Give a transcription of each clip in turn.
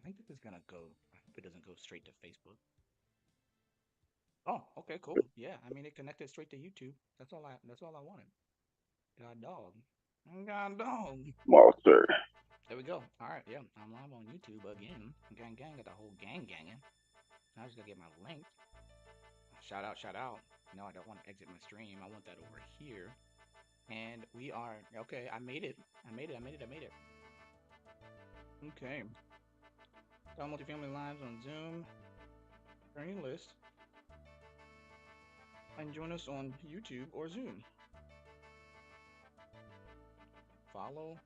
think this is gonna go. I hope it doesn't go straight to Facebook. Oh, okay, cool. Yeah, I mean it connected straight to YouTube. That's all I wanted. Got a dog. Got a dog. Monster. There we go. All right, yeah, I'm live on YouTube again. Gang gang, got the whole gang ganging. Now I just gotta get my link. Shout out, shout out. No, I don't want to exit my stream. I want that over here. And we are okay. I made it. I made it. I made it. I made it. Okay. Tell multifamily lives on Zoom. Training list. And join us on YouTube or Zoom. Follow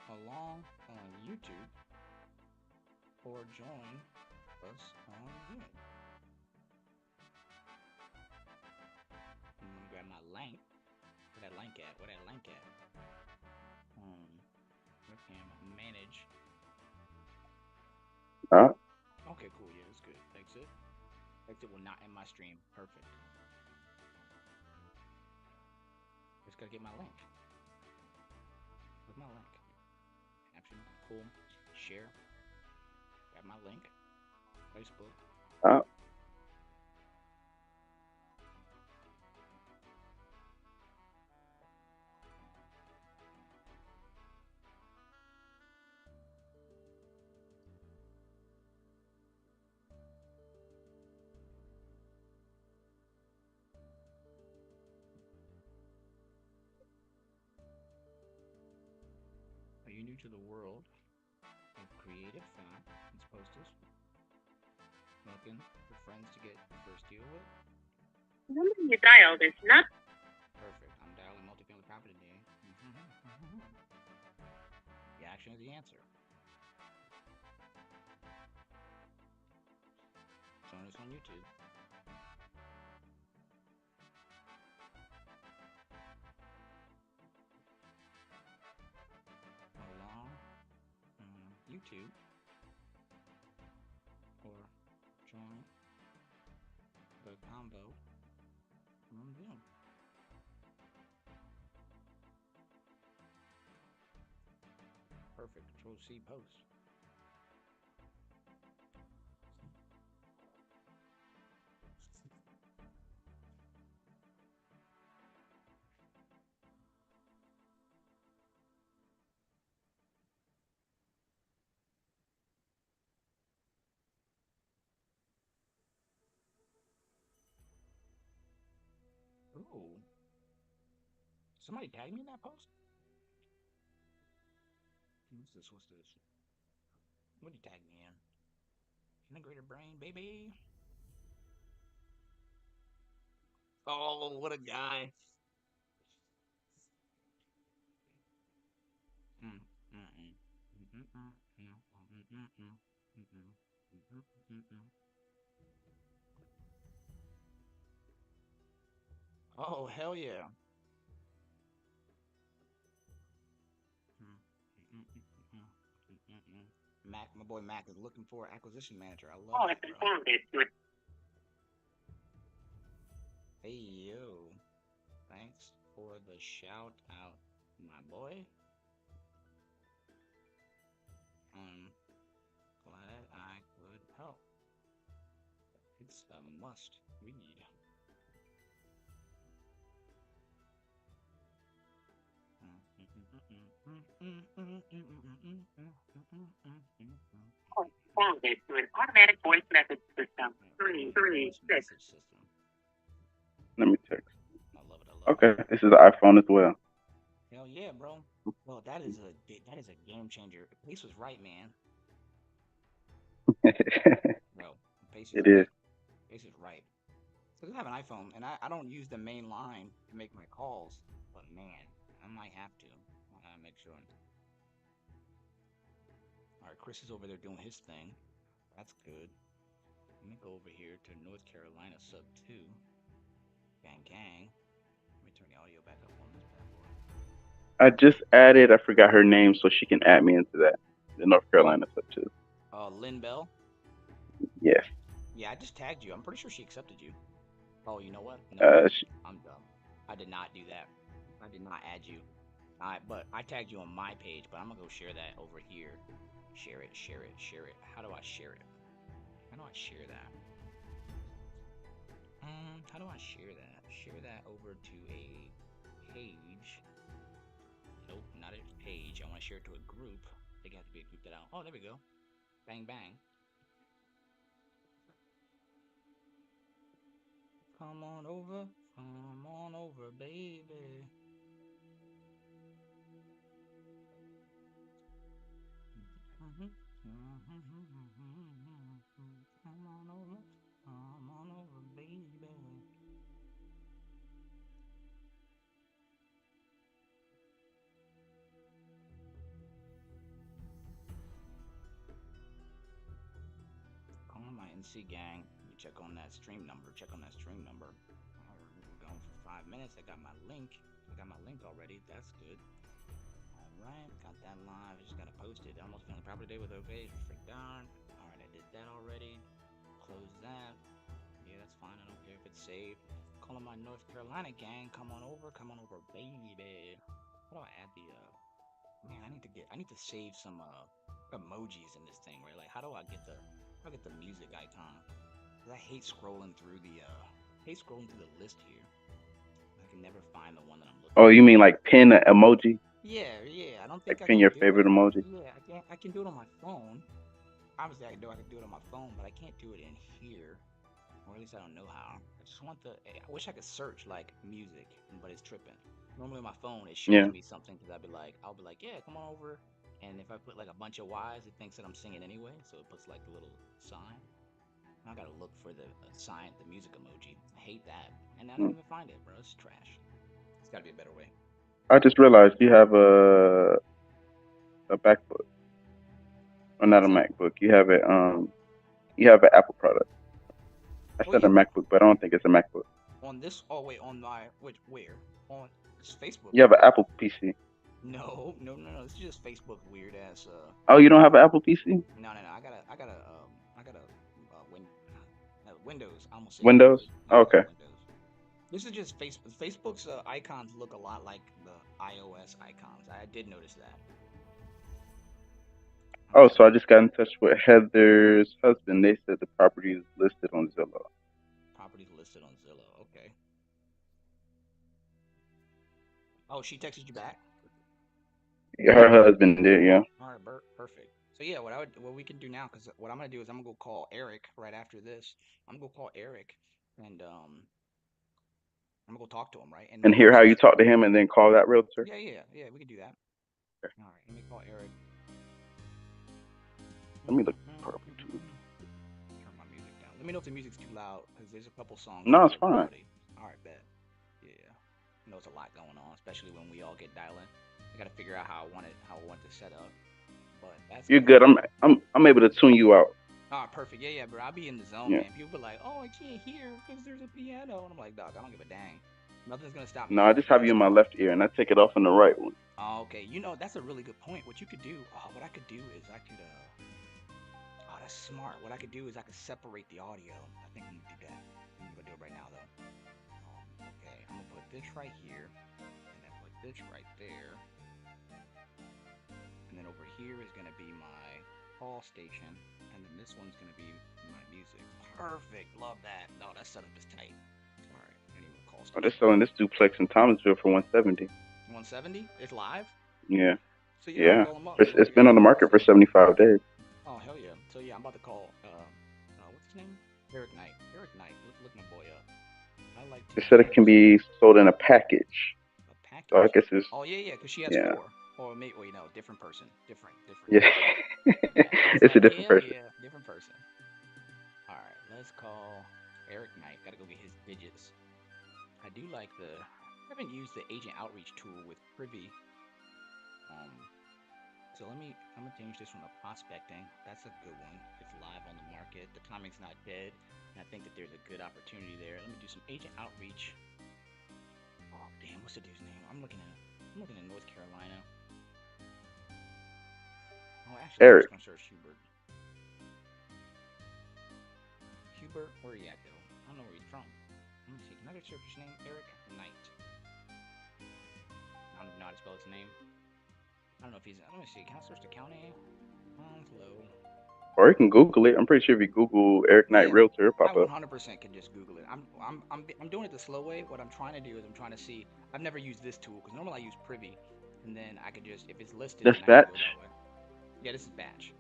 along on YouTube or join us on Zoom. I'm gonna grab my link. Where that link at? Where that link at? We can manage. Huh? Okay, cool. Yeah, that's good. Exit. Exit will not end my stream. Perfect. Just gotta get my link. Where's my link? Caption. Cool. Share. Grab my link. Facebook. Huh? Are you new to the world of creative thought and posters? Looking for friends to get the first deal with? The number you dialed is not. Perfect. I'm dialing multifamily property today. The action is the answer. Join us on YouTube. Along YouTube or join the combo on Zoom. Perfect. Control C post. Ooh. Somebody tag me in that post? What's this? What's this? What did you tag me in? Integrated brain, baby. Oh, what a guy. Mm, mm, mm. Mm, mm, mm, mm, mm, mm, mm, mm, mm, mm, mm. Oh, hell yeah. Mm, mm, mm, mm, mm, mm, mm. Mac, my boy Mac is looking for an acquisition manager. I love Oh, that, it's bro. responded to it. Hey, yo. Thanks for the shout out, my boy. I'm glad I could help. It's a must read. Oh, it's responded to an automatic voice message system. Three, three, Voice six. message system. Let me text. I love it. I love it. Okay, this is the iPhone as well. Hell yeah, bro. Well, that is a game changer. Pace was right, man. Bro, Pace is It is. right. Pace is right. Because I have an iPhone, and I don't use the main line to make my calls. But man, I might have to. I gotta make sure. All right, Chris is over there doing his thing. That's good. Let me go over here to North Carolina sub 2. Gang, gang. Let me turn the audio back up on this bad boy. I just added. I forgot her name, so she can add me into that. The North Carolina stuff too. Lynn Bell. Yes. Yeah, I just tagged you. I'm pretty sure she accepted you. Oh, you know what? No, She, I'm dumb. I did not do that. I did not add you. But I tagged you on my page, but I'm gonna go share that over here. Share it, share it, share it. How do I share it? How do I share that? How do I share that? Share that over to a page. Nope, not a page. I want to share it to a group. I think it has to be a group that out. Oh, there we go. Bang, bang. Come on over, baby. Come on over, baby. Call my NC gang. Let me check on that stream number. Check on that stream number. We're going for 5 minutes. I got my link. Already. That's good. Alright, got that live. I just gotta post it. Almost feeling proper today with okay. Freak down. Alright, I did that already. Close that. Yeah, that's fine. I don't care if it's saved. Calling my North Carolina gang. Come on over, baby. How do I add the man, I need to save some emojis in this thing, right? Like how do I get the music icon? Cause I hate scrolling through the list here. I can never find the one that I'm looking Oh, for. you mean like pin an emoji? Yeah. I don't think Like I pin can your do favorite it. emoji? Yeah, I can do it on my phone. Obviously I can do it on my phone, but I can't do it in here. Or at least I don't know how. I just want I wish I could search like music, but it's tripping. Normally on my phone it shows Yeah. me something because I'll be like, yeah, come on over. And if I put like a bunch of Y's, it thinks that I'm singing anyway, so it puts like the little sign. I gotta look for the sign, the music emoji. I hate that, and I don't Hmm. even find it, bro. It's trash. It's gotta be a better way. I just realized you have a MacBook, or not a What's that? MacBook. You have an Apple product. I Oh said a yeah, MacBook, but I don't think it's a MacBook. on this. Oh wait, on my which where on it's Facebook, You have an right? Apple PC. No. This is just Facebook weird ass. Oh, you don't have an Apple PC? No. I got a Windows. I almost said Windows? Android. Oh, Yeah, I got okay. a Windows. This is just Facebook. Facebook's icons look a lot like the iOS icons. I did notice that. I'm Oh, trying to so I just got in touch with Heather's husband. They said the property is listed on Zillow. properties listed on Zillow. Okay. Oh, she texted you back. Yeah, her husband did, yeah. All right, Bert. Perfect. So yeah, what we can do now, because what I'm gonna do is I'm gonna go call Eric right after this. I'm gonna go call Eric, and I'm gonna go talk to him, right? And And maybe hear how you since talk to him and then call that realtor. yeah, we can do that. All right, let me call Eric. Let me look for property too. Turn my music down. Let me know if the music's too loud, because there's a couple songs No, with it's good fine. quality. All right, bet. Yeah, I know it's a lot going on, especially when we all get dialing. I gotta figure out how I want to set up, but that's You're gonna good. be I'm able to tune you out. perfect. Yeah, bro. I'll be in the zone, Yeah. man. People be like, "Oh, I can't hear because there's a piano," and I'm like, "Dog, I don't give a dang. Nothing's gonna stop me No, from I just have you in adjusting." my left ear and I take it off in the right one. Oh, okay, that's a really good point. What you could do, what I could do is I could, that's smart. What I could do is I could separate the audio. I think I'm gonna do that. I'm gonna do it right now though. Okay, I'm gonna put this right here, and then put this right there, and then over here is gonna be my call station, and then this one's gonna be my music. Perfect. Love that. No, that setup is tight. All right, anyway, call Oh, they're station. selling this duplex in Thomasville for 170. 170. It's live. Yeah. So yeah, I'll Yeah. call them up. It's been on the market for 75 days. Oh hell yeah. So yeah, I'm about to call. What's his name? Eric Knight. Eric Knight. Look my boy up. I like to They said it can use be sold in a package. a So I package. guess it's, Oh yeah, because she has yeah. four. Or maybe wait, no, different person. Different. Yeah. I was It's a like, different hell person. yeah, different person. All right, let's call Eric Knight. Got to go get his digits. I do like I haven't used the agent outreach tool with Privy. Um, So I'm gonna change this one to prospecting. That's a good one. It's live on the market. The timing's not dead, and I think that there's a good opportunity there. Let me do some agent outreach. Oh damn, what's the dude's name? I'm looking at North Carolina. Oh, actually, I'm just Eric. gonna search Hubert. Hubert, where are you at though? I don't know where he's from. Let me see. Can I just search his name? Eric Knight. I don't even know how to spell his name. I don't know if he's. Let me see. Can I search the county? Or you can Google it. I'm pretty sure if you Google Eric Knight Yeah, Realtor, it'll I pop up. 100% can just Google it. I'm doing it the slow way. What I'm trying to do is I'm trying to see. I've never used this tool because normally I use Privy, and then I could just if it's listed, then I can go Dispatch. that way. Yeah, this is batch.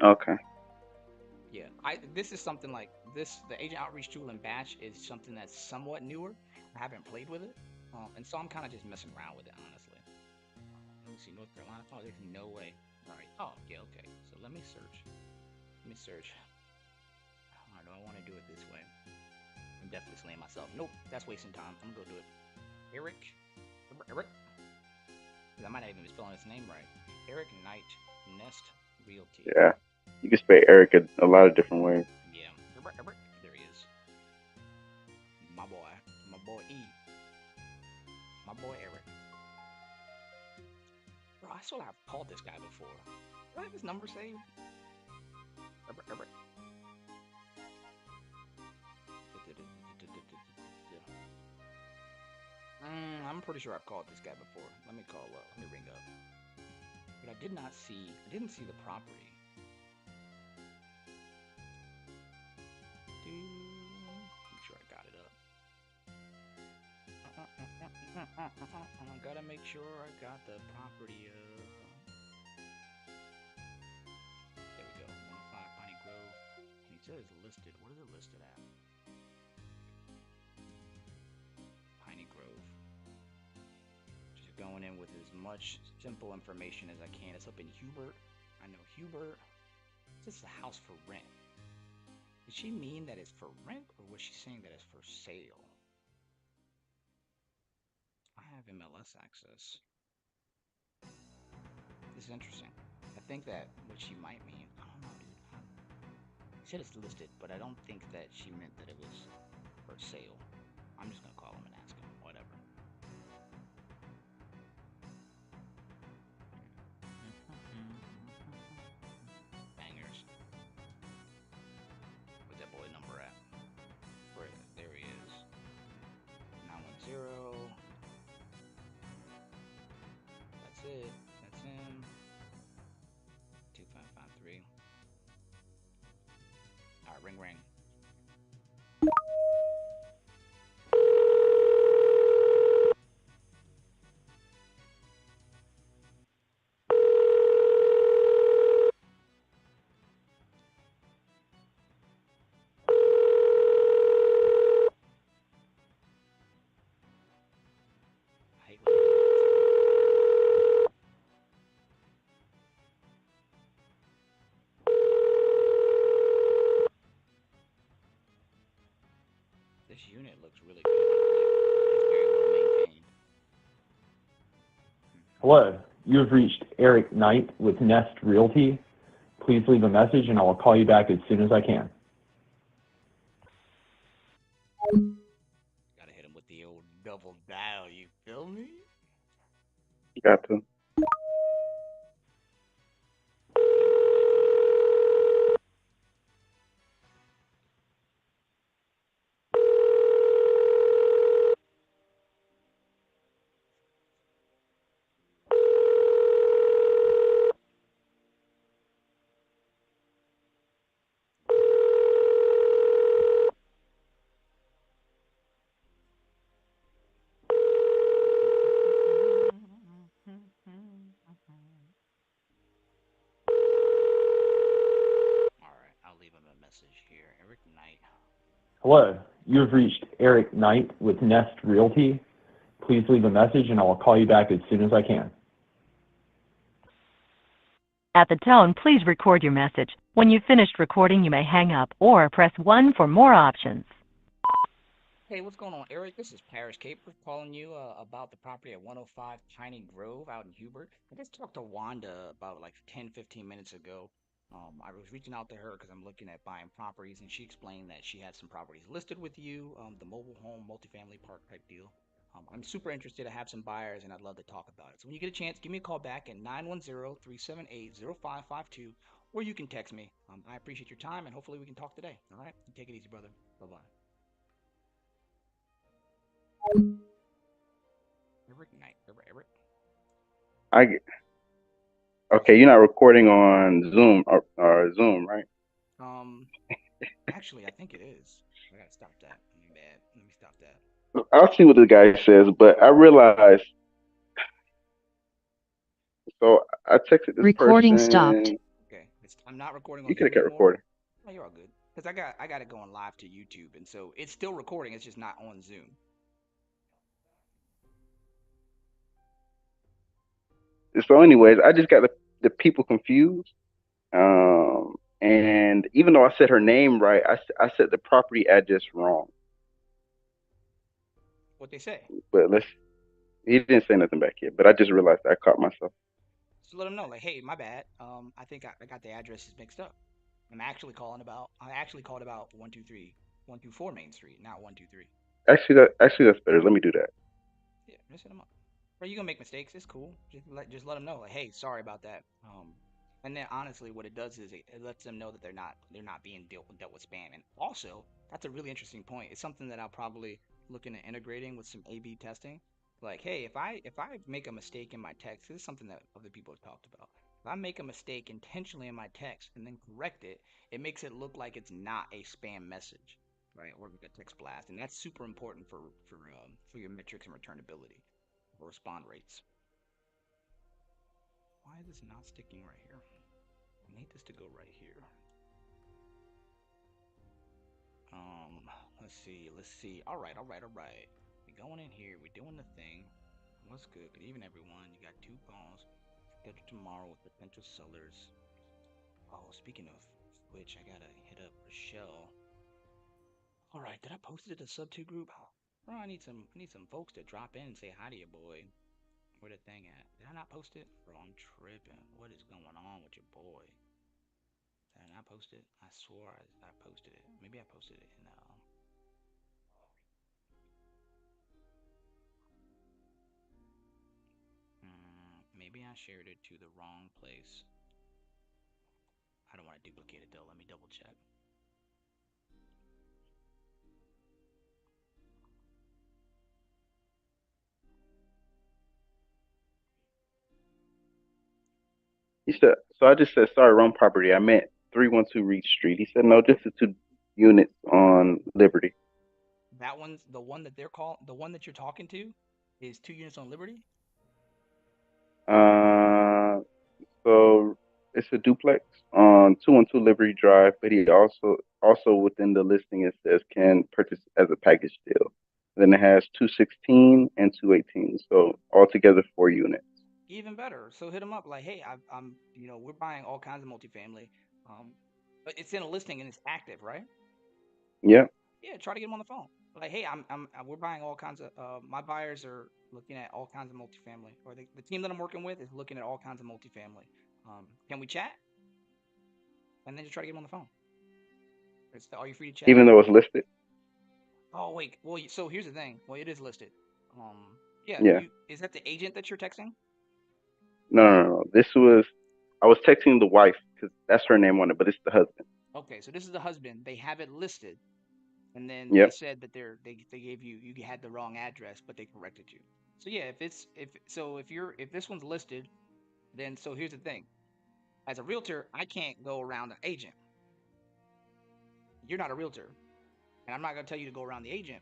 Okay. Yeah, I this is something like this. The agent outreach tool in batch is something that's somewhat newer. I haven't played with it, and so I'm kind of just messing around with it honestly. Let me see North Carolina. Oh, there's no way. All right. Oh, yeah. Okay. So let me search. Let me search. Do I want to do it this way? I'm definitely slaying myself. Nope, that's wasting time. I'm gonna go do it. Eric. Eric. I might not even be spelling his name right. Eric Knight Nest Realty. Yeah. You can spell Eric a lot of different ways. Yeah. Eric. There he is. My boy. My boy E. My boy Eric. Bro, I swear I've called this guy before. Do I have his number saved? Eric. I'm pretty sure I've called this guy before. Let me call up. Let me ring up. But I didn't see the property. Make sure I got it up. I gotta make sure I got the property up. There we go. 105 Piney Grove. And he says listed. What is it listed at? Piney Grove. Just going in with as much simple information as I can. It's up in Hubert. I know Hubert. This is a house for rent. Did she mean that it's for rent, or was she saying that it's for sale? I have MLS access. This is interesting. I think that what she might mean, I don't know, dude. She said it's listed, but I don't think that she meant that it was for sale. I'm just gonna call him and ask him, whatever. Bangers. Where's that boy number at? Where? There he is. 910. That's it. That's him. 2553. Alright, ring ring. I hate when they do that. This unit looks really good. It's very well maintained. Hello, you have reached Eric Knight with Nest Realty. Please leave a message and I will call you back as soon as I can. Gotta hit him with the old double dial, you feel me? Got to. Alright, I'll leave him a message here. Eric Knight. Hello, you have reached Eric Knight with Nest Realty. Please leave a message and I will call you back as soon as I can. At the tone, please record your message. When you've finished recording, you may hang up or press 1 for more options. Hey, what's going on, Eric? This is Paris Caper calling you about the property at 105 Piney Grove out in Hubert. I just talked to Wanda about like 10-15 minutes ago. I was reaching out to her because I'm looking at buying properties, and she explained that she had some properties listed with you, the mobile home, multifamily park type deal. I'm super interested. I have some buyers, and I'd love to talk about it. So when you get a chance, give me a call back at 910-378-0552, or you can text me. I appreciate your time, and hopefully we can talk today. All right? You take it easy, brother. Bye-bye. Eric Knight. Eric. I get. Okay, you're not recording on Zoom or Zoom, right? Um, actually, I think it is. I gotta stop that. My bad. Let me stop that. I'll see what the guy says, but I realized. So I texted this Recording stopped. person. Okay, I'm not recording You on could have Zoom kept anymore. recording. Oh, you're all good. Cause I got it going live to YouTube, and so it's still recording. It's just not on Zoom. So, anyways, I just got the people confused. And even though I said her name right, I said the property address wrong. What they say. But he didn't say nothing back yet. But I just realized I caught myself. Just let them know, like, hey, my bad. I think I got the addresses mixed up. I actually called about 124 Main Street, not 123. Actually that's better. Let me do that. Yeah, just hit them up. Or you gonna make mistakes? It's cool. Just let them know, like, hey, sorry about that. And then honestly, what it does is it lets them know that they're not being dealt with spam. And also, that's a really interesting point. It's something that I'll probably look into integrating with some A/B testing. Like, hey, if I make a mistake in my text, this is something that other people have talked about. If I make a mistake intentionally in my text and then correct it, it makes it look like it's not a spam message, right? Or like a text blast, and that's super important for your metrics and returnability or respond rates. Why is this not sticking right here? I need this to go right here. Um, let's see, let's see. All right, all right, all right. We're going in here. We're doing the thing. What's good? Good evening, everyone. You got two calls scheduled tomorrow with potential sellers. Oh, speaking of which, I gotta hit up Rochelle. All right, did I post it to the sub two group? Bro, I need some folks to drop in and say hi to your boy. Where the thing at? Did I not post it? Bro, I'm tripping. What is going on with your boy? Did I not post it? I swore I posted it. Maybe I posted it in maybe I shared it to the wrong place. I don't want to duplicate it though. Let me double check. He said, so I just said, sorry, wrong property. I meant 312 Reed Street. He said, no, just the two units on Liberty. That one's the one that the one that you're talking to is 2 units on Liberty. Uh, so it's a duplex on 212 Liberty Drive, but he also within the listing it says can purchase as a package deal. Then it has 216 and 218, so altogether 4 units. Even better. So hit them up like, hey, I'm we're buying all kinds of multifamily. Um, but it's in a listing and it's active, right? Yeah, Yeah, try to get them on the phone. Like, hey, we're buying all kinds of. My buyers are looking at all kinds of multifamily, or the team that I'm working with is looking at all kinds of multifamily. Can we chat? And then just try to get them on the phone. Are you free to chat? even though it's listed. Oh wait, well, so here's the thing. Well, it is listed. Yeah, Yeah, you is that the agent that you're texting? no. This was I was texting the wife because that's her name on it, but it's the husband. Okay, so this is the husband. They have it listed, and then they Yep. said that they gave you had the wrong address, but they corrected you. So yeah, if this one's listed, then so here's the thing. As a realtor, I can't go around an agent. You're not a realtor, and I'm not gonna tell you to go around the agent,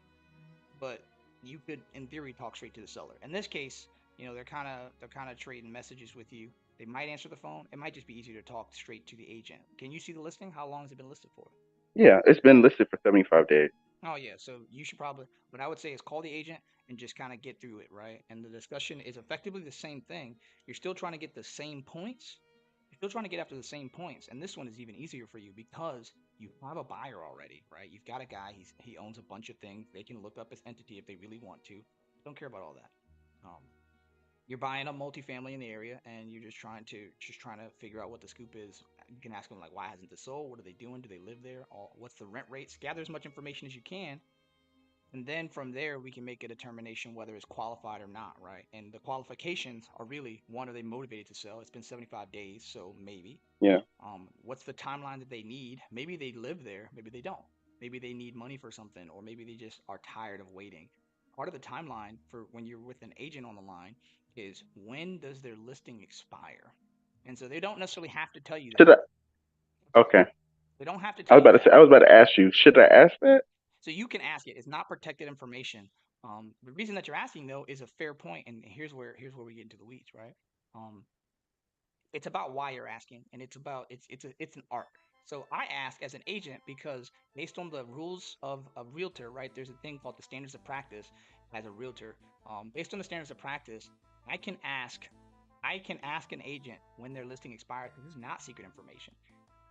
but you could, in theory, talk straight to the seller. In this case, they're kind of trading messages with you. They might answer the phone. It might just be easier to talk straight to the agent. Can you see the listing? How long has it been listed for? Yeah, it's been listed for 75 days. Oh yeah, so you should probably what I would say is call the agent and just kind of get through it, right? And the discussion is effectively the same thing. You're still trying to get the same points. You're still trying to get after the same points, and this one is even easier for you because you have a buyer already, right? You've got a guy. He owns a bunch of things. They can look up his entity if they really want to. Don't care about all that. Um, you're buying a multifamily in the area, and you're just trying to figure out what the scoop is. You can ask them like, why hasn't this sold? What are they doing? Do they live there? What's the rent rates? Gather as much information as you can, and then from there, we can make a determination whether it's qualified or not, right? And the qualifications are really one, are they motivated to sell? It's been 75 days, so maybe. Yeah. What's the timeline that they need? Maybe they live there, maybe they don't. Maybe they need money for something, or maybe they just are tired of waiting. Part of the timeline for when you're with an agent on the line is when does their listing expire? And so they don't necessarily have to tell you Should that. I? Okay. They don't have to I tell was you about to say. that. I was about to ask you. Should I ask that? So you can ask it. It's not protected information. The reason that you're asking though is a fair point, and here's where we get into the weeds, right? Um, it's about why you're asking, and it's an art. So I ask as an agent because based on the rules of a realtor, right? There's a thing called the standards of practice as a realtor. Based on the standards of practice, I can ask I can ask an agent when their listing expires because this is not secret information.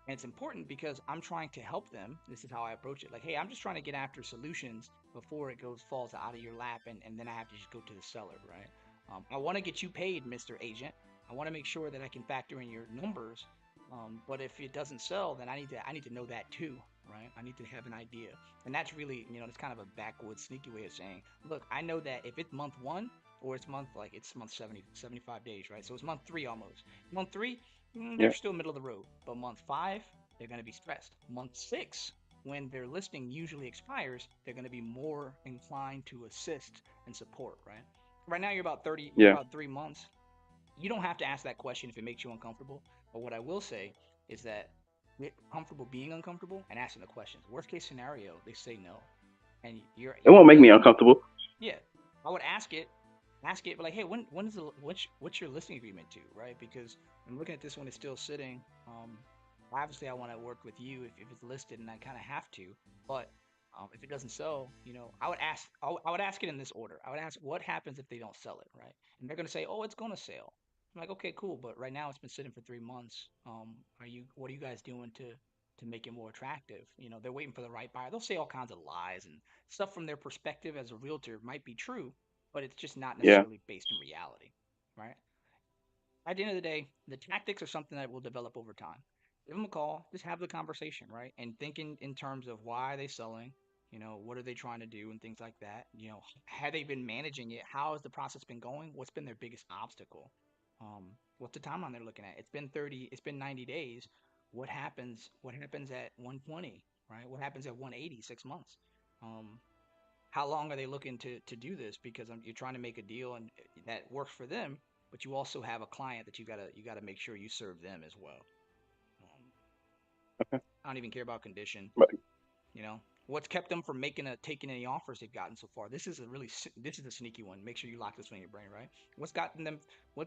And it's important because I'm trying to help them. This is how I approach it. Like, hey, I'm just trying to get after solutions before it falls out of your lap, and then I have to just go to the seller, right? I want to get you paid, Mr. Agent. I want to make sure that I can factor in your numbers. But if it doesn't sell, then I need to know that too, right? I need to have an idea, and that's really that's kind of a backwoods, sneaky way of saying, look, I know that if it's month one or it's month 70, 75 days, right? So it's month three almost. Month three, they're Yeah. still middle of the road. But month five, they're going to be stressed. Month six, when their listing usually expires, they're going to be more inclined to assist and support, right? Right now, you're Yeah. about 3 months. You don't have to ask that question if it makes you uncomfortable. But what I will say is that get comfortable being uncomfortable and asking the questions. Worst case scenario, they say no, and It won't make me uncomfortable. yeah, I would ask it, but like, hey, when is what's your listing agreement to, right? Because I'm looking at this one, it's still sitting. Obviously, I want to work with you if it's listed, and I kind of have to. But if it doesn't sell, I would ask it in this order. I would ask what happens if they don't sell it, right? And they're gonna say, oh, it's gonna sell. I'm like, okay, cool, but right now it's been sitting for 3 months. What are you guys doing to make it more attractive? They're waiting for the right buyer. They'll say all kinds of lies and stuff from their perspective as a realtor might be true, but it's just not Yeah. necessarily based in reality, right? At the end of the day, the tactics are something that will develop over time. Give them a call, just have the conversation, right? And think in terms of why are they selling, what are they trying to do and things like that. Have they been managing it? How has the process been going? What's been their biggest obstacle? What's the timeline they're looking at? It's been 90 days. What happens at 120, right? What happens at 180, 6 months? Um, how long are they looking to do this? Because you're trying to make a deal and that works for them, but you also have a client that you gotta make sure you serve them as well. Um, Okay. I don't even care about condition. But What's kept them from taking any offers they've gotten so far? This is a sneaky one. Make sure you lock this one in your brain, right? What's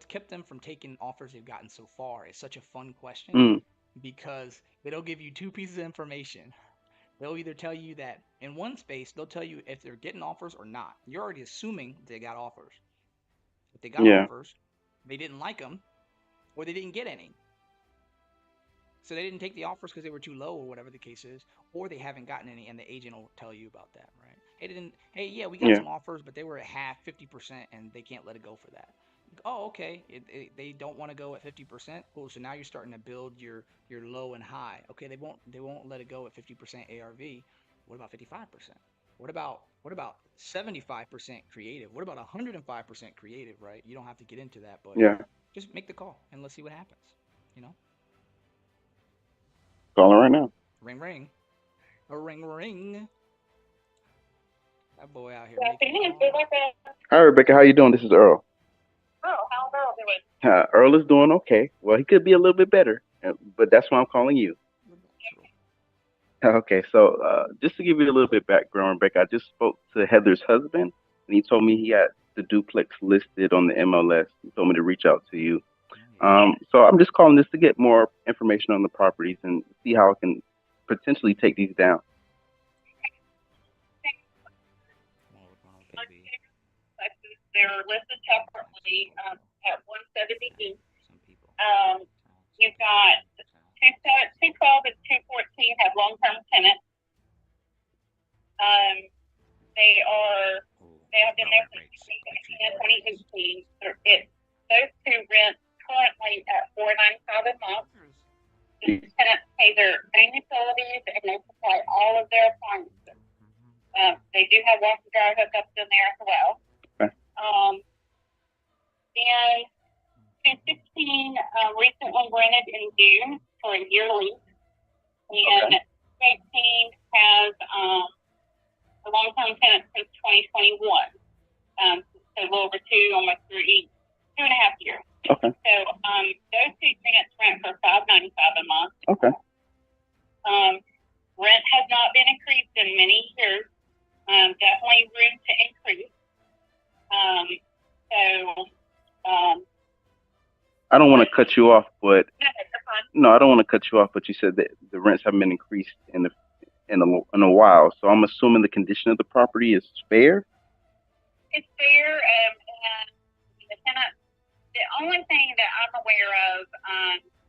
kept them from taking offers they've gotten so far is such a fun question mm, because it'll give you two pieces of information. They'll either tell you that in one space, they'll tell you if they're getting offers or not. You're already assuming they got offers. If they got yeah. offers, they didn't like them or they didn't get any. So they didn't take the offers because they were too low or whatever the case is, or they haven't gotten any, and the agent will tell you about that, right? Hey, yeah, we got Yeah. some offers, but they were at half, 50%, and they can't let it go for that. Oh, okay. They don't want to go at 50%. Cool. So now you're starting to build your low and high. Okay, they won't let it go at 50% ARV. What about 55%? What about 75% creative? What about 105% creative? Right? You don't have to get into that, but Yeah. just make the call and let's see what happens. You know, Calling right now. ring ring, a ring ring. That boy out here Yeah, so making you didn't feel calls. like that. Hi, Rebecca. How you doing? This is Earl. Oh, how's Earl doing? Earl is doing okay. Well, he could be a little bit better, but that's why I'm calling you. Okay, so just to give you a little bit background, Rebecca, I just spoke to Heather's husband, and he told me he had the duplex listed on the MLS. He told me to reach out to you. Oh, yeah. So I'm just calling this to get more information on the properties and see how I can potentially take these down. On Baby. two plexes, they're listed separately at 170 each. Some people. You've got 212 and 214 have long-term tenants. Um, they have been there since 2017 and 2018. Those two rent currently at $495 a month. The tenants pay their main utilities and they supply all of their appliances. They do have washer dryer hookups in there as well. Okay. And 215 recently rented in June for a year lease. And 18 has a long-term tenant since 2021. So a little over almost 2.5 years. Okay. So those two units rent for $5.95 a month. Okay. Rent has not been increased in many years. Definitely room to increase. I don't want to cut you off, but no, that's fine. no, I don't want to cut you off. But you said that the rents haven't been increased in a while, so I'm assuming the condition of the property is fair. It's fair, and the tenant. The only thing that I'm aware of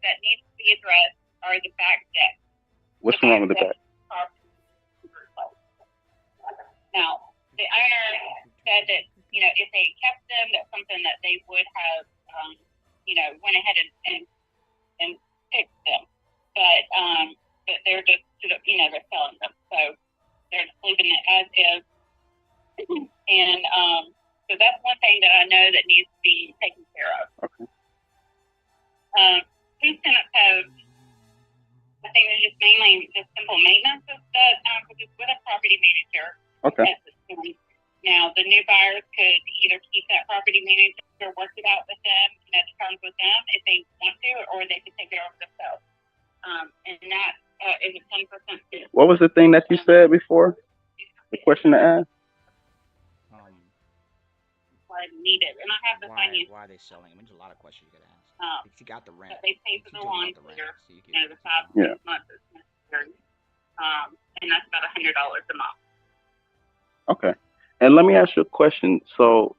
that needs to be addressed are the back decks. What's wrong with the back? Now, the owner said that, if they kept them, that's something that they would have, went ahead and fixed them. But they're just, they're selling them. So they're just leaving it as is. And so that's one thing that I know that needs to be taken care of. Okay. These tenants have, I think it's just mainly just simple maintenance of that, which is with a property manager. Okay. At this point. Now, the new buyers could either keep that property manager or work it out with them, the terms with them if they want to, or they could take care of themselves. And that is a 10% fee. What was the thing that you said before? The question to ask? Needed, and I have the finance. Why are they selling? I mean, there's a lot of questions you could ask. If you got the rent, they pay for the lawn clear, the 5 yeah. months is necessary, and that's about $100 a month. Okay, and let me ask you a question. So,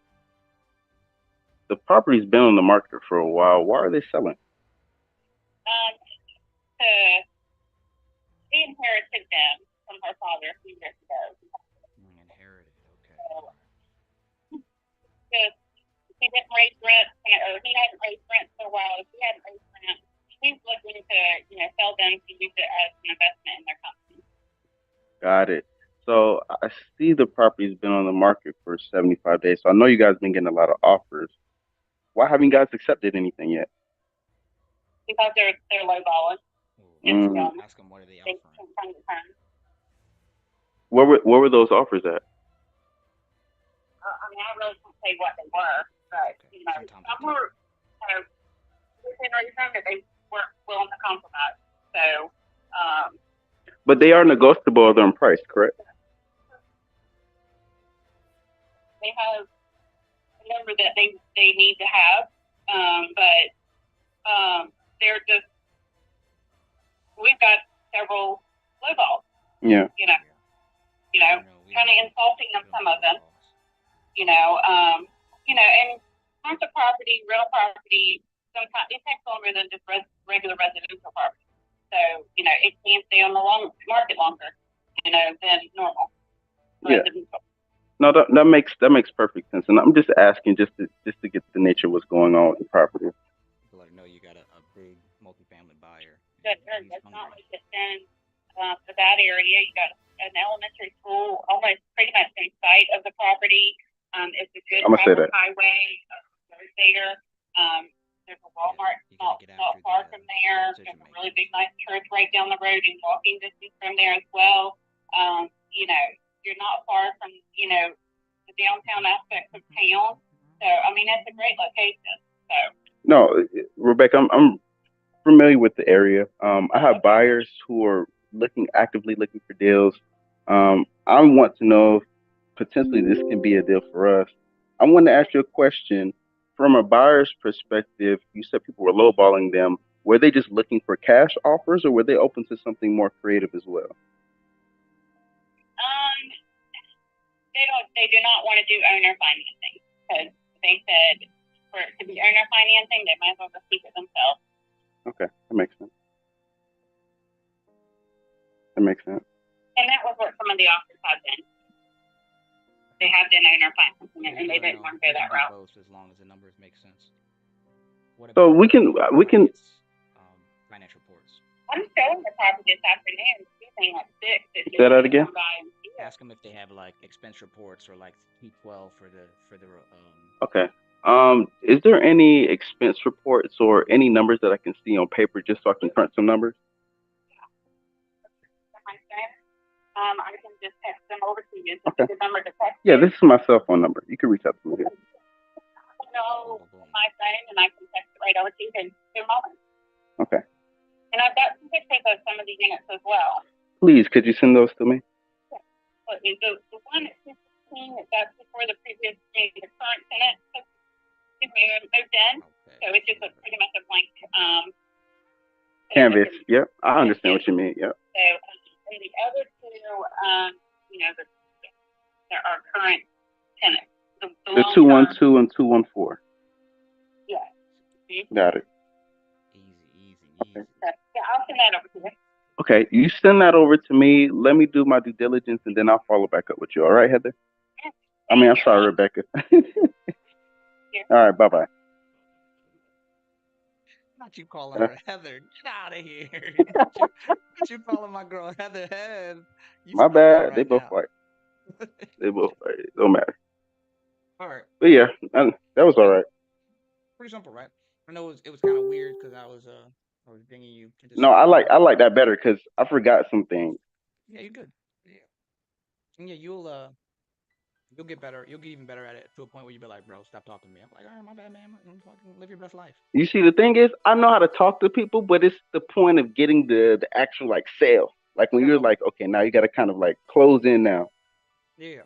the property's been on the market for a while. Why are they selling? She inherited them from her father a few years ago. Inherited, okay. So, he didn't raise rent, or he hadn't raised rent for a while. He hadn't raised rent. He's looking to, sell them to use it as an investment in their company. Got it. So I see the property's been on the market for 75 days. So I know you guys been getting a lot of offers. Why haven't you guys accepted anything yet? Because they're lowballing. Ask them what are they offering. Where were those offers at? I mean, I really can't say what they were, but some were within reason that they weren't willing to compromise. So, but they are negotiable in price, correct? They have a number that they need to have, but they're just. We've got several lowballs. Yeah. Kind of insulting them, some of them. And commercial property, real property, sometimes it takes longer than just regular residential property. So, it can stay on the market longer, than normal. Yeah. No, that makes perfect sense. And I'm just asking just to get the nature of what's going on with the property. To let them know you got a big multifamily buyer. That's not like it's in for that area. You got an elementary school almost pretty much in sight of the property. It's a good highway there. There's a Walmart not far from there. There's a really big, nice church right down the road and walking distance from there as well. You're not far from, the downtown aspects of town. So, I mean, that's a great location. So. No, Rebecca, I'm familiar with the area. I have buyers who are actively looking for deals. I want to know if potentially this can be a deal for us. I want to ask you a question. From a buyer's perspective, you said people were lowballing them. Were they just looking for cash offers, or were they open to something more creative as well? They do not want to do owner financing because they said for it to be owner financing, they might as well just keep it themselves. Okay, that makes sense. And that was what some of the offers have been. They have been owner financing, and they didn't want to go that route. Both, as long as the numbers make sense. So we can financial reports. I'm showing the property this afternoon. Using like 6. Say that again. Ask them if they have like expense reports or like T12 for the. Okay. Is there any expense reports or any numbers that I can see on paper just so I can crunch some numbers? I can just text them over to you. Okay. The number to text. Yeah, this is my cell phone number. You can reach out to me. No, my phone, and I can text it right over to you in 2 moments. Okay. And I've got some pictures of some of the units as well. Please, could you send those to me? Yeah. But the one at 216, that's before the previous, the current tenant moved in. Okay. So it's just pretty much a blank Canvas. Yep. I understand what you mean. Yep. So, and the other two, there are current tenants. The 212 and 214. Yeah. Mm-hmm. Got it. Easy. Yeah, I'll send that over to you. Okay, you send that over to me. Let me do my due diligence, and then I'll follow back up with you. All right, Heather? Yeah. I'm sorry, Rebecca. All right, bye-bye. Not you calling her Heather. Get out of here. Not you calling my girl Heather Head. You My smoking bad. They right both now. white. They both white. It don't matter. All right. But yeah, that was all right. Pretty simple, right? I know it was kind of weird because I was bringing you into No, some. I like that better because I forgot some things. Yeah, you're good. Yeah. And yeah, you'll get better. You'll get even better at it to a point where you'll be like, bro, stop talking to me. I'm like, all right, my bad, man. Fucking live your best life. You see, the thing is, I know how to talk to people, but it's the point of getting the actual like sale. Like when you're like, okay, now you got to kind of like close in now. Yeah.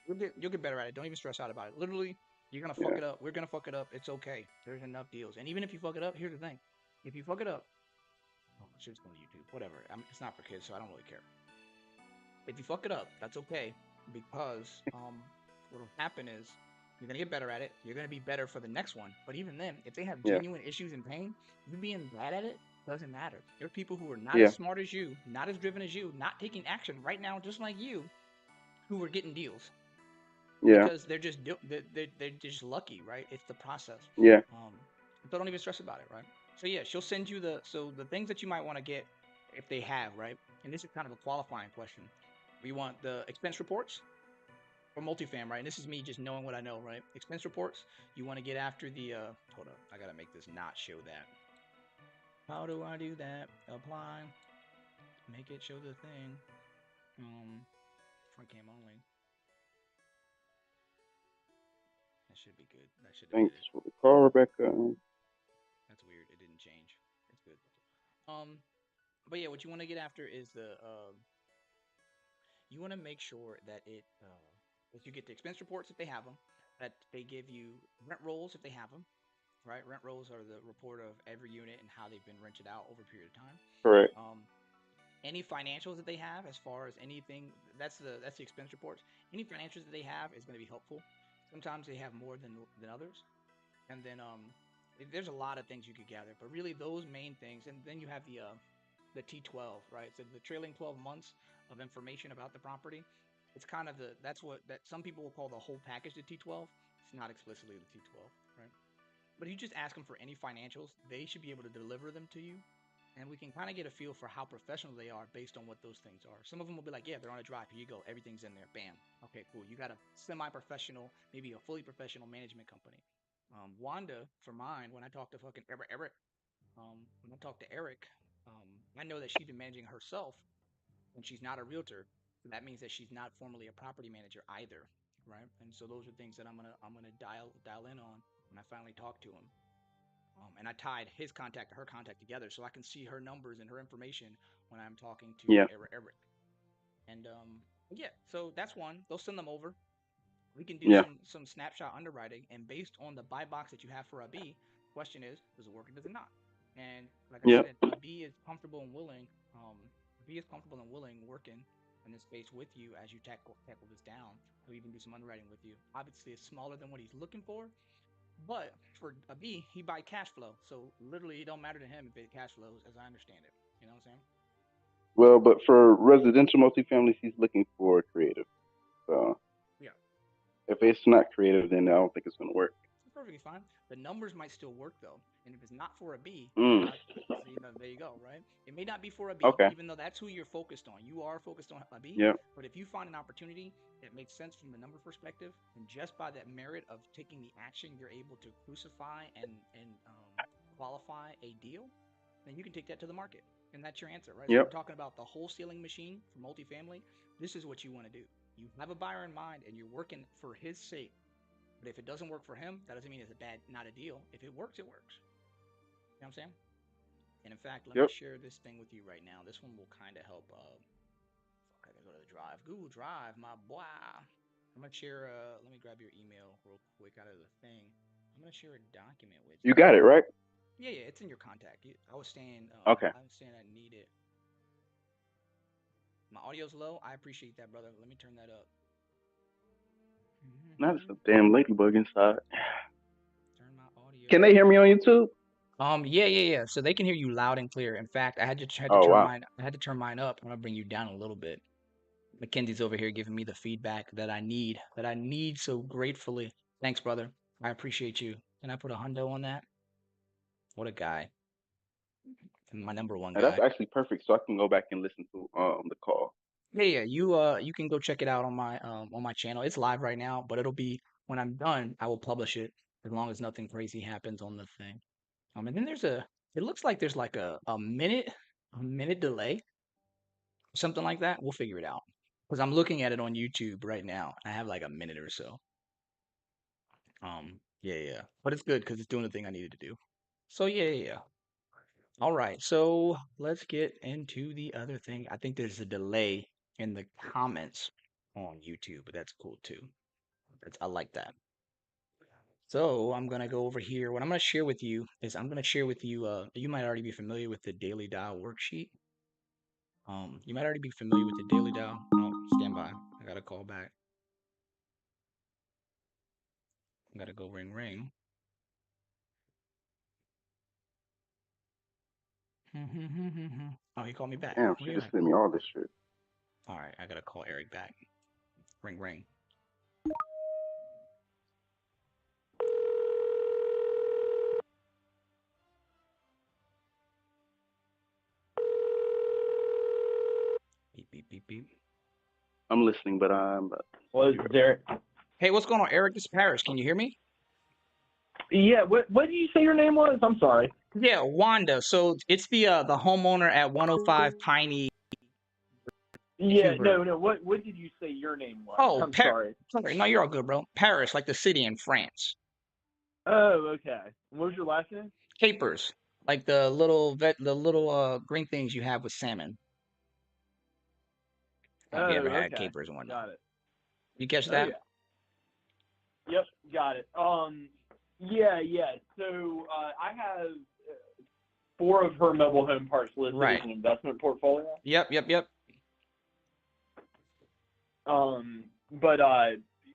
You'll get better at it. Don't even stress out about it. Literally, you're gonna fuck it up. We're gonna fuck it up. It's okay. There's enough deals. And even if you fuck it up, here's the thing. If you fuck it up, oh, shit's going to YouTube. Whatever. It's not for kids, so I don't really care. If you fuck it up, that's okay because what'll happen is you're gonna get better at it. You're gonna be better for the next one. But even then, if they have genuine issues and pain, you being bad at it doesn't matter. There are people who are not as smart as you, not as driven as you, not taking action right now, just like you, who are getting deals. Yeah. Because they're just lucky, right? It's the process. Yeah. So don't even stress about it, right? So yeah, she'll send you the things that you might want to get if they have, right? And this is kind of a qualifying question. We want the expense reports for multifam, right? And this is me just knowing what I know, right? Expense reports. You want to get after the hold up, I gotta make this not show that. How do I do that? Apply. Make it show the thing. Front cam only. That should be good. That should have did Thanks it. for the call, Rebecca. That's weird. It didn't change. It's good. But yeah, what you want to get after is you want to make sure that that you get the expense reports if they have them, that they give you rent rolls if they have them, right? Rent rolls are the report of every unit and how they've been rented out over a period of time. Correct. Any financials that they have, as far as anything, that's the expense reports. Any financials that they have is going to be helpful. Sometimes they have more than others, and then there's a lot of things you could gather, but really those main things, and then you have the T12, right? So the trailing 12 months of information about the property. It's kind of that some people will call the whole package the T12. It's not explicitly the T12, right? But if you just ask them for any financials, they should be able to deliver them to you. And we can kind of get a feel for how professional they are based on what those things are. Some of them will be like, yeah, they're on a drive. Here you go. Everything's in there. Bam. Okay, cool. You got a semi-professional, maybe a fully professional management company. Wanda, for mine, when I talk to fucking Eric, when I talk to Eric, I know that she's been managing herself and she's not a realtor. So that means that she's not formally a property manager either, right? And so those are things that I'm gonna dial in on when I finally talk to him. And I tied his contact to her contact together so I can see her numbers and her information when I'm talking to Eric. And yeah, so that's one. They'll send them over. We can do some snapshot underwriting, and based on the buy box that you have for a B, question is, does it work or does it not? And like I said, a B is comfortable and willing. B is comfortable and willing working in this space with you as you tackle this down. He'll even do some underwriting with you. Obviously, it's smaller than what he's looking for, but for a B, he buy cash flow. So literally, it don't matter to him if it cash flows, as I understand it. You know what I'm saying? Well, but for residential multifamilies, he's looking for creative. So yeah, if it's not creative, then I don't think it's going to work. It's perfectly fine. The numbers might still work though, and if it's not for a B, so, there you go, right? It may not be for a B, even though that's who you're focused on. You are focused on a B, but if you find an opportunity that makes sense from the number perspective, and just by that merit of taking the action, you're able to crucify and qualify a deal, then you can take that to the market, and that's your answer, right? So we're talking about the wholesaling machine for multifamily. This is what you want to do. You have a buyer in mind, and you're working for his sake. But if it doesn't work for him, that doesn't mean it's not a deal. If it works, it works. You know what I'm saying? And in fact, let me Yep. share this thing with you right now. This one will kind of help. I gotta go to the Drive. Google Drive, my boy. I'm gonna share. Let me grab your email real quick out of the thing. I'm gonna share a document with You you. got it right. Yeah, yeah, it's in your contact. I was saying, Okay. I need it. My audio's low. I appreciate that, brother. Let me turn that up. Now there's a damn ladybug inside. Turn my audio Can they hear up. me on YouTube? Yeah, yeah, yeah. So they can hear you loud and clear. In fact, had to Oh turn wow. mine. I had to turn mine up. I'm gonna bring you down a little bit. Mackenzie's over here giving me the feedback that I need. So gratefully. Thanks, brother. I appreciate you. Can I put a hundo on that? What a guy. My number one And that's guy. actually perfect. So I can go back and listen to the call. Yeah, yeah. You can go check it out on my channel. It's live right now, but it'll be when I'm done. I will publish it as long as nothing crazy happens on the thing. And then it looks like there's like a minute delay, something like that. We'll figure it out. Because I'm looking at it on YouTube right now. I have like a minute or so. Yeah, yeah. But it's good because it's doing the thing I needed to do. So yeah, yeah, yeah. All right. So let's get into the other thing. I think there's a delay in the comments on YouTube, but that's cool too. I like that. So I'm gonna go over here. What I'm gonna share with you is I'm gonna share with you. You might already be familiar with the daily dial worksheet. You might already be familiar with the daily dial. Oh, stand by. I got a call back. I gotta go ring ring. Oh, he called me back. Damn, What she do you just mean? sent me all this shit. All right, I gotta call Eric back. Ring ring. Beep beep beep beep. I'm listening, but I'm. Was there? Hey, what's going on, Eric? This is Paris. Can you hear me? Yeah. What did you say your name was? I'm sorry. Yeah, Wanda. So it's the homeowner at 105 Piney Yeah. Vancouver. No. What did you say your name was? Oh, I'm sorry. sorry. No, you're all good, bro. Paris, like the city in France. Oh, okay. What was your last name? Capers, like the little green things you have with salmon. Have you ever Oh, had okay. capers and whatnot? Got it. You catch Oh that? yeah. Yep. Got it. Yeah. So I have 4 of her mobile home parks listed Right. as an investment portfolio. Yep. But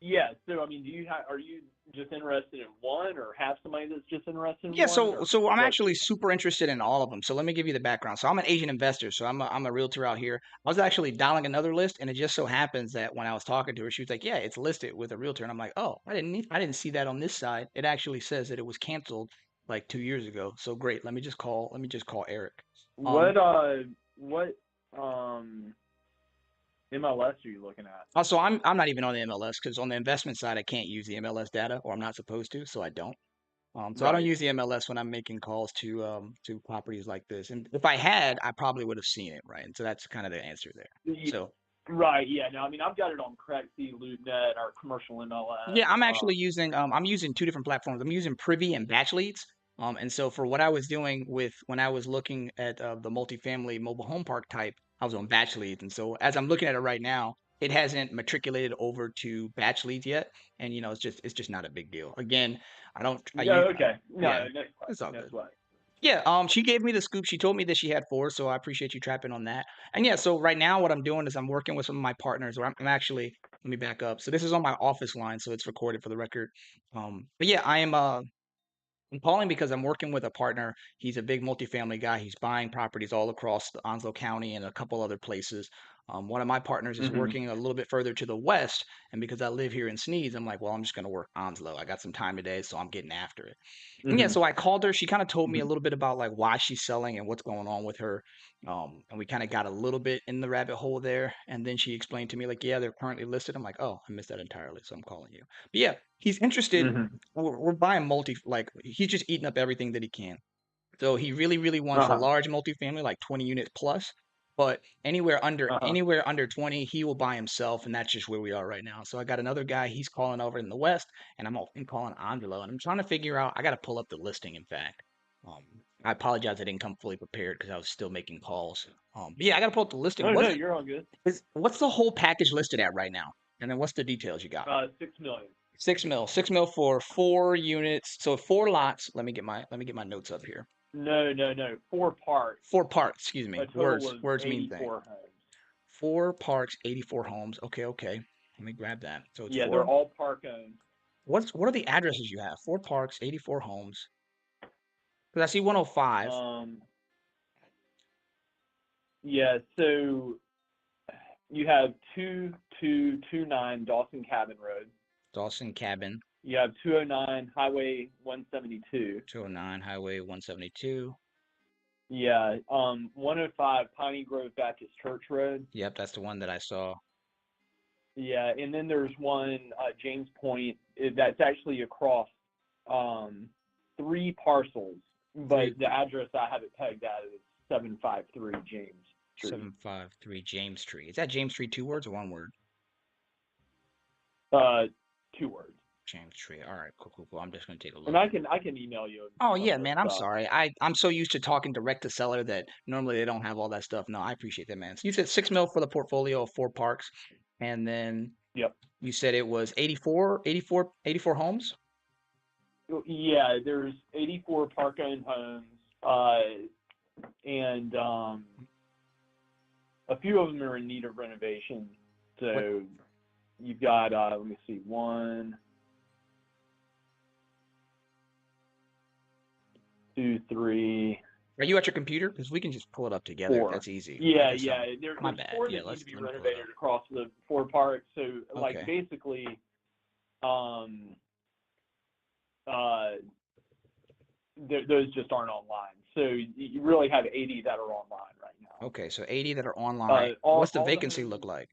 yeah. So I mean, are you just interested in one, or have somebody that's just interested in Yeah, one, so or I'm what? actually super interested in all of them. So let me give you the background. So I'm an Asian investor, so I'm a realtor out here. I was actually dialing another list, and it just so happens that when I was talking to her, she was like, "Yeah, it's listed with a realtor," and I'm like, "Oh, I didn't see that on this side. It actually says that it was canceled like 2 years ago. So great. Let me just call Eric. Um, What um MLS are you looking at? Also, I'm not even on the MLS because on the investment side, I can't use the MLS data, or I'm not supposed to, so I don't. So I don't Right. use the MLS when I'm making calls to properties like this. And if I had, I probably would have seen it, right? And so that's kind of the answer there. Y- So Right. Yeah. No. I mean, I've got it on Crexy, LoopNet, our commercial MLS. yeah, I'm actually using I'm using two different platforms. I'm using Privy and Batch Leads. And so for what I was doing with when I was looking at the multifamily mobile home park type, I was on Batch Leads. And so as I'm looking at it right now, it hasn't matriculated over to Batch Leads yet. And it's just not a big deal. Again, I don't I Oh, use okay. No. yeah, Next question. it's all Next good. one. Yeah, she gave me the scoop. She told me that she had 4, so I appreciate you trapping on that. And yeah, so right now what I'm doing is I'm working with some of my partners, or I'm actually, let me back up. So this is on my office line, so it's recorded for the record. But yeah, I'm calling because I'm working with a partner. He's a big multifamily guy. He's buying properties all across the Onslow County and a couple other places. One of my partners is Mhm. working a little bit further to the west, and because I live here in Sneeds, I'm like, well, I'm just gonna work Onslow. I got some time today, so I'm getting after it. And yeah, Mhm. so I called her. She kind of told me a Mhm. little bit about like why she's selling and what's going on with her. And we kind of got a little bit in the rabbit hole there. And then she explained to me like, yeah, they're currently listed. I'm like, oh, I missed that entirely, so I'm calling you. But yeah, he's interested. Mhm. We're buying like he's just eating up everything that he can. So he really, really wants a Uh-huh. large multifamily, like 20 units plus. But Uh-huh. anywhere under 20, he will buy himself, and that's just where we are right now. So I got another guy, he's calling over in the West, and I'm calling Angelo, and I'm trying to figure out. I got to pull up the listing, in fact. Um, I apologize, I didn't come fully prepared because I was still making calls. But yeah, I got to pull up the listing. Oh no, you're all good. What's the whole package listed at right now? And then what's the details you got? 6 million. 6 mil, 6 mil for 4 units. So 4 lots. Let me get my notes up here. No. 4 parts. 4 parts. Excuse A me. total of Words mean things. 84 homes. 4 parks, 84 homes. Okay. Let me grab that. So it's Yeah, they're four. all park owned. What are the addresses you have? 4 parks, 84 homes. Because I see 105. Yeah, so you have 2229 Dawson Cabin Road. Dawson Cabin. You have 209 Highway 172. 209 Highway 172. Yeah, 105 Piney Grove Baptist Church Road. Yep, that's the one that I saw. Yeah, and then there's one James Point that's actually across 3 parcels, but the address I have it pegged at is 753 James Street. 753 James Street. Is that James Street 2 words or 1 word? 2 words. James Street. All right, cool. I'm just gonna take a look. And I can email you. Oh yeah, man. I'm sorry. I'm so used to talking direct to seller that normally they don't have all that stuff. No, I appreciate that, man. So you said 6 mil for the portfolio of 4 parks, and then Yep. you said it was 84 homes. Yeah, there's 84 park-owned homes, and a few of them are in need of renovation. So you've got, let me see, 1, 2, 3. Are you at your computer? Because we can just pull it up together. 4. That's easy. Yeah. There's There's 4 that need to be renovated across the 4 parks. So, like, basically, those just aren't online. So you really have 80 that are online right now. Okay, so 80 that are online. What's the vacancy look like?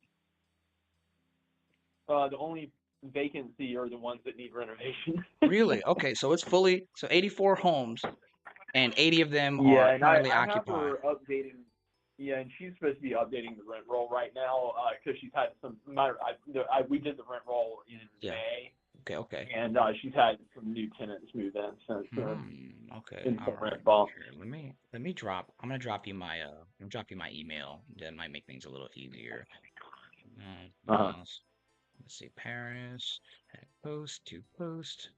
The only vacancy are the ones that need renovation. Really? Okay, so it's fully, so 84 homes, and 80 of them are currently I occupied. have her updating. Yeah, and she's supposed to be updating the rent roll right now because she's had some. We did the rent roll in May. Okay. And she's had some new tenants move in since Okay. All right. rent bump. Let me drop. I'm gonna drop you my email. That might make things a little easier. Let's see, Paris, post to post.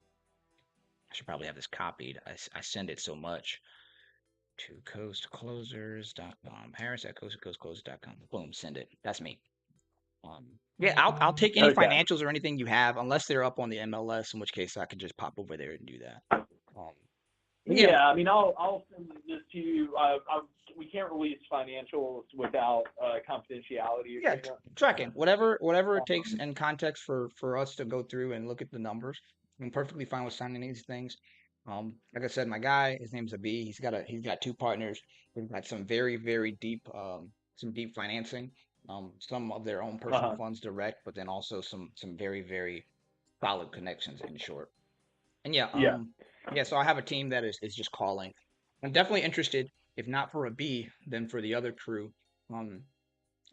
I should probably have this copied. I send it so much to coastclosers.com. Paris at coastclosers.com. Boom, send it. That's me. Yeah, I'll take any financials or anything you have, unless they're up on the MLS, in which case I could just pop over there and do that. Yeah, I mean, I'll send this to you. We can't release financials without confidentiality. Yeah, tracking whatever it takes in context for us to go through and look at the numbers. I'm perfectly fine with signing these things. Like I said, my guy, his name's Abi. He's got 2 partners. We've got some very, very deep financing. Some of their own personal funds direct, but then also some very, very solid connections, in short. And so I have a team that is just calling. I'm definitely interested, if not for Abi, then for the other crew. And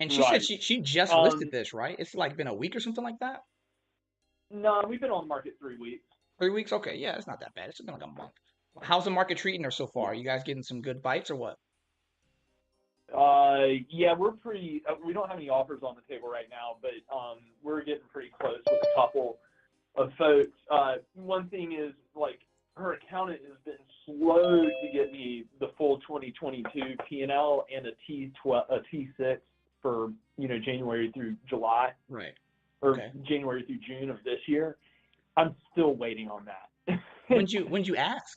she said she just listed this, right? It's like been a week or something like that? No, we've been on the market 3 weeks. 3 weeks? Okay, yeah, it's not that bad. It's been like a month. How's the market treating her so far? Are you guys getting some good bites or what? Yeah, we're pretty. We don't have any offers on the table right now, but we're getting pretty close with a couple of folks. One thing is, like, her accountant has been slow to get me the full 2022 P&L and a T6 for January through July, right? Or January through June of this year. I'm still waiting on that. When'd you ask?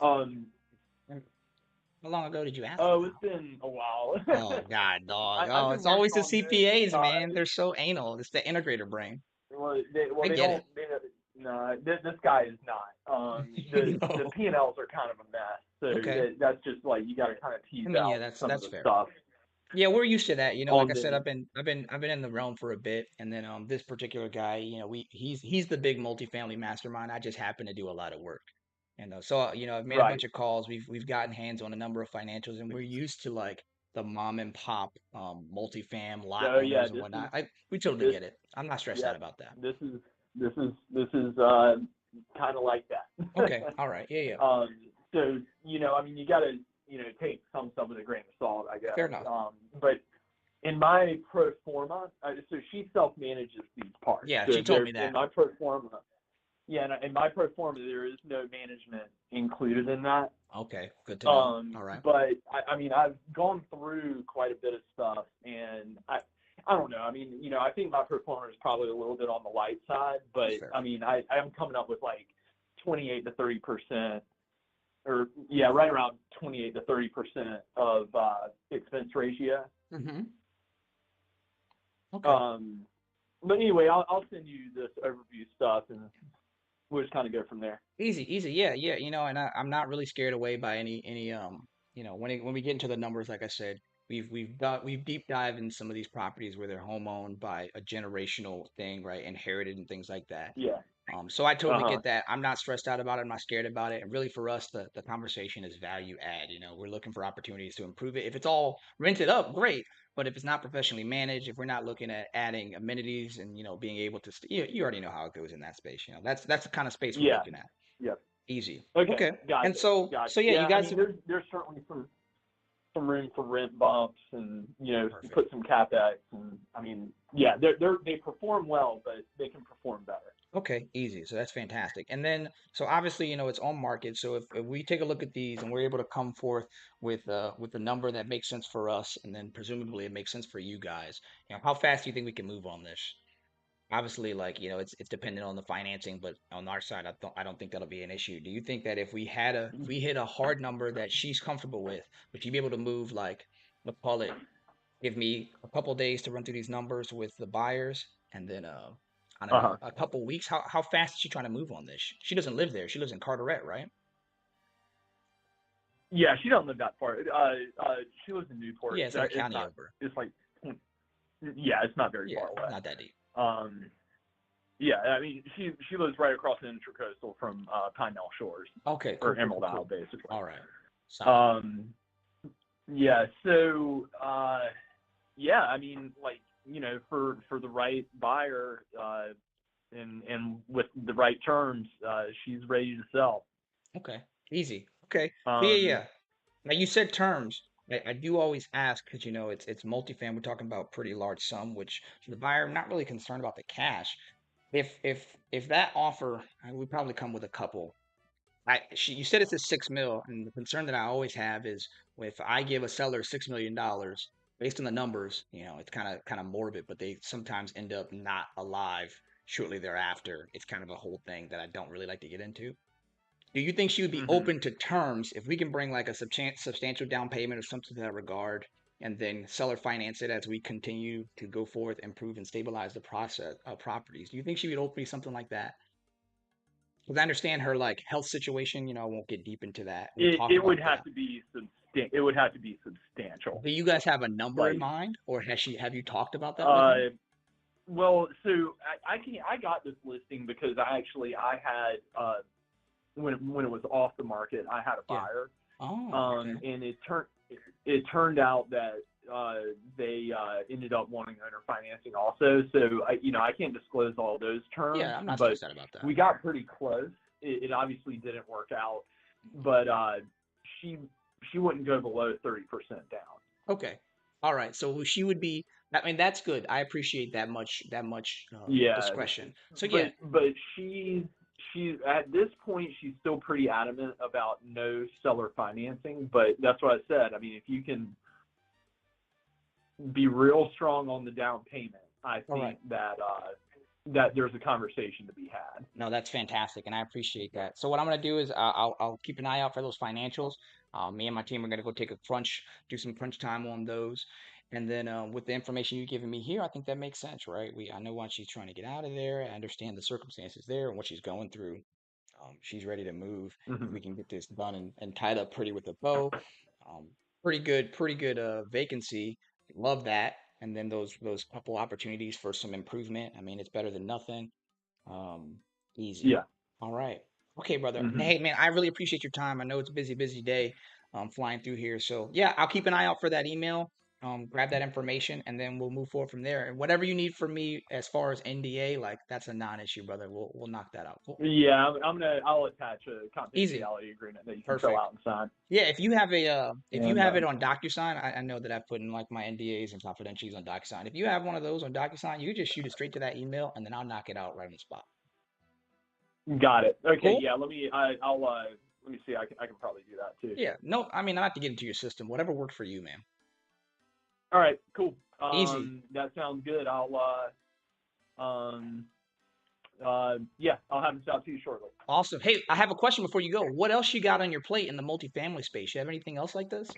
How long ago did you ask? Oh, it's been a while. Oh God, dog. It's always the CPAs, man. They're so anal. It's the integrator brain. Well, they don't. No, this guy is not. The P&Ls are kind of a mess. So that's just like you got to kind of tease out some of the fair. stuff. Yeah, we're used to that. Like I said, I've been in the realm for a bit, and then this particular guy, he's the big multifamily mastermind. I just happen to do a lot of work. And so I've made a bunch of calls. We've gotten hands on a number of financials, and we're used to like the mom and pop multifam lot So yeah, owners and whatnot. We totally this get it. I'm not stressed yeah out about that. this is kind of like that. Okay, all right, yeah. So I mean, you got to take some stuff with a grain of salt, I guess. Fair enough. But in my pro forma, so she self manages these parts. Yeah, So she told me that. in my pro forma, yeah, in my pro forma, there is no management included in that. Okay, good to know. All right. But I mean, I've gone through quite a bit of stuff, and I don't know. I mean, I think my performance is probably a little bit on the light side, but Fair. I mean, I'm coming up with like 28 to 30%, or yeah, right around 28 to 30% of expense ratio. Mm-hmm. Okay. But anyway, I'll send you this overview stuff, and we'll just kind of go from there. Easy, yeah. And I'm not really scared away by any when we get into the numbers, like I said, we've deep dived in some of these properties where they're home owned by a generational thing, right? Inherited and things like that. Yeah. So I totally get that. I'm not stressed out about it. I'm not scared about it. And really for us, the conversation is value add. We're looking for opportunities to improve it. If it's all rented up, great. But if it's not professionally managed, if we're not looking at adding amenities and, being able to, you already know how it goes in that space. That's the kind of space we're Yeah. looking at. Yeah. Easy. Okay. Okay. Gotcha. And so yeah, Yeah, you guys I mean, there's certainly some room for rent bumps, and Perfect. put some capex, and I mean, yeah, they perform well, but they can perform better. Okay, easy. So that's fantastic. And then, so obviously, it's on market. So if we take a look at these and we're able to come forth with a number that makes sense for us, and then presumably it makes sense for you guys, how fast do you think we can move on this? Obviously, like, it's dependent on the financing, but on our side, I don't think that'll be an issue. Do you think that if we hit a hard number that she's comfortable with, would you be able to move, like, let's call it, give me a couple days to run through these numbers with the buyers, and then I don't know, Uh-huh. a couple weeks? How fast is she trying to move on this? She doesn't live there. She lives in Carteret, right? Yeah, she doesn't live that far. She lives in Newport. Yeah, it's like a county over. It's like, yeah, it's not very Yeah, far away. not that deep. Yeah, I mean, she lives right across the Intracoastal from Pine Knoll Shores. Okay, cool, Or Emerald cool. Isle, basically. All right. Solid. Yeah, so yeah, I mean, like, for the right buyer, and with the right terms, she's ready to sell. Okay, easy. Okay. So Um, yeah. Now you said terms. I do always ask because it's multifam. We're talking about pretty large sum, which the buyer not really concerned about the cash. If that offer, we probably come with a couple. You said it's a 6 mil, and the concern that I always have is if I give a seller $6 million based on the numbers, it's kind of morbid, but they sometimes end up not alive shortly thereafter. It's kind of a whole thing that I don't really like to get into. Do you think she would be mhm. open to terms if we can bring like a substantial down payment or something to that regard, and then seller finance it as we continue to go forth, improve, and stabilize the process of properties? Do you think she would open to something like that? Because I understand her like health situation. I won't get deep into that. We'll talk It would about have that. to be it would have to be substantial. Do you guys have a number in Like, mind, or have you talked about that with her? uh, well, so I got this listing because I had when it was off the market, I had a Yeah. buyer. Oh, okay. And it turned out that they ended up wanting owner financing also. So I can't disclose all those terms, Yeah, I'm not but stressed out about that. we got pretty close. It obviously didn't work out, but she wouldn't go below 30% down. Okay. All right. So she would be. I mean, that's good. I appreciate that much Yeah, discretion. So yeah. but she at this point she's still pretty adamant about no seller financing. But that's what I said. I mean, if you can be real strong on the down payment, I All right. think that there's a conversation to be had. No, that's fantastic, and I appreciate that. So what I'm gonna do is I'll keep an eye out for those financials. Me and my team are gonna go do some crunch time on those, and then with the information you've given me here, I think that makes sense, right? I know why she's trying to get out of there. I understand the circumstances there and what she's going through. She's ready to move. If Mm-hmm. we can get this done and tied up pretty with a bow, um, pretty good vacancy. Love that. And then those couple opportunities for some improvement. I mean, it's better than nothing. Um, Easy. Yeah. All right. Okay, brother. Mm-hmm. Hey, man, I really appreciate your time. I know it's a busy, busy day. flying through here. So yeah, I'll keep an eye out for that email. Grab that information, and then we'll move forward from there. And whatever you need from me as far as NDA, like that's a non-issue, brother. We'll knock that out. Cool. Yeah, I'll attach a Easy. confidentiality agreement that you can Perfect. fill out and sign. Yeah, if you have if you And have it on DocuSign, I know that I've put in like my NDAs and confidentials on DocuSign. If you have one of those on DocuSign, you just shoot it straight to that email, and then I'll knock it out right on the spot. got it. Okay, Cool. yeah. Let me see. I can probably do that too. Yeah, no, I mean, not to get into your system, whatever works for you, man. All right, cool. Easy. That sounds good. Yeah, I'll have this out to you shortly. Awesome. Hey, I have a question before you go. What else you got on your plate in the multifamily space? You have anything else like this?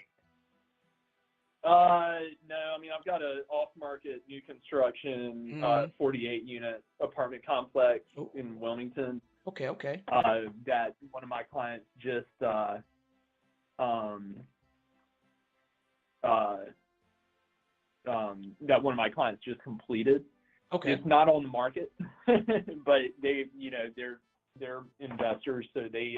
No, I mean I've got a off-market new construction 48 unit apartment complex in Wilmington. Okay. That one of my clients just completed. Okay. It's not on the market, but they're investors, so they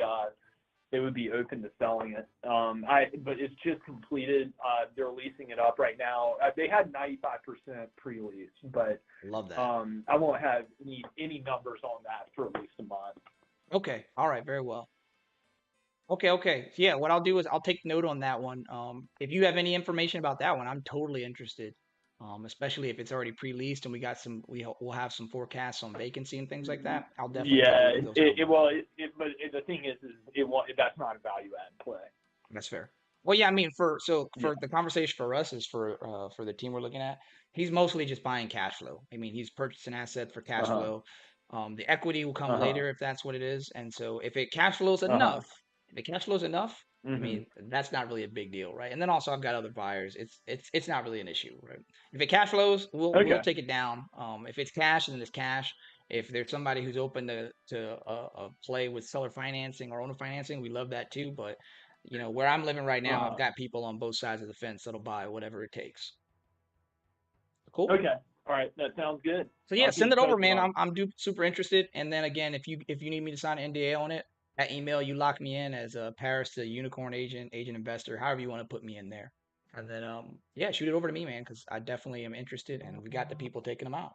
would be open to selling it. But it's just completed. They're leasing it up right now. They had 95% pre-lease, but love that. I won't have any numbers on that for at least a month. Okay. All right. Very well. Okay. Yeah. What I'll do is I'll take note on that one. If you have any information about that one, I'm totally interested. Especially if it's already pre-leased and we'll have some forecasts on vacancy and things like that. I'll definitely take a look at those. But the thing is that's not a value add play. That's fair. Well, yeah, I mean, for the conversation for us is for the team we're looking at. He's mostly just buying cash flow. I mean, he's purchasing assets for cash flow. The equity will come later if that's what it is. And so if it cash flows enough, I mean, that's not really a big deal, right? And then also I've got other buyers. It's not really an issue, right? If it cash flows, we'll take it down. If it's cash, then it's cash. If there's somebody who's open to play with seller financing or owner financing, we love that too. But where I'm living right now, I've got people on both sides of the fence that'll buy whatever it takes. Cool. Okay. All right. That sounds good. So yeah, send it over, man. I'm super interested. And then again, if you need me to sign an NDA on it, that email, you lock me in as a Paris to unicorn agent investor, however you want to put me in there. And then yeah, shoot it over to me, man, because I definitely am interested, and we got the people taking them out.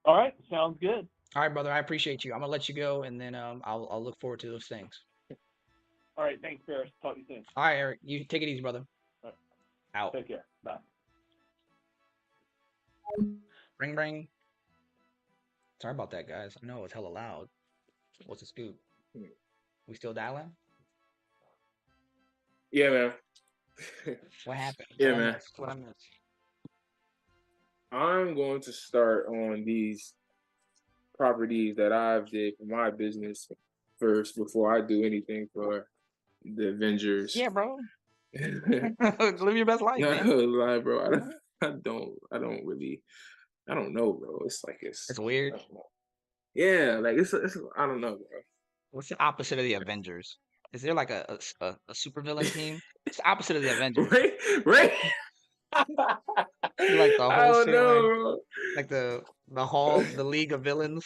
All right, sounds good. All right, brother, I appreciate you. I'm gonna let you go, and then I'll look forward to those things. All right, thanks, Paris. Talk to you soon. All right, Eric, you take it easy, brother. All right. Out. Take care. Bye. Ring. Sorry about that, guys. I know it's hella loud. What's the scoop? We still dialing? Yeah, man. What happened? Yeah, man. What I missed? I'm going to start on these properties that I've did for my business first before I do anything for the Avengers. Yeah, bro. Live your best life, man. No lie, bro. I don't know, bro. It's weird. Yeah, like it's I don't know, bro. What's the opposite of the Avengers? Is there like a supervillain team? It's the opposite of the Avengers. Right. Like the whole shit, bro. Like the Hulk, the League of Villains.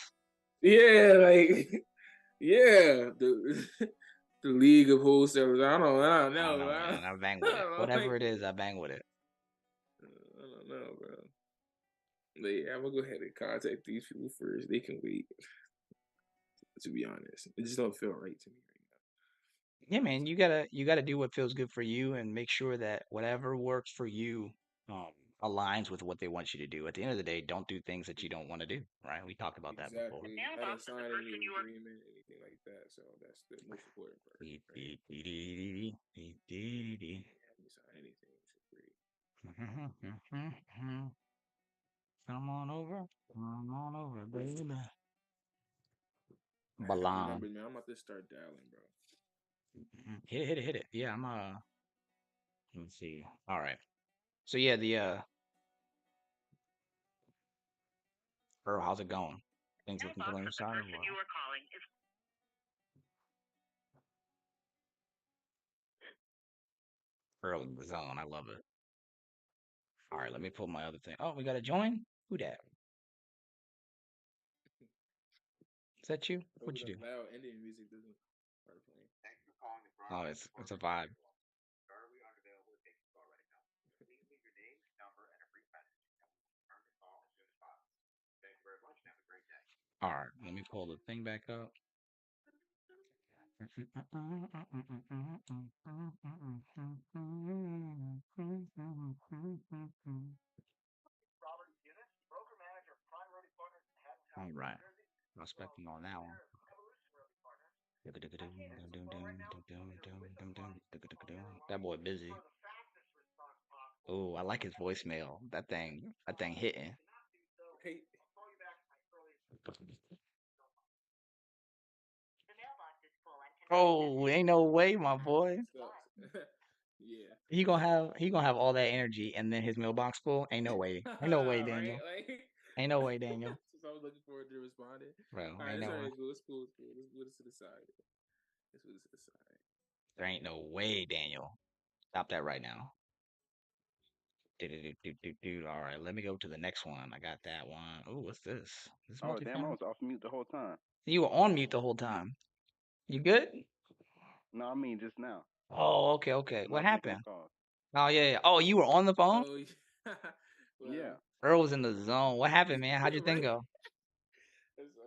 Yeah, like the League of Wholesalers. I don't know, man. I bang with it. Whatever it is, I bang with it. I don't know, bro. But yeah, I'm gonna go ahead and contact these people first. They can wait. To be honest, it just don't feel right to me right now. Yeah, man, you gotta do what feels good for you, and make sure that whatever works for you aligns with what they want you to do. At the end of the day, don't do things that you don't want to do. Right? We talked about that before. I didn't sign any agreement, anything like that. So that's the most important part. Right? I haven't signed anything. Come on over, baby. Balan. Numbers, man. I'm about to start dialing, bro. Hit it. Yeah, let me see. All right. So yeah, the Earl, how's it going? Things looking good on your side or what? Earl in the zone. I love it. All right, let me pull my other thing. Oh, we got to join? Who that? Is that you? What'd you do? Loud Indian music doesn't start playing. Oh, it's a vibe. All right, let me pull the thing back up. All right, prospecting on that one. That boy busy. Oh, I like his voicemail. That thing hitting. Hey, Oh, ain't no way, my boy. sucks. Yeah. He gonna have all that energy and then his mailbox full. Ain't no way. Ain't no way, Right? Daniel. Like, Ain't no way, Daniel. so I was looking forward to responding. Bro, All right, ain't it's no all way. right. Cool. It's cool. It's cool. Let's put this to the side. Let's put this to the side. There ain't no way, Daniel. Stop that right now. All right, let me go to the next one. I got that one. Oh, what's this? This Oh damn, I multifamily? was off mute the whole time. You were on mute the whole time. You good? No, I mean just now Oh, okay, okay. when I What was making the happened? call. Oh, yeah, yeah. Oh, you were on the phone? Oh, yeah. Well, Yeah, Earl was in the zone. What happened, man? How'd your thing right? go? That's so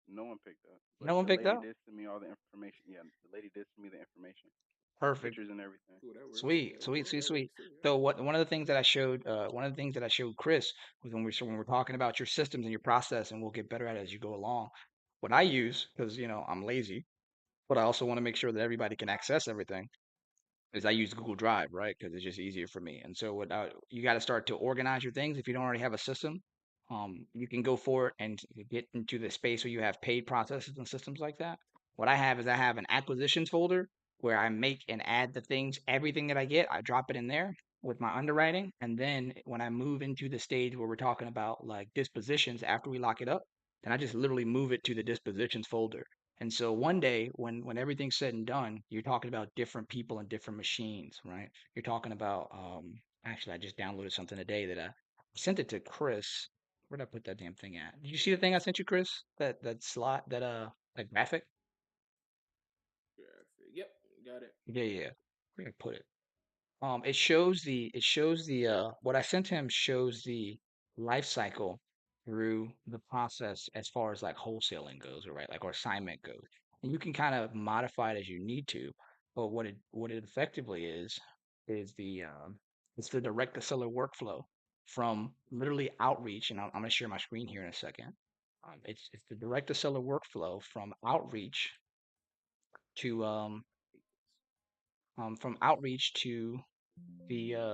no one picked up, but No one the picked lady up? did send me all the information. Yeah, the lady did send me the information, Perfect. pictures and everything. cool. That works. Sweet, sweet, sweet, That sweet. works too. Yeah. So one of the things that I showed, one of the things that I showed Chris was when we're talking about your systems and your process, and we'll get better at it as you go along. What I use, because I'm lazy, but I also want to make sure that everybody can access everything, is I use Google Drive, right? Because it's just easier for me. And so you got to start to organize your things if you don't already have a system. You can go for it and get into the space where you have paid processes and systems like that. What I have is I have an acquisitions folder where I make and add the things, everything that I get, I drop it in there with my underwriting. And then when I move into the stage where we're talking about like dispositions after we lock it up, then I just literally move it to the dispositions folder. And so one day, when everything's said and done, you're talking about different people and different machines, right? You're talking about actually, I just downloaded something today that I sent it to Chris. Where'd I put that damn thing at? Did you see the thing I sent you, Chris? That slot, that graphic? Graphic. Yep. Got it. Yeah, yeah. Where did I put it? It shows the what I sent him shows the life cycle through the process as far as like wholesaling goes, or right, like or assignment goes. And you can kind of modify it as you need to. But what it effectively is it's the direct to seller workflow from literally outreach, and I'm gonna share my screen here in a second. It's the direct to seller workflow to um from outreach to the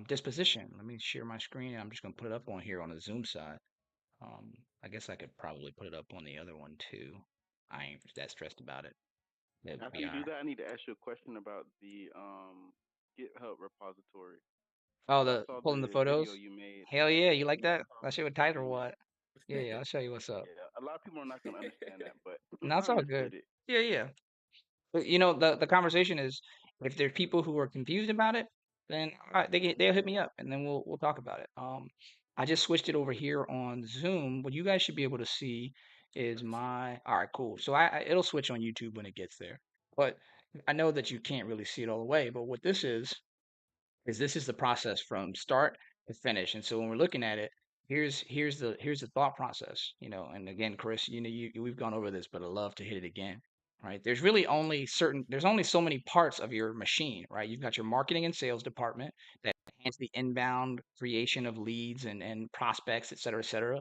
disposition. Let me share my screen. I'm just going to put it up on here on the Zoom side. Um, I guess I could probably put it up on the other one too. I ain't that stressed about it. It'd After be you all do right. that, I need to ask you a question about the GitHub repository Oh, because I the saw pulling the the video photos. you made. Hell yeah, you like that? Um, That shit with tight or yeah, what? Yeah, yeah. I'll show you what's up. yeah. A lot of people are not going to understand that, but No, I it's all good. understood it. Yeah, yeah. But the conversation is if there's people who are confused about it, then all right, they'll hit me up and then we'll talk about it. I just switched it over here on Zoom. What you guys should be able to see I is can see it. my all right, cool. So it'll switch on YouTube when it gets there. But I know that you can't really see it all the way. But what this is the process from start to finish. And so when we're looking at it, here's the thought process, And again, Chris, we've gone over this, but I love to hit it again. Right? There's only so many parts of your machine, right? You've got your marketing and sales department that handles the inbound creation of leads and prospects, et cetera, et cetera.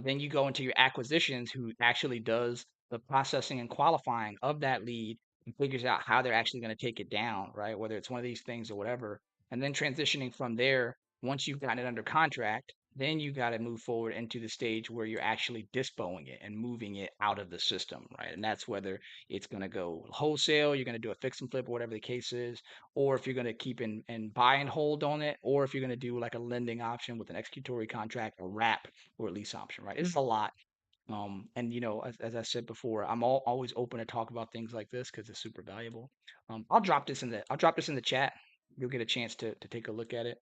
Then you go into your acquisitions, who actually does the processing and qualifying of that lead and figures out how they're actually going to take it down, right? Whether it's one of these things or whatever, and then transitioning from there, once you've gotten it under contract, then you got to move forward into the stage where you're actually dispoing it and moving it out of the system, right? And that's whether it's going to go wholesale, you're going to do a fix and flip, or whatever the case is, or if you're going to keep and buy and hold on it, or if you're going to do like a lending option with an executory contract, a wrap, or a lease option, right? It's a lot. And as I said before, I'm always open to talk about things like this because it's super valuable. I'll drop this in the chat. You'll get a chance to take a look at it.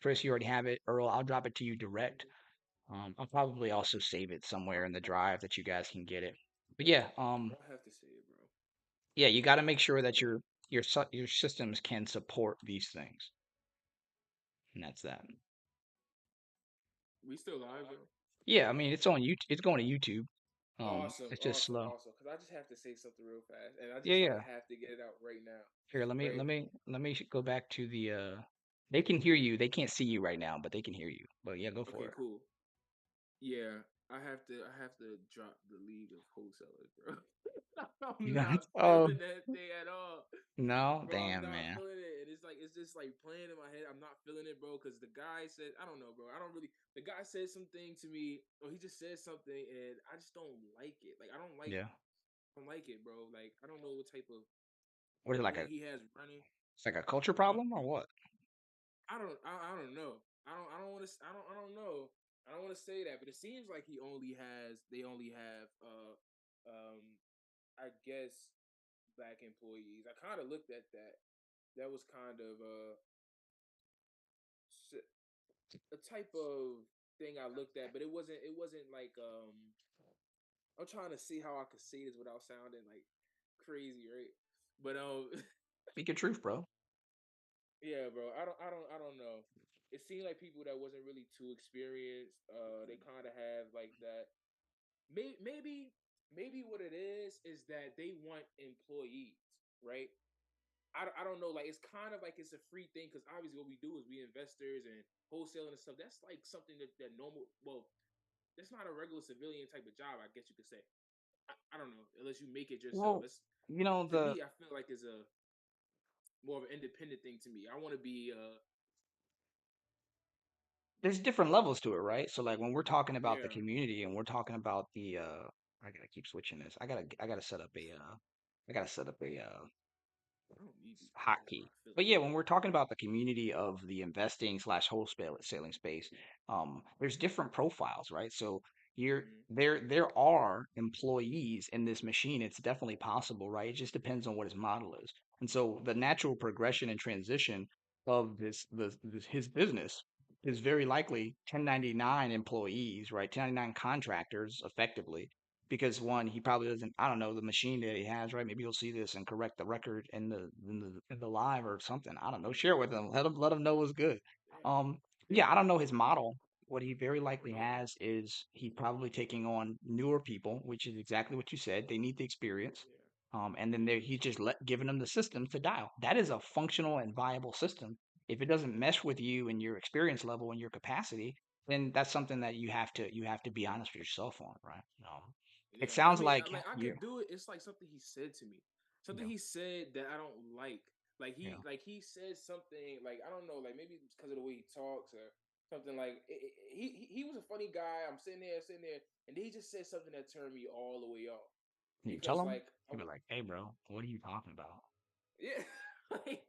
Chris, you already have it. Earl, I'll drop it to you direct. I'll probably also save it somewhere in the drive that you guys can get it. But yeah, I'll have to say it, bro. yeah, you got to make sure that your systems can support these things, and that's that. We still live though. Yeah, I mean it's on YouTube. It's going to YouTube. Awesome, It's just awesome, slow. awesome. Because I just have to say something real fast, and I Yeah, just like yeah. have to get it out right now, Here, right? let me go back to the. They can hear you. They can't see you right now, but they can hear you. But yeah, go for Okay, it. cool. Yeah, I have to drop the league of wholesalers, bro. You I'm got not oh feeling that thing at all. no, Bro, I'm damn not man. feeling it. And it's just like playing in my head. I'm not feeling it, bro. Because the guy said, I don't know, bro. I don't really. The guy said something to me, or he just said something, and I just don't like it. Like Yeah. I don't like it, bro. Like I don't know what type of What is it like thing a? he has running. It's like a culture Huh? problem or what? I don't know. I don't want to. I don't know. I don't want to say that, but it seems like he only has. They only have. I guess black employees. I kind of looked at that. That was kind of a type of thing I looked at, but it wasn't. It wasn't like I'm trying to see how I could say this without sounding like crazy, right? But Speak your truth, bro. yeah, bro. I don't know. It seemed like people that wasn't really too experienced. They kind of have like that. Maybe what it is that they want employees, right? I don't know. Like it's kind of like it's a free thing because obviously what we do is we investors and wholesaling and stuff. That's like something that normal. Well, that's not a regular civilian type of job. I guess you could say. I don't know unless you make it yourself. Well, It's you know to the me. I feel like it's a more of an independent thing to me. I want to be. there's different levels to it, right? So like when we're talking about the Yeah. community and we're talking about the I gotta keep switching this. I gotta set up a I gotta set up a I don't need these ads, bro. hotkey. I feel But it. yeah, when we're talking about the community of the investing slash wholesaling space, there's different profiles, right? So Mm-hmm. there are employees in this machine. It's definitely possible, right? It just depends on what his model is. And so the natural progression and transition of his business is very likely 1099 employees, right? 1099 contractors, effectively, because one, he probably doesn't, I don't know, the machine that he has, right? Maybe you'll see this and correct the record in the live or something. I don't know. Share it with him. Let him know what's good. Yeah. Um, yeah, I don't know his model. What he very likely has is he probably taking on newer people, which is exactly what you said. They need the experience. Yeah. And then he's just giving them the systems to dial. That is a functional and viable system. If it doesn't mesh with you and your experience level and your capacity, then that's something that you have to be honest with yourself on, right? It Yeah, I sounds mean, like like I you, can do it. It's like something he said to me, something yeah, he said that I don't like. yeah. Like he said something like I don't know, like maybe it's because of the way he talks or something. Like he was a funny guy. I'm sitting there, and then he just said something that turned me all the way off You tell because him, like he'll be like, "Hey, bro, what are you talking about?" yeah, like,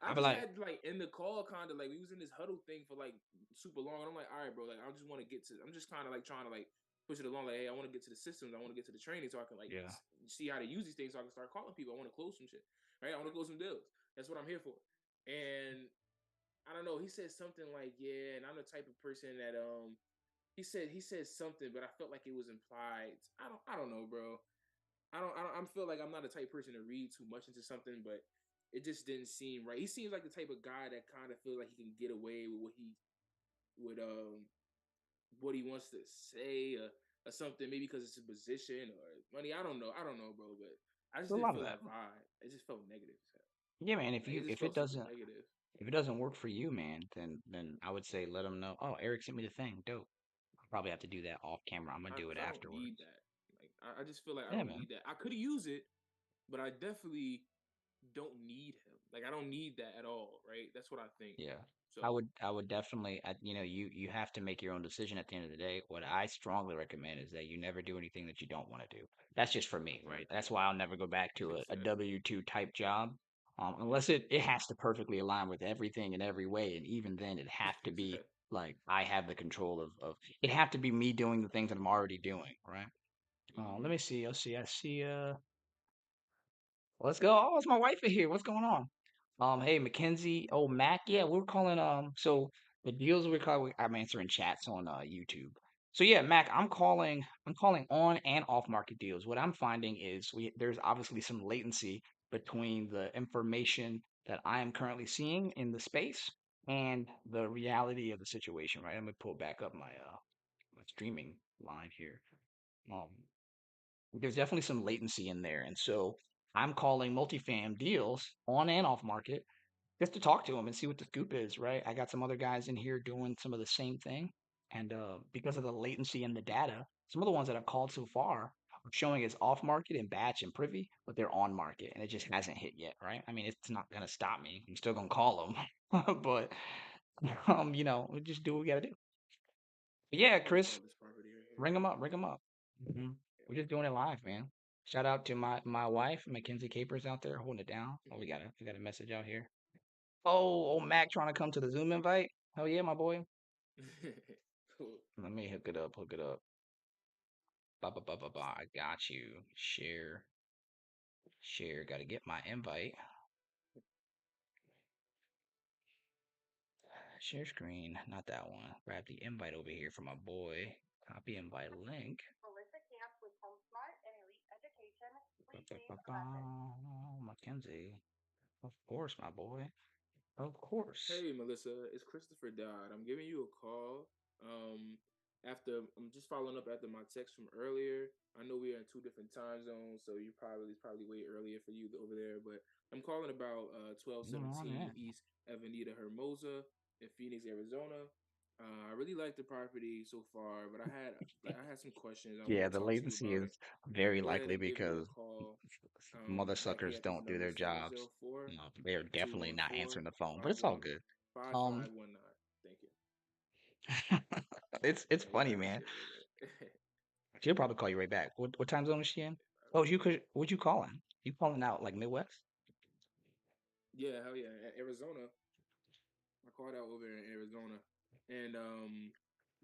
I I'll be just like, had like in the call kind of like we was in this huddle thing for like super long, and I'm like, all right, bro, like I just want to get to. I'm just kind of like trying to like push it along, like, hey, I want to get to the systems, I want to get to the training, so I can like yeah, see how to use these things, so I can start calling people. I want to close some shit, right? I want to close some deals. That's what I'm here for. And I don't know. He said something like, yeah, and I'm the type of person that he said something, but I felt like it was implied. I don't know, bro. I feel like I'm not a type person to read too much into something, but it just didn't seem right. He seems like the type of guy that kind of feels like he can get away with with what he wants to say or something. Maybe because it's a position or money. I don't know, bro. But I just there's a didn't lot of feel that. that vibe. It just felt negative. Yeah, man. Like it just felt super negative. If it doesn't work for you, man, then I would say let him know. Oh, Eric sent me the thing. Dope. I'll probably have to do that off camera. I'm gonna do it Because I don't need afterwards. that. Like I just feel like I Yeah, don't man. need that. I could use it, but I definitely don't need him. Like I don't need that at all, right? That's what I think. Yeah. So I would definitely, you know, you have to make your own decision at the end of the day. What I strongly recommend is that you never do anything that you don't want to do. That's just for me, right? That's exactly, why I'll never go back to a exactly, W-2 type job. Unless it has to perfectly align with everything in every way. And even then it have to be exactly. like I have the control of it have to be me doing the things that I'm already doing, right? Let Hmm. me see. I see let's go. Oh, it's my wife in here. What's going on? Hey, Mackenzie. Oh, Mac. Yeah, we're calling. So The deals we call I'm answering chats on YouTube. So yeah, Mac, I'm calling on and off market deals. What I'm finding is there's obviously some latency between the information that I am currently seeing in the space and the reality of the situation, right? I'm gonna pull back up my streaming line here. Um, there's definitely some latency in there, and so I'm calling multifam deals on and off market just to talk to them and see what the scoop is, right? I got some other guys in here doing some of the same thing. And because of the latency in the data, some of the ones that I've called so far are showing as off market and batch and privy, but they're on market and it just hasn't hit yet, right? I mean, it's not going to stop me. I'm still going to call them, but, we just do what we got to do. But yeah, I'm about to Chris, call this property right here. ring them up, ring them up. We're just doing it live, man. Shout out to my wife, Mackenzie Capers out there holding it down. Oh, we got a message out here. Oh, Mac trying to come to the Zoom invite. Hell yeah, my boy. Cool. Let me hook it up. Hook it up. Ba ba ba ba ba. I got you. Share. Share. Got to get my invite. Share screen. Not that one. Grab the invite over here from my boy. Copy invite link. Ba, ba, ba, ba. Mackenzie. Of course, my boy. Of course. Hey Melissa, it's Christopher Dodd. I'm giving you a call. After I'm just following up after my text from earlier. I know we are in two different time zones, so it's probably way earlier for you over there. But I'm calling about Come on 1217 in. East Avenida Hermosa in Phoenix, Arizona. I really like the property so far, but I had some questions. I Yeah, want to the talk to you latency about is it. I'm very gonna go ahead likely and give you because a call. mother Back here suckers at this don't do number their jobs. 704 No, they're definitely not 214 answering the phone, but it's all 51 good. Um, 5519. Thank you. it's Yeah, you funny, got it. man. Shit right there. She'll probably call you right back. What time zone is she in? Oh, what you calling? You calling out like Midwest? Yeah, hell yeah. Arizona. I called out over in Arizona. And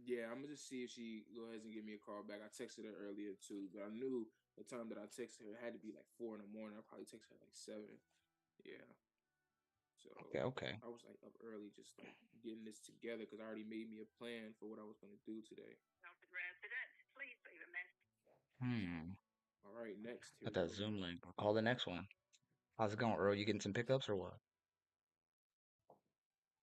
yeah, I'm gonna just see if she go ahead and give me a call back. I texted her earlier too, but I knew the time that I texted her it had to be like 4 in the morning. I probably texted her like 7. Yeah. So Okay, okay. I was like up early, just like getting this together because I already made me a plan for what I was gonna do today. Hmm. All right, next. Here Got we that go. Zoom link. We'll call the next one. How's it going, Earl? You getting some pickups or what?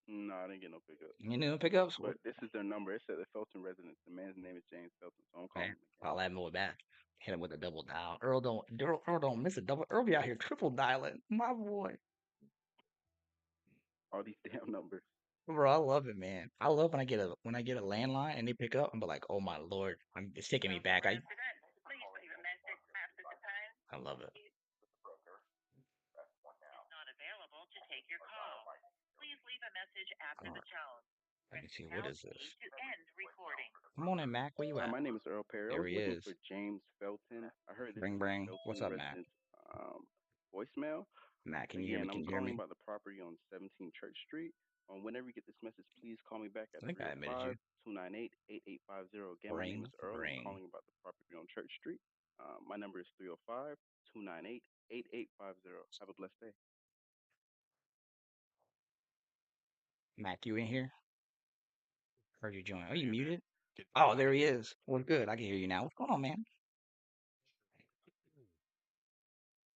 No, I didn't get no pickup. You know pickups? But this is their number. It said the Felton residence. The man's name is James Felton, so I'm Okay. calling him I'll again. add more back. Hit him with a double dial. Earl don't miss a double. Earl be out here triple dialing. My boy. All these damn numbers. Bro, I love it, man. I love when I get a landline and they pick up. I'm like, oh my lord, it's taking me back. I love it. All right, let me see. What is this? Come on in, Mac. Where you Hi, at? my name is Earl Perry. I There was he looking is. for James Felton. I heard this Bring, is the bring. What's Felton up, Mac? residence voicemail. Mac, can you hear me? Again, Can I'm you hear calling me? about the property on 17 Church Street. Whenever you get this message, please call me back at I think I admitted you. 305-298-8850. Again, my name Bring, is Earl. I'm bring. calling about the property on Church Street. My number is 305-298-8850. Have a blessed day. Mac, you in here? Heard you join. Are you Here, man. muted? Can Oh, I there can he is. Well, good. I can hear you now. What's going on, man?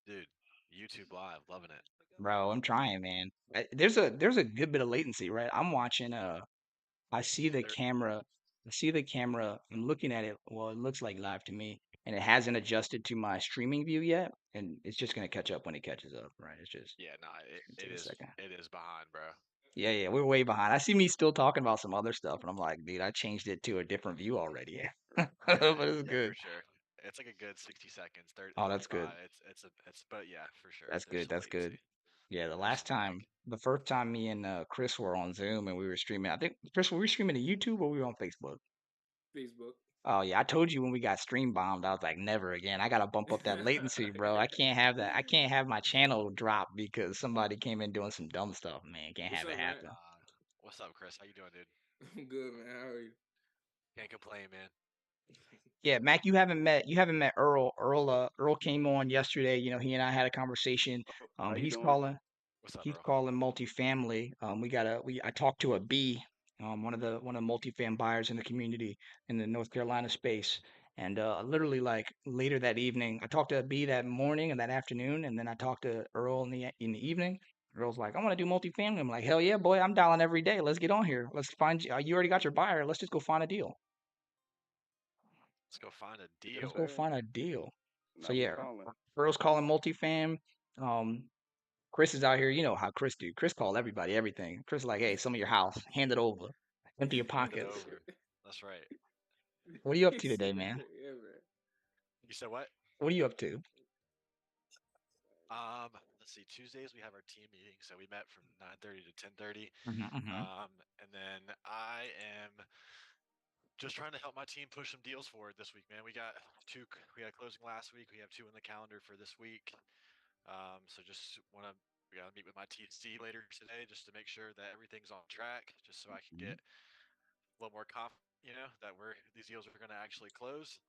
dude, YouTube Live, loving it. Bro, I'm trying, man. There's a good bit of latency, right? I'm watching. I see the There, camera. I see the camera. I'm looking at it. Well, it looks like live to me, and it hasn't adjusted to my streaming view yet. And it's just gonna catch up when it catches up, right? yeah, no, It's gonna it take a is second. it is behind, bro. Yeah, yeah, we're way behind. I see me still talking about some other stuff, and I'm like, dude, I changed it to a different view already. Yeah, But it's yeah, for good. sure. It's like a good 60 seconds, 30, Oh, that's 45. good. It's but yeah, for sure. That's There's good. some That's good. latency. Yeah, There's some lag. the first time me and Chris were on Zoom and we were streaming. I think Chris, were we streaming to YouTube or we were on Facebook? Facebook. Oh yeah, I told you when we got stream bombed, I was like, never again. I gotta bump up that latency, bro. I can't have that. I can't have my channel drop because somebody came in doing some dumb stuff, man. Can't What's have it up, Matt? happen. What's up, Chris? How you doing, dude? I'm good, man. How are you? Can't complain, man. Yeah, Mac, you haven't met Earl. Earl came on yesterday. He and I had a conversation. Oh, Um, how you he's doing? calling What's up, he's Earl? calling multifamily. I talked to a B one of the multifam buyers in the community in the North Carolina space. And literally, like later that evening, I talked to B that morning and that afternoon, and then I talked to Earl in the evening. Earl's like, I want to do multifamily. I'm like, hell yeah, boy, I'm dialing every day. Let's get on here. Let's find you. You already got your buyer. Let's just go find a deal. Let's go find a Yes, Let's deal. go sir. find a deal. So Now we yeah, calling. Earl's calling multifam. Um, Chris is out here. You know how Chris do. Chris call everybody everything. Chris is like, hey, some of your house, hand it over, empty your Hand it pockets. over. That's right. What are you up He to today, said, man? yeah, man. You said what? What are you up to? Let's see. Tuesdays we have our team meeting, so we met from 9:30 to 10:30. Mm-hmm. And then I am just trying to help my team push some deals forward this week, man. We had closing last week. We have two in the calendar for this week. So just want to we got to meet with my TC later today just to make sure that everything's on track, just so I can Mm-hmm. get a little more confident, that these deals are going to actually close.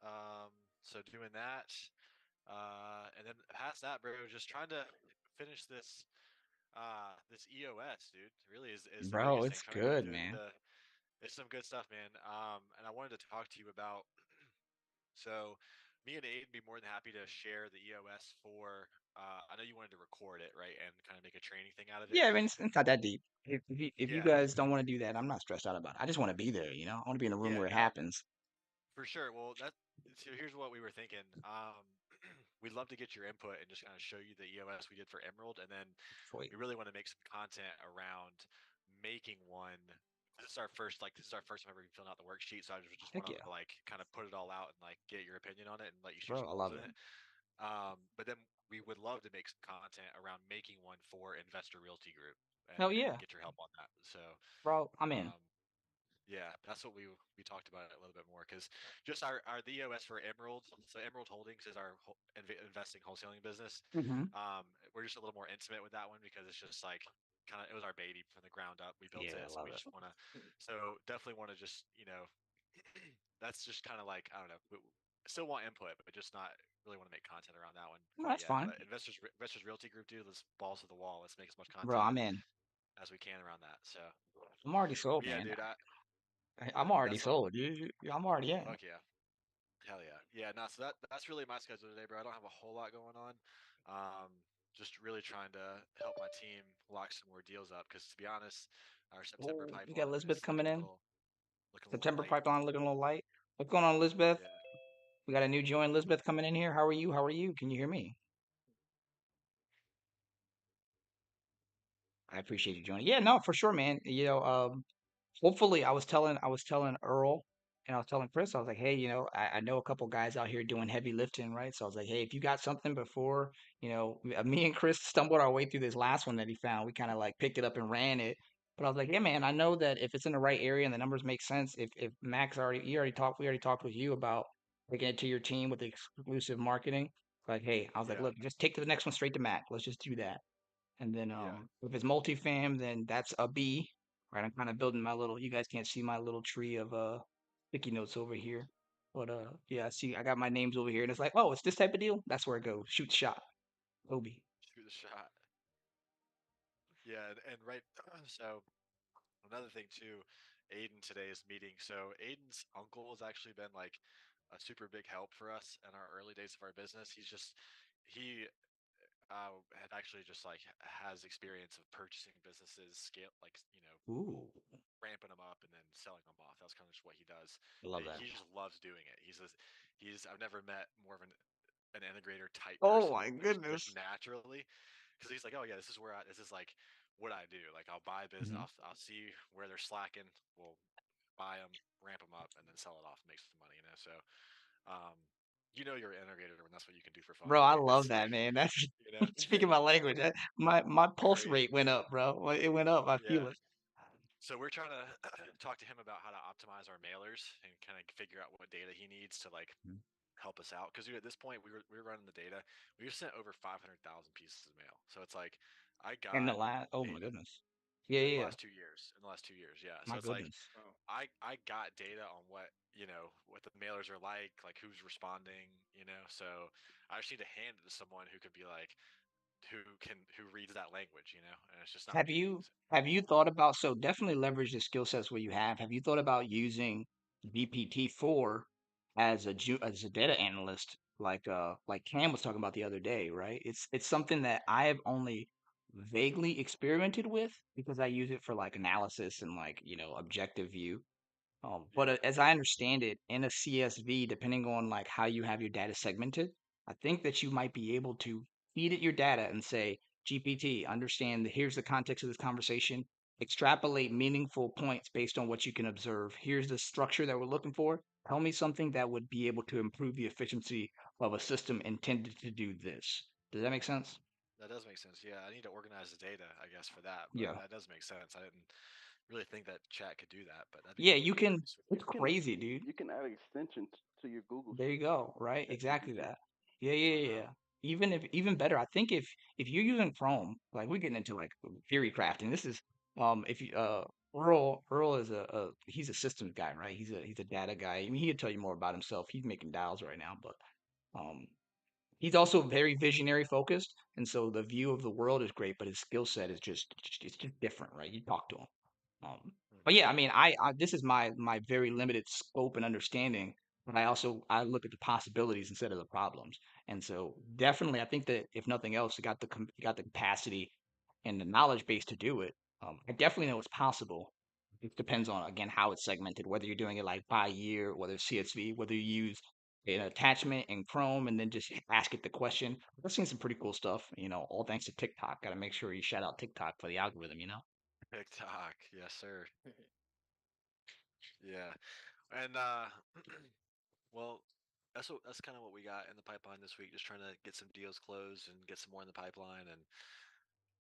Um, so doing that, and then past that, bro, just trying to finish this EOS, dude. Really is the Bro, biggest thing. it's Trying to get good, through man. the It's some good stuff, man. And I wanted to talk to you about. So, me and Aiden be more than happy to share the EOS for. I know you wanted to record it, right, and kind of make a training thing out of it. Yeah, I mean, it's not that deep. If you Yeah, guys don't want to do that, I'm not stressed out about it. I just want to be there, you know? I want to be in a room yeah, where it no, happens. for sure. Well, so here's what we were thinking. We'd love to get your input and just kind of show you the EOS we did for Emerald, and then Sweet. we really want to make some content around making one. This is our first time ever filling out the worksheet, so I just want Heck to yeah. like kind of put it all out and like get your opinion on it and let you shoot Bro, some I holes love in it. it. But then we would love to make some content around making one for Investor Realty Group Hell and yeah. get your help on that. So Bro, I'm in. um, yeah, that's what we talked about it a little bit more because just our the EOS for Emerald. So Emerald Holdings is our investing wholesaling business. Mm-hmm. We're just a little more intimate with that one because it's just like it was our baby from the ground up. We built Yeah, it, I so love we it. just want to. So definitely want to just that's just kind of like I don't know. Still want input, but just not really want to make content around that one No, quite that's yet. fine. But Investors Realty Group, dude, let's balls to the wall. Let's make as much Bro, content I'm in. as we can around that. So, I'm already sold, but yeah, man. dude, I'm already that's what. sold. I'm already in. Fuck yeah. Hell yeah. Yeah, no, so that's really my schedule today, bro. I don't have a whole lot going on. Um, just really trying to help my team lock some more deals up because to be honest, our September Oh, you got pipeline Elizabeth is coming in. looking a little September light. pipeline looking a little light. What's going on, Elizabeth? Yeah. We got a new join, Elizabeth, coming in here. How are you? How are you? Can you hear me? I appreciate you joining. Yeah, no, for sure, man. Hopefully I was telling Earl and I was telling Chris, I was like, hey, I know a couple guys out here doing heavy lifting, right? So I was like, hey, if you got something before, me and Chris stumbled our way through this last one that he found. We kind of like picked it up and ran it. But I was like, yeah, man, I know that if it's in the right area and the numbers make sense, if Max we already talked with you about taking it to your team with exclusive marketing. Like, hey, I was like, Yeah. look, just take the next one straight to Mac. Let's just do that. And then Yeah. if it's multifam, then that's a B. Right. I'm kind of building my little you guys can't see my little tree of sticky notes over here. But yeah, I got my names over here and it's like, oh, it's this type of deal. That's where it goes. Shoot the shot. Obi. Shoot the shot. Yeah, and right so another thing too, Aiden today's meeting. So Aiden's uncle has actually been like a super big help for us in our early days of our business. He had actually just like has experience of purchasing businesses, scale like Ooh. ramping them up and then selling them off. That's kind of just what he does. I love that. He just loves doing it. He's I've never met more of an integrator type Oh person, my just goodness. naturally, because he's like, oh yeah, this is like what I do. Like I'll buy business, Hmm. I'll see where they're slacking, we'll buy them, ramp them up, and then sell it off, and make some money. So, um, you're an integrator when that's what you can do for fun, Bro, I right? love that, man. That's you know, speaking my language. My pulse crazy. rate went up, bro. It went up. I Yeah. feel it. So we're trying to talk to him about how to optimize our mailers and kind of figure out what data he needs to like Mhm. help us out. Because at this point we were running the data. We've sent over 500,000 pieces of mail. So it's like I And the got last, oh a my goodness. Yeah, in the yeah, yeah. last 2 years. In the last 2 years, yeah. So My it's like goodness. Wow. I got data on what the mailers are like who's responding. So I just need to hand it to someone who could be like, who reads that language, and it's just not Have me. you have you thought about, so definitely leverage the skill sets where you have. Have you thought about using GPT-4 as as a data analyst, like Cam was talking about the other day, right? It's something that I have only vaguely experimented with because I use it for like analysis and like, objective view. But Yeah. as I understand it, in a CSV, depending on like how you have your data segmented, I think that you might be able to feed it your data and say, GPT, understand that here's the context of this conversation, extrapolate meaningful points based on what you can observe. Here's the structure that we're looking for. Tell me something that would be able to improve the efficiency of a system intended to do this. Does that make sense? That does make sense. Yeah, I need to organize the data, I guess, for that, but Yeah. that does make sense. I didn't really think that chat could do that, but Yeah, that'd you be pretty can. sweet. It's You can crazy, dude. you can add extensions to your Google There you search go, with right? Exactly ChatGPT. that. Yeah, yeah, yeah, Wow. yeah. Even better, I think if you're using Chrome, like we're getting into like theory crafting. This is if you Earl is he's a systems guy, right? He's a data guy. I mean, he'll tell you more about himself. He's making dials right now, but um he's also very visionary focused, and so the view of the world is great, but his skill set is it's just different, right? You talk to him. Um, but Hmm. yeah, I mean, I this is my very limited scope and understanding, but I look at the possibilities instead of the problems, and so definitely I think that if nothing else, you got the capacity and the knowledge base to do it. I definitely know it's possible. It depends on again how it's segmented, whether you're doing it like by year, whether it's CSV, whether you use an attachment in Chrome and then just ask it the question. I've seen some pretty cool stuff, all thanks to TikTok. Got to make sure you shout out TikTok for the algorithm. TikTok, yes, sir. Yeah, and well, that's kind of what we got in the pipeline this week. Just trying to get some deals closed and get some more in the pipeline and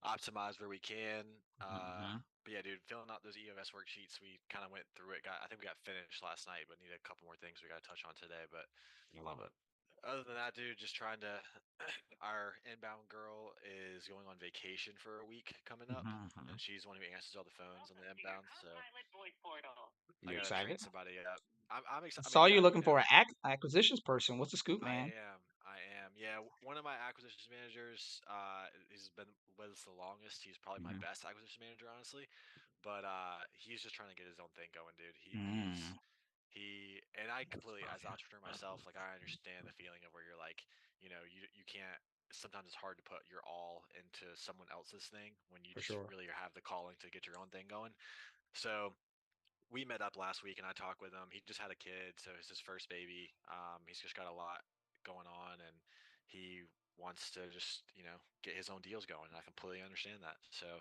optimize where we can. Hmm. But yeah, dude, filling out those EOS worksheets, we kind of went through it. I think we got finished last night, but need a couple more things we got to touch on today. But I love it. other than that, dude, just trying to. Our inbound girl is going on vacation for a week coming up, and Hmm. she's the one who answers all the phones on the inbound. So I You gotta train excited? somebody up. I'm I excited. I mean, saw you yeah, looking for an acquisitions person. What's the scoop, I man? am. I am. Yeah, one of my acquisitions managers, he's been with us the longest. He's probably my Hmm. best acquisition manager, honestly. But he's just trying to get his own thing going, dude. Mm, He and I that's completely, as an perfect. entrepreneur myself, like I understand the feeling of where you're like, you can't. Sometimes it's hard to put your all into someone else's thing when you For just sure. really have the calling to get your own thing going. So we met up last week and I talked with him. He just had a kid, so it's his first baby. He's just got a lot going on, and he wants to just get his own deals going. And I completely understand that. So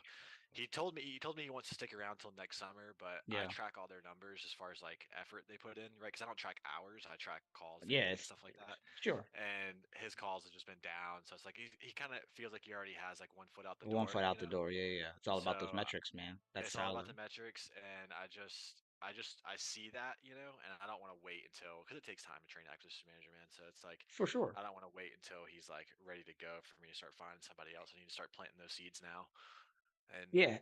he told me he wants to stick around till next summer, but I Yeah. track all their numbers as far as like effort they put in, right? Because I don't track hours, I track calls they Yeah, make and it's stuff like that. sure. And his calls have just been down, so it's like he kind of feels like he already has like one foot out the One door, foot out the door. Yeah, yeah, yeah. It's all about those So metrics, man. That's it's all about solid. the metrics, and I see that, and I don't want to wait until because it takes time to train an acquisition manager, man. So it's like For sure. I don't want to wait until he's like ready to go for me to start finding somebody else. I need to start planting those seeds now, and Yeah.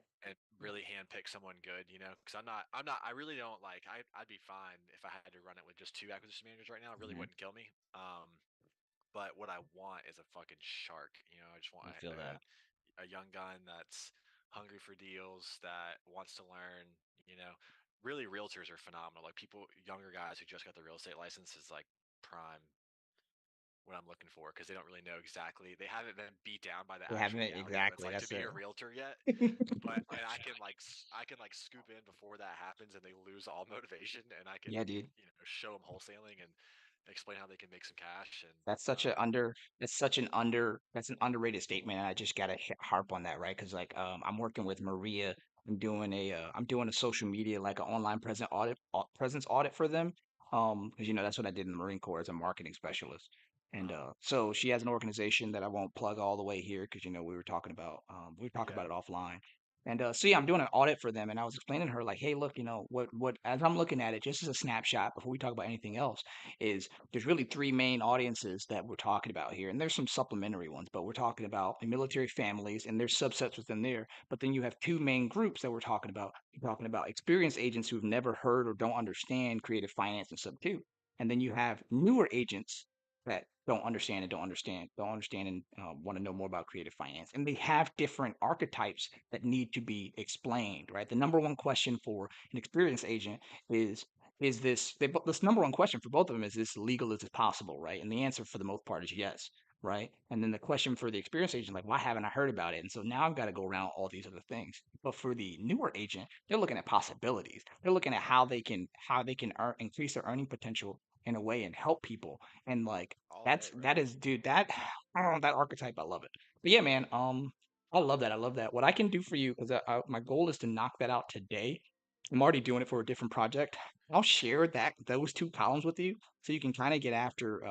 really handpick someone good, because I really don't like. I'd be fine if I had to run it with just two acquisition managers right now. It really Hmm. wouldn't kill me. But what I want is a fucking shark. I just want I feel that. a young gun that's hungry for deals, that wants to learn. You know, really, realtors are phenomenal. Like younger guys who just got the real estate license is like prime what I'm looking for because they don't really know exactly. They haven't been beat down by the They actual haven't reality of what it's exactly. like to That's be it. a realtor yet. But and I can like scoop in before that happens and they lose all motivation, and I can Yeah, dude. show them wholesaling and explain how they can make some cash and That's such a that's an underrated statement, and I just gotta harp on that, right? Because like I'm working with Maria. I'm doing a social media like an online presence audit for them. Because that's what I did in the Marine Corps as a marketing specialist. And uh, so she has an organization that I won't plug all the way here because we were talking yeah, about it offline. And so yeah, I'm doing an audit for them, and I was explaining to her like, hey, look, what as I'm looking at it, just as a snapshot before we talk about anything else, is there's really three main audiences that we're talking about here, and there's some supplementary ones, but we're talking about military families, and there's subsets within there. But then you have two main groups that we're talking about. You're talking about experienced agents who've never heard or don't understand creative finance and sub two, and then you have newer agents that don't understand, and want to know more about creative finance. And they have different archetypes that need to be explained, right? The number one question for an experienced agent is this number one question for both of them is this legal as possible, right? And the answer for the most part is yes, right? And then the question for the experienced agent, like, why haven't I heard about it? And so now I've got to go around all these other things. But for the newer agent, they're looking at possibilities. They're looking at how they can increase their earning potential in a way and help people. And like All day, bro. that is, dude, that that archetype, I love it. But yeah, man, I love that. I love that. What I can do for you, because my goal is to knock that out today. I'm already doing it for a different project. I'll share those two columns with you, so you can kind of get after.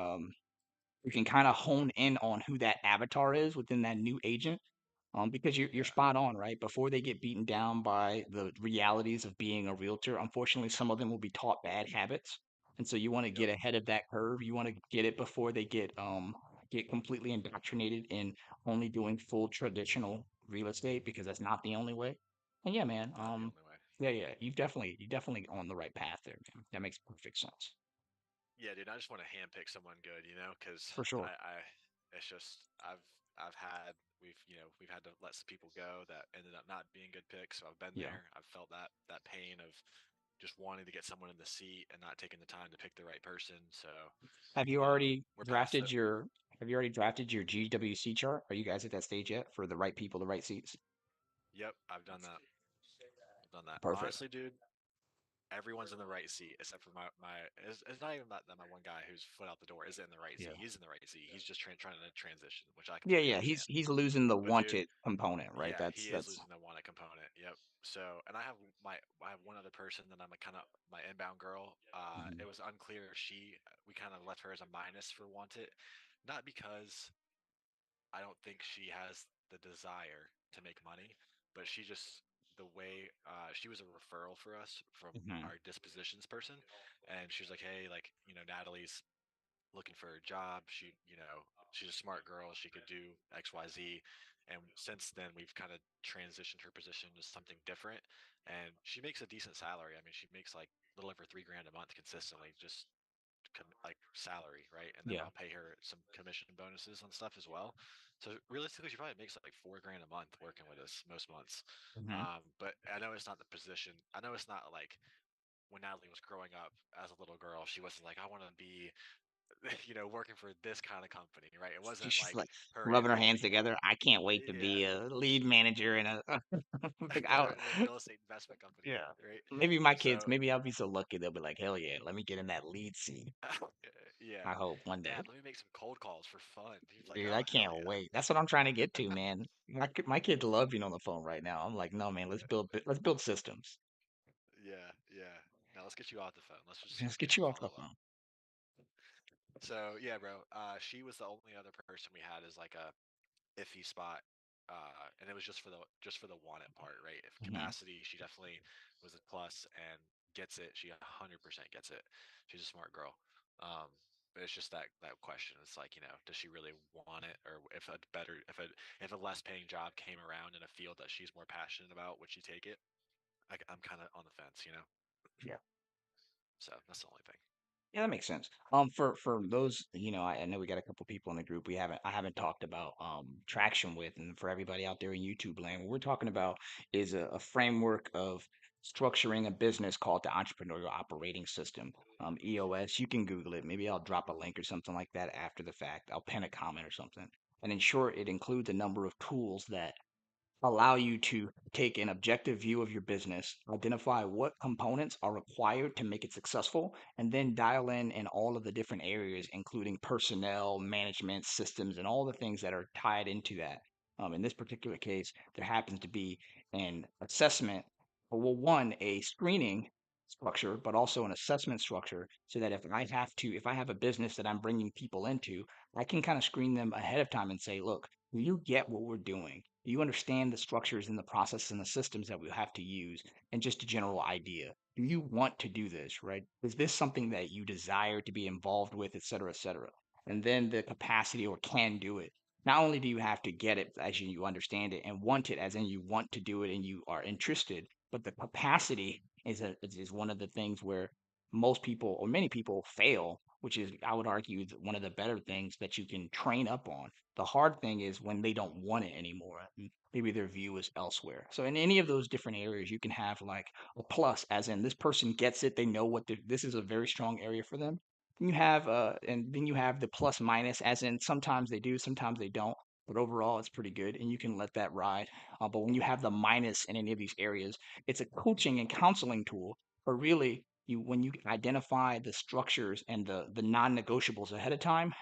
You can kind of hone in on who that avatar is within that new agent. Because you're Yeah, spot on, right? Before they get beaten down by the realities of being a realtor, unfortunately, some of them will be taught bad habits, and so you want to yep, get ahead of that curve. You want to get it before they get completely indoctrinated in only doing full traditional real estate, because that's not the only way. And yeah, man, not the only way. yeah, you definitely on the right path there, man. That makes perfect sense Yeah, dude, I just want to handpick someone good, because for sure. it's just I've had we've had to let some people go that ended up not being good picks. So I've been Yeah. there. I've felt that pain of just wanting to get someone in the seat and not taking the time to pick the right person. So Have you already we're past it. drafted your Have you already drafted your GWC chart? Are you guys at that stage yet for the right people, the right seats? Yep, I've done that. I've done that. Perfect. Honestly, dude, everyone's in the right seat except for my it's not even that my one guy who's foot out the door isn't in the right seat. Yeah. He's in the right seat. He's just trying to transition, which I Yeah, completely yeah. understand. He's losing the But dude, wanted component, right? yeah, he is That's losing the wanted component. Yep. So, and I have one other person that I'm a kind of my inbound girl. Mhm. It was unclear if we kind of left her as a minus for wanted, not because I don't think she has the desire to make money, but she just the way she was a referral for us from Mhm. our dispositions person, and she was like, hey, like Natalie's looking for a job. She's a smart girl. She could do X, Y, Z. And since then, we've kind of transitioned her position to something different. And she makes a decent salary. I mean, she makes like a little over $3 grand a month consistently, just like salary, right? And then Yeah. I'll pay her some commission bonuses on stuff as well. So realistically, she probably makes like $4 grand a month working with us most months. Mhm. But I know it's not the position. I know it's not like when Natalie was growing up as a little girl, she wasn't like, I want to be working for this kind of company, right? It wasn't She's like like her rubbing her envisioning hands together. I can't wait to yeah, be a lead manager in a like, in a real estate investment company, yeah. right? Maybe my kids, So, maybe I'll be so lucky they'll be like, hell yeah, let me get in that lead seat. yeah, I hope one day. Dad, let me make some cold calls for fun. He's like, Dude, I oh hell can't yeah, wait. That's what I'm trying to get to, man. My kids love being on the phone right now. I'm like, no, man, let's build systems. yeah. Now let's get you off the phone. Let's Let's get get you some off the follow up. phone. So yeah, bro. She was the only other person we had as like a iffy spot, and it was just for the want it part, right? If Mhm. capacity, she definitely was a plus and gets it. She 100% gets it. She's a smart girl. Um, but it's just that question. It's like does she really want it, or if a less paying job came around in a field that she's more passionate about, would she take it? I'm kind of on the fence. Yeah. So that's the only thing. Yeah, that makes sense. For those, I know we got a couple people in the group I haven't talked about traction with, and for everybody out there in YouTube land, what we're talking about is a framework of structuring a business called the Entrepreneurial Operating System, EOS. You can Google it. Maybe I'll drop a link or something like that after the fact. I'll pin a comment or something. And in short, it includes a number of tools that allow you to take an objective view of your business, identify what components are required to make it successful, and then dial in all of the different areas, including personnel, management, systems, and all the things that are tied into that. In this particular case, there happens to be an assessment, or well, one, a screening structure, but also an assessment structure, so that if I have a business that I'm bringing people into, I can kind of screen them ahead of time and say, look, do you get what we're doing? Do you understand the structures and the processes and the systems that we have to use, and just a general idea? Do you want to do this, right? Is this something that you desire to be involved with, et cetera, et cetera? And then the capacity or can do it. Not only do you have to get it as you understand it and want it as in you want to do it and you are interested, but the capacity is one of the things where most people or many people fail which is, I would argue, one of the better things that you can train up on. The hard thing is when they don't want it anymore. Maybe their view is elsewhere. So in any of those different areas, you can have like a plus, as in this person gets it. They know this is a very strong area for them. And then you have the plus minus, as in sometimes they do, sometimes they don't. But overall, it's pretty good, and you can let that ride. But when you have the minus in any of these areas, it's a coaching and counseling tool. But really, when you identify the structures and the non-negotiables ahead of time,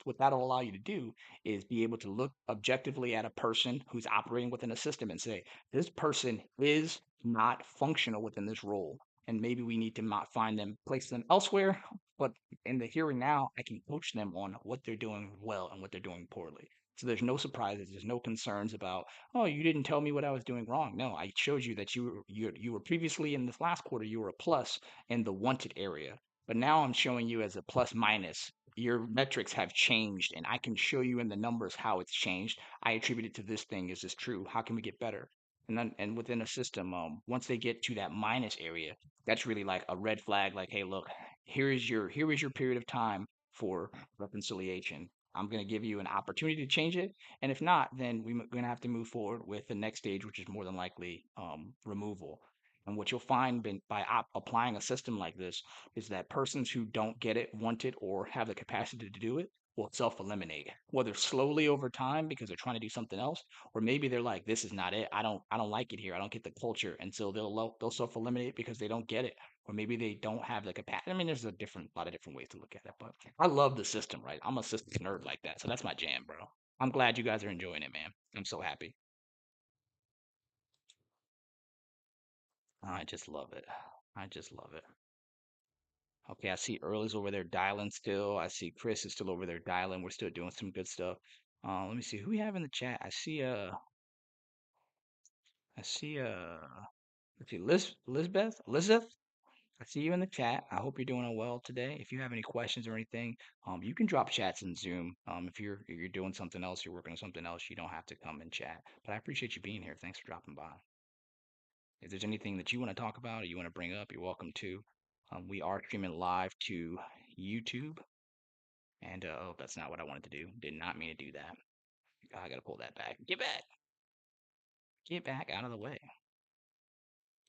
what that'll allow you to do is be able to look objectively at a person who's operating within a system and say, this person is not functional within this role. And maybe we need to not find them, place them elsewhere. But in the here and now, I can coach them on what they're doing well and what they're doing poorly. So there's no surprises. There's no concerns about, oh, you didn't tell me what I was doing wrong. No, I showed you that you were previously in this last quarter, you were a plus in the wanted area. But now I'm showing you as a plus minus. Your metrics have changed, and I can show you in the numbers how it's changed. I attribute it to this thing. Is this true? How can we get better? And within a system, once they get to that minus area, that's really like a red flag. Like, hey, look, here is your period of time for reconciliation. I'm going to give you an opportunity to change it, and if not, then we're going to have to move forward with the next stage, which is more than likely removal. And what you'll find by applying a system like this is that persons who don't get it, want it, or have the capacity to do it will self-eliminate, whether slowly over time because they're trying to do something else, or maybe they're like, this is not it. I don't like it here. I don't get the culture, and so they'll self-eliminate because they don't get it, or maybe they don't have the capacity. I mean, there's lot of different ways to look at it, but I love the system, right? I'm a systems nerd like that, so that's my jam, bro. I'm glad you guys are enjoying it, man. I'm so happy. I just love it. I just love it. Okay, I see Earl's over there dialing still. I see Chris is still over there dialing. We're still doing some good stuff. Let me see who we have in the chat. I see let's see Elizabeth. I see you in the chat. I hope you're doing well today. If you have any questions or anything, you can drop chats in Zoom. If you're doing something else, you're working on something else, you don't have to come and chat. But I appreciate you being here. Thanks for dropping by. If there's anything that you want to talk about or you want to bring up, you're welcome to. We are streaming live to YouTube. And oh, that's not what I wanted to do. Did not mean to do that. I gotta pull that back. Get back. Get back out of the way.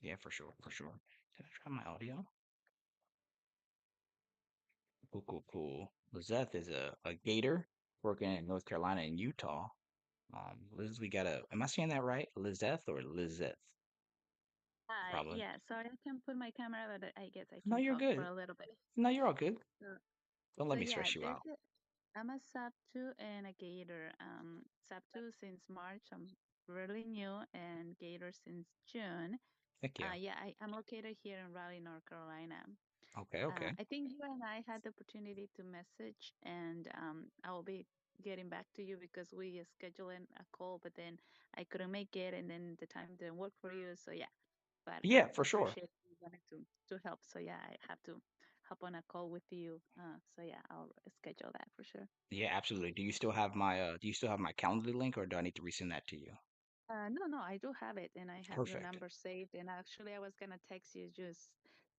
Yeah, for sure, for sure. Did I try my audio? Cool, cool, cool. Lizeth is a gator working in North Carolina and Utah. Liz, we got a. Am I saying that right? Lizeth or Lizeth? Probably. Yeah, sorry, I can put my camera, but I guess I No, can you're talk for good. a little bit. No, you're all good. So, Don't so let me yeah, stress you out. I'm a sub two and a gator. Sub two since March. I'm really new and gator since June. Thank you. Yeah, I'm located here in Raleigh, North Carolina. Okay, okay. I think you and I had the opportunity to message, and I will be getting back to you because we scheduled a call, but then I couldn't make it, and then the time didn't work for you. So yeah, but Yeah, I for sure. appreciate you wanted to help. So yeah, I have to hop on a call with you. So yeah, I'll schedule that for sure. Yeah, absolutely. Do you still have my calendar link or do I need to resend that to you? No, no, I do have it, and I have your Perfect. number saved. And actually, I was gonna text you just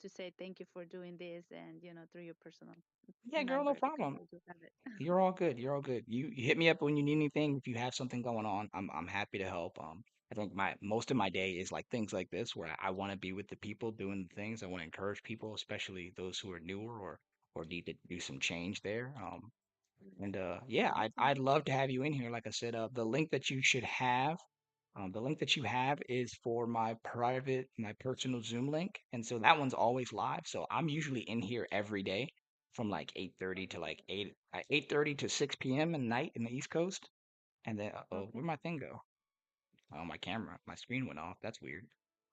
to say thank you for doing this, and through your personal Yeah, girl, no number because problem. I do have it. You're all good. You're all good. You hit me up when you need anything. If you have something going on, I'm happy to help. I think my most of my day is like things like this where I want to be with the people doing the things. I want to encourage people, especially those who are newer or need to do some change there. And yeah, I'd Awesome. love to have you in here. Like I said, the link that you have is for my personal Zoom link, and so that one's always live. So I'm usually in here every day from like 8:30 to like 8:30 to 6 p.m. in the night in the East Coast. And then, oh, Okay. where'd my thing go? Oh, my screen went off. That's weird.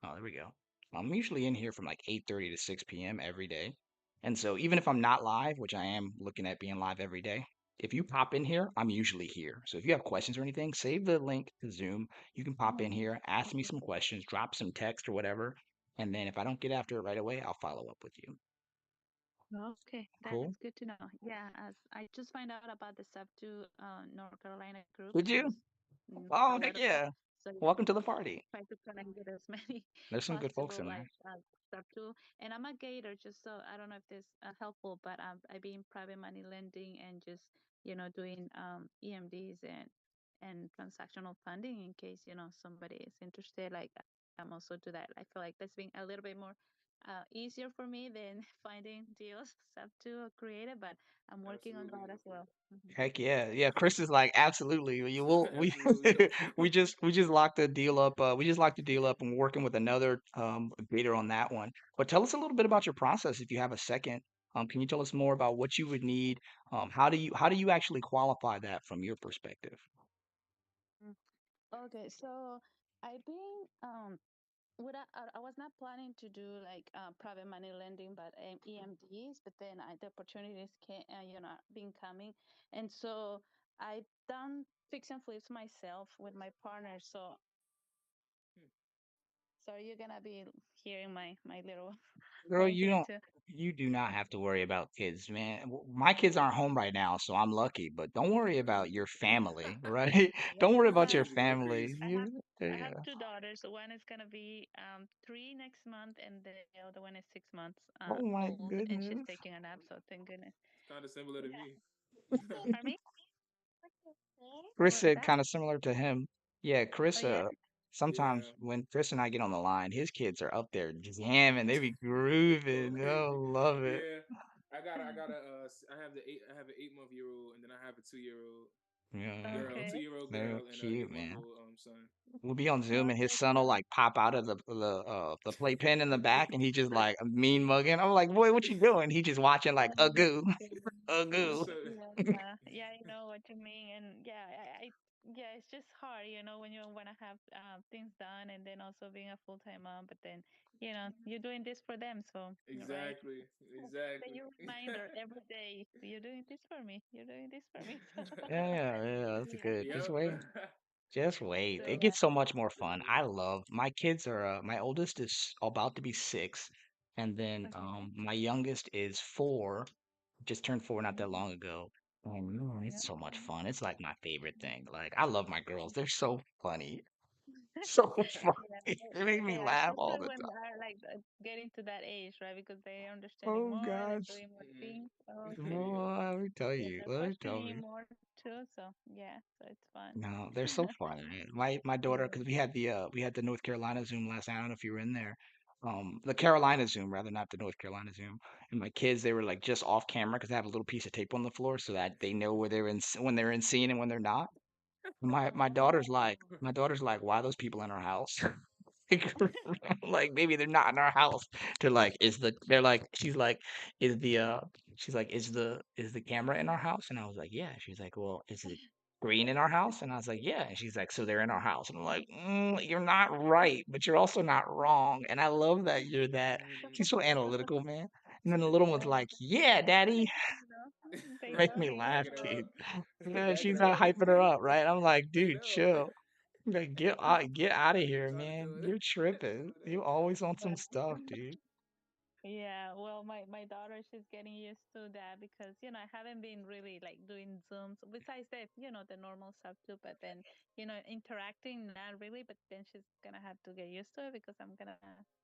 Oh, there we go. I'm usually in here from like 8:30 to 6 p.m. every day. And so even if I'm not live, which I am looking at being live every day, if you pop in here, I'm usually here. So if you have questions or anything, save the link to Zoom. You can pop in here, ask me some questions, drop some text or whatever. And then if I don't get after it right away, I'll follow up with you. Okay, that's Cool. good to know. Yeah, as I just find out about the Sub to North Carolina group Did you? just a Oh, heck little bit. yeah. So yeah, Welcome to the party. try to connect with as many There's some good folks possible in like there. stuff too. And I'm a gator, just so I don't know if this helpful, but I've been private money lending and just doing EMDs and transactional funding in case somebody is interested. Like I'm also do that. I feel like that's been a little bit more easier for me than finding deals stuff too creative, but I'm working on Absolutely that as helpful. well. Hmm. Heck yeah, yeah. Chris is like, absolutely. You will. We Absolutely helpful. we just locked the deal up. We just locked the deal up, and we're working with another bidder on that one. But tell us a little bit about your process if you have a second. Can you tell us more about what you would need? How do you actually qualify that from your perspective? Mm. Okay, so I've been I was not planning to do like private money lending, but EMDs. But then the opportunities came, been coming, and so I done fix and flips myself with my partner. So you're gonna be hearing my little Girl, one you here don't. too. You do not have to worry about kids, man. My kids aren't home right now, so I'm lucky. But don't worry about your family, right? Yeah, Don't worry I about your have Kids are going family. crazy. I have Yeah. two daughters. So one is gonna be 3 next month, and the other one is 6 months Oh my old, and she's goodness. taking a nap. So thank goodness. Kind of similar to Yeah. me. Pardon me? Chris What was said that? kind of similar to him. Yeah, Oh Chris, yeah. sometimes Yeah. when Chris and I get on the line, his kids are up there jamming. They be Go grooving. crazy. Oh, love it. Yeah. I have I have an 8 month year old, and then I have a 2 year old Yeah, girl, Okay. 2 year old they're girl, and a cute, eight month man. old son. We'll be on Zoom Oh, and his that's son will good. like pop out of the playpen in the back and he just like mean mugging. I'm like, boy, what you doing? He just watching like a That's goo, good. a goo. So Yeah, yeah, I know what you mean, and yeah, yeah, it's just hard, when you want to have things done, and then also being a full-time mom, but then, you're doing this for them, so right. exactly, Then exactly. you reminder every day, you're doing this for me, you're doing this for me. Yeah, yeah, yeah, that's Yeah. good. Just Yep. wait. Just wait. So It yeah. gets so much more fun. Definitely. I love my kids are my oldest is about to be 6 and then Okay. my youngest is 4, just turned 4 not that Mm, long ago. And man, yeah. it's so much fun. It's like my favorite thing. Like I love my girls. They're so funny. So Yeah, funny. They make they me are, laugh all especially the when time. they're like getting to that age, right? Because they're understanding Oh more, they're gosh. doing more Hmm. things. Oh, yeah. Boy, let me tell Yeah, you. they're Let me tell questioning you. more too. So yeah, so it's fun. No, they're so funny, man. My daughter, Yeah. because we had the North Carolina Zoom last night. I don't know if you were in there. The Carolina Zoom, rather, not the North Carolina Zoom. And my kids, they were like just off camera because they have a little piece of tape on the floor so that they know where they're in when they're in scene and when they're not. My Oh, daughter's like, why are those people in our house? Like maybe they're not in our house. She's like, is the she's like, is the camera in our house? And I was like, yeah. She's like, well, is it green in our house? And I was like, yeah. And she's like, so they're in our house. And I'm like, you're not right, but you're also not wrong. And I love that you're that. She's so analytical, man. And then the little one's yeah. like, yeah, daddy. They Make know me he laugh, Backing her dude. up. Yeah, Backing she's her not up. hyping her up, right? I'm like, I dude, know. chill. Like, get out of You're here, talking to man. her. You're tripping. Talking to You her. always on some Yeah. stuff, dude. Yeah, well, my daughter, she's getting used to that because, I haven't been really like doing Zooms besides the normal stuff too, but then, interacting, not really, but then she's gonna have to get used to it because I'm gonna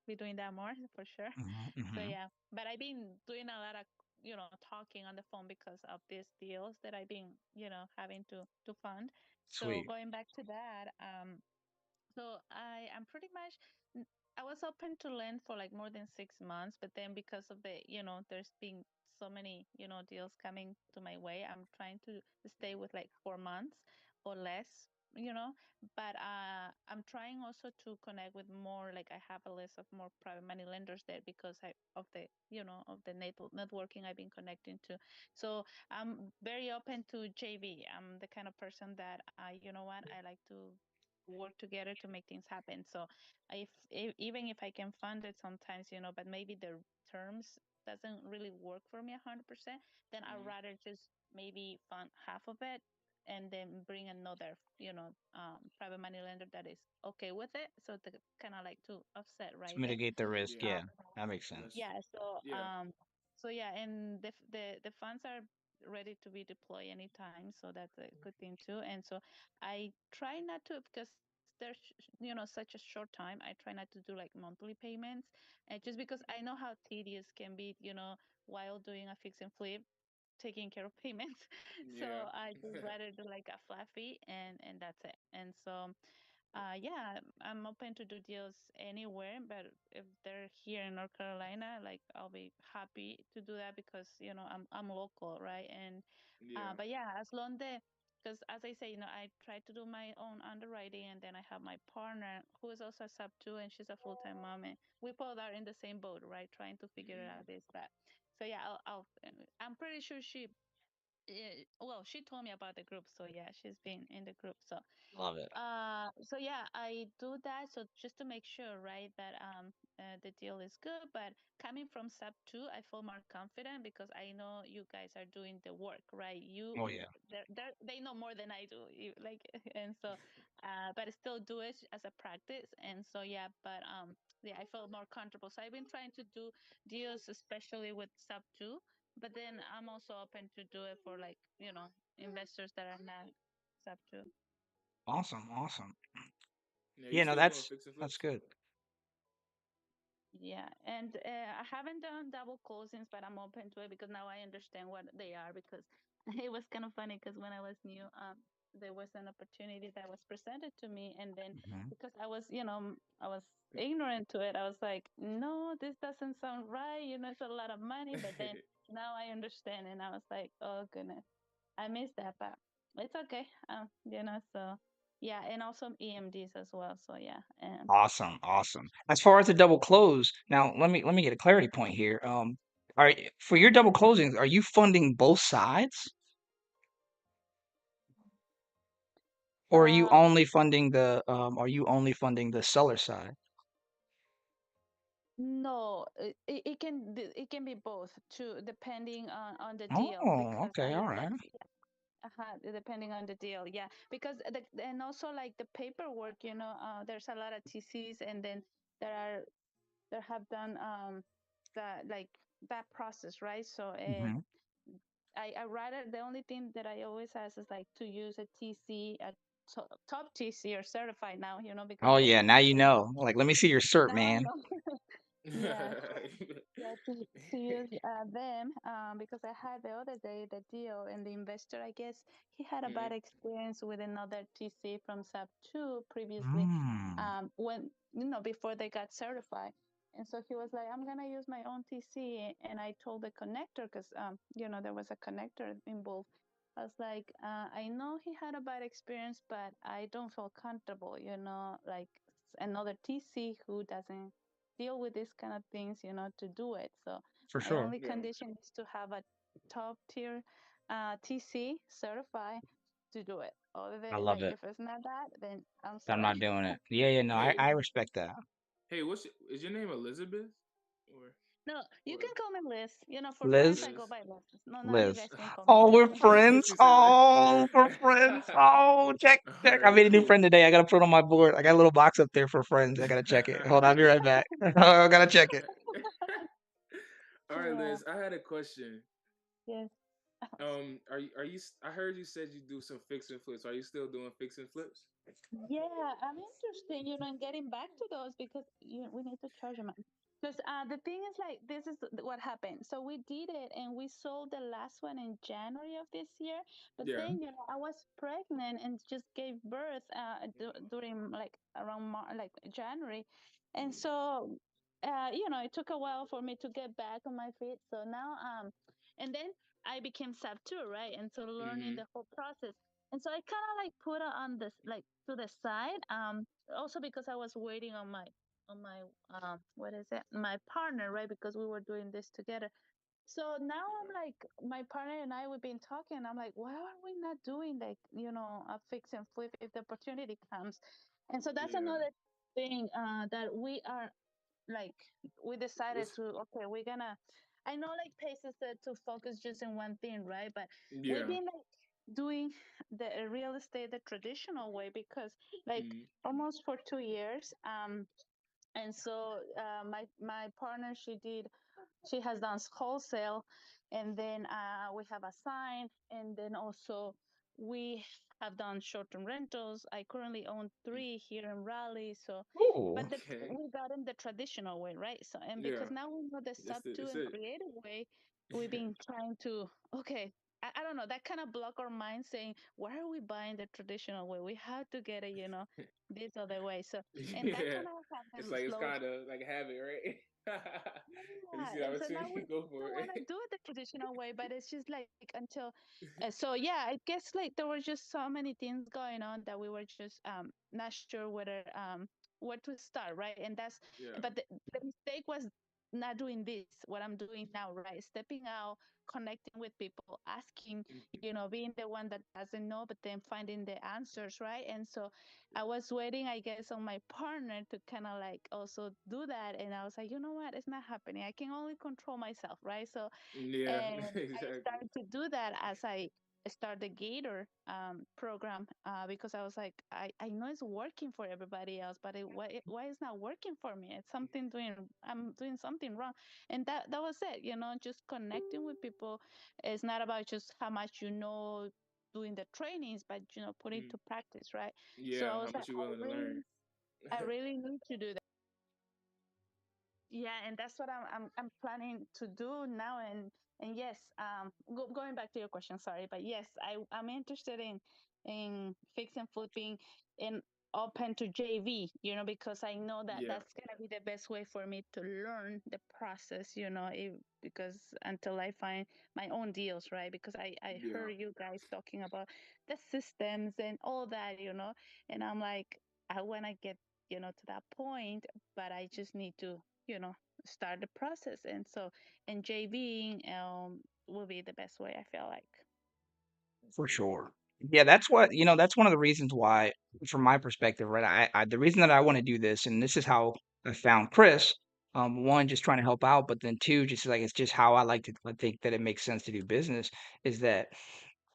be doing that more for sure. Hmm, So hmm. yeah, but I've been doing a lot of, talking on the phone because of these deals that I've been, having to fund. So Sweet. going back to that, so I'm pretty much I was open to lend for like more than 6 months, but then because of there's been so many, deals coming to my way, I'm trying to stay with like 4 months or less, you know. But I'm trying also to connect with more, like I have a list of more private money lenders there because of the, of the networking I've been connecting to. So I'm very open to JV. I'm the kind of person that you know what, I like to work together to make things happen. So if even if I can fund it sometimes, but maybe the terms doesn't really work for me 100%, then I'd Hmm. rather just maybe fund half of it and then bring another, private money lender that is okay with it. So to kind of like to offset To right there. mitigate the risk, Yeah. yeah, Um, that makes That's sense. yeah. yeah. So yeah, and the funds are ready to be deployed anytime, so that's a good thing too. And so I try not to because there's such a short time, I try not to do like monthly payments, and just because I know how tedious can be, while doing a fix and flip, taking care of payments. So Yeah. I just rather do like a flat fee, and that's it. And so yeah, I'm open to do deals anywhere, but if they're here in North Carolina, like I'll be happy to do that because I'm local, right? And Yeah. but yeah, as long the because as I say, I try to do my own underwriting, and then I have my partner who is also a sub too, and she's a full time mom, and we both are in the same boat, right? Trying to figure it Mm. out this that. So yeah, I'm pretty sure well, she told me about the group, so yeah, she's been in the group. So Love it. so yeah, I do that. So just to make sure, right, that the deal is good. But coming from sub two, I feel more confident because I know you guys are doing the work, right? Oh yeah. They know more than I do, like, and so, but I still do it as a practice. And so yeah, but yeah, I feel more comfortable. So I've been trying to do deals, especially with sub two. But then I'm also open to do it for like investors that are not sub two. Awesome. Awesome. Yeah, you Yeah, no, still doing fix and that's flips? good. Yeah, and I haven't done double closings, but I'm open to it because now I understand what they are. Because it was kind of funny because when I was new, there was an opportunity that was presented to me, and then Hmm. because I was ignorant to it, I was like, no, this doesn't sound right. It's a lot of money. But then now I understand, and I was like, oh goodness, I missed that, but it's okay. So yeah, and also EMDs as well. So yeah, and Awesome. Awesome. As far as the double close, now let me get a clarity point here. For your double closings, are you funding both sides, or uh, are you only funding the seller side? no, it can be both too, depending on the deal Oh, because okay, all right. depending on the deal, yeah, because and also like the paperwork, there's a lot of TCs, and then there are there have done that like that process, right? So Hmm. I rather the only thing that I always ask is like to use a TC, a top TC or certified now, because Oh I yeah, now you and know. Like, let me see your cert, now I man. know. Yeah, so yeah, to use them because I had the other day the deal, and the investor, I guess he had a bad Mm. experience with another TC from SAP 2 previously, Mm, when before they got certified. And so he was like, I'm gonna use my own TC, and I told the connector because there was a connector involved. I was like, I know he had a bad experience, but I don't feel comfortable, like another TC who doesn't deal with these kind of things, to do it. So for my sure. only Yeah. condition is to have a top tier TC certified to do it. Other I than love like it. if it's not that, then I'm I'm sorry. not doing it. Yeah, yeah, no, Hey, I respect that. hey, is your name Elizabeth or No, you or can call me Liz. For friends, Liz, I go Liz? by Liz. No, no, you Liz. guys can call me Oh, Liz. we're friends. She said Oh, we're that. friends. Oh, check, All check. I right, made a new cool. friend today. I gotta put it on my board. I got a little box up there for friends. I gotta check it. Hold on, I'll be right back. I gotta check it. All right, Yeah. Liz. I had a question. Yes. I heard you said you do some fix and flips. Are you still doing fix and flips? Yeah, I'm interested, in getting back to those because we need to charge them. Because the thing is, like, this is what happened. So we did it and we sold the last one in January of this year. But Yeah. then, I was pregnant and just gave birth during like around like January. And Mm. so, it took a while for me to get back on my feet. So now, and then I became sub two, right? And so learning Mm-hmm. the whole process. And so I kind of like put it on this like to the side. Also because I was waiting on my what is it? My partner, right? Because we were doing this together. So now I'm like my partner and I we've been talking. I'm like, why are we not doing like a fix and flip if the opportunity comes? And so that's Yeah. another thing that we are like we decided What's to okay we're gonna I know like paces said to focus just in one thing, right? But we've yeah. been like doing the real estate the traditional way because like Mm. almost for 2 years and so my partner she has done wholesale, and then we have a sign, and then also we have done short-term rentals. I currently own three here in Raleigh. So, Oh, but Okay. we got in the traditional way, right? So, and Yeah. because now we know the That's sub it. two That's and it. creative way, we've been trying to, okay, I don't know, that kind of block our mind saying, why are we buying the traditional way? We have to get it, this other way. So, and that Yeah. kind of It's happened like it's slow. kind of like a habit, right? If you see the Yeah, and so now opportunity, go we for want to it. do it the traditional way, but it's just like until, so yeah, I guess like there were just so many things going on that we were just not sure where to start, right? And Yeah. but the mistake was not doing this, what I'm doing now, right? Stepping out, connecting with people, asking, being the one that doesn't know, but then finding the answers, right? And so I was waiting, I guess, on my partner to kind of like also do that. And I was like, you know what? It's not happening. I can only control myself, right? So, Yeah. and I Exactly. started to do that as I start the Gator program because I was like, I know it's working for everybody else, but why is not working for me? It's something I'm doing something wrong. And that was it, just connecting with people. It's not about just how much doing the trainings, but putting Mm. to practice, right? So I Yeah. How was like, much you willing to learn? I really need to do that. Yeah, and that's what I'm planning to do now. And yes, going back to your question, sorry, but yes, I'm interested in fix and flipping and open to JV, because I know that Yeah. that's gonna be the best way for me to learn the process, because until I find my own deals, right? Because I Yeah. heard you guys talking about the systems and all that, and I'm like, I wanna get, to that point, but I just need to you know start the process. And so and JVing will be the best way, I feel like. for sure. Yeah, that's what, that's one of the reasons why, from my perspective, right? The reason that I want to do this, and this is how I found Chris. One, just trying to help out, but then two, just like it's just how I like to, I think that it makes sense to do business. Is that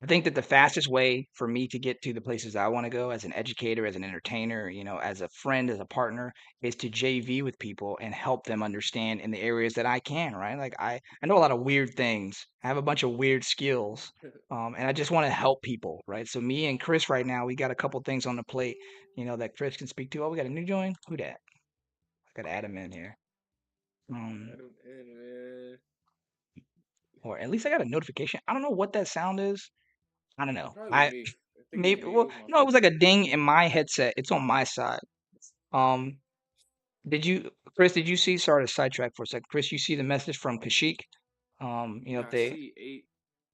I think that the fastest way for me to get to the places I want to go as an educator, as an entertainer, as a friend, as a partner, is to JV with people and help them understand in the areas that I can, right? Like I know a lot of weird things. I have a bunch of weird skills. And I just want to help people, right? So me and Chris right now, we got a couple things on the plate, that Chris can speak to. Oh, we got a new join. Who that? I gotta add him in here. Um, I don't, man. or at least I got a notification. I don't know what that sound is. I don't know. Probably was I me. I think it was maybe me. It well, was my no, it fault. was like a ding in my headset. It's on my side. Um, did you, Chris? Did you see? Sorry to sidetrack for a second. Chris, you see the message from Kashik? Yeah, If I they, see eight.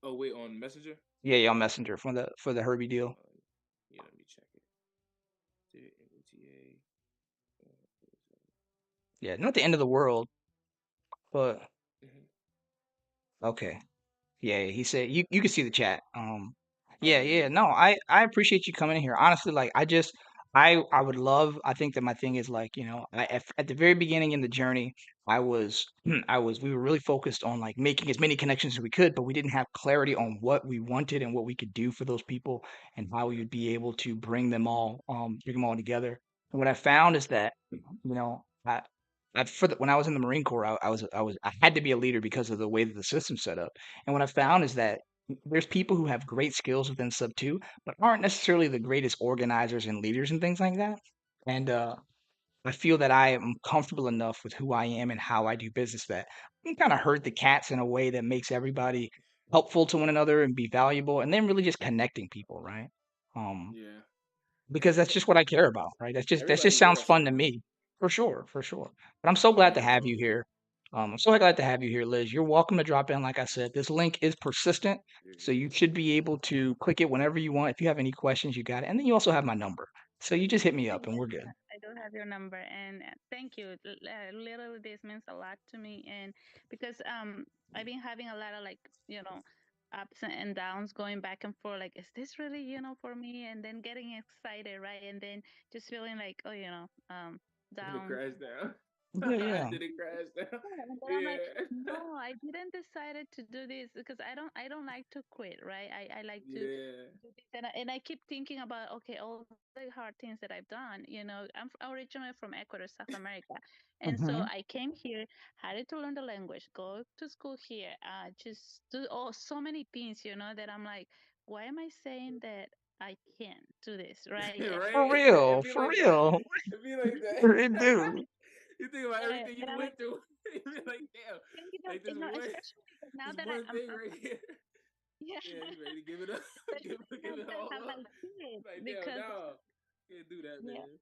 Oh wait, on Messenger. yeah, yeah, on Messenger for the Herbie deal. Yeah, let me check it. Did OTA? Yeah, not the end of the world, but Mhm. okay. Yeah, he said you can see the chat. Oh Yeah, yeah, yeah. yeah. No, I appreciate you coming in here. Honestly, like I would love. I think that my thing is like at the very beginning in the journey, I was we were really focused on like making as many connections as we could, but we didn't have clarity on what we wanted and what we could do for those people and how we Yeah. would be able to bring them all together. And what I found is that when I was in the Marine Corps, I had to be a leader because of the way that the system's set up. And what I found is that there's people who have great skills within Sub 2, but aren't necessarily the greatest organizers and leaders and things like that. And I feel that I am comfortable enough with who I am and how I do business that I can kind of herd the cats in a way that makes everybody helpful to one another and be valuable, and then really just connecting people, right? Um, Yeah. because that's just what I care about, right? That just Everybody good sounds at fun to something. me, for sure, for sure. But I'm so Oh glad to yeah, have bro. you here. I'm so glad to have you here, Liz. You're welcome to drop in. Like I said, this link is persistent, so you should be able to click it whenever you want. If you have any questions, you got it. And then you also have my number, so you just hit me up, and Yes, we're good. I do have your number, and thank you. Literally, this means a lot to me, and because I've been having a lot of like ups and downs going back and forth. Like, is this really for me? And then getting excited, right? And then just feeling like, oh, Did it down. crash down? Yeah, yeah, Did it crash down? Yeah, and then I'm like, Yeah. no, I didn't decided to do this because I don't like to quit, right? I like to Yeah. do this, and I keep thinking about, okay, all the hard things that I've done. I'm originally from Ecuador, South America, and so hmm I came here, had to learn the language, go to school here, just do so many things, that I'm like, why am I saying that? I can't do this, right? For Right? real, It'd be for like that. real. It'd be like It that. do. You think about Yeah, everything but you I'm like, went through. You'd be like, damn, and, like especially because now this that one thing I'm right here. yeah, Yeah, you ready to give it up? especially now give it that I all have my up. kids, Like, damn, because no, can't do that, yeah, man.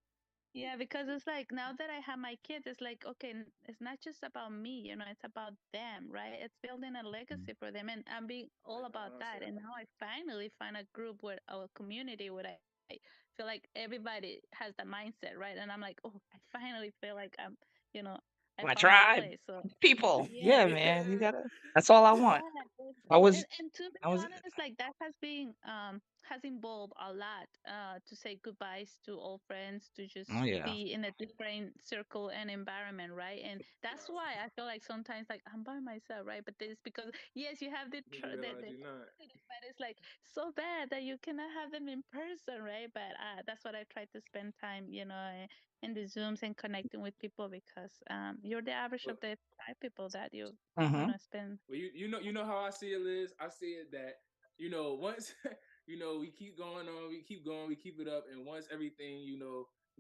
yeah, because it's like now that I have my kids, it's like, okay, it's not just about me, it's about them, right? It's building a legacy for them, and I'm being all Like the about that. mindset. And now I finally find a group where our community where I feel like everybody has that mindset, right? And I'm like, oh, I finally feel like you know, I My found my tribe, place. So people. yeah, Yeah, man. You gotta. That's all I want. yeah, I was. and to be I was. honest, like that has involved a lot to say goodbyes to old friends, to Oh just yeah. be in a different circle and environment, right? And that's Nah, why I feel like sometimes like I'm by myself, right? But this because yes, you have then you realize the you're not. but it's like so bad that you cannot have them in person, right? But that's what I try to spend time, in the Zooms and connecting with people, because you're the average But of the five people that Mm-hmm. spend. well, you know how I see it, Liz. I see it that once we keep going on, we keep going, we keep it up, and once everything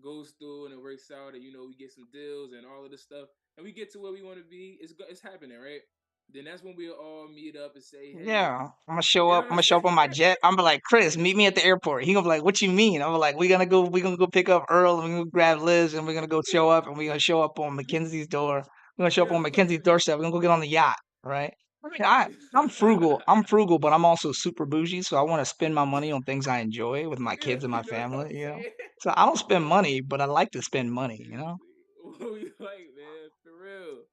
goes through and it works out, and we get some deals and all of this stuff, and we get to where we want to be, it's happening, right? Then that's when we'll all meet up and say, hey, Yeah, I'm gonna show you know up. what I'm I'm gonna show saying? up on my jet. I'm gonna be like, Chris, meet me at the airport. He gonna be like, what you mean? I'm like, we gonna go. We gonna go pick up Earl and we gonna grab Liz and we're gonna go show up and we gonna show up on Mackenzie's door. We're gonna show up Yo, on Mackenzie's doorstep. We're gonna go get on the yacht, right? I mean, I'm frugal. I'm frugal, but I'm also super bougie. So I want to spend my money on things I enjoy with my yeah, kids and my you know what family. I'm saying? So I don't spend money, but I like to spend money. What we like, man, for real.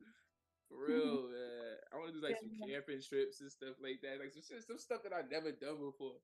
For real, man. I want to do like some camping trips and stuff like that. Like some stuff that I've never done before.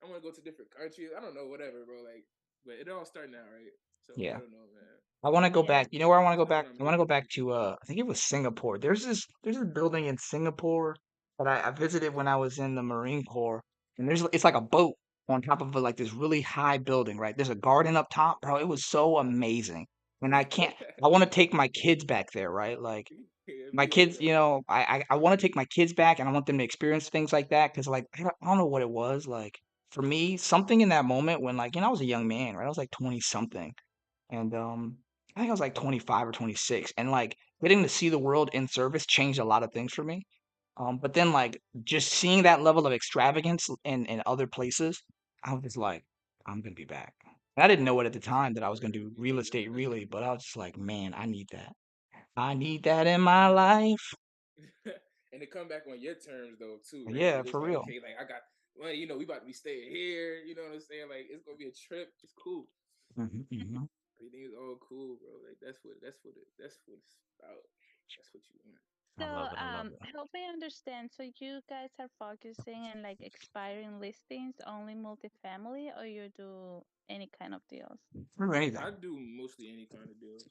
I want to go to different countries. I don't know, whatever, bro. Like, but it all start now, right? So I Yeah. don't know, man. I want to go Yeah. back. You know where I want to It's go not back? what I'm I want to go looking back to do. to I think it was Singapore. There's this building in Singapore that I visited when I was in the Marine Corps, and it's like a boat on top of like this really high building, right? There's a garden up top, bro. It was so amazing. And I want to take my kids back there, right? Like Yeah, my be like kids, that. I want to take my kids back and I want them to experience things like that because like I don't know what it was like for me, something in that moment when like, I was a young man, right? I was like 20 something and I think I was like 25 or 26 and like getting to see the world in service changed a lot of things for me. But then like just seeing that level of extravagance in other places, I was just like, I'm gonna be back. And I didn't know it at the time that I was gonna Right. do You real need that. estate That's really, true. but I was just like, man, I need that. I need that in my life. And to come back on your terms though too, right? Yeah, Where it's for like, real. okay, like I got, well, we about to be staying here. You know what I'm saying? Like it's gonna be a trip. It's cool. Hmm. Everything is all cool, bro. Like that's what it's about. That's what you want. I So, love it. I love it. help me understand. So, you guys are focusing on like expiring listings, only multifamily, or you do any kind of deals? For I anything, do mostly any kind of deals.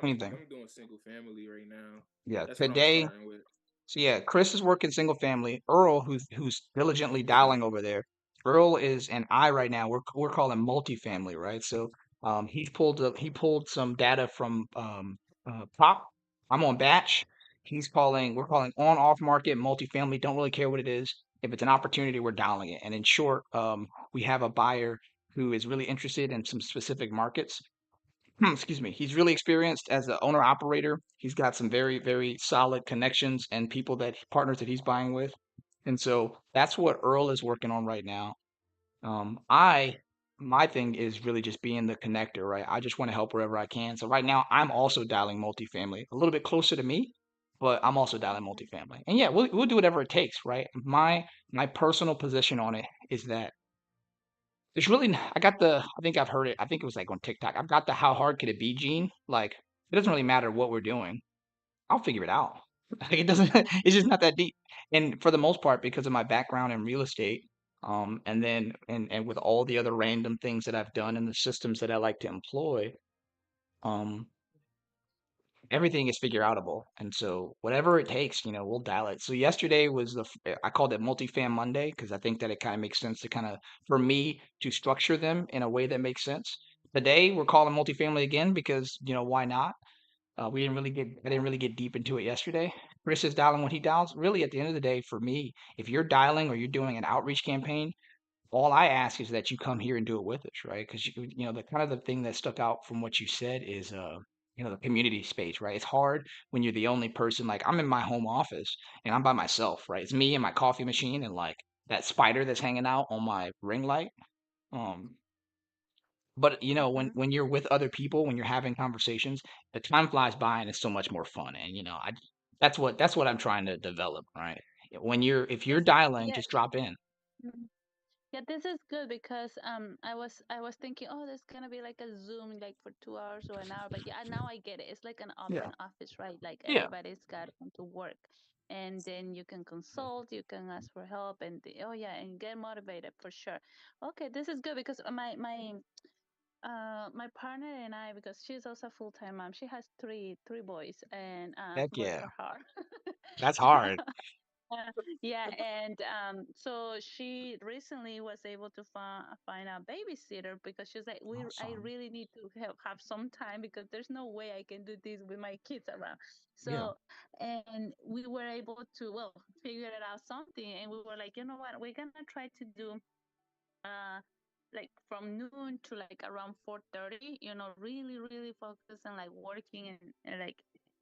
anything. I'm doing single family right now. Yeah. That's what I'm Today, starting with. so yeah, Chris is working single family. Earl, who's diligently dialing over there. Earl is and I right now we're calling multifamily, right? So he pulled some data from Pop. I'm on batch. We're calling on off market multifamily. Don't really care what it is. If it's an opportunity, we're dialing it. And in short, we have a buyer who is really interested in some specific markets. Excuse me. He's really experienced as an owner operator. He's got some very, very solid connections and people partners that he's buying with. And so that's what Earl is working on right now. My thing is really just being the connector, right? I just want to help wherever I can. So right now I'm also dialing multifamily, a little bit closer to me, but I'm also dialing multifamily. And yeah, we'll do whatever it takes, right? My personal position on it is that I got I think I've heard it. I think it was like on TikTok. I've got the how hard could it be gene. Like, it doesn't really matter what we're doing. I'll figure it out. Like, it doesn't, it's just not that deep. And for the most part, because of my background in real estate, and with all the other random things that I've done and the systems that I like to employ, um, everything is figure outable. And so whatever it takes, we'll dial it. So yesterday was I called it multifam Monday because I think that it kind of makes sense to for me to structure them in a way that makes sense. Today we're calling multifamily again because, why not? I didn't really get deep into it yesterday. Chris is dialing what he dials. Really, at the end of the day, for me, if you're dialing or you're doing an outreach campaign, all I ask is that you come here and do it with us, right? Because you know the kind of the thing that stuck out from what you said is you know the community space, right? It's hard when you're the only person. Like I'm in my home office and I'm by myself, right? It's me and my coffee machine and like that spider that's hanging out on my ring light. Um, but you know Mm-hmm. when you're with other people, when you're having conversations, the time flies by and it's so much more fun. And you know that's what I'm trying to develop, right? When you're if you're This dialing, yeah. just drop in. Mhm. Yeah, this is good because I was thinking, oh, there's gonna be like a Zoom like for 2 hours or an hour, but yeah, now I get it. It's like an Yeah, open office, right? Like yeah, everybody's got to come to work, and then you can consult, you can ask for help, and oh yeah, and get motivated for sure. Okay, this is good because my partner and I, because she's also a full time mom, she has three boys, and heck bless yeah, her heart. that's hard. Yeah, and so she recently was able to find a babysitter because she's like, I Awesome. really need to have some time because there's no way I can do this with my kids around. Yeah, So, and we were able to, well, figure it out something, and we were like, you know what, we're gonna try to do uh like from noon to like around 4:30, really focus on like working and like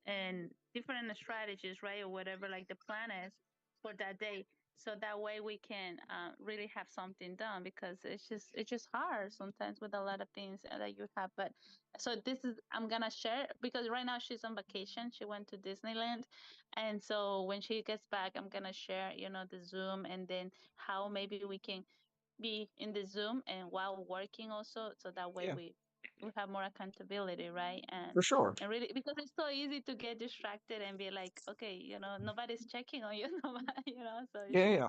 and different strategies, right? Or whatever like the plan is for that day, so that way we can really have something done, because it's just hard sometimes with a lot of things that you have. But so this is, I'm gonna share, because right now she's on vacation, she went to Disneyland, and so when she gets back, I'm gonna share, the Zoom, and then how maybe we can be in the Zoom and while working also, so that way yeah, we have more accountability, right? for sure. And really, because it's so easy to get distracted and be like, okay, nobody's checking on you, nobody, so it's Yeah, just yeah.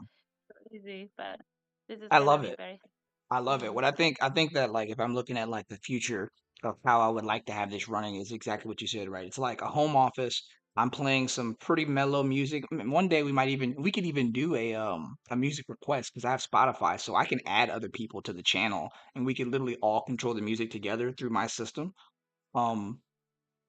so easy. But this is I gonna love be it. very I love it. mm-hmm. What I think that like if I'm looking at like the future of how I would like to have this running is exactly what you said, right? It's like a home office. I'm playing some pretty mellow music. One day we could even do a music request because I have Spotify, so I can add other people to the channel and we can literally all control the music together through my system. Um,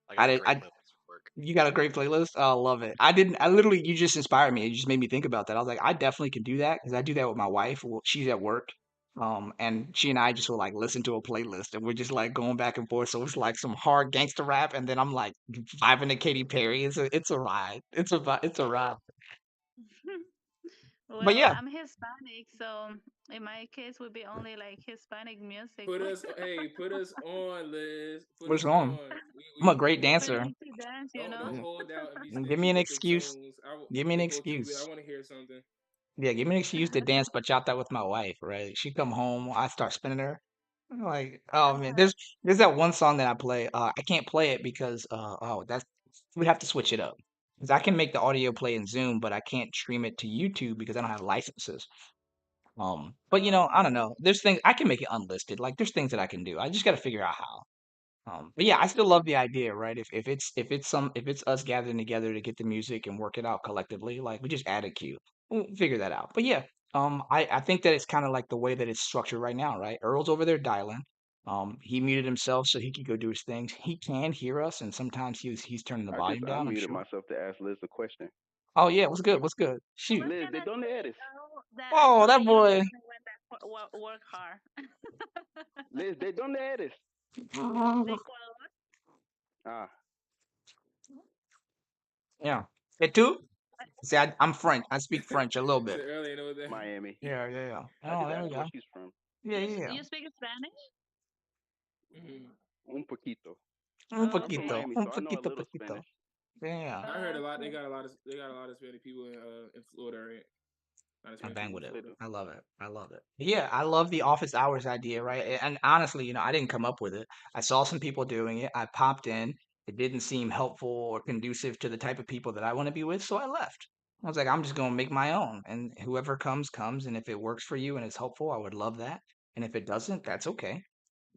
I got I a did great I playlist for work. You got a great playlist? Oh, I love it. I didn't. I literally, you just inspired me. It just made me think about that. I was like, I definitely could do that because I do that with my wife. Well, she's at work, and she and I just will like listen to a playlist, and we're just like going back and forth. So it's like some hard gangster rap, and then I'm like vibing to Katy Perry. It's a ride. It's a ride. But Well, yeah, I'm Hispanic, so in my case would be only like Hispanic music. Put us on, Liz. Put what's us wrong? on. I'm a We great want to We hear. dancer. like to dance, Don't Yeah. hold out Give and me an keep up them excuse. songs. Give me an They go too good. I excuse. want to hear something. Yeah, give me an excuse to dance bachata with my wife, right? She come home, I start spinning her. I'm like, oh man, Uh, there's that one song that I play. I can't play it because that's we have to switch it up. Because I can make the audio play in Zoom, but I can't stream it to YouTube because I don't have licenses. But you know, I don't oh. know. There's things I can make it unlisted. Like there's things that I can do. I just got to figure out how. But yeah, I still love the idea, right? If it's us gathering together to get the music and work it out collectively, like we just add a cue, we'll figure that out. But yeah, I think that it's kind of like the way that it's structured right now, right? Earl's over there dialing. He muted himself so he could go do his things. He can hear us, and sometimes he's turning the I just volume down. I'm unmuted sure. myself to ask Liz a question. Oh yeah, what's good? What's good? I Shoot. was Liz, ¿de gonna dónde say, eres? oh, that I Oh, know that that you're the boy. only one that work hard. Liz, ¿de dónde eres? De Ecuador. Ah, Yeah. Et tu? See, I'm French. I speak French a little Is bit. it early? You know what that? Miami. Yeah, yeah, yeah. I Oh, just there we asked where go. she's from. Yeah, yeah, yeah. You speak Spanish? Mhm. Un poquito. I'm from Okay. Miami, Un so I know a poquito, little poquito. Spanish. Yeah. I heard a lot. Okay. They got a lot of Spanish people in Florida, right? A lot of I Spanish bang people in with it. They Florida. do. I love it. I love it. Yeah, I love the office hours idea, right? And honestly, you know, I didn't come up with it. I saw some people doing it. I popped in. It didn't seem helpful or conducive to the type of people that I want to be with, so I left. I was like, I'm just going to make my own, and whoever comes, comes. And if it works for you and it's helpful, I would love that. And if it doesn't, that's okay.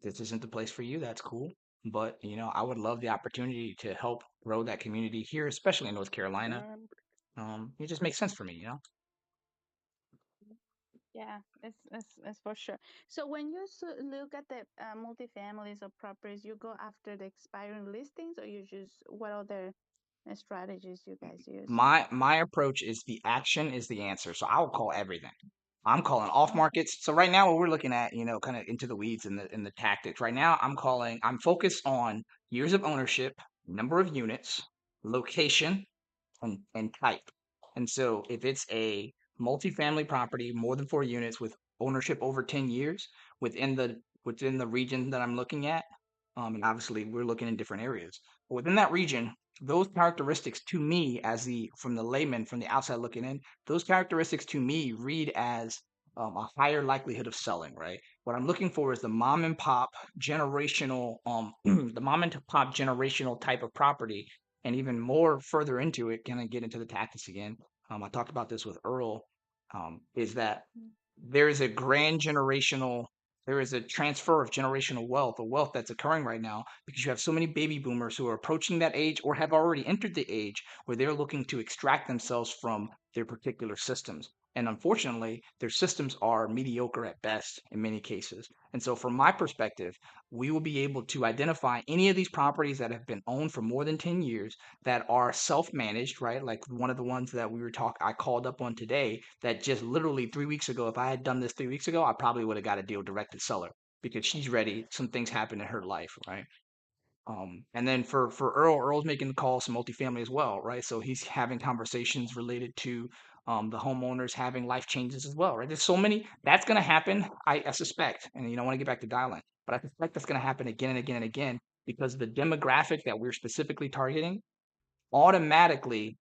This isn't the place for you. That's cool. But, you know, I would love the opportunity to help grow that community here, especially in North Carolina. Um, It just makes sense for me, you know? Yeah, it's for sure. So when you look at the multifamilies or properties, you go after the expiring listings, or you just what other strategies you guys use? My approach is the action is the answer. So I will call everything. I'm calling off markets. So right now, what we're looking at, kind of into the weeds and the tactics. Right now, I'm focused on years of ownership, number of units, location, and type. And so if it's a multifamily property, more than 4 units with ownership over 10 years within the region that I'm looking at, and obviously we're looking in different areas. But within that region, those characteristics to me, as the from the layman from the outside looking in, those characteristics to me read as a higher likelihood of selling, right? What I'm looking for is the mom and pop generational, the mom and pop generational type of property, and even more further into it, can I get into the tactics again? I talked about this with Earl. Is that there is a grand generational, there is a transfer of generational wealth, a wealth that's occurring right now because you have so many baby boomers who are approaching that age or have already entered the age where they're looking to extract themselves from their particular systems. And unfortunately, their systems are mediocre at best in many cases. And so, from my perspective, we will be able to identify any of these properties that have been owned for more than 10 years that are self-managed, right? Like one of the ones that I called up on today that just literally 3 weeks ago, if I had done this 3 weeks ago, I probably would have got a deal direct to seller because she's ready. Some things happen in her life, right? And then for Earl's making the calls to multifamily as well, right? So he's having conversations related to the homeowners having life changes as well, right? There's so many that's going to happen, I suspect, and I want to get back to dialing, but I suspect that's going to happen again and again and again because the demographic that we're specifically targeting automatically,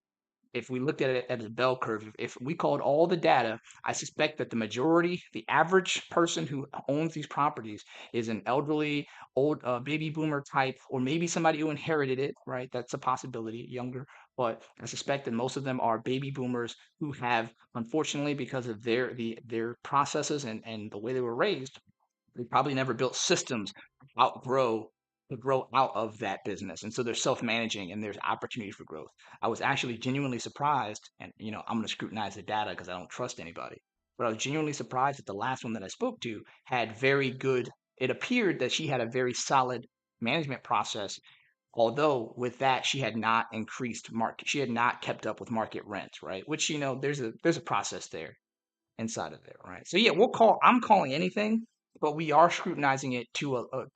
if we looked at it as a bell curve, if we called all the data, I suspect that the average person who owns these properties is an elderly, old baby boomer type, or maybe somebody who inherited it, right? That's a possibility, younger. But I suspect that most of them are baby boomers who have, unfortunately, because of their processes and the way they were raised, they probably never built systems to grow out of that business. And so they're self-managing and there's opportunity for growth. I was actually genuinely surprised, and I'm going to scrutinize the data because I don't trust anybody. But I was genuinely surprised that the last one that I spoke to had very good, it appeared that she had a very solid management process. Although with that, she had not kept up with market rents, right? Which, there's a process there inside of there, right? So yeah, I'm calling anything, but we are scrutinizing it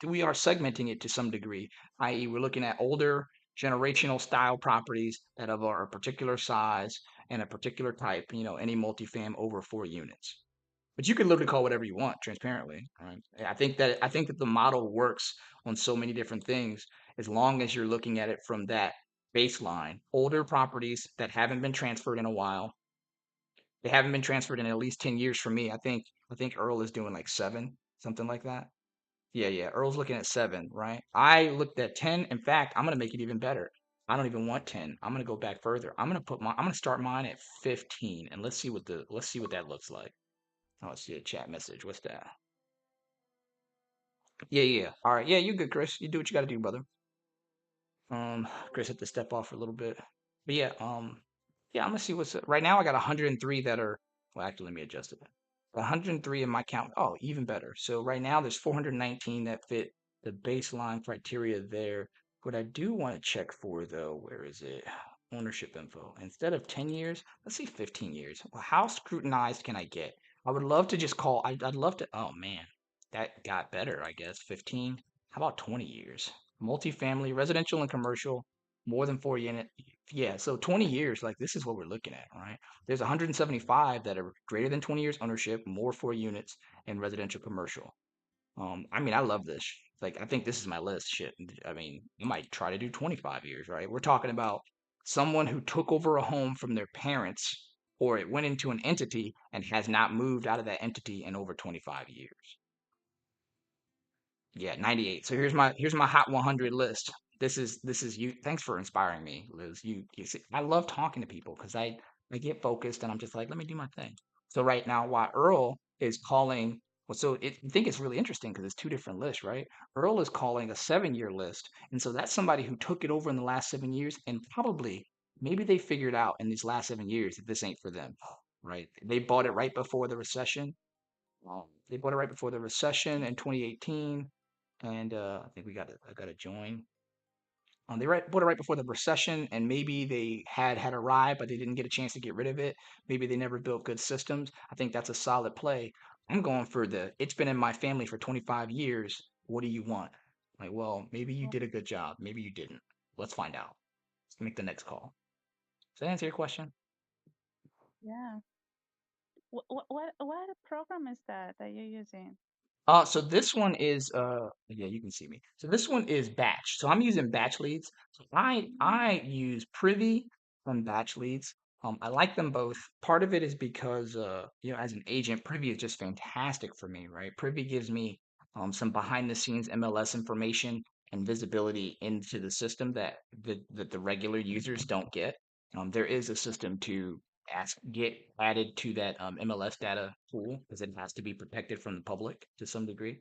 we are segmenting it to some degree, i.e., we're looking at older generational style properties that are a particular size and a particular type, any multifam over 4 units. But you can literally call whatever you want, transparently, right? I think that the model works on so many different things as long as you're looking at it from that baseline. Older properties that haven't been transferred in a while, they haven't been transferred in at least 10 years for me. I think Earl is doing like 7, something like that. Yeah, yeah. Earl's looking at 7, right? I looked at 10. In fact, I'm gonna make it even better. I don't even want 10. I'm gonna go back further. I'm gonna start mine at 15 and let's see what that looks like. Oh, let's see a chat message. What's that? Yeah, yeah. All right. Yeah, you good, Chris. You do what you gotta do, brother. Chris had to step off for a little bit. But yeah, yeah, I'm gonna see what's right now. I got 103 that are, well, actually, let me adjust it. 103 in my count. Oh, even better. So right now there's 419 that fit the baseline criteria there. What I do want to check for though, where is it? Ownership info. Instead of 10 years, let's see 15 years. Well, how scrutinized can I get? I would love to just call, I'd love to, oh man, that got better, I guess. 15. How about 20 years? Multifamily, residential and commercial, more than 4 unit. Yeah, so 20 years, like this is what we're looking at, right? There's 175 that are greater than 20 years ownership, more 4 units, and residential commercial. I mean, I love this. Like, I think this is my list. Shit. I mean, I might try to do 25 years, right? We're talking about someone who took over a home from their parents or it went into an entity and has not moved out of that entity in over 25 years. Yeah, 98. So here's my hot 100 list. This is you. Thanks for inspiring me, Liz. You see, I love talking to people because I get focused and I'm just like, let me do my thing. So right now, while Earl is calling, well, I think it's really interesting because it's two different lists, right? Earl is calling a 7 year list, and so that's somebody who took it over in the last 7 years and probably maybe they figured out in these last 7 years that this ain't for them, right? They bought it right before the recession. They bought it right before the recession in 2018, and I think I got to join. Bought it right before the recession, and maybe they had arrived, but they didn't get a chance to get rid of it. Maybe they never built good systems. I think that's a solid play. I'm going for the. It's been in my family for 25 years. What do you want? Like, well, maybe you Oh, did a good job. Maybe you didn't. Let's find out. Let's make the next call. Does that answer your question? yeah. What program is that you're using? So this one is yeah, you can see me. So this one is batch. So I'm using batch leads. So Mm, I use Privy and batch leads. I like them both. Part of it is because as an agent, Privy is just fantastic for me, right? Privy gives me some behind the scenes MLS information and visibility into the system that the regular users don't get. There is a system to get added to that MLS data pool because it has to be protected from the public to some degree.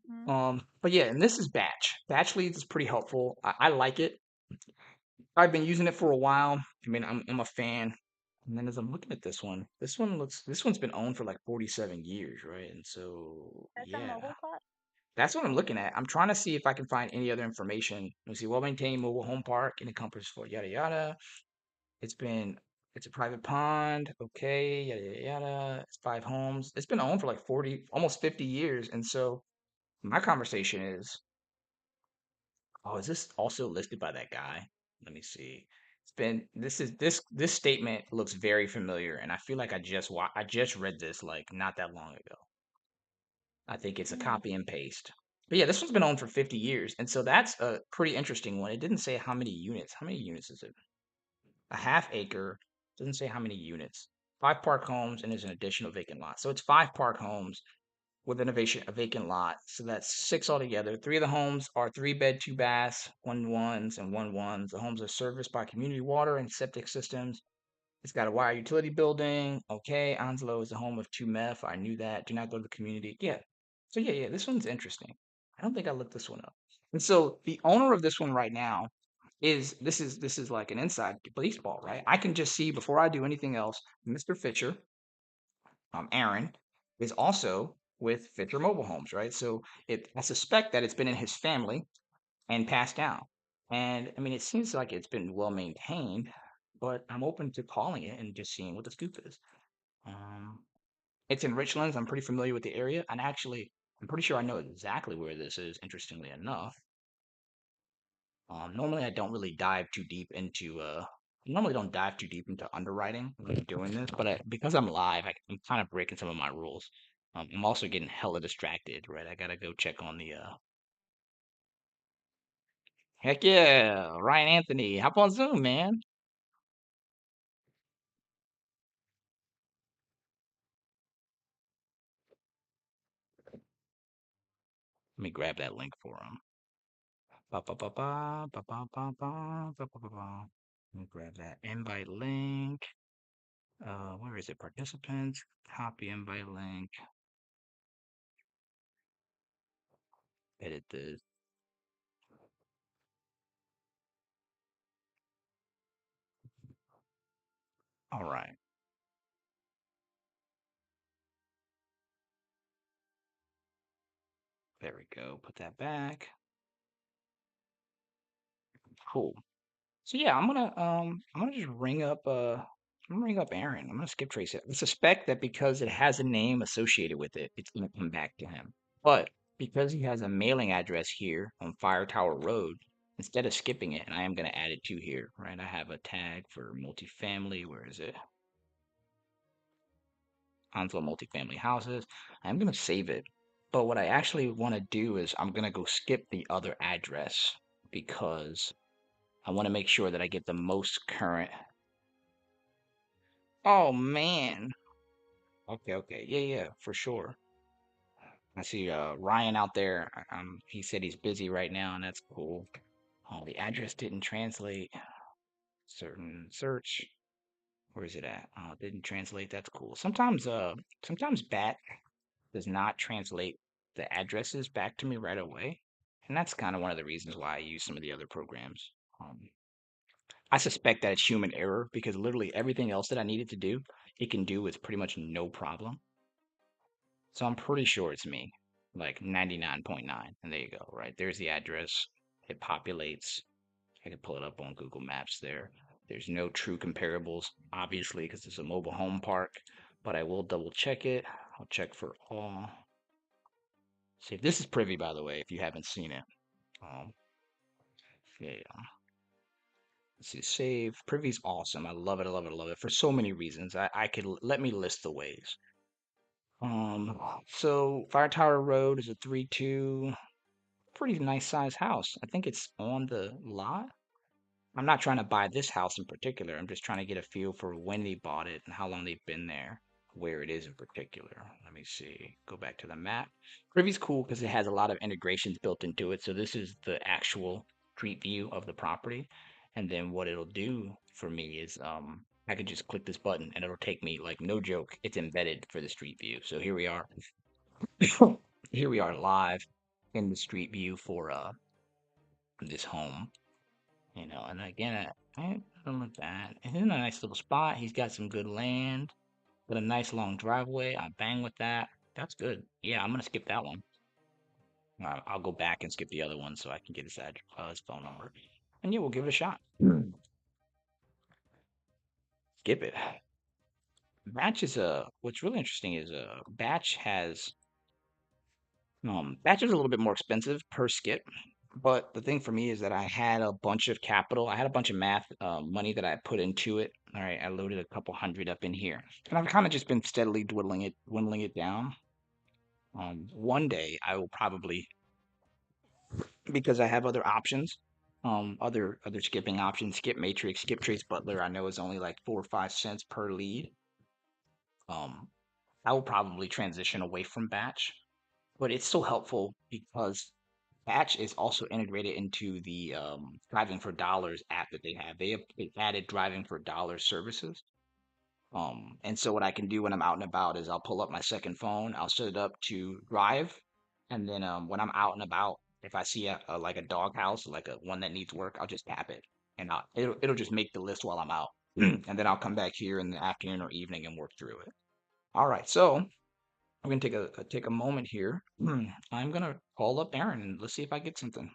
mm, But yeah, and this is batch. Batch leads is pretty helpful. I like it. I've been using it for a while. I mean, I'm a fan. And then as I'm looking at this one's been owned for like 47 years, right? And so that's a yeah, mobile bot. that's what I'm looking at. I'm trying to see if I can find any other information. Let's see, well maintained mobile home park and encompass for yada yada. It's been it's a private pond, okay, yada yada yada. It's 5 homes. It's been owned for like 40, almost 50 years. And so my conversation is, oh, is this also listed by that guy? Let me see. It's been this statement looks very familiar, and I feel like I just read this like not that long ago. I think it's a Mm, copy and paste. But yeah, this one's been owned for 50 years, and so that's a pretty interesting one. It didn't say how many units. How many units is it? A half acre. Doesn't say how many units. 5 park homes, and there's an additional vacant lot. So it's 5 park homes with a vacant lot. So that's 6 altogether. 3 of the homes are 3 bed, 2 baths, 1 ones and 1 ones. The homes are serviced by community water and septic systems. It's got a wire utility building. Okay, Onslow is the home of 2 meth. I knew that. Do not go to the community. Yeah. So yeah, this one's interesting. I don't think I looked this one up. And so the owner of this one right now this is like an inside baseball, right? I can just see before I do anything else, Mr. Fitcher, Aaron, is also with Fitcher Mobile Homes, right? So I suspect that it's been in his family and passed down. And I mean, it seems like it's been well maintained, but I'm open to calling it and just seeing what the scoop is. Um, it's in Richlands. I'm pretty familiar with the area, and actually, I'm pretty sure I know exactly where this is. Interestingly enough, normally I don't really dive too deep into normally don't dive too deep into underwriting when I'm doing this, but because I'm live, I'm kind of breaking some of my rules. I'm also getting hella distracted, right? I gotta go check on the heck yeah, Ryan Anthony. Hop on Zoom, man. Let me grab that link for him. Ba ba ba ba ba ba ba ba ba ba ba ba. Let me grab that invite link. Where is it? Participants. Copy invite link. Edit this. All right. There we go. Put that back. Cool. So yeah, I'm gonna just ring up I'm gonna ring up Aaron. I'm gonna skip trace it. I suspect that because it has a name associated with it, it's gonna come back to him. But because he has a mailing address here on Fire Tower Road, instead of skipping it, and I am gonna add it to here, right? I have a tag for multifamily. Where is it? Onslow multifamily houses. I'm gonna save it. But what I actually want to do is I'm gonna go skip the other address because I want to make sure that I get the most current. Oh man. Okay. Yeah, for sure. I see Ryan out there. He said he's busy right now, and that's cool. Oh, the address didn't translate. Certain search. Where is it at? Oh, it didn't translate. That's cool. Sometimes BAT does not translate the addresses back to me right away, and that's kind of one of the reasons why I use some of the other programs. I suspect that it's human error because literally everything else that I needed to do, it can do with pretty much no problem. So I'm pretty sure it's me, like 99.9. And there you go, right? There's the address. it populates. I can pull it up on Google Maps there. There's no true comparables, obviously, because it's a mobile home park, but I will double check it. I'll check for all. See if this is Privy, by the way, if you haven't seen it. Yeah, let's see, save. Privy's awesome. I love it. I love it. I love it for so many reasons. I could let me list the ways. So Fire Tower Road is a 3-2, pretty nice size house. I think it's on the lot. I'm not trying to buy this house in particular. I'm just trying to get a feel for when they bought it and how long they've been there, where it is in particular. Let me see. Go back to the map. Privy's cool because it has a lot of integrations built into it. So this is the actual street view of the property. And then what it'll do for me is I can just click this button and it'll take me, like, no joke, it's embedded for the street view. So here we are. Here we are live in the street view for this home. And again, I don't look bad. It's in a nice little spot. He's got some good land, got a nice long driveway. I bang with that. That's good. Yeah, I'm gonna skip that one. I'll go back and skip the other one so I can get his phone number. And yeah, we'll give it a shot. Skip it. Batch is what's really interesting is Batch is a little bit more expensive per skip. But the thing for me is that I had a bunch of capital. I had a bunch of math money that I put into it. All right, I loaded a couple hundred up in here, and I've kind of just been steadily dwindling it down. One day I will probably, because I have other options, other skipping options, skip matrix, skip trace butler. I know is only like 4 or 5 cents per lead. I will probably transition away from batch, but it's still helpful because Batch is also integrated into the Driving for Dollars app that they have. They added Driving for Dollars services. And so what I can do when I'm out and about is I'll pull up my second phone, I'll set it up to drive, and then when I'm out and about, if I see a like a doghouse, like a one that needs work, I'll just tap it, and it'll just make the list while I'm out, and then I'll come back here in the afternoon or evening and work through it. All right, so I'm gonna take a moment here. I'm gonna call up Aaron and let's see if I get something.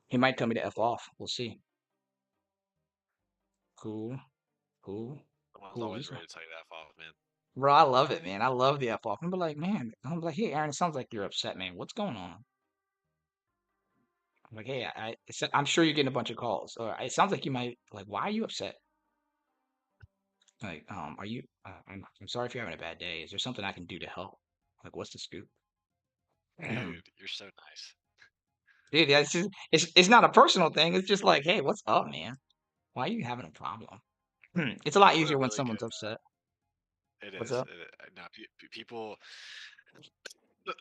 He might tell me to F off. We'll see. Cool. Cool. Someone's Cool. always ready to tell you that off, man. Bro, I love it, man. I love the F off. I'm like, man, I'm like, hey, Aaron, it sounds like you're upset, man. What's going on? I'm like, hey, I'm sure you're getting a bunch of calls. Or it sounds like you might, like, why are you upset? Like, are you, I'm sorry if you're having a bad day. Is there something I can do to help? Like, what's the scoop? Dude, you're so nice. Dude, yeah, it's not a personal thing. It's just like, hey, what's up, man? Why are you having a problem? It's a lot I put a easier when really someone's good. upset. It What's is. up? No, people. There's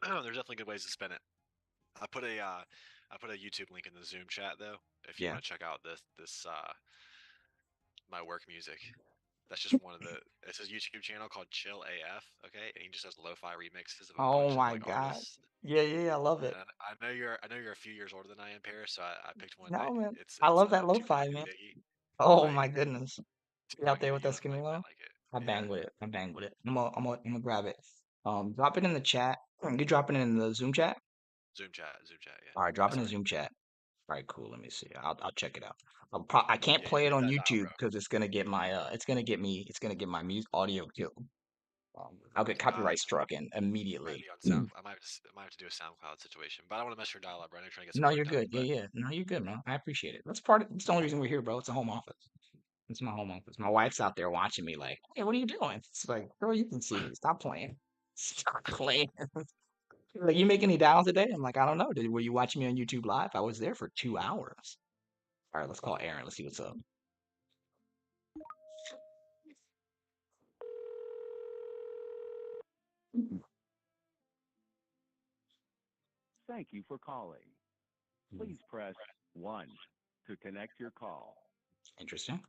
definitely good ways to spin it. I put a YouTube link in the Zoom chat though. If you Yeah. want to check out this my work music. That's just one of the. It's a YouTube channel called Chill AF. Okay, and he just does lo-fi remixes of a Oh bunch of my like God. artists. Yeah, yeah, yeah, I love it. And I know you're a few years older than I am, Paris. So I picked one that No, man. it's I it's love that Tupac lo-fi, and man. Biggie Oh by my goodness. You out Tupac and there with Biggie that by skinny Flame. I low? like it. I Yeah. bang with it. I bang with it. I'm gonna grab it. Drop it in the chat. You dropping it in the Zoom chat? Zoom chat. Yeah. All right, drop it in the Sorry. Zoom chat. All right, cool. Let me see. I'll check it out. I can't Yeah, play it hit on that dial, YouTube bro. because it's gonna get my music audio killed. I'll get copyright struck in Might immediately. be on Sound. I might have to do a SoundCloud situation, but I don't want to mess your dial up, bro. I know you're trying to get some No, work you're done, good. Yeah, but yeah. No, you're good, man. I appreciate it. That's the only reason we're here, bro. It's a home office. It's my home office. My wife's out there watching me like, hey, what are you doing? It's like, girl, you can see me. Stop playing. Stop playing. Like, you make any dials today? I'm like, I don't know. Were you watching me on YouTube Live? I was there for 2 hours. All right, let's call Aaron. Let's see what's up. Thank you for calling. Please press 1 to connect your call. Interesting.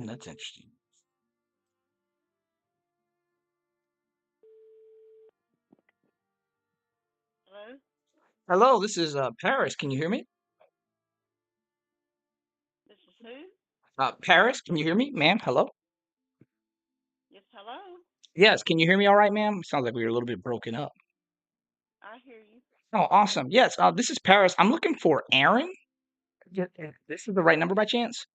That's interesting. Hello? Hello, this is Paris. Can you hear me? This is who? Paris, can you hear me, ma'am? Hello. Hello? Yes, can you hear me all right, ma'am? Sounds like we were a little bit broken up. I hear you. Oh, awesome. Yes, this is Paris. I'm looking for Aaron. This is the right number by chance?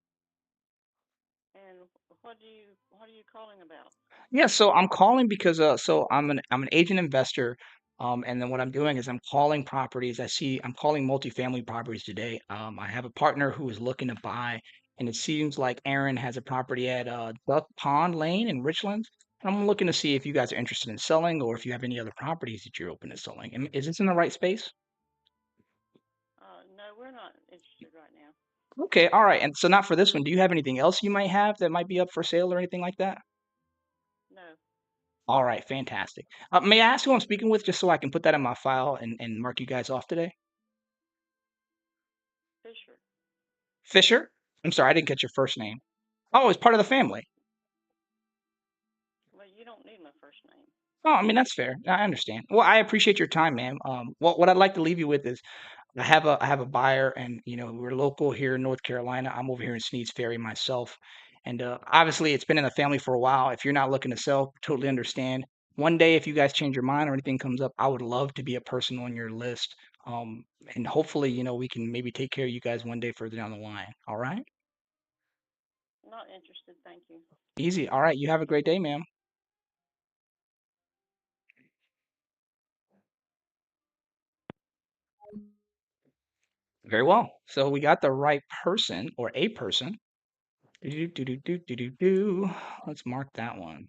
And what are you calling about? Yeah, so I'm calling because so I'm an agent investor, and then what I'm doing is I'm calling properties. I'm calling multifamily properties today. I have a partner who is looking to buy, and it seems like Aaron has a property at Duck Pond Lane in Richland. I'm looking to see if you guys are interested in selling or if you have any other properties that you're open to selling. Is this in the right space? No, we're not interested right now. Okay, all right. And so not for this one. Do you have anything else you might have that might be up for sale or anything like that? No. All right, fantastic. May I ask who I'm speaking with just so I can put that in my file and mark you guys off today? Fisher. Fisher? I'm sorry, I didn't get your first name. Oh, it's part of the family. Well, you don't need my first name. Oh, I mean, that's fair. I understand. Well, I appreciate your time, ma'am. What I'd like to leave you with is I have a buyer, and we're local here in North Carolina. I'm over here in Sneeds Ferry myself, and obviously it's been in the family for a while. If you're not looking to sell, totally understand. One day, if you guys change your mind or anything comes up, I would love to be a person on your list. Um, and hopefully, we can maybe take care of you guys one day further down the line. All right? Not interested, thank you. Easy. All right. You have a great day, ma'am. Very well. So we got the right person or a person. Do do do do do do do. Let's mark that one.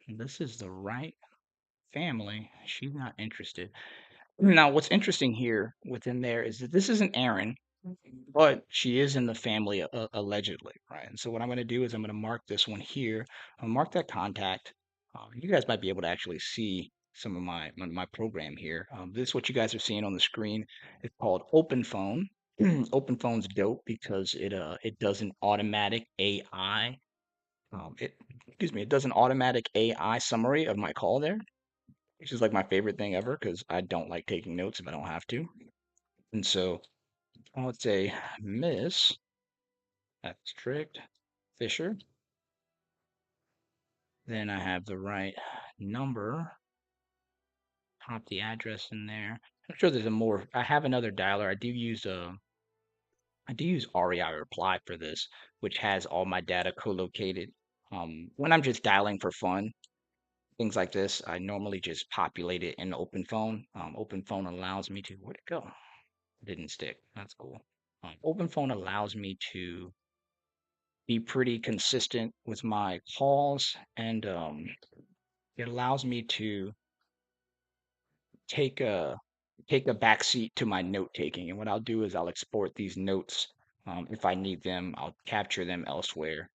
This is the right family. She's not interested. Now, what's interesting here within there is that this isn't Aaron, but she is in the family allegedly, right? And so what I'm going to do is I'm going to mark this one here. I'll mark that contact. You guys might be able to actually see some of my program here. This is what you guys are seeing on the screen. It's called Open Phone. Open Phone's dope because it does an automatic AI. Excuse me, it does an automatic AI summary of my call there, which is like my favorite thing ever because I don't like taking notes if I don't have to. And so I would say Miss Strict Fisher. Then I have the right number. Pop the address in there. I'm sure there's a more. I have another dialer. I do use REI Reply for this, which has all my data co-located. When I'm just dialing for fun, things like this, I normally just populate it in Open Phone. Open Phone allows me to. Where'd it go? Didn't stick. That's cool. Open Phone allows me to be pretty consistent with my calls, and it allows me to take a take a back seat to my note taking. And what I'll do is I'll export these notes. If I need them, I'll capture them elsewhere,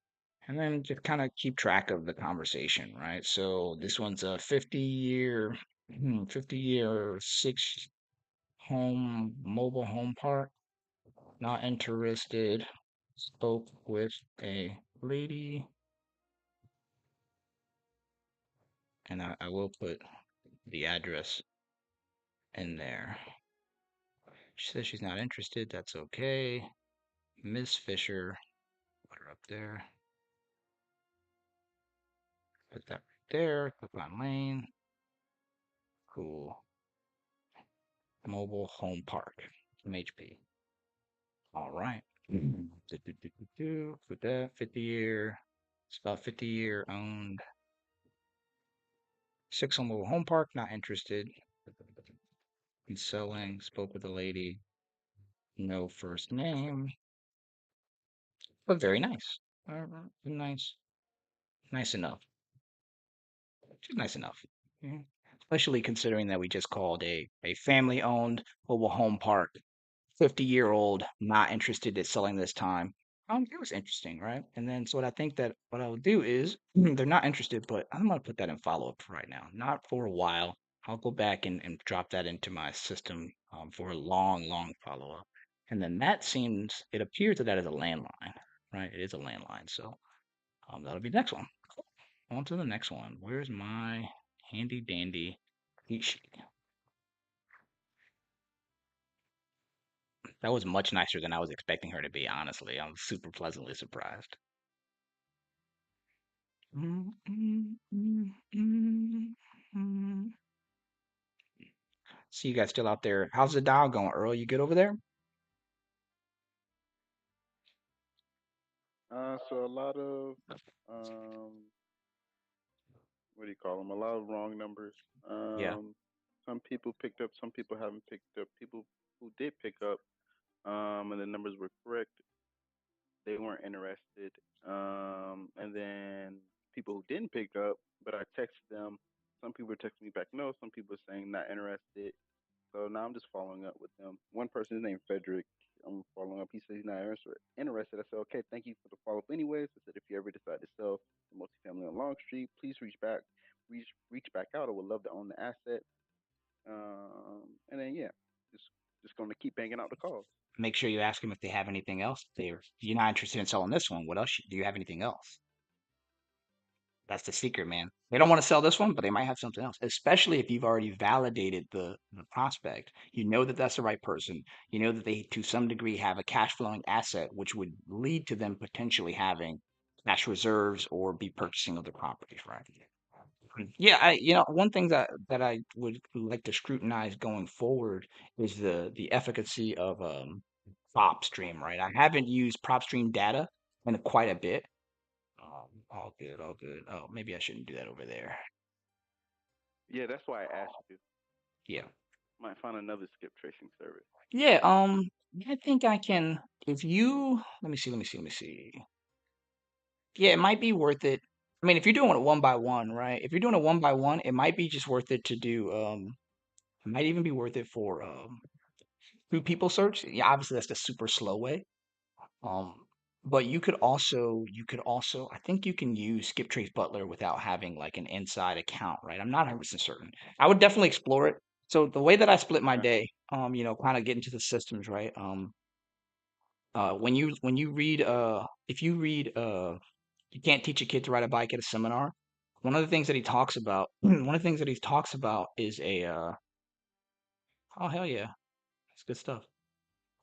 and then just kind of keep track of the conversation, right? So this one's a 50-year, 50-year six home mobile home park. Not interested. Spoke with a lady, and I will put the address in there. She says she's not interested. That's okay. Miss Fisher, put her up there. Put that right there. Click on lane. Cool. Mobile home park. MHP. All right. Put that 50-year. It's about 50-year owned. Six on mobile home park. Not interested. In selling. Spoke with a lady. No first name. But very nice. Nice. Nice enough. She's nice enough. Yeah. Especially considering that we just called a family owned mobile home park, 50-year-old, not interested in selling this time. It was interesting, right? And then so what I think that what I will do is they're not interested, but I'm gonna put that in follow-up right now. Not for a while. I'll go back and drop that into my system for a long, long follow-up. And then it appears that that is a landline, right? It is a landline. So that'll be the next one. On to the next one. Where's my handy dandy cheat sheet? That was much nicer than I was expecting her to be, honestly. I'm super pleasantly surprised. Mm, mm, mm, mm, mm. See you guys still out there. How's the dial going, Earl? You good over there? So a lot of um, what do you call them? A lot of wrong numbers. Yeah. Some people picked up, some people haven't picked up. People who did pick up, and the numbers were correct, they weren't interested. And then people who didn't pick up, but I texted them. Some people were texting me back no. Some people were saying not interested. So now I'm just following up with them. One person is named Frederick. I'm following up. He said he's not interested. I said, okay, thank you for the follow up. Anyways, I said if you ever decide to sell the multifamily on Long Street, please reach back out. I would love to own the asset. And then yeah, just gonna keep banging out the calls. Make sure you ask them if they have anything else. If you're not interested in selling this one, what else do you have anything else? That's the secret, man. They don't want to sell this one, but they might have something else. Especially if you've already validated the prospect. You know that that's the right person. You know that they, to some degree, have a cash flowing asset, which would lead to them potentially having cash reserves or be purchasing other properties, right? Yeah, one thing that I would like to scrutinize going forward is the efficacy of PropStream, right? I haven't used PropStream data in quite a bit. All good, all good. Oh, maybe I shouldn't do that over there. Yeah, that's why I asked you. Yeah. Might find another skip tracing service. Yeah, I think I can if you let me see. Yeah, it might be worth it. I mean, if you're doing it one by one, right? If you're doing it one by one, it might be just worth it to do it might even be worth it for through people search. Yeah, obviously that's the super slow way. Um, but you could also I think you can use Skip Trace Butler without having like an inside account, right? I'm not 100% certain. I would definitely explore it. So the way that I split my Okay. day, kind of get into the systems, right? When you read if you read You Can't Teach a Kid to Ride a Bike at a Seminar, one of the things that he talks about, one of the things that he talks about is a oh hell yeah, that's good stuff.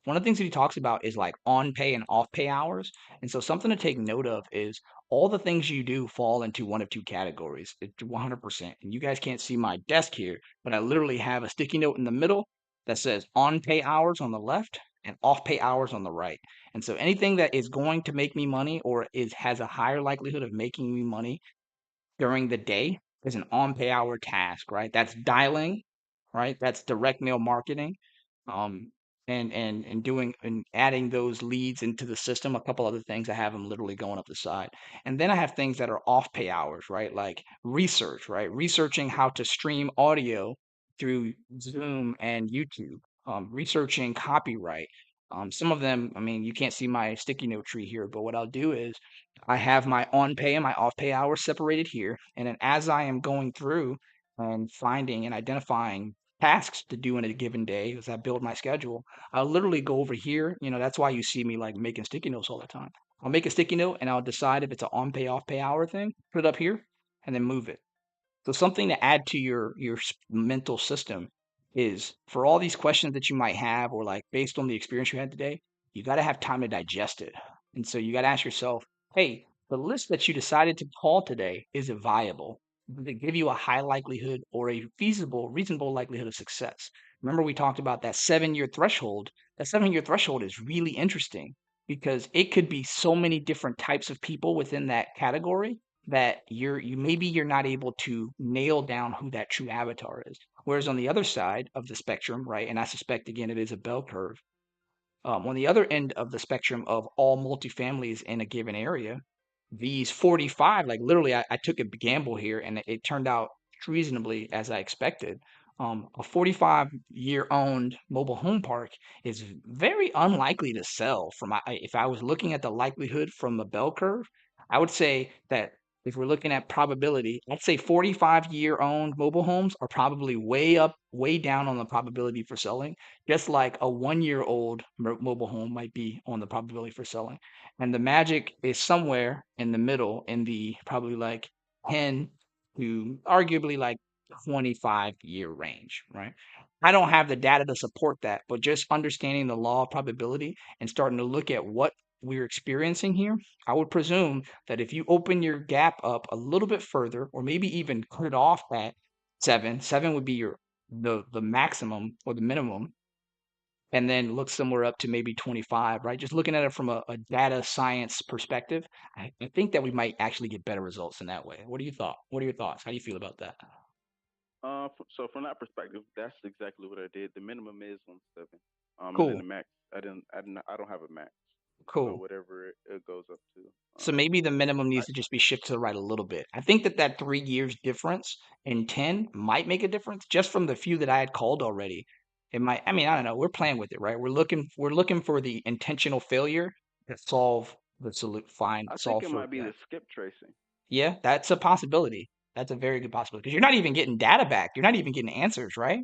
One of the things that he talks about is like on pay and off pay hours. And so something to take note of is all the things you do fall into one of two categories. It's 100%. And you guys can't see my desk here, but I literally have a sticky note in the middle that says on pay hours on the left and off pay hours on the right. And so anything that is going to make me money or is has a higher likelihood of making me money during the day is an on pay hour task, right? That's dialing, right? That's direct mail marketing, um, and doing and adding those leads into the system. A couple other things I have them literally going up the side, and then I have things that are off pay hours, right? Like research, right? Researching how to stream audio through Zoom and YouTube. Researching copyright. Some of them, I mean, you can't see my sticky note tree here, but what I'll do is I have my on pay and my off pay hours separated here. And then as I am going through and finding and identifying tasks to do in a given day, as I build my schedule, I'll literally go over here. That's why you see me like making sticky notes all the time. I'll make a sticky note and I'll decide if it's an on pay, off pay hour thing, put it up here, and then move it. So something to add to your mental system is for all these questions that you might have, or like based on the experience you had today, you got to have time to digest it. And so you got to ask yourself, hey, the list that you decided to call today, is it viable? Does it give you a high likelihood or a feasible, reasonable likelihood of success? Remember, we talked about that 7 year threshold. That 7 year threshold is really interesting because it could be so many different types of people within that category that you're not able to nail down who that true avatar is. Whereas on the other side of the spectrum, right, and I suspect again it is a bell curve, on the other end of the spectrum of all multifamilies in a given area, these 45, like literally, I took a gamble here and it turned out reasonably as I expected. A 45-year owned mobile home park is very unlikely to sell. If I was looking at the likelihood from a bell curve, I would say that if we're looking at probability, I'd say 45-year owned mobile homes are probably way up, way down on the probability for selling, just like a 1 year old mobile home might be on the probability for selling. And the magic is somewhere in the middle, in the probably like 10 to arguably like 25-year range, right? I don't have the data to support that, but just understanding the law of probability and starting to look at what we're experiencing here, I would presume that if you open your gap up a little bit further, or maybe even cut it off at 7 would be the maximum or the minimum, and then look somewhere up to maybe 25, right? Just looking at it from a data science perspective, I think that we might actually get better results in that way. What do you thought? What are your thoughts? How do you feel about that? So from that perspective, that's exactly what I did. The minimum is 1.7. And then Cool, the max, I don't have a max. So cool. whatever it goes up to. So maybe the minimum I needs to just be shifted to the right a little bit. I think that that 3 years difference in 10 might make a difference just from the few that I had called already. It might, I mean, I don't know. We're playing with it, right? We're looking for the intentional failure to solve the I think solve it for might be that. the skip tracing. Yeah, that's a possibility. That's a very good possibility because you're not even getting data back. You're not even getting answers, right?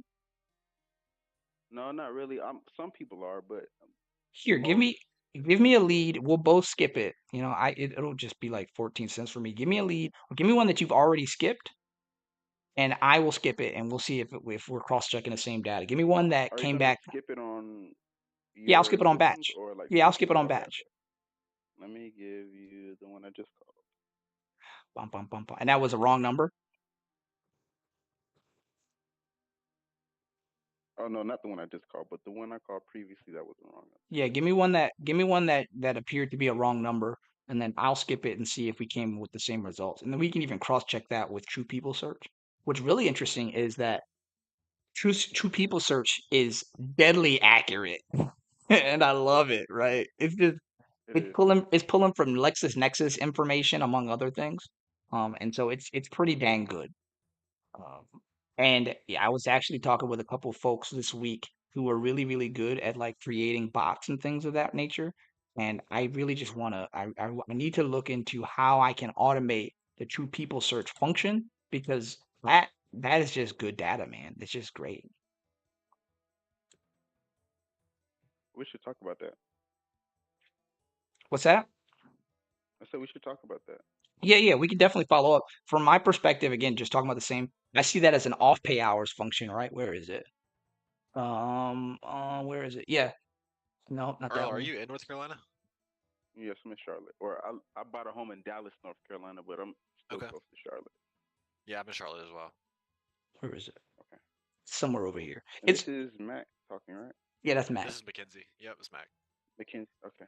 No, not really. Some people are, but Here, most. give me a lead. We'll both skip it. It'll just be like 14 cents for me. Give me a lead or give me one that you've already skipped and I will skip it and we'll see if we're cross-checking the same data. Give me one that Are you came gonna back. skip it on Yeah, I'll your skip it on systems batch. or like Yeah, I'll skip it on Okay, batch. okay. Let me give you the one I just called. Bum, bum, bum, bum. And that was a wrong number. Oh no, not the one I just called, but the one I called previously that was the wrong number. Yeah, give me one that appeared to be a wrong number, and then I'll skip it and see if we came with the same results. And then we can even cross-check that with True People Search. What's really interesting is that True People Search is deadly accurate, and I love it. Right? It It's is. pulling from LexisNexis information among other things. And so it's pretty dang good. Um, and yeah, I was actually talking with a couple folks this week who were really, really good at like creating bots and things of that nature. And I really just want to, I need to look into how I can automate the True People Search function because that is just good data, man. It's just great. We should talk about that. What's that? I said we should talk about that. Yeah, yeah, we can definitely follow up. From my perspective, again, just talking about the same, I see that as an off pay hours function, right? Where is it? Where is it? Yeah, no, not Earl, that are one. you in North Carolina? Yes, I'm in Charlotte. Or I bought a home in Dallas, North Carolina, but I'm still Okay. close to Charlotte. Yeah, I'm in Charlotte as well. Where is it? Okay. Somewhere over here. And this It's is Matt talking, right? Yeah, that's This Matt. is Mackenzie. Yep, it's Mac. McKinsey. Okay.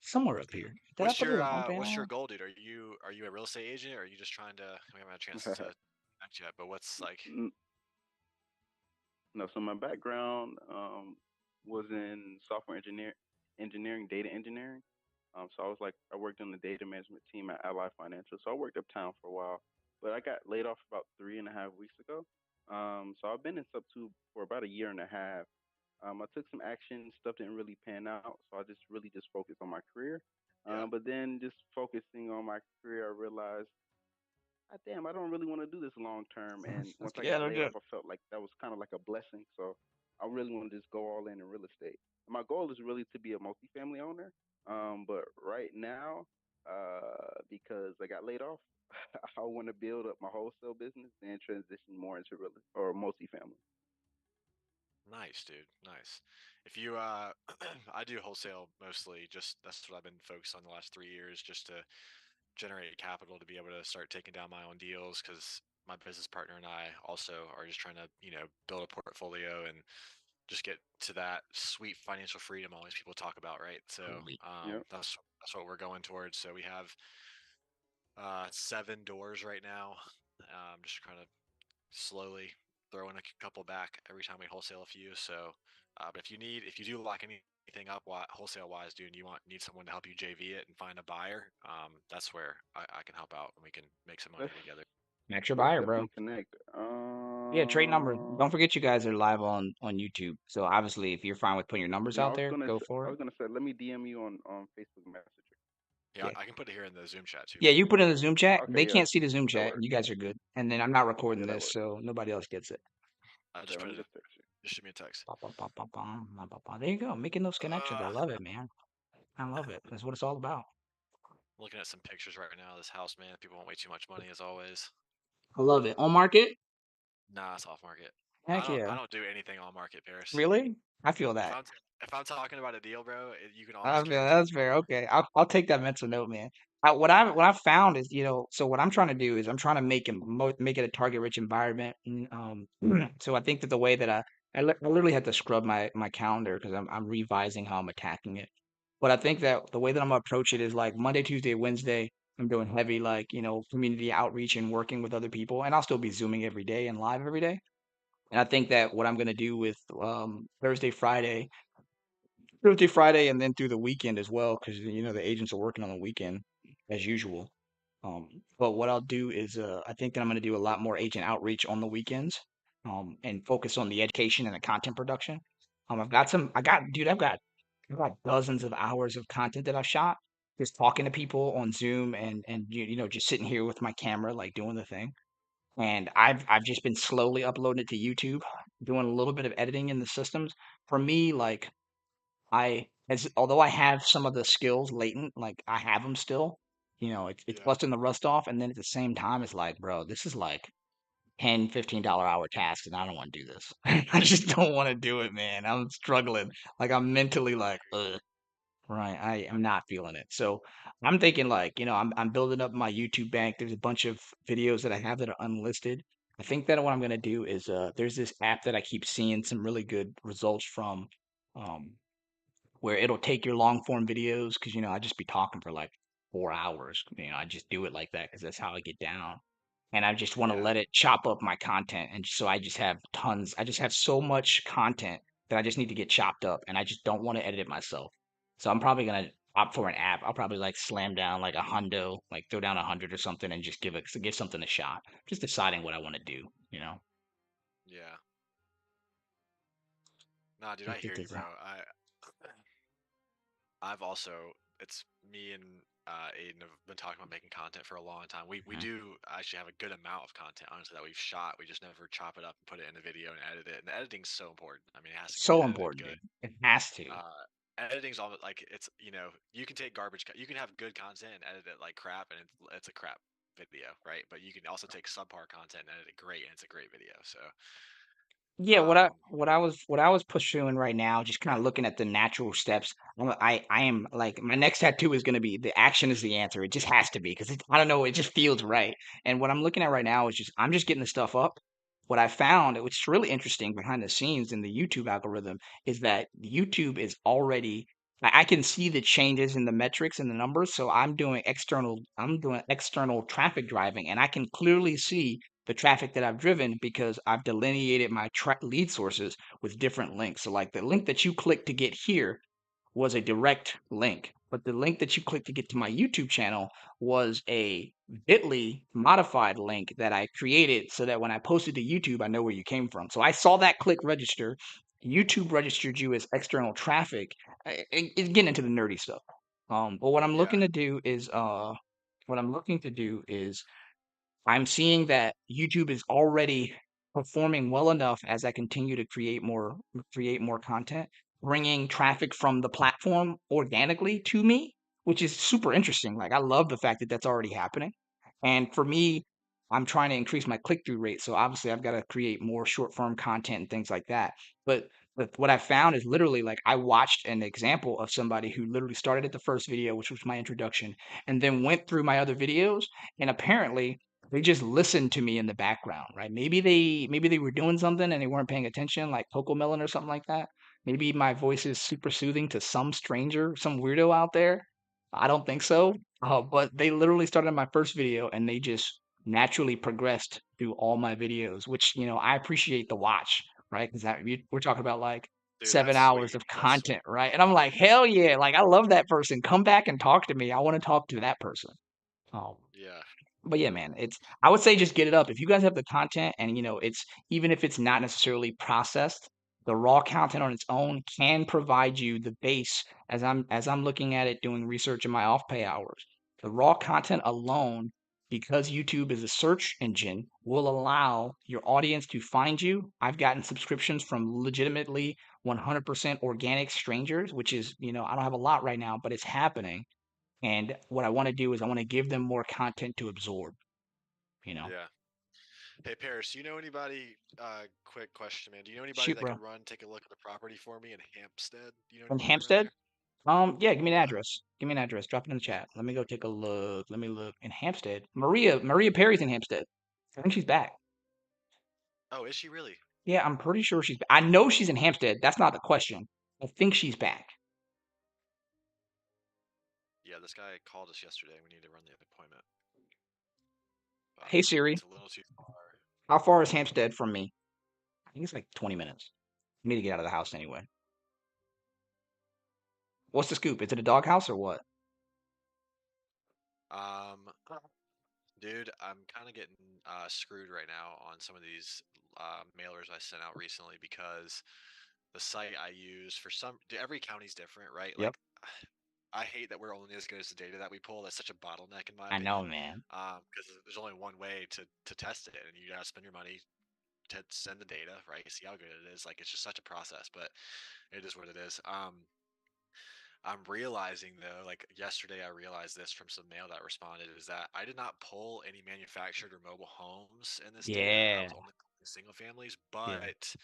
Somewhere up here. Did I put it as an on pay What's your hour? goal, dude? Are you a real estate agent or are you just trying to we haven't had a chance to connect yet, but what's like N- no, so my background was in engineering, data engineering. So I worked on the data management team at Ally Financial. So I worked uptown for a while, but I got laid off about 3.5 weeks ago. So I've been in sub two for about a year and a half. I took some action, stuff didn't really pan out, so I just really just focused on my career. yeah. But then just focusing on my career, I realized damn, I don't really want to do this long term. And once I Yeah, got no laid off, joke. I felt like that was kind of like a blessing. So I really want to just go all in real estate. And my goal is really to be a multifamily owner. But right now, because I got laid off, I want to build up my wholesale business and transition more into real or multifamily. Nice, dude. Nice. If you I do wholesale mostly, just that's what I've been focused on the last 3 years, just to generate capital to be able to start taking down my own deals because my business partner and I also are just trying to, build a portfolio and just get to that sweet financial freedom all these people talk about, right? So Great. Yep. that's what we're going towards. So we have 7 doors right now. Just kind of slowly throwing a couple back every time we wholesale a few. So, but if you do lock anything up wholesale wise, dude, and need someone to help you JV it and find a buyer, that's where I can help out and we can make some money Let's together. Max your let's buyer, bro. definitely connect. Yeah, trade numbers. Don't forget you guys are live on YouTube. So obviously, if you're fine with putting your numbers No, out there, go I for it. was gonna say let me DM you on Facebook Messenger. Yeah, Yeah. I can put it here in the Zoom chat too, Yeah, man. you put in the Zoom chat. Okay, They yeah, can't see the Zoom that chat. works. You guys are good. And then I'm not recording Yeah, that this, works. so nobody else gets it. I Okay, just let put me it. just text you. Just shoot me a text. Ba, ba, ba, ba, bum, ba, ba, ba. There you go. Making those connections. I Uh, love it, man. I love it. That's what it's all about. Looking at some pictures right now of this house, man. People want way too much money as always. I love it. On market? Nah, it's off market. Heck I yeah. don't do anything on market, Paris. Really? I feel If that. if I'm talking about a deal, bro, you can I almost feel guarantee that's me. fair. Okay, I'll take that mental note, man. What I've found is, so what I'm trying to do is I'm trying to make it a target rich environment. And, so I think that the way that I literally had to scrub my calendar because I'm revising how I'm attacking it. But I think that the way that I'm gonna approach it is like Monday, Tuesday, Wednesday, I'm doing heavy like, community outreach and working with other people, and I'll still be zooming every day and live every day. And I think that what I'm gonna do with Thursday, Friday, and then through the weekend as well, because the agents are working on the weekend as usual. But what I'll do is, I think that I'm going to do a lot more agent outreach on the weekends, and focus on the education and the content production. Dude, I've got dozens of hours of content that I've shot, just talking to people on Zoom and just sitting here with my camera, like doing the thing. And I've just been slowly uploading it to YouTube, doing a little bit of editing in the systems. For me, like although I have some of the skills latent, like I have them still, it's Yeah, busting the rust off. And then at the same time, it's like, bro, this is like $10, $15 hour tasks, and I don't want to do this. I just don't want to do it, man. I'm struggling. Like I'm mentally like, ugh, right. I am not feeling it. So I'm thinking like, I'm building up my YouTube bank. There's a bunch of videos that I have that are unlisted. I think that what I'm gonna do is there's this app that I keep seeing some really good results from. Um, where it'll take your long form videos because I just be talking for like 4 hours. I just do it like that because that's how I get down. And I just want to yeah, let it chop up my content. And so I just have tons, I just have so much content that I just need to get chopped up. And I just don't want to edit it myself. So I'm probably gonna opt for an app. I'll probably like slam down like a hundo, like throw down 100 or something and just give something a shot. Just deciding what I want to do. yeah. Nah, dude, I I think hear you, there's bro. a I've also it's me and Aiden have been talking about making content for a long time. We Mhm. do actually have a good amount of content, honestly, that we've shot. We just never chop it up and put it in a video and edit it. And the editing's so important. I mean, it has to get So edited important, good. dude. It has to. Editing's all like it's you can take you can have good content and edit it like crap, and it's a crap video, right? But you can also take subpar content and edit it great, and it's a great video. So, Yeah, what I um, what I was what I was pursuing right now, just kind of looking at the natural steps. I am like my next tattoo is going to be the action is the answer. It just has to be because I don't know, it just feels right. And what I'm looking at right now is just I'm just getting the stuff up. What I found, which is really interesting behind the scenes in the YouTube algorithm, is that YouTube is already I can see the changes in the metrics and the numbers. So I'm doing external traffic driving, and I can clearly see the traffic that I've driven because I've delineated my lead sources with different links. So, like the link that you click to get here was a direct link, but the link that you click to get to my YouTube channel was a bit.ly modified link that I created so that when I posted to YouTube, I know where you came from. So I saw that click register. YouTube registered you as external traffic. It's getting into the nerdy stuff. But yeah, what I'm looking to do is I'm seeing that YouTube is already performing well enough as I continue to create more content, bringing traffic from the platform organically to me, which is super interesting. Like I love the fact that that's already happening. And for me, I'm trying to increase my click-through rate. So obviously I've got to create more short-form content and things like that. But what I found is literally like I watched an example of somebody who literally started at the first video, which was my introduction, and then went through my other videos, and apparently they just listened to me in the background, right? Maybe they were doing something and they weren't paying attention, like Coco Melon or something like that. Maybe my voice is super soothing to some stranger, some weirdo out there. I don't think so. But they literally started my first video and they just naturally progressed through all my videos, which I appreciate the watch, right? Because we're talking about like dude, seven that's hours sweet. of That's content, sweet. right? And I'm like, hell yeah! Like I love that person. Come back and talk to me. I want to talk to that person. Um, Yeah, but yeah, man, I would say just get it up. If you guys have the content and it's even if it's not necessarily processed, the raw content on its own can provide you the base as I'm looking at it doing research in my off pay hours. The raw content alone, because YouTube is a search engine, will allow your audience to find you. I've gotten subscriptions from legitimately 100% organic strangers, which is, I don't have a lot right now, but it's happening. And what I want to do is I want to give them more content to absorb, you know? yeah. Hey Paris, do you know anybody? Quick question, man. Do you know anybody Shoot, that bro. could take a look at the property for me in Hampstead? Do you know From anybody around Hampstead? there? Yeah, give me an Yeah. address. Give me an address. Drop it in the chat. Let me go take a look. Let me look in Hampstead. Maria Perry's in Hampstead. I think she's back. Oh, is she really? Yeah, I'm pretty sure she's. I know she's in Hampstead. That's not the question. I think she's back. Yeah, this guy called us yesterday. We need to run the appointment. Hey Siri, It's a little too far. how far is Hampstead from me? I think it's like 20 minutes. I need to get out of the house anyway. What's the scoop? Is it a doghouse or what? Um, dude, I'm kind of getting screwed right now on some of these mailers I sent out recently because the site I use for every county's different, right? Yep. Like, I hate that we're only as good as the data that we pull. That's such a bottleneck in my I know, opinion. man. Because there's only one way to test it, and you gotta spend your money to send the data, right? See how good it is. Like it's just such a process, but it is what it is. I'm realizing though, like yesterday, I realized this from some mail that responded is that I did not pull any manufactured or mobile homes in this data. I Yeah. was only pulling single families, Yeah. but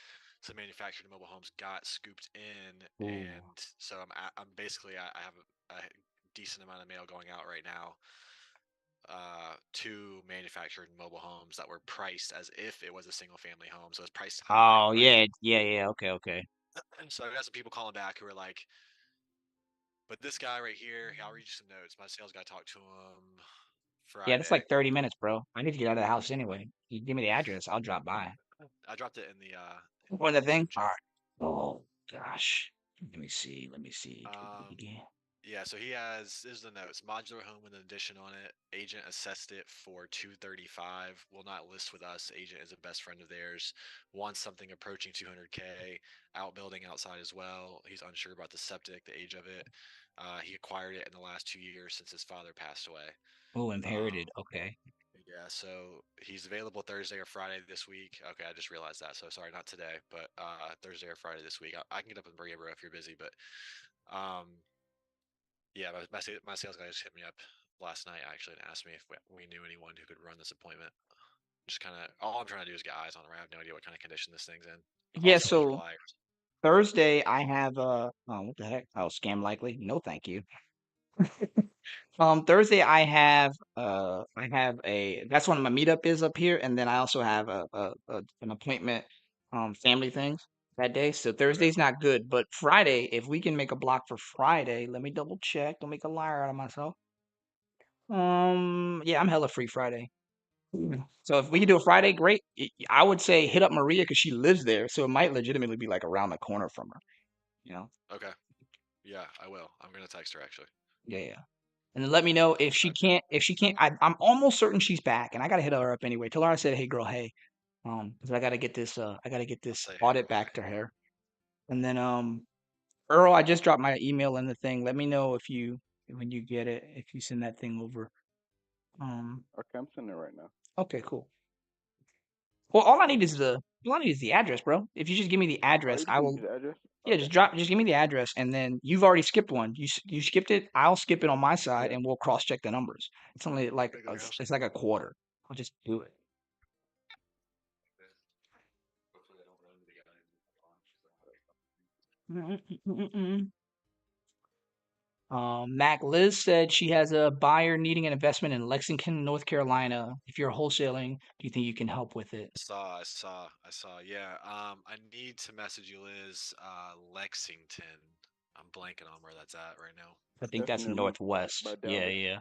some manufactured and mobile homes got scooped in, Ooh. and so I'm basically I have a decent amount of mail going out right now to manufactured and mobile homes that were priced as if it was a single family home, so it's priced high, Oh right? yeah, yeah, yeah. Okay, okay. And so I got some people calling back who are like, but this guy right here, I'll read you some notes. My sales guy talked to him Yeah, that's Friday. like 30 minutes, bro. I need to get out of the house anyway. You give me the address, I'll drop by. I dropped it in the What the Zoom thing? All chat. right. Oh gosh. Let me see. Let me see. Um, yeah, so this is the notes. Modular home with an addition on it. Agent assessed it for 235. Will not list with us. Agent is a best friend of theirs. Wants something approaching 200K. Outbuilding outside as well. He's unsure about the septic, the age of it. He acquired it in the last 2 years since his father passed away. Oh, Um, inherited. Okay. Yeah, so he's available Thursday or Friday this week. Okay, I just realized that. So sorry, not today, but Thursday or Friday this week. I can get up and bring you, bro, if you're busy. But yeah, my sales guy just hit me up last night actually and asked me if we knew anyone who could run this appointment. Just kind of all I'm trying to do is get eyes on it. I have no idea what kind of condition this thing's in. All Yeah, sellers are so liars. Thursday I have oh what the heck? Oh, scam likely? No, thank you. Thursday I have a that's when my meetup is up here, and then I also have an appointment, family things that day. So Okay. Thursday's not good, but Friday, if we can make a block for Friday, let me double check. Don't make a liar out of myself. Yeah, I'm hella free Friday. So if we can do a Friday, great. I would say hit up Maria because she lives there, so it might legitimately be like around the corner from her. You know? Okay. Yeah, I will. I'm gonna text her actually. Yeah, yeah. And then let me know if she Okay. can't. If she can't, I'm almost certain she's back, and I gotta hit her up anyway. Tell her I said, hey girl, hey, because I gotta get I'll this say hey. audit back to her. And then Earl, I just dropped my email in the thing. Let me know if you when you get it, if you send that thing over. Um, Okay, I'm sending it right now. okay, cool. Well, all I need is the address, bro. If you just give me the Oh, address, you I just need will. the address? Yeah, Okay. just give me the address, and then you've already skipped one. You skipped it. I'll skip it on my side, Yeah. and we'll cross check the numbers. It's only like Can I go to your house? it's like a quarter. I'll just do it. Hopefully I don't run into the guy. Mm-mm-mm-mm-mm. Mac Liz said she has a buyer needing an investment in Lexington, North Carolina. If you're wholesaling, do you think you can help with it? I saw. Yeah. I need to message you, Liz. Lexington. I'm blanking on where that's at right now. I think That's that's near me by northwest. Yeah, Dallas. yeah.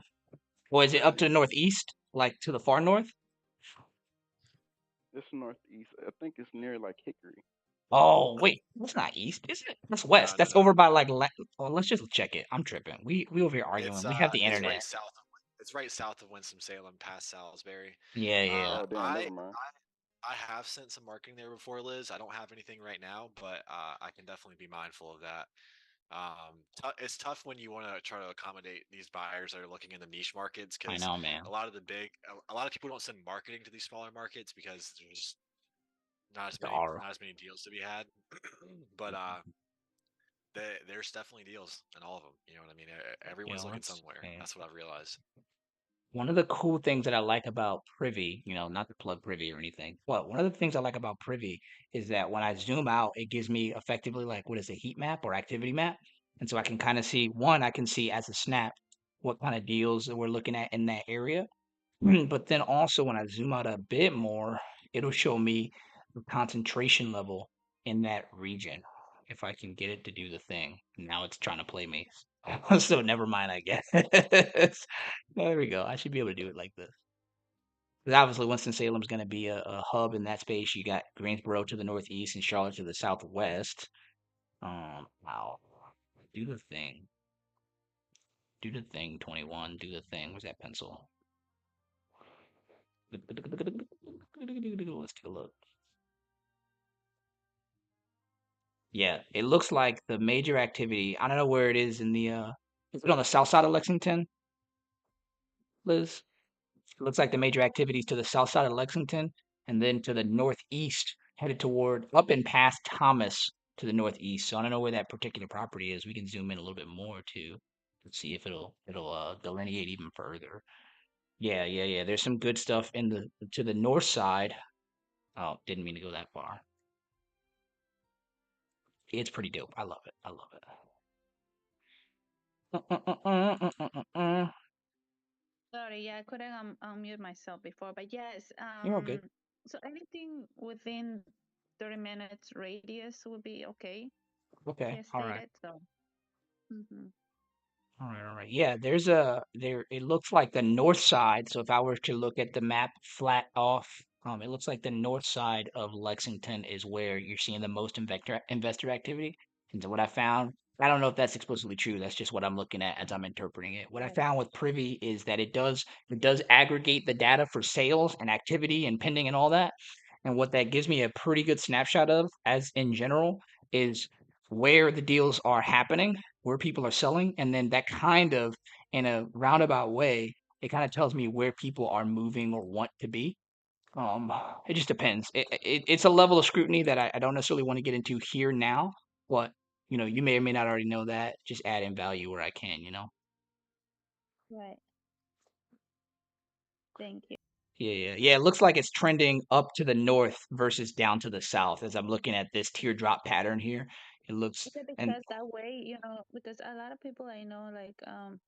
Or is it up to the northeast, like to the far north? It's northeast. I think it's near like Hickory. Oh, wait, that's not east, is it? That's No, west. no, That's no. over by like. Well, let's just check it. I'm tripping. We over here arguing. We have the It's internet. right south of Winston Salem, past Salisbury. Yeah, yeah. Uh, Oh damn, I never mind. I have sent some marketing there before, Liz. I don't have anything right now, but I can definitely be mindful of that. It's tough when you want to try to accommodate these buyers that are looking in the niche markets I because know, man. a lot of people don't send marketing to these smaller markets because there's The aura. not as many deals to be had. But there's definitely deals in all of them. You know what I mean? Yeah, Everyone's looking let's somewhere. see. That's what I've realized. one of the cool things that I like about Privy, not to plug Privy or anything, but one of the things I like about Privy is that when I zoom out, it gives me effectively like what is a heat map or activity map. And so I can kind of see one, I can see as a snap what kind of deals that we're looking at in that area. But then also when I zoom out a bit more, it'll show me the concentration level in that region. If I can get it to do the thing. Now it's trying to play me. So never mind, I guess. There we go. I should be able to do it like this. 'Cause obviously Winston-Salem's going to be a hub in that space. You got Greensboro to the northeast and Charlotte to the southwest. Wow. Do the thing. Do the thing, 21. Do the thing. Where's that pencil? Let's take a look. Yeah, it looks like the major activity. I don't know where it is in the is it on the south side of Lexington, Liz? It looks like the major activities to the south side of Lexington and then to the northeast, headed toward up and past Thomas to the northeast. So I don't know where that particular property is. We can zoom in a little bit more too. Let's see if it'll delineate even further. Yeah, yeah, yeah. There's some good stuff in the to the north side. Oh, didn't mean to go that far. It's pretty dope. I love it. I love it. Sorry, yeah, I couldn't unmute myself before, but yes, You're all good. so anything within 30 minutes radius would be okay. Okay. He All right. stated so. Mm-hmm. All right, all right. Yeah, there it looks like the north side. So if I were to look at the map flat off, it looks like the north side of Lexington is where you're seeing the most investor activity. And so what I found, I don't know if that's explicitly true. That's just what I'm looking at as I'm interpreting it. What I Right. found with Privy is that it does aggregate the data for sales and activity and pending and all that. And what that gives me a pretty good snapshot of, as in general, is where the deals are happening, where people are selling, and then that kind of, in a roundabout way, it kind of tells me where people are moving or want to be. Um, it just depends. It's a level of scrutiny that I don't necessarily want to get into here now, but you may or may not already know that. Just add in value where I can. Right. Thank you. Yeah, yeah, yeah. It looks like it's trending up to the north versus down to the south as I'm looking at this teardrop pattern here. It looks Is it and because that way, because a lot of people I know, like,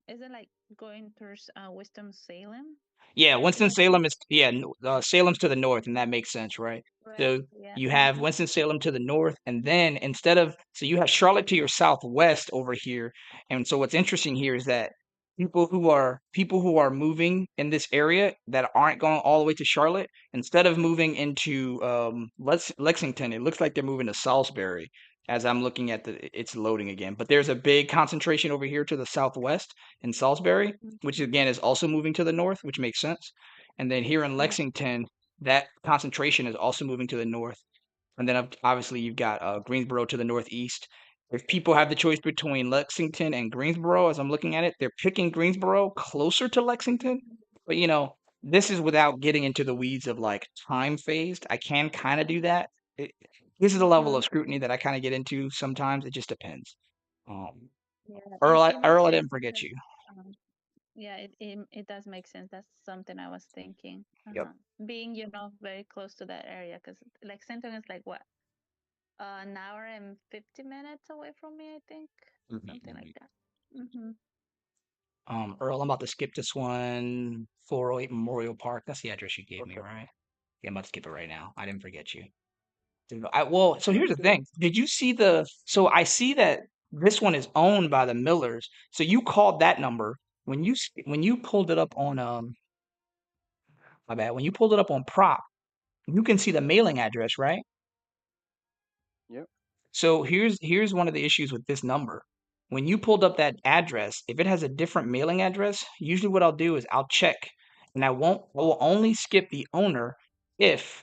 is it like going towards Winston-Salem Yeah, direction? Winston-Salem is Salem's to the north, and that makes sense, right? Right. So Yeah. you have Mm-hmm. Winston-Salem to the north, and then so you have Charlotte to your southwest over here. And so what's interesting here is that people who are moving in this area that aren't going all the way to Charlotte, instead of moving into Lexington, it looks like they're moving to Salisbury. As I'm looking at it's loading again. But there's a big concentration over here to the southwest in Salisbury, which Mm-hmm. again is also moving to the north, which makes sense. And then here in Yeah. Lexington, that concentration is also moving to the north. And then obviously you've got Greensboro to the northeast. If people have the choice between Lexington and Greensboro, as I'm looking at it, they're picking Greensboro closer to Lexington. But this is without getting into the weeds of like time phased. I can kind of do that. It, this is a level Mm-hmm. of scrutiny that I kind of get into sometimes. It just depends. Um, Yeah. Earl, It makes Earl, I sense didn't forget because you. um, yeah, it does make sense. That's something I was thinking. Yep. Being, very close to that area, because like Centon is like what, an hour and 50 minutes away from me, I think, something like Mhm. that. Mm-hmm. Earl, I'm about to skip this one. 408 Memorial Park. That's the address you gave me, Okay. right? Yeah, I'm about to skip it right now. I didn't forget you. Well, so No, here's you the good. thing. Did you see so I see that this one is owned by the Millers. So you called that number when you pulled it up on my bad. When you pulled it up on prop, you can see the mailing address, right? Yep. So here's one of the issues with this number. When you pulled up that address, if it has a different mailing address, usually what I'll do is I'll check and I will only skip the owner if,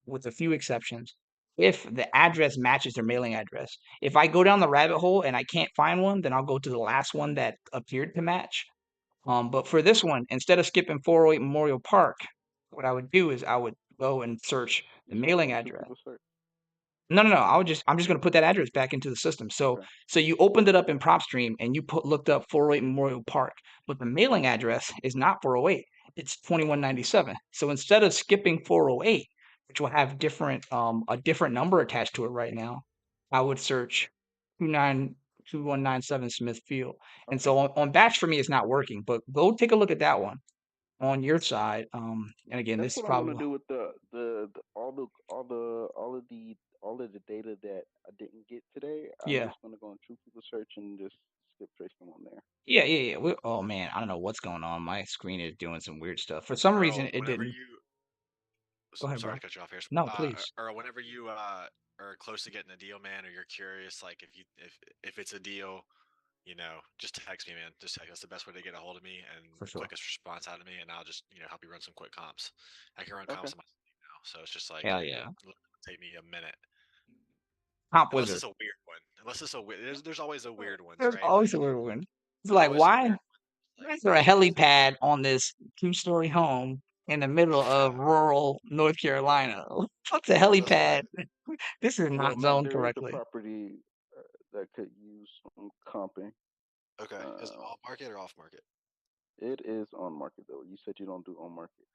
with a few exceptions, if the address matches their mailing address. If I go down the rabbit hole and I can't find one, then I'll go to the last one that appeared to match. But for this one, instead of skipping 408 Memorial Park, what I would do is I would go and search the You said mailing go to address. Google search. No, no, no. I'm just gonna put that address back into the system. So Okay. so you opened it up in PropStream and you looked up 408 Memorial Park, but the mailing address is not 408. it's 2197. So instead of skipping 408, which will have a different number attached to it right now, I would search 2197 Smith Field. And Okay. so on batch for me it's not working, but go take a look at that one on your side. And again, That's this is what I'm gonna probably do with the all of the data that I didn't get today. I'm yeah. just gonna go on True People Search and just skip trace them on there. Yeah. Oh man, I don't know what's going on. My screen is doing some weird stuff. For some reason Earl, it whenever didn't. you Go ahead, sorry bro. to cut you off here. No, please. Or whenever you are close to getting a deal, man, or you're curious, like if it's a deal, just text me, man. Just text. That's the best way to get a hold of me and For the sure. quickest response out of me, and I'll just help you run some quick comps. I can run Okay. comps on my sleep now, so it's just like Hell yeah. it'll take me a minute, Comp unless wizard. it's a weird one. Unless it's a weird. There's always a weird ones, There's right? always a weird one. It's There's like, always some why? weird ones. Why Like is there a helipad on this two-story home in the middle of rural North Carolina? What's a helipad? This is Well, not Matt, zoned there is a correctly. property that could use some comping. okay, is it Uh, on market or off market? it is on market though. You said you don't do on market.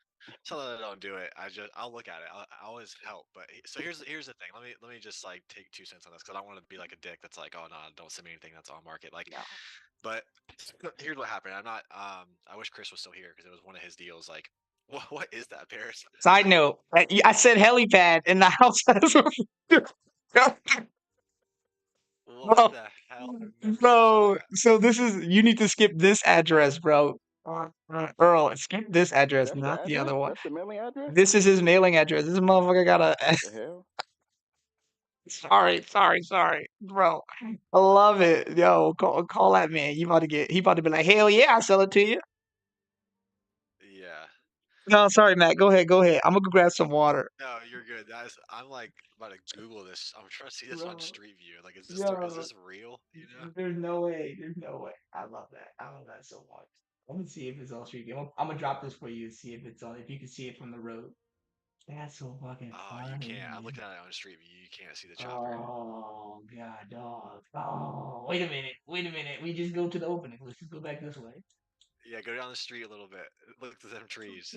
So that I don't do it. I'll look at it. I always help. But so here's the thing. Let me just like take 2 cents on this because I don't want to be like a dick. That's like, oh no, don't send me anything that's on market. Like, No. but here's what happened. I'm not. I wish Chris was still here because it was one of his deals. Like, what is that, Paris? Side note, I said helipad in the house. What Bro, the hell? I've never seen shit like bro. that. So you need to skip this address, bro. Earl, skip this address, That's the not the other address. one. That's the mailing address. This is his mailing address. This motherfucker got a. What the hell? Sorry, bro. I love it. Yo, call that man. He about to be like, hell yeah, I'll sell it to you. Yeah. No, sorry, Matt. Go ahead. I'm gonna go grab some water. No, you're good. I'm like about to Google this. I'm trying to see this on Bro, Street View. Like, is yo, this real? there's no way. There's no way. I love that. I love that so much. I'm gonna see if it's on Street View. I'm gonna drop this for you and see if it's on. If you can see it from the road. That's so fucking Oh, you funny. can't. I'm looking at it on Street View. You can't see the chopper. Oh god, dog. Oh, wait a minute. Wait a minute. We just go to the opening. Let's just go back this way. Yeah, go down the street a little bit. Look at them trees.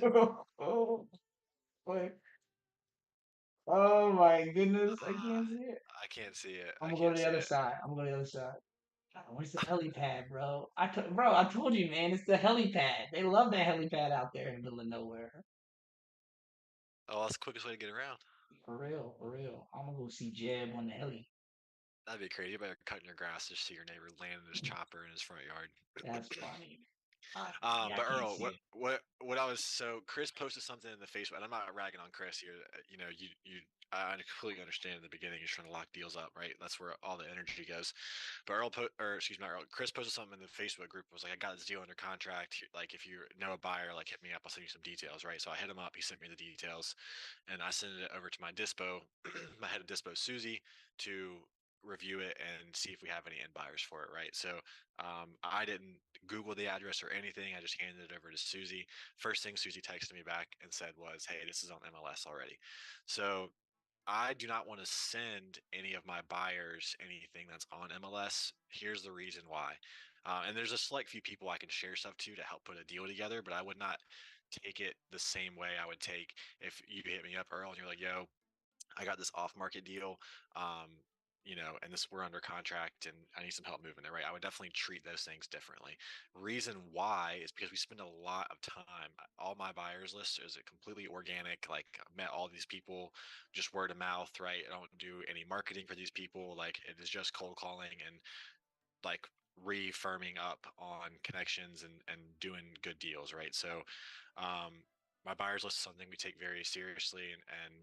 Oh, wait. Oh my goodness. I Uh, can't see it. I can't see it. I'm I gonna go to can't the see other it. side. I'm gonna go to the other side. God, where's the helipad, bro? Bro, I told you, man, it's the helipad. They love that helipad out there in the middle of nowhere. Oh, that's the quickest way to get around. For real, for real. I'm gonna go see Jeb on the heli. That'd be crazy. You better cut in your grass to see your neighbor land in his chopper in his front yard. That's funny. Yeah, I But can't Earl, see it. what I was so Chris posted something in the Facebook, and I'm not ragging on Chris here. I completely understand in the beginning he's trying to lock deals up, right? That's where all the energy goes. But excuse me, not Earl, Chris posted something in the Facebook group. Was like, I got this deal under contract. Like, if you know a buyer, like hit me up. I'll send you some details, right? So I hit him up. He sent me the details, and I sent it over to my dispo, my head of dispo, Susie, to review it and see if we have any end buyers for it, right? So I didn't Google the address or anything. I just handed it over to Susie. First thing Susie texted me back and said was, "Hey, this is on MLS already." So I do not want to send any of my buyers anything that's on MLS. Here's the reason why. And there's a select few people I can share stuff to help put a deal together, but I would not take it the same way I would take if you hit me up, Earl, and you're like, "Yo, I got this off market deal, and this we're under contract and I need some help moving it, right?" I would definitely treat those things differently. Reason why is because we spend a lot of time. All my buyers list is completely organic. Like, I've met all these people just word of mouth, right? I don't do any marketing for these people. Like, it is just cold calling and like reaffirming up on connections and doing good deals, right? So um, my buyers list is something we take very seriously and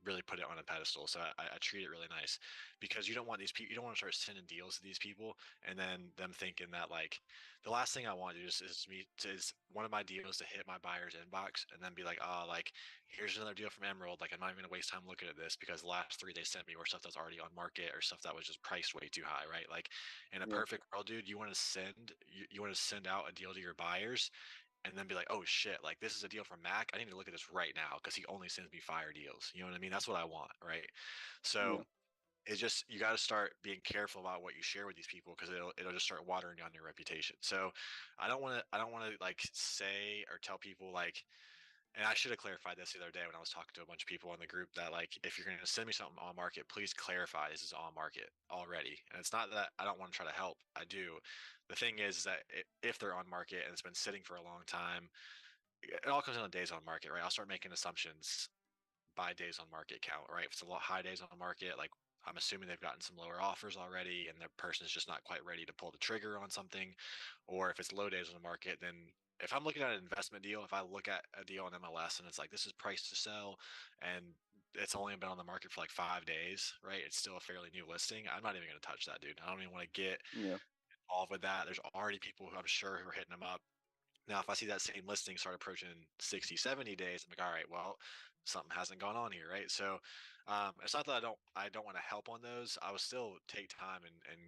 really put it on a pedestal. So I treat it really nice because you don't want these people, you don't want to start sending deals to these people and then them thinking that, like, the last thing I want to do is one of my deals to hit my buyer's inbox and then be like, oh, like, here's another deal from Emerald. Like, I'm not even gonna waste time looking at this because the last three they sent me were stuff that's already on market or stuff that was just priced way too high, right? Like, in a Yeah. perfect world, dude, you want to send out a deal to your buyers and then be like, oh shit, like, this is a deal from Mac. I need to look at this right now because he only sends me fire deals. You know what I mean? That's what I want, right? So Yeah. it's just you got to start being careful about what you share with these people because it'll just start watering down your reputation. So I don't want to like say or tell people like, and I should have clarified this the other day when I was talking to a bunch of people in the group that like if you're going to send me something on market, please clarify this is on market already. And it's not that I don't want to try to help. I do. The thing is that if they're on market and it's been sitting for a long time, it all comes down to days on market, right? I'll start making assumptions by days on market count, right? If it's a lot high days on market, like I'm assuming they've gotten some lower offers already and the person is just not quite ready to pull the trigger on something. Or if it's low days on the market, then if I'm looking at an investment deal, if I look at a deal on MLS and it's like this is priced to sell and it's only been on the market for like 5 days, right? It's still a fairly new listing. I'm not even going to touch that, dude. I don't even want to get Yeah. involved with that. There's already people who I'm sure who are hitting them up now. If I see that same listing start approaching 60, 70 days, I'm like, all right, well, something hasn't gone on here, right? So it's not that I don't want to help on those. I will still take time and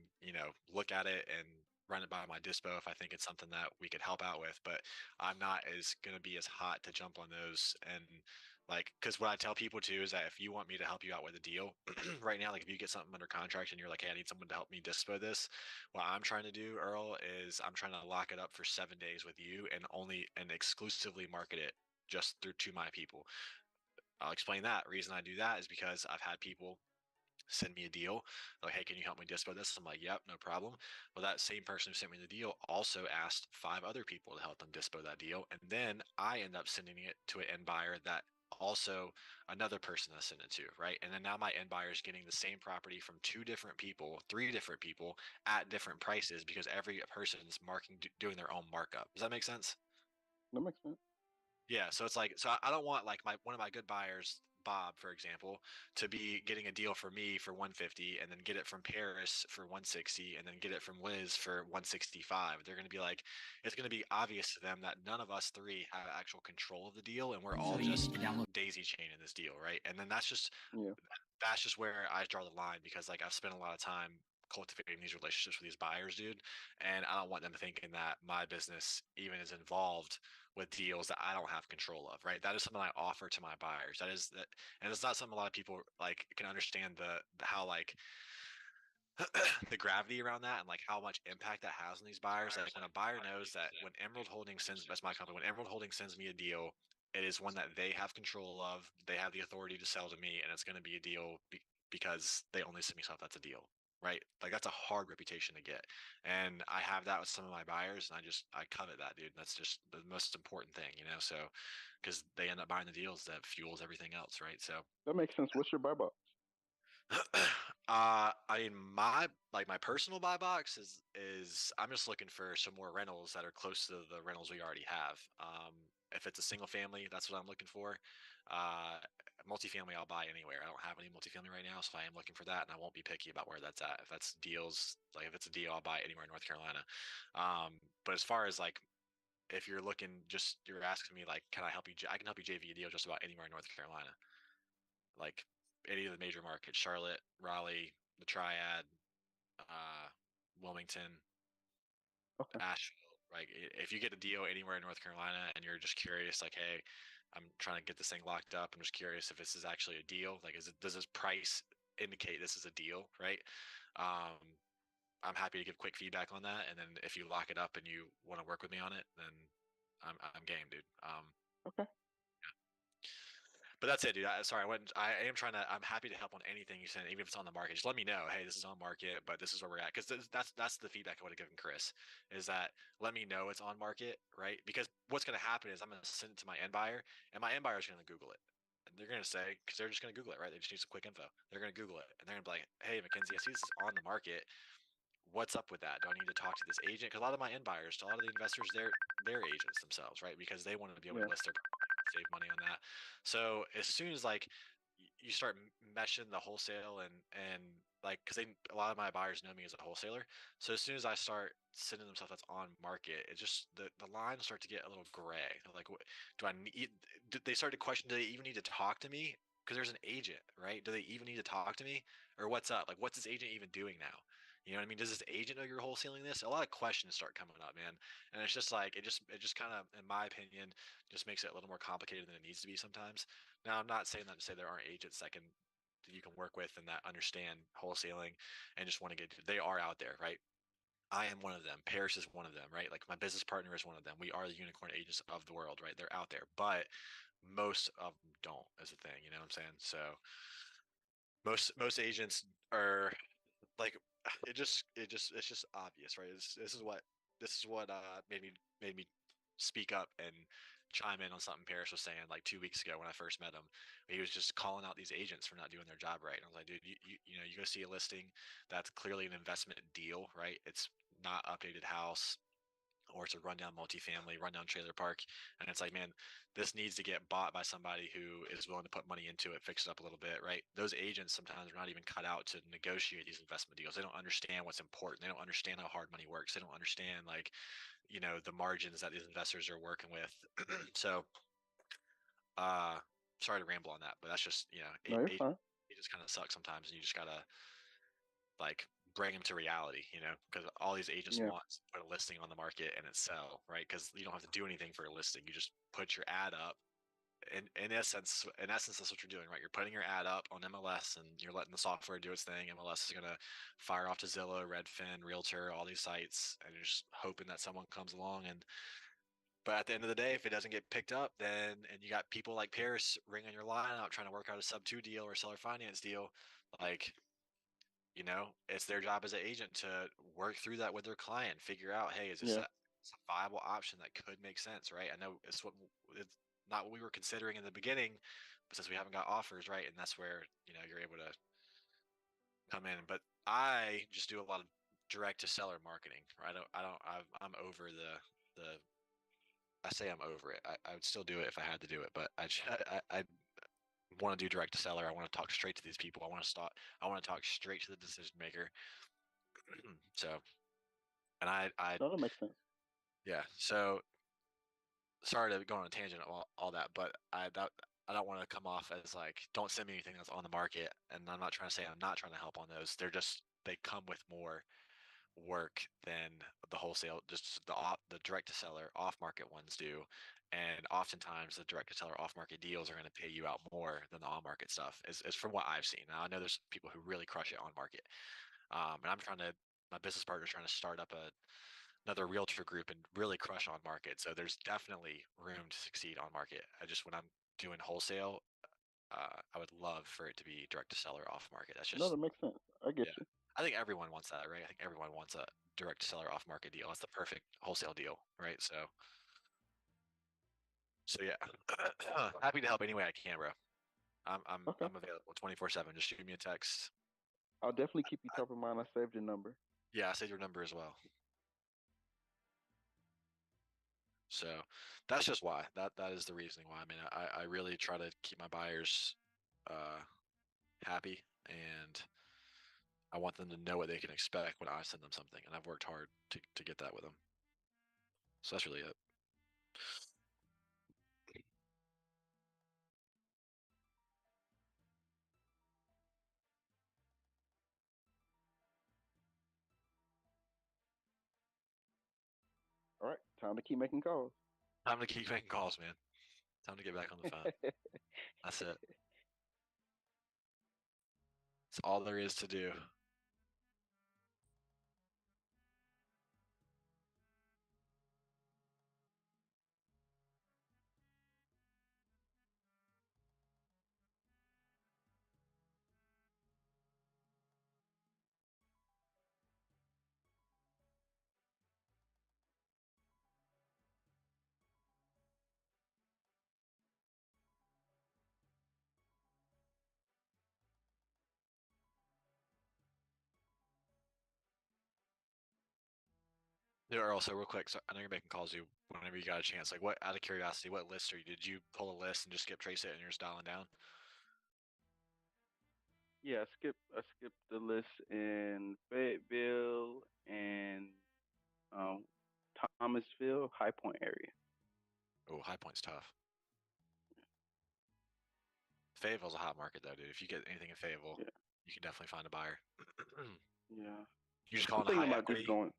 look at it and run it by my dispo if I think it's something that we could help out with. But I'm not as gonna be as hot to jump on those and like because what I tell people too is that if you want me to help you out with a deal right now, like if you get something under contract and you're like, hey, I need someone to help me dispo this, what I'm trying to do, Earl, is I'm trying to lock it up for 7 days with you and only and exclusively market it just through to my people. I'll explain that. Reason I do that is because I've had people send me a deal like, hey, can you help me dispo this? I'm like, yep, no problem. Well, that same person who sent me the deal also asked 5 other people to help them dispo that deal, and then I end up sending it to an end buyer that also another person I sent it to, right? And then now my end buyer is getting the same property from 2 different people, 3 different people at different prices because every person is doing their own markup. Does that make sense? That makes sense. Yeah, so it's like I don't want like my one of my good buyers, Bob, for example, to be getting a deal for me for 150 and then get it from Paris for 160 and then get it from Liz for 165. They're going to be like it's going to be obvious to them that none of us three have actual control of the deal and we're So all you just need to download. daisy chaining this deal, right? And then Yeah. that's just where I draw the line because like I've spent a lot of time cultivating these relationships with these buyers, dude, and I don't want them thinking that my business even is involved with deals that I don't have control of, right? That is something I offer to my buyers. That is that, and it's not something a lot of people like can understand the how like the gravity around that and like how much impact that has on these buyers. Like when a buyer knows that when Emerald Holdings sends, that's my company, when Emerald Holdings sends me a deal, it is one that they have control of. They have the authority to sell to me, and it's going to be a deal because they only send me stuff that's a deal, right? Like that's a hard reputation to get, and I have that with some of my buyers, and I covet that, dude. That's just the most important thing, you know. So because they end up buying the deals that fuels everything else, right? So That makes sense. What's your buy box? I mean, my personal buy box is I'm just looking for some more rentals that are close to the rentals we already have. If it's a single family, that's what I'm looking for. Uh, multifamily, I'll buy anywhere. I don't have any multifamily right now, so I am looking for that, and I won't be picky about where that's at. If that's deals, like if it's a deal, I'll buy anywhere in North Carolina. But as far as like if you're looking, just you're asking me like, can I help you? I can help you JV a deal just about anywhere in North Carolina, like any of the major markets, Charlotte, Raleigh, the Triad, uh, Wilmington, Okay. Asheville. Like if you get a deal anywhere in North Carolina and you're just curious, like, hey, I'm trying to get this thing locked up. I'm just curious if this is actually a deal. Like, does this price indicate this is a deal, right? Um, I'm happy to give quick feedback on that. And then if you lock it up and you want to work with me on it, then I'm game, dude. Okay. But that's it, dude. Sorry, I went. I am trying to. I'm happy to help on anything you send, even if it's on the market. Just let me know. Hey, this is on market, but this is where we're at. Because that's the feedback I would have given Chris. Is that let me know it's on market, right? Because what's going to happen is I'm going to send it to my end buyer, and my end buyer is going to Google it, and they're going to say because they're just going to Google it, right? They just need some quick info. They're going to Google it, and they're going to be like, Hey, Mackenzie, I see this is on the market. What's up with that? Do I need to talk to this agent? Because a lot of my end buyers, a lot of the investors, they're agents themselves, right? Because they want to be able Yeah. to list their save money on that. So as soon as like you start meshing the wholesale and like because they a lot of my buyers know me as a wholesaler, so as soon as I start sending them stuff that's on market, it just the lines start to get a little gray. They're like, what, do I need? They start to question, do they even need to talk to me? Because there's an agent, right? Do they even need to talk to me, or what's up? Like, what's this agent even doing now? You know what I mean? Does this agent know you're wholesaling this? A lot of questions start coming up, man. And it's just like it just kind of, in my opinion, just makes it a little more complicated than it needs to be sometimes. Now, I'm not saying that to say there aren't agents that can that you can work with and that understand wholesaling and just want to get. They are out there, right? I am one of them. Paris is one of them, right? Like my business partner is one of them. We are the unicorn agents of the world, right? They're out there, but most of them don't, is the thing. You know what I'm saying? So most agents are like it's just obvious, right? This is what made me speak up and chime in on something Paris was saying like 2 weeks ago when I first met him. He was just calling out these agents for not doing their job right. And I was like, dude, you go see a listing that's clearly an investment deal, right? It's not updated house or it's a rundown multifamily, rundown trailer park. And it's like, man, this needs to get bought by somebody who is willing to put money into it, fix it up a little bit, right? Those agents sometimes are not even cut out to negotiate these investment deals. They don't understand what's important. They don't understand how hard money works. They don't understand like, the margins that these investors are working with. So, uh, sorry to ramble on that, but that's just, No, you're fine. it just kind of sucks sometimes. And you just gotta like bring them to reality, because all these agents Yeah. want is put a listing on the market and it sell, right? Because you don't have to do anything for a listing. You just put your ad up. In essence, that's what you're doing, right? You're putting your ad up on MLS and you're letting the software do its thing. MLS is gonna fire off to Zillow, Redfin, Realtor, all these sites, and you're just hoping that someone comes along. But at the end of the day, if it doesn't get picked up, and you got people like Paris ringing your line out trying to work out a sub two deal or seller finance deal, like it's their job as an agent to work through that with their client, figure out, hey, is this Yeah. it's a viable option that could make sense, right? I know it's not what we were considering in the beginning, but since we haven't got offers, right, and that's where you're able to come in. But I just do a lot of direct to seller marketing, right? I'm over the. I say I'm over it. I would still do it if I had to do it, but I want to do direct to seller. I want to talk straight to these people. I want to talk straight to the decision maker. So, and No, that makes sense. yeah. So sorry to go on a tangent of all that, but I don't want to come off as like, don't send me anything that's on the market. And I'm not trying to say I'm not trying to help on those. They come with more work than the wholesale, just the direct to seller off market ones do. And oftentimes the direct to seller off market deals are going to pay you out more than the on market stuff is from what I've seen. Now I know there's people who really crush it on market. And my business partner's trying to start up another realtor group and really crush on market. So there's definitely room to succeed on market. When I'm doing wholesale, I would love for it to be direct to seller off market. That's No, just, that makes sense. I get yeah. you. I think everyone wants that, right? I think everyone wants a direct to seller off market deal. That's the perfect wholesale deal, right? So yeah, happy to help any way I can, bro. Okay. I'm available 24/7. Just shoot me a text. I'll definitely keep you top of mind. I saved your number. Yeah, I saved your number as well. So that's just why. That is the reasoning why. I mean, I really try to keep my buyers uh, happy, and I want them to know what they can expect when I send them something, and I've worked hard to get that with them. So that's really it. All right. Time to keep making calls. Time to keep making calls, man. Time to get back on the phone. That's it. That's all there is to do. Yeah, or also, real quick, so I know you're making calls. You whenever you got a chance, like what? Out of curiosity, what list are you? Did you pull a list and just skip trace it and you're just dialing down? Yeah, I skipped the list in Fayetteville and um, Thomasville, High Point area. Oh, High Point's tough. Fayetteville's a hot market though, dude. If you get anything in Fayetteville, Yeah, you can definitely find a buyer. yeah. You just I'm calling a thinking high about just equity going.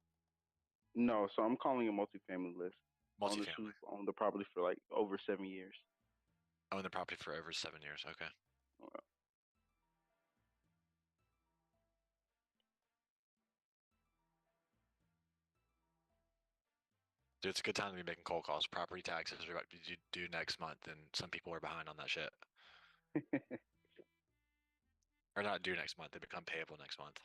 No, so I'm calling a multifamily list. Owners multifamily. who've owned the property for like over 7 years. Own the property for over 7 years. Okay. Dude, it's a good time to be making cold calls. Property taxes are about to be due next month, and some people are behind on that shit. Or not due next month; they become payable next month.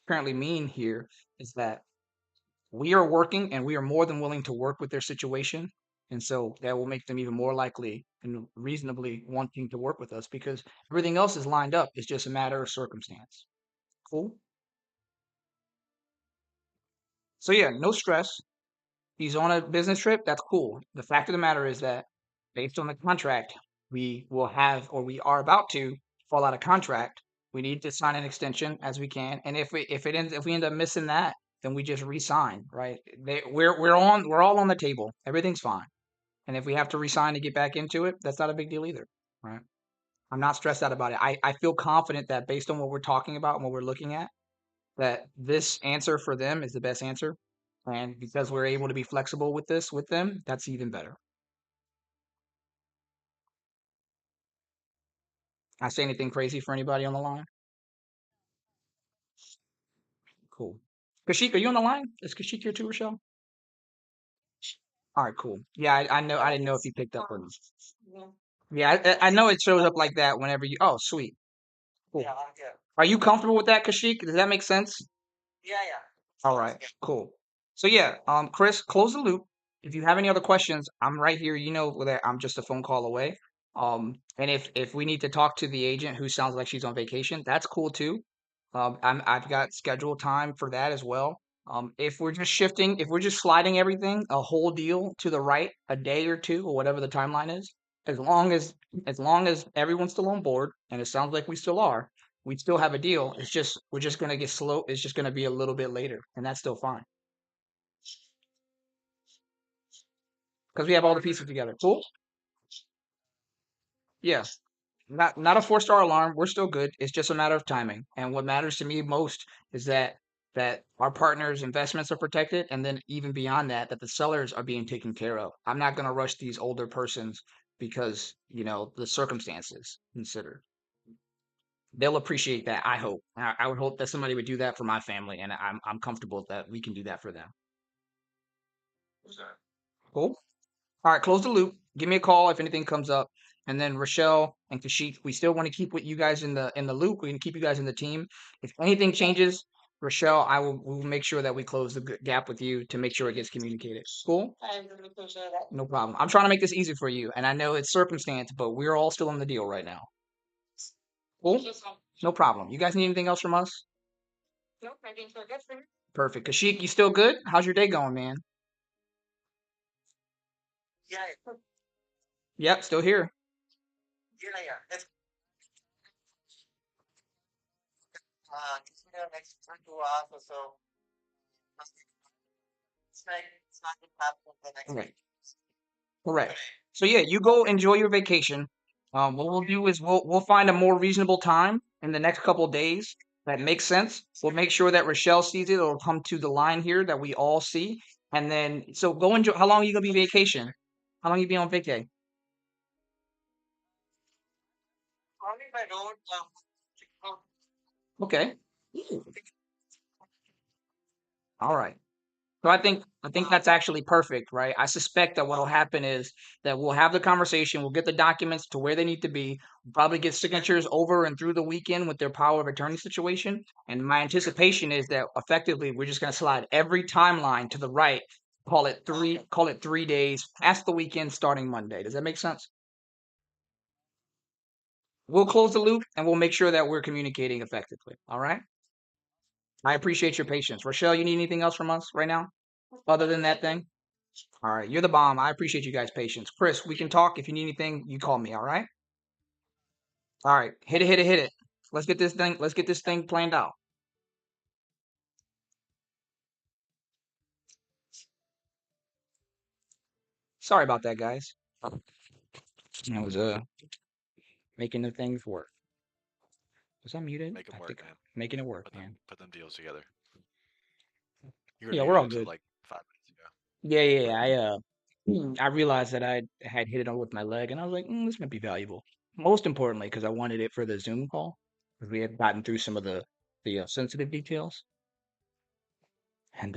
Currently mean here is that we are working and we are more than willing to work with their situation. And so that will make them even more likely and reasonably wanting to work with us because everything else is lined up. It's just a matter of circumstance. Cool. So yeah, no stress. He's on a business trip. That's cool. The fact of the matter is that based on the contract, we will have or we are about to fall out of contract. We need to sign an extension as we can. And if we end up missing that, then we just re-sign, right? We're all on the table. Everything's fine. And if we have to resign to get back into it, that's not a big deal either, right? I'm not stressed out about it. I feel confident that based on what we're talking about and what we're looking at, that this answer for them is the best answer. And because we're able to be flexible with this with them, that's even better. I say anything crazy for anybody on the line? Cool. Kashik, are you on the line? Is Kashik here too, Rochelle? All right, cool. Yeah, I know. I didn't know if you picked up or not. Yeah, I know it shows up like that whenever you. Oh, sweet. Cool. Are you comfortable with that, Kashik? Does that make sense? All right, cool. So yeah, Chris, close the loop. If you have any other questions, I'm right here. You know that I'm just a phone call away. And if we need to talk to the agent who sounds like she's on vacation, that's cool too. I've got scheduled time for that as well. If we're just shifting, if we're just sliding everything, a whole deal to the right, a day or two, or whatever the timeline is, as long as as long as everyone's still on board, and it sounds like we still are, we still have a deal. It's just we're just gonna get slow. It's just gonna be a little bit later, and that's still fine because we have all the pieces together. Cool. Yes. Not a 4-star alarm. We're still good. It's just a matter of timing. And what matters to me most is that that our partners' investments are protected, and then even beyond that, that the sellers are being taken care of. I'm not going to rush these older persons because, the circumstances considered. They'll appreciate that, I hope. I would hope that somebody would do that for my family, and I'm comfortable that we can do that for them. Cool. All right, close the loop. Give me a call if anything comes up. And then Rochelle and Kashif, we still want to keep with you guys in the loop. We're gonna keep you guys in the team. If anything changes, Rochelle, we'll make sure that we close the gap with you to make sure it gets communicated. Cool? I really appreciate it. No problem. I'm trying to make this easy for you, and I know it's circumstance, but we're all still in the deal right now. Cool? Thank you so much. No problem. You guys need anything else from us? Nope, I think we're good for you. Perfect. Kashik, you still good? How's your day going, man? Yeah, Yep, still here. yeah. It's next to us, so it's not gonna happen the next Okay. week. Correct. So yeah, you go enjoy your vacation. What we'll do is we'll find a more reasonable time in the next couple of days that makes sense. We'll make sure that Rochelle sees it. It'll come to the line here that we all see, and then so go enjoy. How long are you gonna be vacation? How long you be on vacay? Only if I don't Okay. All right. So I think that's actually perfect, right? I suspect that what'll happen is that we'll have the conversation, we'll get the documents to where they need to be, we'll probably get signatures over and through the weekend with their power of attorney situation. And my anticipation is that effectively we're just gonna slide every timeline to the right, call it 3 days past the weekend starting Monday. Does that make sense? We'll close the loop and we'll make sure that we're communicating effectively. All right. I appreciate your patience. Rochelle, you need anything else from us right now? Other than that thing? All right, you're the bomb. I appreciate you guys' patience. Chris, we can talk. If you need anything, you call me, all right? All right. Hit it, hit it, hit it. Let's get this thing planned out. Sorry about that, guys. I was making the things work. Was I muted? Make them I work, think I'm man. making it work, Put them man. put them deals together. You were Yeah, we're muted all until good. like 5 minutes ago. Yeah, yeah, yeah. I realized that I had hit it on with my leg, and I was like, this might be valuable. Most importantly, because I wanted it for the Zoom call, because we had gotten through some of the sensitive details, and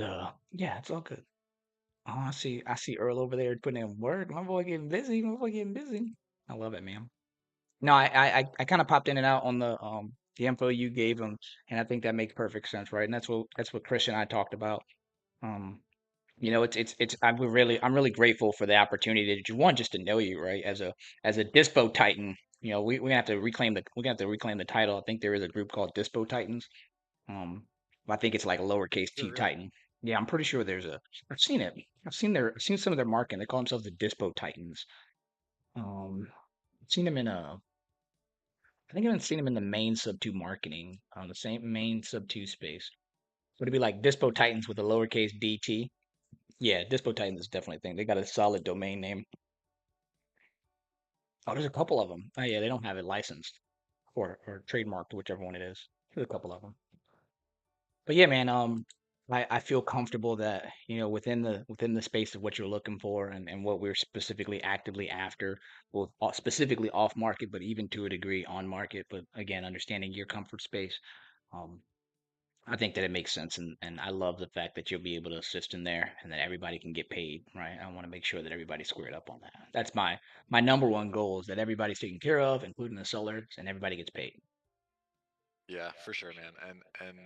yeah, it's all good. Oh, I see Earl over there putting in work. My boy getting busy. My boy getting busy. I love it, man. No, I kind of popped in and out on the info you gave him, and I think that makes perfect sense, right? And that's what Chris and I talked about. Um, it's I'm really grateful for the opportunity to one just to know you, right? As a Dispo Titan, we have to reclaim the title. I think there is a group called Dispo Titans. Um, I think it's like a lowercase Is it T really? Titan. Yeah, I'm pretty sure there's a. I've seen it. I've seen some of their marketing. They call themselves the Dispo Titans. I've seen them in a. I think I've seen them in the main sub two marketing on the same main sub two space. Would it be like Dispo Titans with a lowercase DT? Yeah, Dispo Titans is definitely a thing. They got a solid domain name. Oh, there's a couple of them. Oh yeah, they don't have it licensed or trademarked, whichever one it is. There's a couple of them. But yeah, man, I feel comfortable that, within the space of what you're looking for and what we're specifically actively after, both specifically off market, but even to a degree on market. But again, understanding your comfort space, um, I think that it makes sense, and I love the fact that you'll be able to assist in there, and that everybody can get paid, right? I want to make sure that everybody's squared up on that. That's my number one goal is that everybody's taken care of, including the sellers, and everybody gets paid. Yeah, for sure, man. And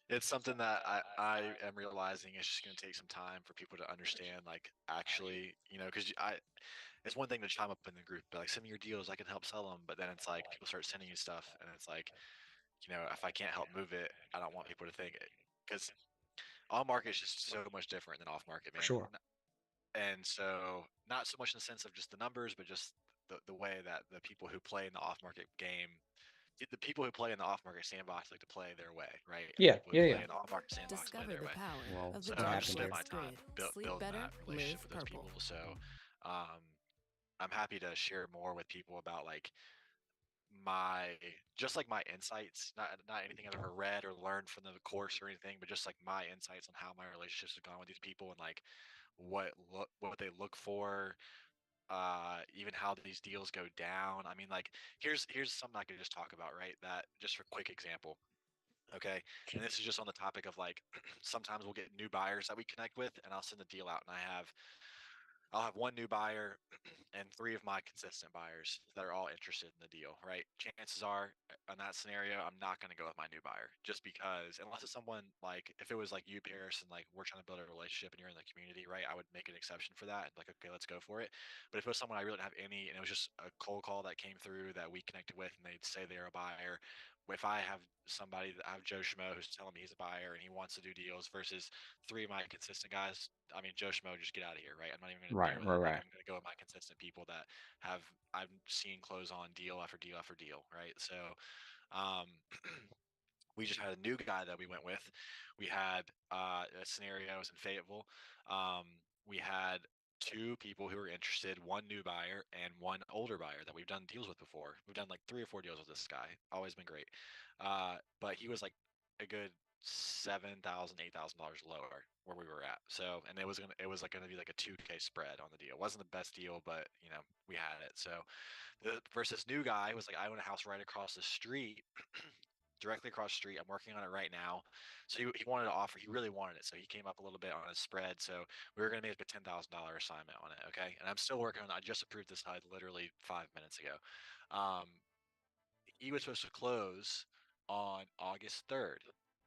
it's something that I am realizing it's just gonna take some time for people to understand, like actually, because it's one thing to chime up in the group, but like send me your deals, I can help sell them. But then it's like people start sending you stuff, and it's like, if I can't help move it, I don't want people to think it, because on market is just so much different than off market, For man. sure. And so not so much in the sense of just the numbers, but just the way that the people who play in the off market game, the people who play in the off market sandbox like to play their way, right? And the Yeah, people who yeah, play yeah. in the on market sandbox play Discover their the way. power Well, of the So what I've dark just happened spent there? my shades time grid. Sleep building better, that relationship live with those purple. people. So um, I'm happy to share more with people about like my just like my insights, not anything I've ever read or learned from the course or anything, but just like my insights on how my relationships have gone with these people and like what they look for, even how these deals go down. I mean, like here's something I could just talk about, right? That just for quick example. Okay. And this is just on the topic of like sometimes we'll get new buyers that we connect with and I'll send the deal out and I'll have one new buyer and three of my consistent buyers that are all interested in the deal, right? Chances are, in that scenario, I'm not going to go with my new buyer just because, unless it's someone like, if it was like you, Paris, and like we're trying to build a relationship and you're in the community, right? I would make an exception for that. Like, okay, let's go for it. But if it was someone I really didn't have any, and it was just a cold call that came through that we connected with and they'd say they're a buyer, if I have somebody that I have Joe Schmo who's telling me he's a buyer and he wants to do deals versus three of my consistent guys, I mean, Joe Schmo, just get out of here, right? I'm not even going to Right, deal with right, it. Like, right. I'm going to go with my consistent people that have I've seen close on deal after deal after deal, right? So, um, we just had a new guy that we went with. We had a scenario was in Fayetteville. Um, we had two people who were interested, one new buyer and one older buyer that we've done deals with before. We've done like 3 or 4 deals with this guy. Always been great. But he was like a good $7,000, $8,000 lower where we were at. So, and it was like gonna be like a 2K spread on the deal. It wasn't the best deal, but we had it. So the versus new guy was like, I own a house right across the street, directly across the street. I'm working on it right now. So he wanted to offer, he really wanted it. So he came up a little bit on his spread. So we were going to make a $10,000 assignment on it. Okay. And I'm still working on it. I just approved this HUD literally 5 minutes ago. Um, he was supposed to close on August 3rd.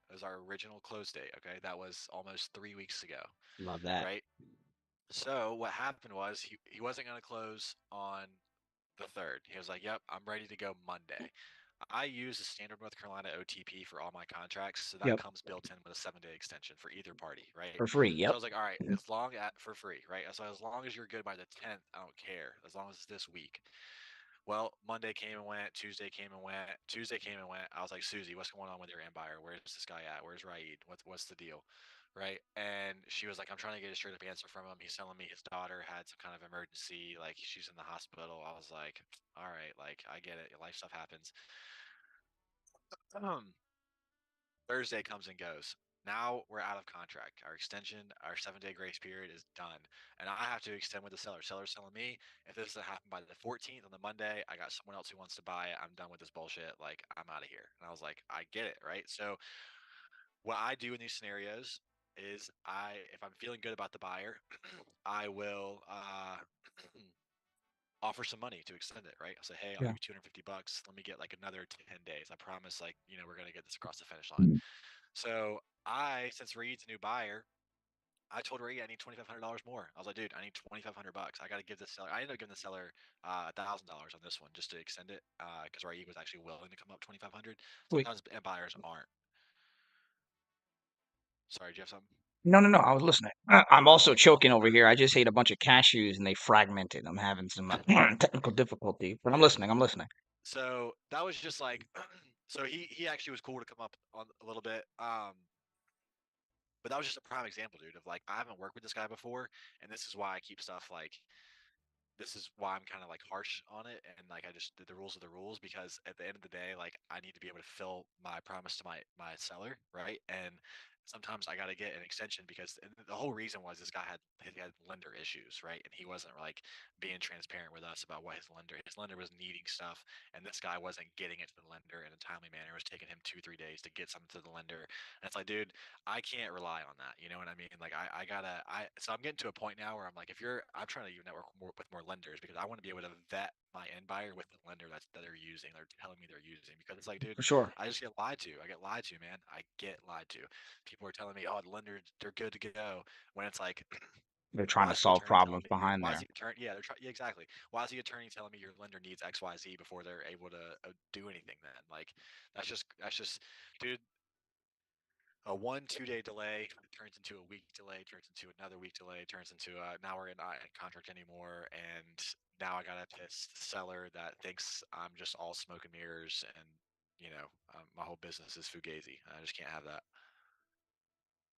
It was our original close date. Okay. That was almost 3 weeks ago. Love that. Right. So what happened was he wasn't going to close on the 3rd. He was like, "Yep, I'm ready to go Monday." I use the standard North Carolina OTP for all my contracts, so that Yep. comes built in with a 7-day extension for either party, right? For free. So I Yep. was like, "All right, for free, right? So as long as you're good by the 10th, I don't care. As long as it's this week." Well, Monday came and went. Tuesday came and went. Tuesday came and went. I was like, Susie, what's going on with your end buyer? Where's this guy at? Where's Raid? What's the deal? Right. And she was like, I'm trying to get a straight up answer from him. He's telling me his daughter had some kind of emergency, like she's in the hospital. I was like, all right, like I get it. Life stuff happens. Um, Thursday comes and goes. Now we're out of contract. Our extension, our 7-day grace period is done. And I have to extend with the seller. Seller's telling me if this doesn't happen by the 14th on the Monday, I got someone else who wants to buy it. I'm done with this bullshit. Like, I'm out of here. And I was like, I get it. Right. So, what I do in these scenarios is if I'm feeling good about the buyer, I will offer some money to extend it, right? I'll say, hey, I'll Yeah. give you 250 bucks. Let me get like another 10 days. I promise, like, we're going to get this across the finish line. So since Reed's a new buyer, I told Reed I need $2,500 more. I was like, dude, I need 2,500 bucks. I got to give this seller. I ended up giving the seller $1,000 on this one just to extend it because Reed was actually willing to come up 2,500. Sweet. Sometimes buyers aren't. Sorry, do you have something? No, no, no. I was listening. I'm also choking over here. I just ate a bunch of cashews and they fragmented. I'm having some technical difficulty, but I'm Yeah. listening. I'm listening. So that was just like, so he actually was cool to come up on a little bit. But that was just a prime example, dude, of like I haven't worked with this guy before, and this is why I keep stuff like this is why I'm kind of like harsh on it and like I just the rules are the rules because at the end of the day like I need to be able to fill my promise to my seller, right? And sometimes I got to get an extension because the whole reason was this guy had lender issues, right? And he wasn't like being transparent with us about what his lender was needing stuff and this guy wasn't getting it to the lender in a timely manner. It was taking him 2-3 days to get something to the lender. And it's like, dude, I can't rely on that. You know what I mean? Like I gotta so I'm getting to a point now where I'm like, I'm trying to network with more lenders because I want to be able to vet my end buyer with the lender that they're using. They're telling me they're using because it's like, dude, For sure. I just get lied to. I get lied to, man. I get lied to. People are telling me, oh, the lender, they're good to go. When it's like, They're trying why to is the solve attorney telling problems me? behind Why is there. the attorney? Yeah, yeah, exactly. Why is the attorney telling me your lender needs X, Y, Z before they're able to do anything? Then, like, that's just, dude, a 1-2 day delay turns into a week delay, turns into another week delay, turns into now we're not in contract anymore, and now I got a pissed seller that thinks I'm just all smoke and mirrors, and my whole business is fugazi. I just can't have that.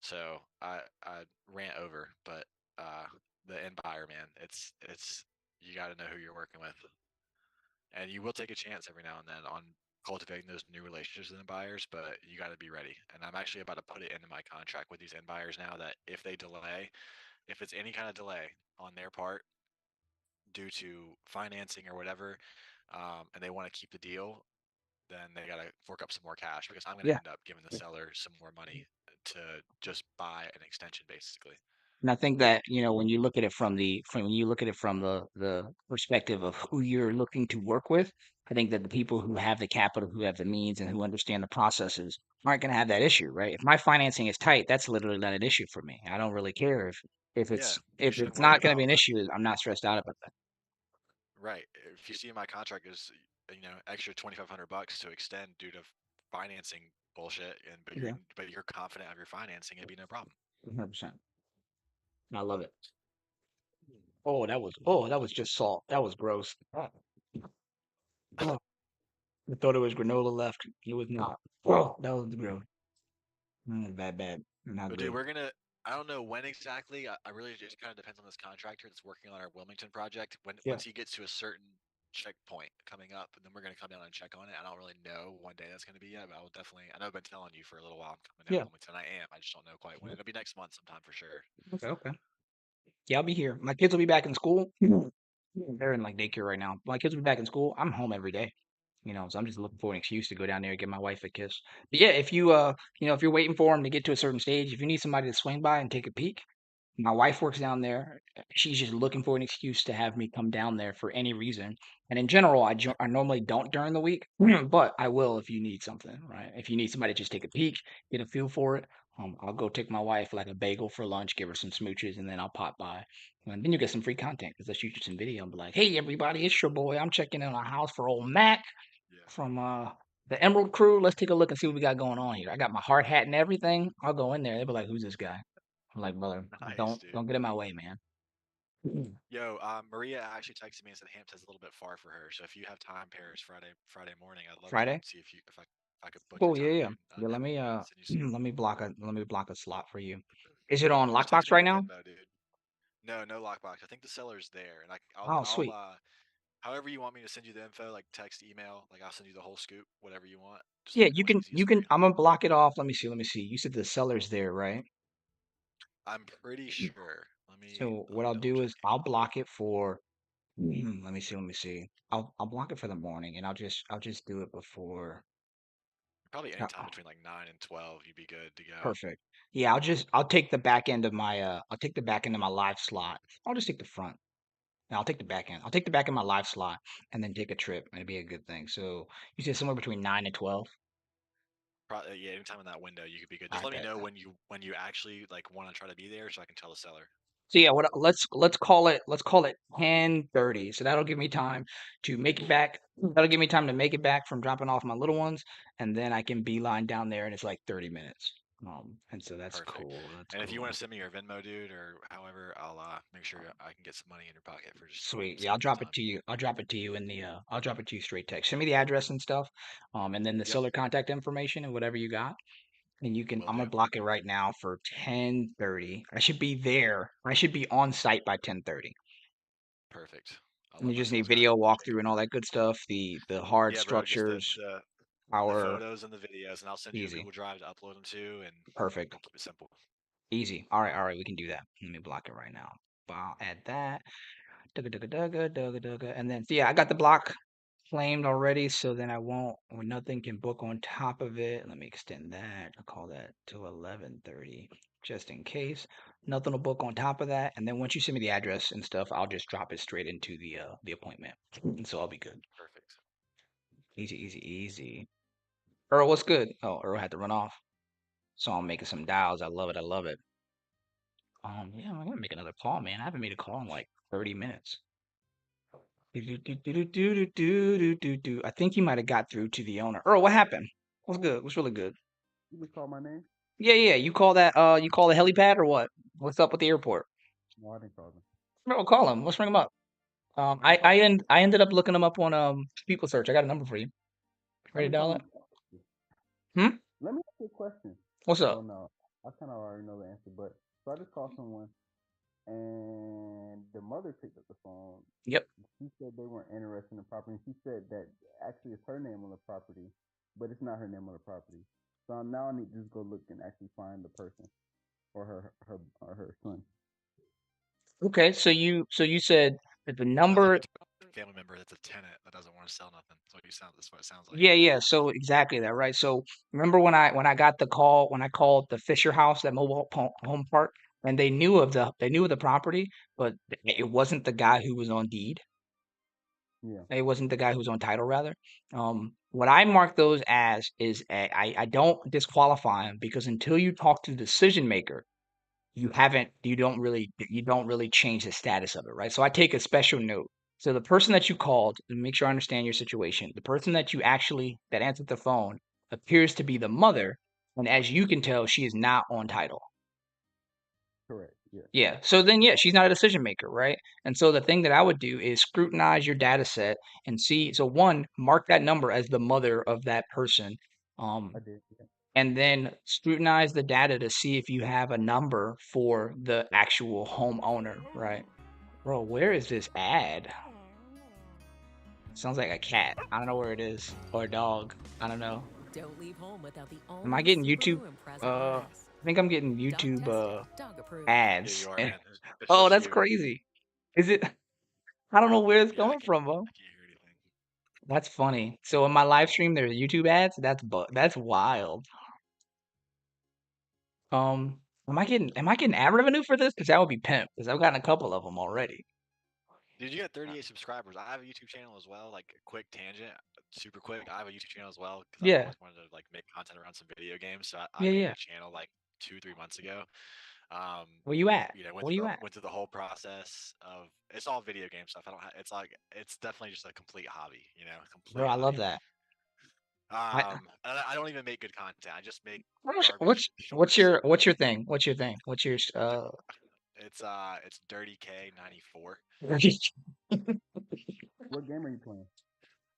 So I rant over, but uh, the end buyer, man, it's you got to know who you're working with. and you will take a chance every now and then on cultivating those new relationships with the buyers, but you got to be ready. And I'm actually about to put it into my contract with these end buyers now that if they delay, if it's any kind of delay on their part due to financing or whatever, and they want to keep the deal, then they got to fork up some more cash because I'm going to Yeah. end up giving the seller some more money to just buy an extension, basically. And I think that, when you look at it from when you look at it from the perspective of who you're looking to work with, I think that the people who have the capital, who have the means, and who understand the processes aren't going to have that issue, right? If my financing is tight, that's literally not an issue for me. I don't really care if Yeah, it's you if shouldn't it's worry not going to be about an issue. I'm not stressed out about that. right. If you see my contract is extra $2,500 to extend due to financing bullshit, and Yeah, but you're confident of your financing, it'd be no problem. 100%. I love it. That was just salt. That was gross. Oh, I thought it was granola left. It was not. Oh, that was gross. Bad. Not But dude, good. we're gonna. I don't know when exactly. I really just kind of depends on this contractor that's working on our Wilmington project. Yeah. Once he gets to a certain checkpoint coming up, and then we're gonna come down and check on it. I don't really know one day that's gonna be yet, but I will definitely. I know I've been telling you for a little while I'm coming down Yeah. to Wilmington. I am. I just don't know quite when. It'll be next month sometime for sure. Okay. Yeah, I'll be here. My kids will be back in school. They're in like daycare right now. My kids will be back in school. I'm home every day. So I'm just looking for an excuse to go down there and give my wife a kiss. But yeah, if if you're waiting for them to get to a certain stage, if you need somebody to swing by and take a peek, my wife works down there. She's just looking for an excuse to have me come down there for any reason. And in general, I normally don't during the week, but I will if you need something, right? If you need somebody to just take a peek, get a feel for it, I'll go take my wife like a bagel for lunch, give her some smooches, and then I'll pop by. And then you get some free content because I shoot you some video and be like, "Hey, everybody, it's your boy. I'm checking in on a house for old Mac Yeah. from the Emerald Crew. Let's take a look and see what we got going on here. I got my hard hat and everything. I'll go in there. They'll be like, "Who's this guy?" I'm like, "Brother, Nice, don't dude. don't get in my way, man." Yo, Maria actually texted me and said Hampton's a little bit far for her. So if you have time, Paris, Friday morning, I'd love to Friday? see if I could book your Cool, yeah, time, yeah. dude. Yeah, let me Send you some. let me block a slot for you. Is it on Just text Lockbox me right your now? Venmo, dude. No, no lockbox. I think the seller's there, and Oh, I'll sweet. however you want me to send you the info, like text, email, like I'll send you the whole scoop, whatever you want. Just let Yeah, me know what's you easiest for can you. I'm gonna block it off. Let me see. You said the seller's there, right? I'm pretty sure. So Let what me I'll double do check. is I'll block it for let me see. I'll block it for the morning and I'll just do it before Probably uh, any time between like 9 and 12, you'd be good to go. perfect. Yeah, I'll take the back end of my I'll take the back end of my live slot. I'll just take the front. No, I'll take the back end. I'll take the back end of my live slot and then take a trip. It'd be a good thing. So you said somewhere between 9 and 12. Probably yeah, anytime in that window you could be good. All Just right, let me bet. know when you actually like want to try to be there, so I can tell the seller. So yeah, what let's call it 10:30. So that'll give me time to make it back. That'll give me time to make it back from dropping off my little ones, and then I can beeline down there, and it's like 30 minutes. And so that's Perfect. cool. That's And if you cool. want to send me your Venmo, dude, or however, I'll make sure I can get some money in your pocket for just Sweet. Yeah, I'll spending some drop it time. to you. I'll drop it to you in the I'll drop it to you straight text. Send me the address and stuff. And then the Yep, seller contact information and whatever you got. And you can will I'm do. gonna block it right now for 10:30. I should be there. I should be on site by 10:30. Perfect. I'll And you let my just need sales guy video know. walkthrough and all that good stuff. The hard Yeah, bro, just structures, the power, photos and the videos, and I'll send you a easy. Google Drive to upload them to, and Perfect. we'll keep it simple. Easy. All right, we can do that. Let me block it right now. I'll add that. Dugga dugga dugga dugga dugga. And then so yeah, I got the block claimed already, so then I won't or nothing can book on top of it. Let me extend that. I'll call that to 11:30 just in case. Nothing will book on top of that. And then once you send me the address and stuff, I'll just drop it straight into the appointment. And so I'll be good. Perfect. Easy. Earl, what's good? Oh, Earl had to run off. So I'm making some dials. I love it. I love it. Yeah, I'm gonna make another call, man. I haven't made a call in like 30 minutes. Do. I think he might have got through to the owner. Earl, what happened? What's good? What's really good? You just call my name? Yeah. You call the helipad or what? What's up with the airport? No, I didn't call them. Earl, call him. Let's ring him up. I ended up looking him up on People Search. I got a number for you. Let Ready me to dial call it? him. Hmm? Let me ask you a question. What's Well, up? no, I kind of already know the answer, but so I just call someone. and the mother picked up the phone. Yep. She said they weren't interested in the property. And she said that actually it's her name on the property, but it's not her name on the property. So now I need to just go look and actually find the person or her son. Okay, so you said that the Sounds like number. a family member that's a tenant that doesn't want to sell nothing. That's what you sound. That's what it sounds like. Yeah, so exactly that, right? So remember when I got the call when I called the Fisher House, that mobile home park, and they knew of the property, but it wasn't the guy who was on deed. Yeah, It wasn't the guy who's on title, rather. What I mark those as is I don't disqualify him because until you talk to the decision maker, you don't really change the status of it, right? So I take a special note. So the person that you called, and make sure I understand your situation, the person that answered the phone appears to be the mother, and as you can tell, she is not on title. correct. Yeah, Yeah. So then, yeah, she's not a decision maker, right? And so the thing that I would do is scrutinize your data set and see. So one, mark that number as the mother of that person. I Um, did. Yeah. and then scrutinize the data to see if you have a number for the actual homeowner, right? Bro, where is this ad? Sounds like a cat. I don't know where it is. Or a dog. I don't know. Don't leave home without the Am I only getting YouTube? Subaru Impreza RS. I think I'm getting Dog YouTube tested, dog approved. Yeah, ads. you are, And man. It's oh, just that's you. crazy. Is it? I don't know where it's Yeah, coming from, bro. I can't hear anything. That's funny. So in my live stream, there's YouTube ads. That's wild. Am I getting ad revenue for this? Because that would be pimp. Because I've gotten a couple of them already. Dude, you got 38 subscribers. I have a YouTube channel as well. Like a quick tangent, super quick. I have a YouTube channel as well because I've Yeah, always wanted to like make content around some video games. So I yeah, made yeah. a channel like 2, 3 months ago. Um, Where you at? you know, Where you at, went through the whole process of it's all video game stuff. I don't. It's like it's definitely just a complete hobby. You know, bro? complete I love hobby. that. I don't even make good content. I just make What's garbage what's what's shorts. your what's your thing? What's your thing? What's your It's Dirty K 94. What game are you playing?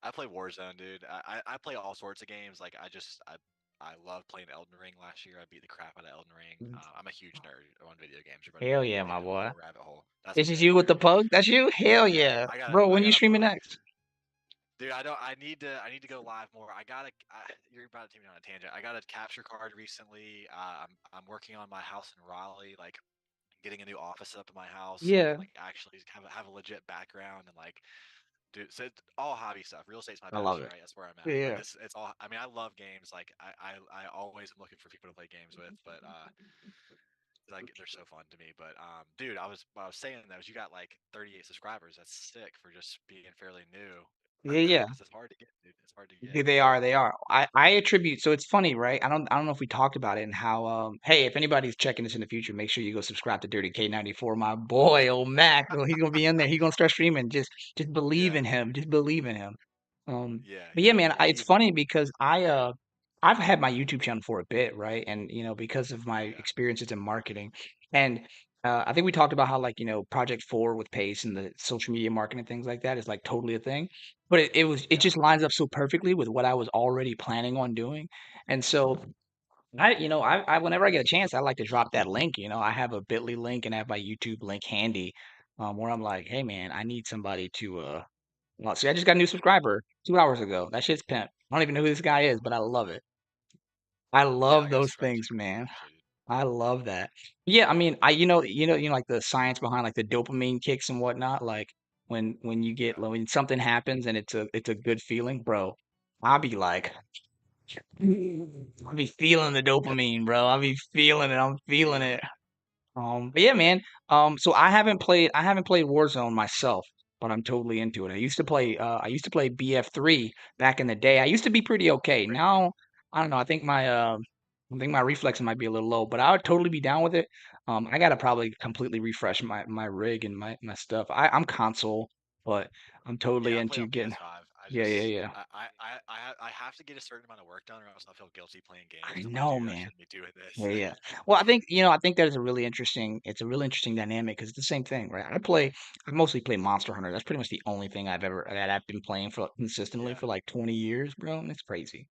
I play Warzone, dude. I play all sorts of games. Like I love playing Elden Ring last year. I beat the crap out of Elden Ring. I'm a huge nerd on video games. You're Hell about yeah, to take my me on a boy. whole rabbit hole. That's This my is thing, you with the dude. pug? That's you? Hell Yeah, yeah. Bro, I when you got a streaming pug, next? dude. I need to go live more. You're about to take me on a tangent. I got a capture card recently. I'm working on my house in Raleigh, like getting a new office set up in my house so I can Yeah, like actually have a legit background and like dude, so it's all hobby stuff. Real estate's my I love passion, it. right? That's where I'm at. But Yeah. it's all. I mean, I love games. Like I always am looking for people to play games with. But like they're so fun to me. But dude, what I was saying though is you got like 38 subscribers. That's sick for just being fairly new. Yeah, yeah. Because it's hard to get, dude. It's hard to get. Yeah, they are, they are. I attribute, so it's funny, right? I don't know if we talked about it and how hey, if anybody's checking this in the future, make sure you go subscribe to Dirty K94, my boy, old Mac. Oh, he's gonna be in there. He's gonna start streaming. Just believe Yeah, in him. Just believe in him. yeah, But yeah, yeah. man, it's He's funny because I've had my YouTube channel for a bit, right? And because of my yeah, experiences in marketing, and I think we talked about how like Project Four with Pace and the social media marketing and things like that is like totally a thing. But it yeah, just lines up so perfectly with what I was already planning on doing. And so I whenever I get a chance, I like to drop that link. I have a Bitly link and I have my YouTube link handy, where I'm like, hey man, I need somebody to well, see, I just got a new subscriber 2 hours ago. That shit's pimp. I don't even know who this guy is, but I love it. I yeah. love I got those subscribed things, too, man. actually, dude. I love that. Yeah, I mean, like the science behind like the dopamine kicks and whatnot. Like when you get Yeah, when something happens and it's a good feeling, bro. I'll be like, I'll be feeling the yeah, dopamine, bro. I'll be feeling it. I'm feeling yeah. it. But yeah, man. So I haven't played Warzone myself, but I'm totally into it. I used to play BF3 back in the day. I used to be pretty okay. Now, I don't know. I think my reflexes might be a little low, but I would totally be down with it. I gotta probably completely refresh my rig and my stuff. I'm console, but I'm totally Yeah, I play into on getting. PS5. Yeah, yeah, yeah. I have to get a certain amount of work done, or else I feel guilty playing I games. I'm like, know, dude, I man. shouldn't be doing this. Yeah, yeah. Well, I think that is a really interesting. It's a really interesting dynamic because it's the same thing, right? I mostly play Monster Hunter. That's pretty much the only thing that I've been playing for consistently Yeah, for like 20 years, bro. And it's crazy.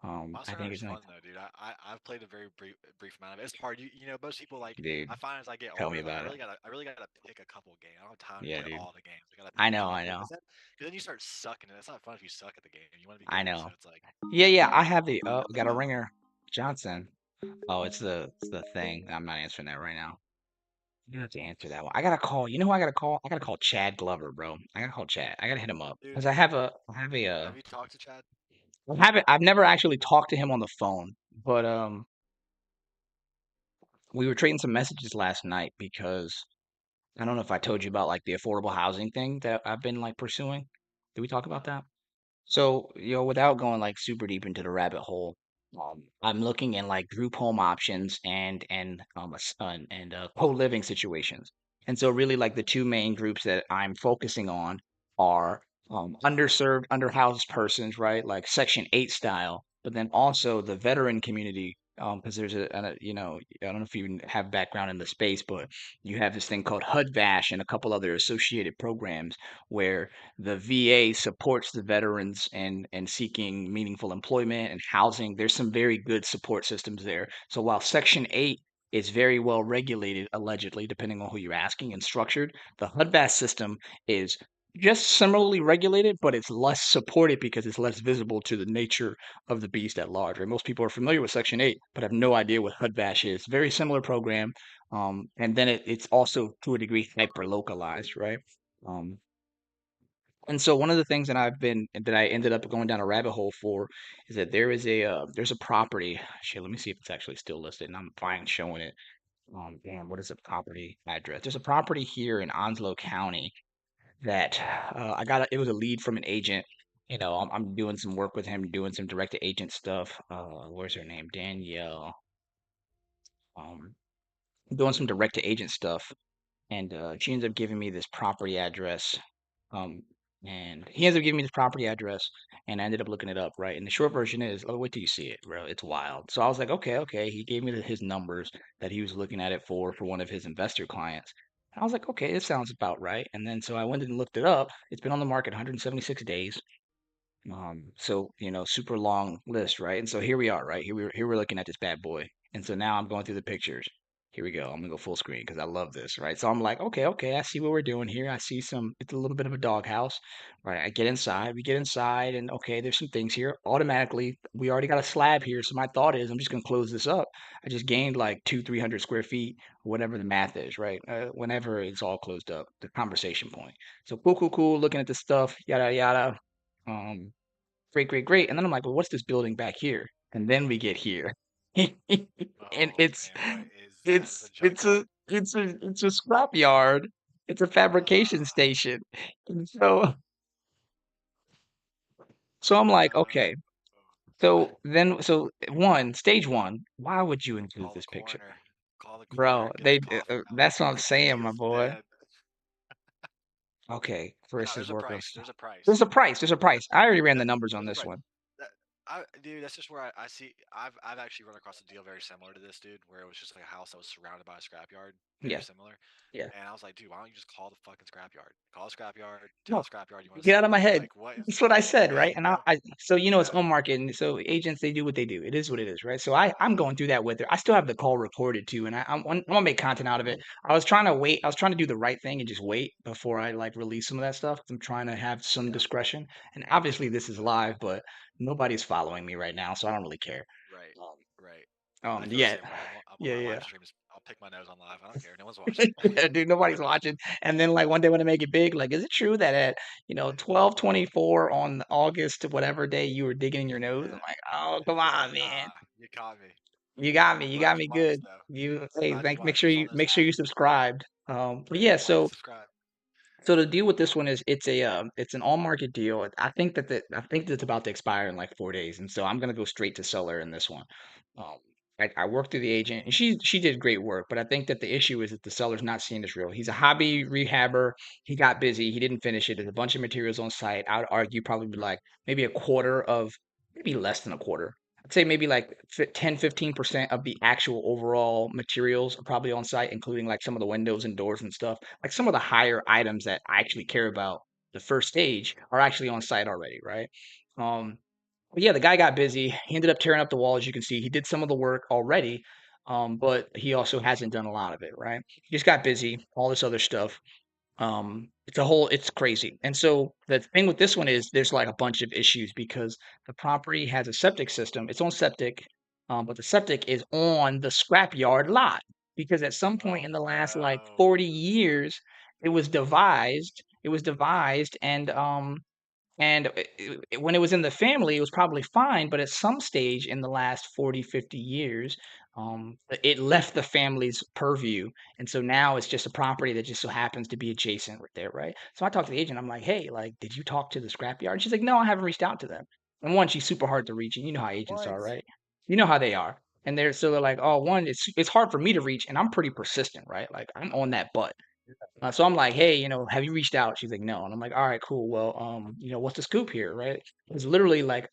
I Monster think Hunter's it's like, fun though, dude. I've played a very brief amount of it. It's hard. You know, most people like. dude, I find as I get tell me older, like about it. I really gotta pick a couple games. I don't have time to Yeah, play dude. all the games. I gotta pick I a know, I couple, know, because then you start sucking, and it's not fun if you suck at the game. You want to be I good, know. so it's like Yeah, yeah. I have the. Oh, you have to got a know. ringer, Johnson. Oh, it's the thing. I'm not answering that right now. You have to answer that one. I gotta call. You know who I gotta call? I gotta call Chad Glover, bro. I gotta call Chad. I gotta hit him up Dude, because I have a. have you talked to Chad? I've never actually talked to him on the phone, but we were trading some messages last night because I don't know if I told you about like the affordable housing thing that I've been like pursuing. Did we talk about No. that? So, without going like super deep into the rabbit hole, I'm looking in like group home options and co-living situations. And so really like the two main groups that I'm focusing on are underserved, underhoused persons, right? Like Section 8 style, but then also the veteran community. Because there's I don't know if you have background in the space, but you have this thing called HUD-VASH and a couple other associated programs where the VA supports the veterans and seeking meaningful employment and housing. There's some very good support systems there. So while Section 8 is very well regulated, allegedly, depending on who you're asking, and structured, the HUD-VAS system is just similarly regulated, but it's less supported because it's less visible to the nature of the beast at large. Right? Most people are familiar with Section 8, but have no idea what HUD-VASH is. Very similar program. And then it's also to a degree hyper localized, right? Um, and so one of the things that I ended up going down a rabbit hole for is that there's a property. Shit, let me see if it's actually still listed, and I'm fine showing it. Damn, what is the property address? There's a property here in Onslow County that it was a lead from an agent. I'm doing some work with him, doing some direct to agent stuff. Where's her name? Danielle. Um, doing some direct to agent stuff, and she ends up giving me this property address. Um, and he ends up giving me this property address, and I ended up looking it up, right? And the short version is, oh, wait till you see it, bro. It's wild. So I was like, okay, okay. He gave me his numbers that he was looking at it for one of his investor clients. And I was like, okay, this sounds about right. And then so I went and looked it up. It's been on the market 176 days. So super long list, right? And so here we are, right? Here we're looking at this bad boy. And so now I'm going through the pictures. Here we go. I'm gonna go full screen because I love this, right? So I'm like, okay, okay, I see what we're doing here. I see it's a little bit of a doghouse, right? I get inside, we get inside, and okay, there's some things here. Automatically, we already got a slab here. So my thought is I'm just gonna close this up. I just gained like 300 square feet, whatever the math is, right? Whenever it's all closed up, the conversation point. So cool, cool, cool, looking at the stuff, yada yada. Um, Great, great, great. And then I'm like, well, what's this building back here? And then we get here. And Oh it's man, what is that? Is a it's a junkyard? it's a scrap yard. It's a fabrication Uh, station. And so I'm like, no. okay. So one, stage one, why would you include Call the this picture? coroner. Call the coroner Bro, and get the coffin out. that's what I'm He saying, my is boy. dead. Okay, No, versus there's a work on price. stuff. There's a There's price. a price. There's a price. I already ran the That numbers on there's a this price. one. That dude, that's just where I see. I've actually run across a deal very similar to this, dude, where it was just like a house that was surrounded by a scrapyard, very Yeah, similar. yeah. And I was like, dude, why don't you just call the fucking scrapyard? Call the scrapyard. Tell No, the scrapyard you want to get out sell of it. my head. Like what? That's what I said, right? And Yeah, so it's yeah, on market, and so agents they do what they do. It is what it is, right? So I'm going through that with her. I still have the call recorded too, and I'm gonna make content out of it. I was trying to wait. I was trying to do the right thing and just wait before I like release some of that stuff. 'Cause I'm trying to have some yeah, discretion, and obviously this is yeah. live, but nobody's following me right now, so I don't really care. Right, right. I feel the Yeah, same way. yeah, My yeah. live streams. I'll pick my nose on live. I don't care. No one's watching. Yeah, dude, nobody's watching. And then like one day when I make it big, like, is it true that at 12:24 on August whatever day you were digging in your nose? I'm Yeah, like, oh come yeah. on, man. Nah, you caught me. You got me. I'm You glad got you me watched good. though. You hey, Glad you make watched. It was on this make sure app. you subscribed. But yeah, Like and so subscribe. the deal with this one is it's an all market deal. I think that's about to expire in like 4 days, and so I'm gonna go straight to seller in this one. Um, I worked through the agent, and she did great work, but I think that the issue is that the seller's not seeing this real. He's a hobby rehabber. He got busy. He didn't finish it. There's a bunch of materials on site. I would argue probably like maybe a quarter of, maybe less than a quarter. I'd say maybe like 10-15% of the actual overall materials are probably on site, including like some of the windows and doors and stuff. Like some of the higher items that I actually care about, the first stage, are actually on site already, right? Um, But yeah, the guy got busy. He ended up tearing up the wall, as you can see. He did some of the work already, but he also hasn't done a lot of it, right? He just got busy, all this other stuff. It's crazy. And so the thing with this one is there's like a bunch of issues because the property has a septic system, its own septic, but the septic is on the scrapyard lot because at some point Oh in the last like no. 40 years, it was devised and when it was in the family, it was probably fine, but at some stage in the last 40, 50 years, it left the family's purview. And so now it's just a property that just so happens to be adjacent right there, right? So I talked to the agent. I'm like, hey, like, did you talk to the scrapyard? And she's like, no, I haven't reached out to them. And one, she's super hard to reach. And you know how agents What? are, right? You know how they are. And they're like, oh, one, it's hard for me to reach, and I'm pretty persistent, right? Like I'm on that butt. So I'm like, hey, have you reached out? She's like, no. And I'm like, all right, cool. Well, what's the scoop here, right? It's literally like,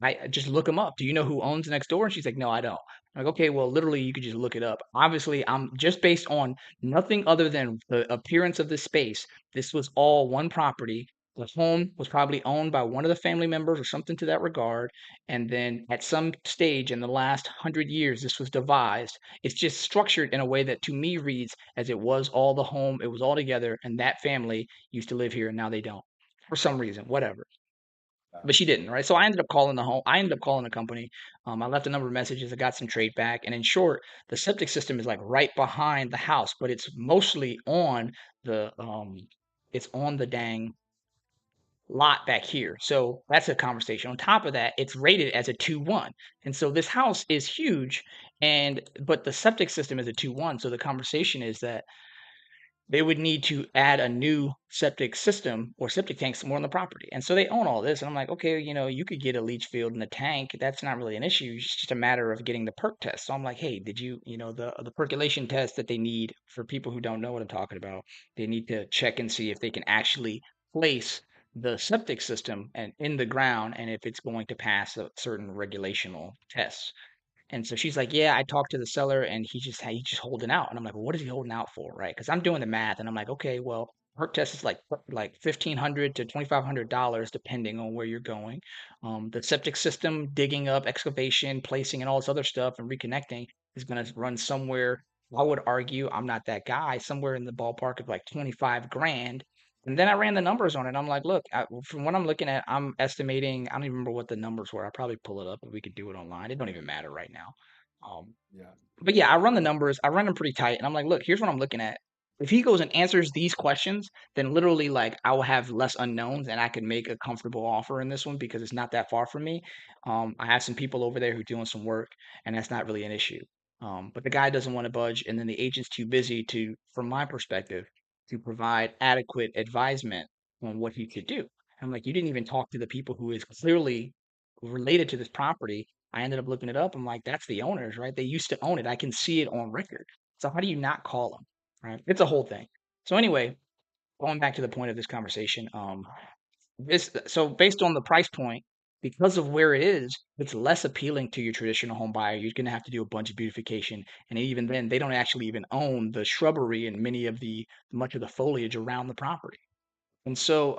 I just look them up. Do you know who owns next door? And she's like, no, I don't. I'm like, okay, well, literally, you could just look it up. Obviously, I'm just based on nothing other than the appearance of the space. This was all one property. The home was probably owned by one of the family members or something to that regard. And then at some stage in the last 100 years, this was devised. It's just structured in a way that to me reads as it was all the home, it was all together, and that family used to live here and now they don't for some reason, whatever. But she didn't, right? So I ended up calling the home. I ended up calling the company. I left a number of messages. I got some trade back, and in short, the septic system is like right behind the house, but it's mostly on it's on the dang lot back here. So that's a conversation. On top of that, it's rated as a 2-1. And so this house is huge but the septic system is a 2-1. So the conversation is that they would need to add a new septic system or septic tank somewhere on the property. And so they own all this. And I'm like, okay, you could get a leach field and a tank. That's not really an issue. It's just a matter of getting the perk test. So I'm like, hey, did the percolation test that they need for people who don't know what I'm talking about, they need to check and see if they can actually place the septic system and in the ground and if it's going to pass a certain regulational tests. And so she's like, "Yeah, I talked to the seller and he's just holding out." And I'm like, "Well, what is he holding out for?" Right? Because I'm doing the math and I'm like, "Okay, well, perk test is like $1,500 to $2,500 depending on where you're going. The septic system, digging up, excavation, placing, and all this other stuff and reconnecting is going to run somewhere. I would argue I'm not that guy. Somewhere in the ballpark of like 25 grand. And then I ran the numbers on it. I'm like, look, from what I'm looking at, I'm estimating. I don't even remember what the numbers were. I'll probably pull it up if we could do it online. It don't even matter right now. Um, Yeah. but yeah, I run the numbers. I run them pretty tight, and I'm like, look, here's what I'm looking at. If he goes and answers these questions, then literally like I will have less unknowns, and I can make a comfortable offer in this one because it's not that far from me. I have some people over there who are doing some work, and that's not really an issue. But the guy doesn't want to budge, and then the agent's too busy to, from my perspective, to provide adequate advisement on what he could do. I'm like, you didn't even talk to the people who is clearly related to this property. I ended up looking it up. I'm like, that's the owners, right? They used to own it. I can see it on record. So how do you not call them? Right? It's a whole thing. So anyway, going back to the point of this conversation, based on the price point, because of where it is, it's less appealing to your traditional home buyer. You're gonna have to do a bunch of beautification, and even then, they don't actually even own the shrubbery and much of the foliage around the property. And so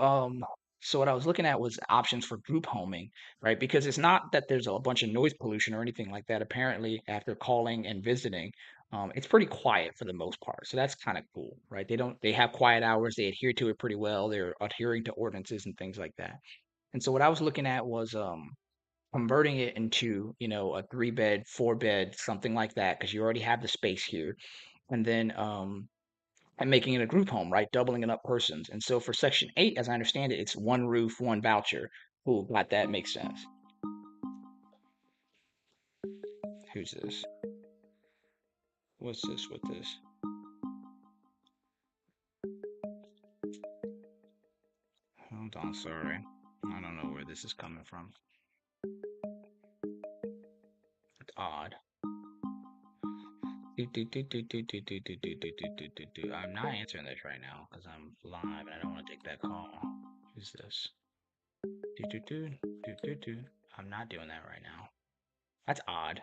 what I was looking at was options for group homing, right? Because it's not that there's a bunch of noise pollution or anything like that. Apparently, after calling and visiting, it's pretty quiet for the most part. So that's kind of cool, right? They have quiet hours. They adhere to it pretty well. They're adhering to ordinances and things like that. And so what I was looking at was converting it into, a 3-bed, 4-bed, something like that, because you already have the space here. And then and making it a group home, right? Doubling it up persons. And so for Section 8, as I understand it, it's one roof, one voucher. Cool, got that. Makes sense. Who's this? What's this with this? Hold on, sorry. I don't know where this is coming from. It's odd. I'm not answering this right now because I'm live and I don't want to take that call. Who's this? I'm not doing that right now. That's odd.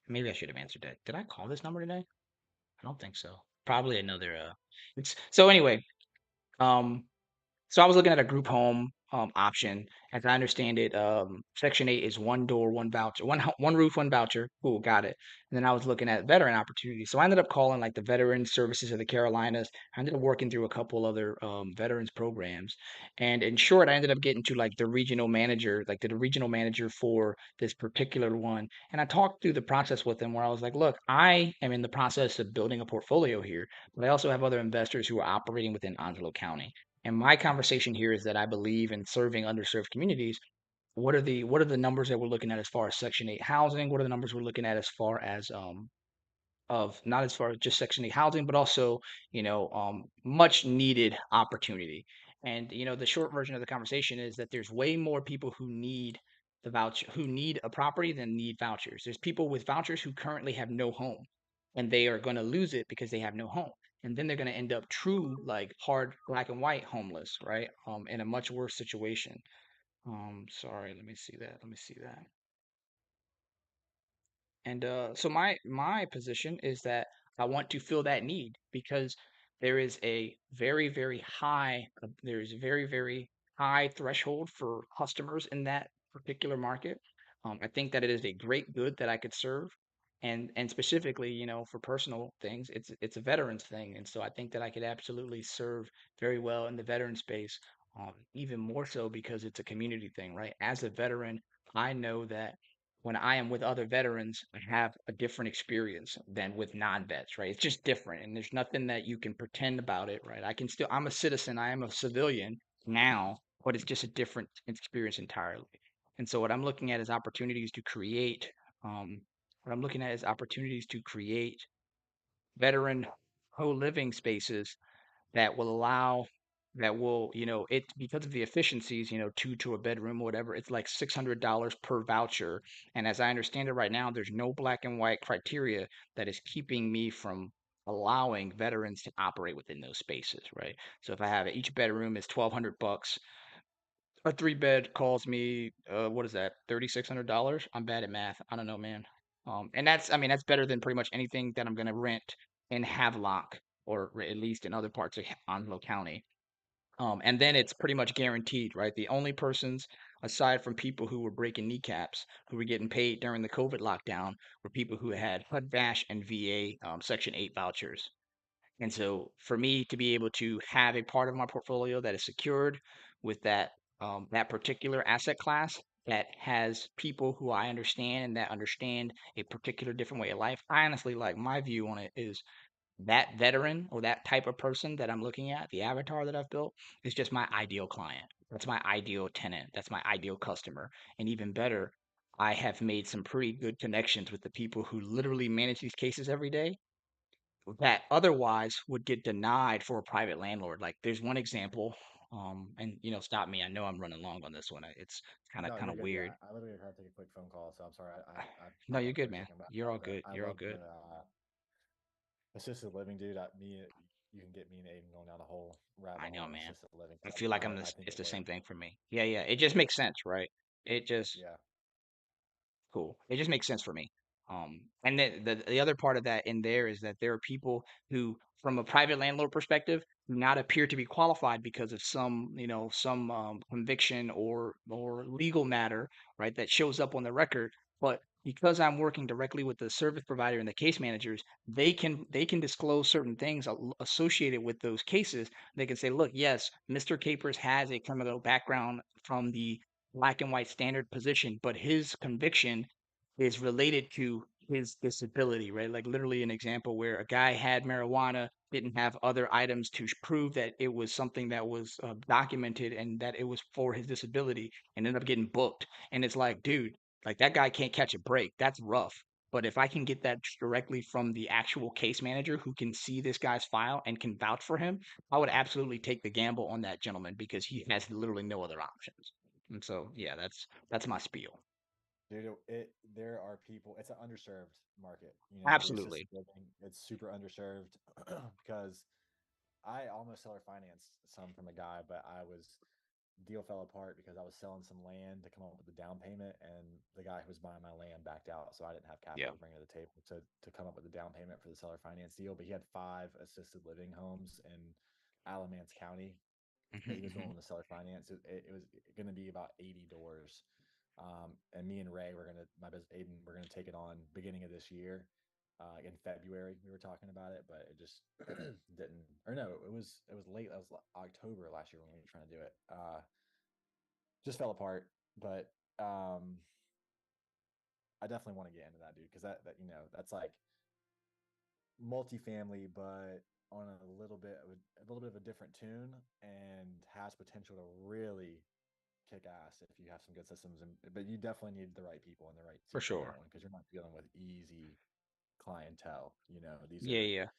Maybe I should have answered that. Did I call this number today? I don't think so. Probably another it's so anyway, um so I was looking at a group home option. As I understand it, Section 8 is one door, one voucher, one roof, one voucher. Cool, got it. And then I was looking at veteran opportunities. So I ended up calling like the Veteran Services of the Carolinas. I ended up working through a couple other veterans programs. And in short, I ended up getting to like the regional manager, like the regional manager for this particular one. And I talked through the process with him where I was like, look, I am in the process of building a portfolio here, but I also have other investors who are operating within Onslow County. And my conversation here is that I believe in serving underserved communities. What are the numbers that we're looking at as far as Section 8 housing? What are the numbers we're looking at as far as of not as far as just Section 8 housing, but also, much needed opportunity. And, the short version of the conversation is that there's way more people who need who need a property than need vouchers. There's people with vouchers who currently have no home and they are going to lose it because they have no home. And then they're going to end up true, like hard black and white homeless, right? In a much worse situation. Sorry, let me see that. Let me see that. And so my position is that I want to fill that need because there is a there is a very high threshold for customers in that particular market. I think that it is a great good that I could serve, and specifically, for personal things, it's a veterans thing, and so I think that I could absolutely serve very well in the veteran space. Even more so because it's a community thing, right? As a veteran, I know that when I am with other veterans, I have a different experience than with non-vets, right? It's just different, and there's nothing that you can pretend about it, right? I'm a citizen, I am a civilian now, but it's just a different experience entirely. And so what I'm looking at is opportunities to create veteran co-living spaces that will allow that will it because of the efficiencies, two to a bedroom or whatever, it's like $600 per voucher. And as I understand it right now, there's no black and white criteria that is keeping me from allowing veterans to operate within those spaces, right? So if I have each bedroom is $1,200, a three bed calls me what is that, $3,600. I'm bad at math, I don't know, man. And that's, I mean, that's better than pretty much anything that I'm going to rent in Havelock, or at least in other parts of Onslow County. And then it's pretty much guaranteed, right? The only persons, aside from people who were breaking kneecaps, who were getting paid during the COVID lockdown, were people who had HUD VASH and VA Section 8 vouchers. And so for me to be able to have a part of my portfolio that is secured with that particular asset class that has people who I understand and that understand a particular different way of life, I honestly, like, my view on it is that veteran or that type of person that I'm looking at, the avatar that I've built, is just my ideal client. That's my ideal tenant. That's my ideal customer. And even better, I have made some pretty good connections with the people who literally manage these cases every day that otherwise would get denied for a private landlord. Like, there's one example, and stop me. I know I'm running long on this one. It's kind of No, kind you're of good. Yeah, weird. I literally had to take a quick phone call, so I'm sorry. I No, cut you're up for good, a man. second, but You're all good. I You're all love good. the assisted living, dude. You can get me and Aiden going down the whole rabbit I know, hole on man. assisted living. I 'Cause feel like I think it's it the same works. thing for me. Yeah, yeah. It just makes sense, right? It just Yeah. Cool. It just makes sense for me. And then the other part of that in there is that there are people who, from a private landlord perspective, do not appear to be qualified because of some conviction or legal matter, right, that shows up on the record. But because I'm working directly with the service provider and the case managers, they can disclose certain things associated with those cases. They can say, look, yes, Mr. Capers has a criminal background from the black and white standard position, but his conviction is related to his disability, right? Like, literally an example where a guy had marijuana, didn't have other items to prove that it was something that was documented and that it was for his disability, and ended up getting booked. And it's like, dude, like, that guy can't catch a break. That's rough. But if I can get that directly from the actual case manager who can see this guy's file and can vouch for him, I would absolutely take the gamble on that gentleman because he has literally no other options. And so, yeah, that's my spiel. Dude, there are people. It's an underserved market. You know, the assisted Absolutely. living, it's super underserved because I almost seller financed some from a guy, but deal fell apart because I was selling some land to come up with the down payment, and the guy who was buying my land backed out, so I didn't have Yeah. capital to bring to the table to come up with the down payment for the seller finance deal. But he had 5 assisted living homes in Alamance County, that he was Hmm. willing to seller finance. It was going to be about 80 doors. And me and Ray were going to, my business, Aiden, we're going to take it on beginning of this year. In February, we were talking about it, but it just didn't, or no, it was late. That was October last year when we were trying to do it. Just fell apart, but, I definitely want to get into that, dude. Cause that's like multifamily, but on a little bit of a different tune and has potential to really kick ass if you have some good systems. But you definitely need the right people in the right For seats on sure. that one because you're not dealing with easy clientele. These Yeah, are yeah. need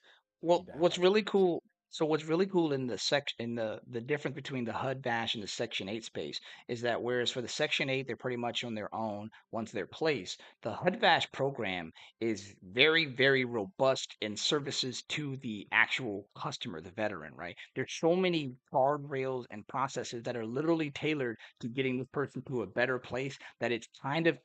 Well, to what's have really cool, so what's really cool in the difference between the HUD Bash and the Section 8 space is that whereas for the Section 8 they're pretty much on their own once they're placed, the HUD Bash program is very, very robust in services to the actual customer, the veteran, right? There's so many guardrails and processes that are literally tailored to getting this person to a better place that it's kind of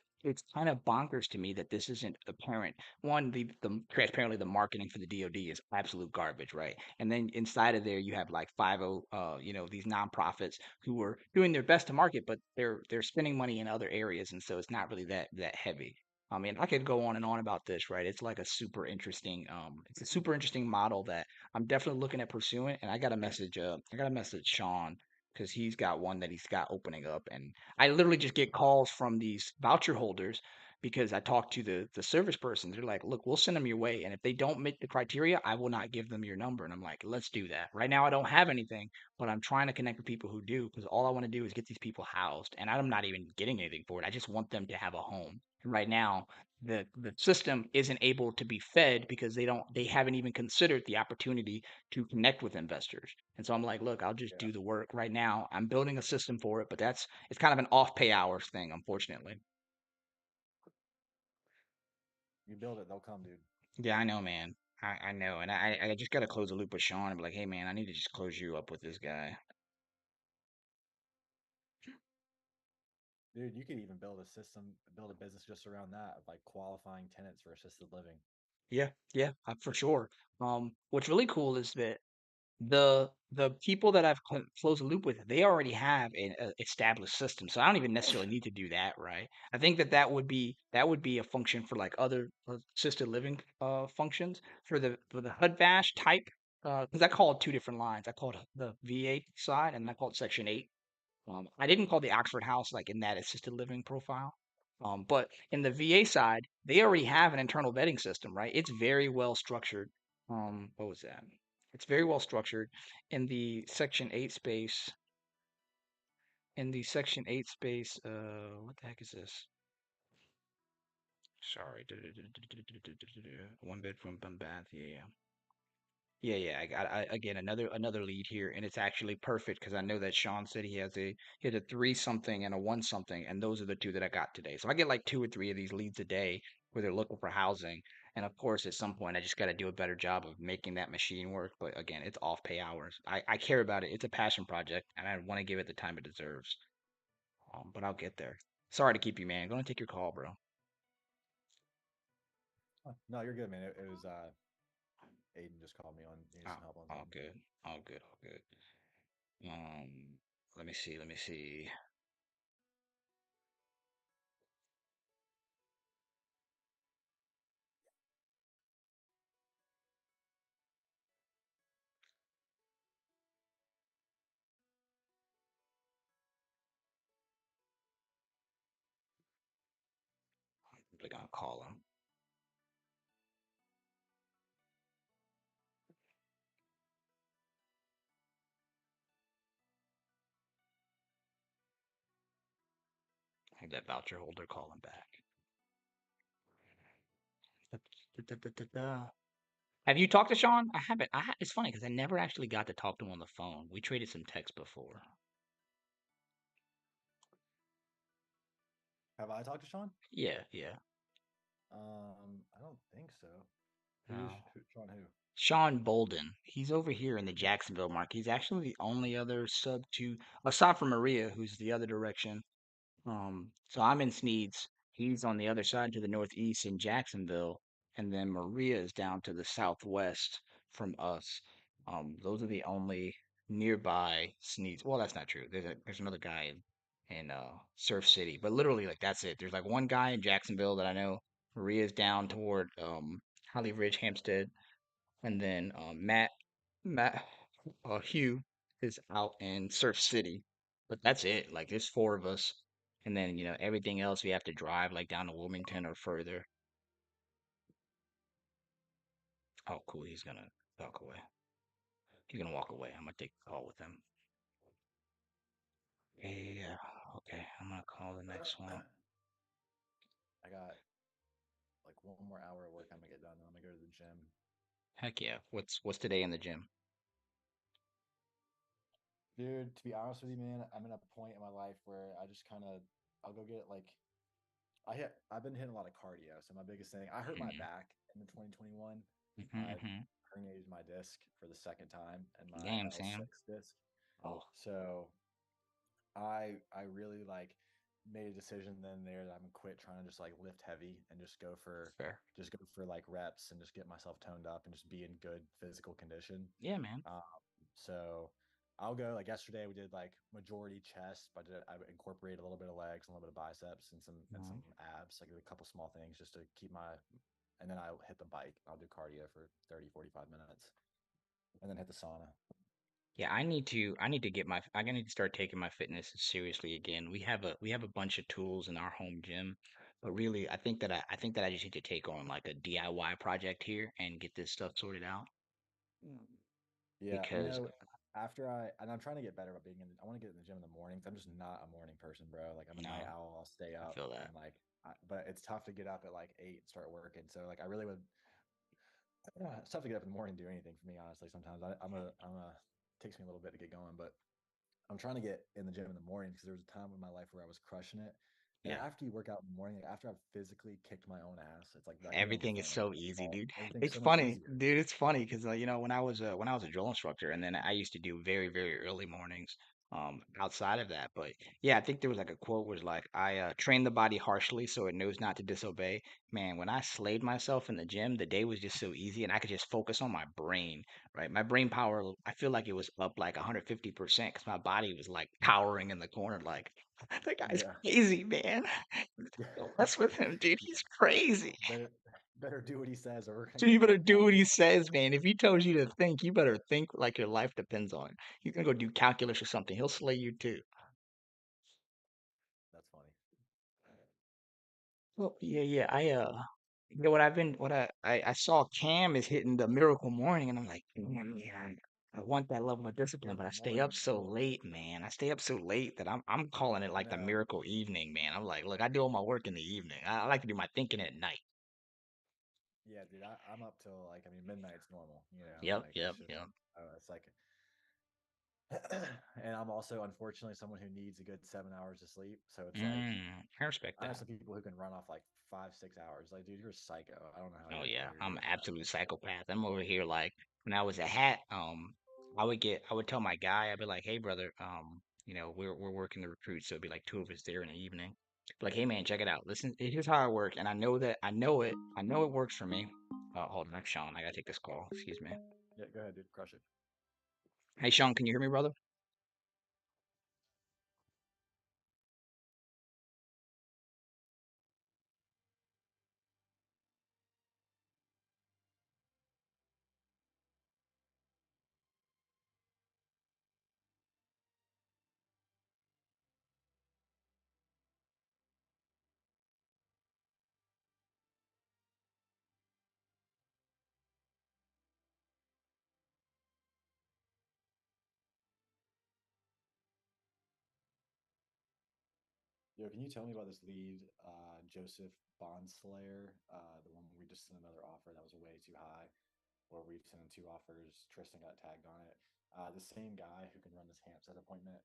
bonkers to me that this isn't apparent. One, the transparently the marketing for the DoD is absolute garbage, right? And then inside of there you have like 50, these nonprofits who are doing their best to market, but they're spending money in other areas, and so it's not really that heavy. I mean, I could go on and on about this, right? It's a super interesting model that I'm definitely looking at pursuing. And I got a message Sean because he's got one that he's got opening up, and I literally just get calls from these voucher holders because I talked to the service person. They're like, "Look, we'll send them your way, and if they don't meet the criteria, I will not give them your number." And I'm like, "Let's do that." Right now, I don't have anything, but I'm trying to connect with people who do because all I want to do is get these people housed, and I'm not even getting anything for it. I just want them to have a home. And right now, the system isn't able to be fed because they haven't even considered the opportunity to connect with investors. And so I'm like, look, I'll just Yeah. do the work right now. I'm building a system for it, but it's kind of an off pay hours thing, unfortunately. You build it, they'll come, dude. Yeah, I know, man. I know, and I just gotta close the loop with Sean and be like, hey, man, I need to just close you up with this guy. Dude, you could even build a system, build a business just around that of like qualifying tenants for assisted living. Yeah, yeah, for sure. What's really cool is that the people that I've closed the loop with, they already have an established system, so I don't even necessarily need to do that, right? I think that would be a function for like other assisted living functions for the HUD Vash type, because I call it two different lines. I call it the VA side, and I call it Section 8. I didn't call the Oxford House like in that assisted living profile. But in the VA side, they already have an internal vetting system, right? It's very well structured. What was that? It's very well structured in the Section 8 space. In the Section 8 space, what the heck is this? Sorry. One bedroom, one bath. Yeah. Yeah, yeah. Again another lead here, and it's actually perfect because I know that Sean said he had a three something and a one something, and those are the two that I got today. So I get like two or three of these leads a day where they're looking for housing, and of course at some point I just got to do a better job of making that machine work. But again, it's off pay hours. I care about it. It's a passion project, and I want to give it the time it deserves. But I'll get there. Sorry to keep you, man. Gonna take your call, bro. Oh, no, you're good, man. It was Aiden just called me on needed Oh, some help on all something. good, all good, all good. Let me see. Let me see. I'm gonna call him. Have that voucher holder call him back. Have you talked to Sean? I haven't. It's funny because I never actually got to talk to him on the phone. We traded some texts before. Have I talked to Sean? Yeah, yeah. I don't think so. No. Sean who? Sean Bolden. He's over here in the Jacksonville market. He's actually the only other sub to aside from Maria, who's the other direction. So I'm in Sneeds. He's on the other side to the northeast in Jacksonville, and then Maria is down to the southwest from us. Those are the only. nearby Sneeds. Well, that's not true. There's another guy in Surf City, but literally like that's it. There's like one guy in Jacksonville that I know. Maria's down toward Holly Ridge, Hampstead, and then Matt Hugh is out in Surf City. But that's it. Like there's four of us, and then everything else we have to drive like down to Wilmington or further. Oh, cool. He's gonna walk away. He's gonna walk away. I'm gonna take the call with him. Yeah. Okay. I'm gonna call the next one. I got like one more hour of work I'm gonna get done, then I'm gonna go to the gym. Heck yeah. What's today in the gym? Dude, to be honest with you, man, I'm in a point in my life where I just kind of I'll go get like I've been hitting a lot of cardio. So my biggest thing, I hurt my Mm-hmm. back in the 2021. I Mm-hmm. herniated my disc for the second time and my Damn, Sam. L6 disc. Oh, So I really like made a decision then there that I'm gonna quit trying to just like lift heavy and fair. just go for like reps and just get myself toned up and just be in good physical condition. Yeah, man. So I'll go like yesterday we did like majority chest, but I incorporated a little bit of legs, a little bit of biceps and some Mhm. abs, like a couple small things just to keep my and then I'll hit the bike. I'll do cardio for 30, 45 minutes and then hit the sauna. Yeah, I need to get my I need to start taking my fitness seriously again. We have a bunch of tools in our home gym, but really I think that I just need to take on like a DIY project here and get this stuff sorted out Yeah, because and I'm trying to get better about I want to get in the gym in the mornings. I'm just not a morning person, bro. Like I'm a night no, owl. I'll stay I up feel and that. but it's tough to get up at like 8 and start working. So like I really would, yeah, it's tough to get up in the morning and do anything for me, honestly. Sometimes takes me a little bit to get going, but I'm trying to get in the gym in the morning because there was a time in my life where I was crushing it. And Yeah. after you work out in the morning, like after I've physically kicked my own ass, it's like I can't even Everything is explain it. so Like, easy, dude. everything's It's so much funny, easier. dude. It's funny because when I was a drill instructor, and then I used to do very very early mornings. Outside of that, but yeah, I think there was like a quote was like, "I train the body harshly so it knows not to disobey." Man, when I slayed myself in the gym, the day was just so easy, and I could just focus on my brain. Right, my brain power. I feel like it was up like 150% because my body was like powering in the corner. Like that guy's Yeah. crazy, man. Don't mess with him, dude. He's crazy. better better do what he says or we're gonna So you get better kicked do out. what he says, man. If he tells you to think, you better think like your life depends on it. He's gonna go do calculus or something. He'll slay you too. That's funny. Well, yeah, yeah. What I saw Cam is hitting the miracle morning, and I'm like, "Damn, man, I want that level of discipline, but I Miracle stay up morning. so late, man. I stay up so late that I'm calling it I like the know. miracle evening, man. I'm like, look, I do all my work in the evening. I like to do my thinking at night. Yeah, dude, I'm up till like I mean midnight's normal, Yep, like yep, it's just yep. it's like and I'm also unfortunately someone who needs a good 7 hours of sleep. So it's like I respect I know that. some people who can run off like 5, 6 hours. Like, dude, you're a psycho. I don't know Oh yeah, you're I'm doing an that. absolute psychopath. I'm over here like when I was a hat, I would tell my guy, I'd be like, hey brother, we're working the recruits, so it'd be like two of us there in the evening. Be like, hey man, check it out. Listen, here's how I work, and I know it works for me. Hold on, that's Sean. I gotta take this call. Excuse me. Yeah, go ahead, dude. Crush it. Hey Sean, can you hear me, brother? Yo, can you tell me about this lead, Joseph Bondslayer, the one we just sent another offer that was way too high, or we've sent him two offers. Tristan got tagged on it. The same guy who can run this Hampstead appointment.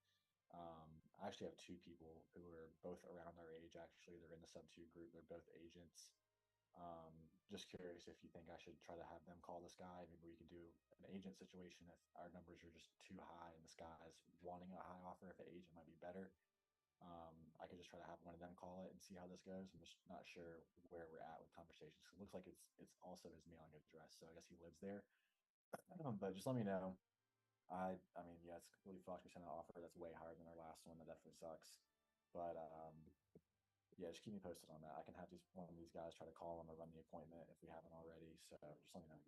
I actually have two people who are both around our age. Actually, they're in the sub two group. They're both agents. Um, just curious if you think I should try to have them call this guy. Maybe we could do an agent situation if our numbers are just too high and this guy's wanting a high offer. If the agent might be better, I could just try to have one of them call it and see how this goes. I'm just not sure where we're at with conversations. It looks like it's also his mailing address, so I guess he lives there. But just let me know. I mean, yeah, it's completely fucked. We sent an offer that's way higher than our last one. That definitely sucks. But yeah, just keep me posted on that. I can have one of these guys try to call him or run the appointment if we haven't already. So just let me know.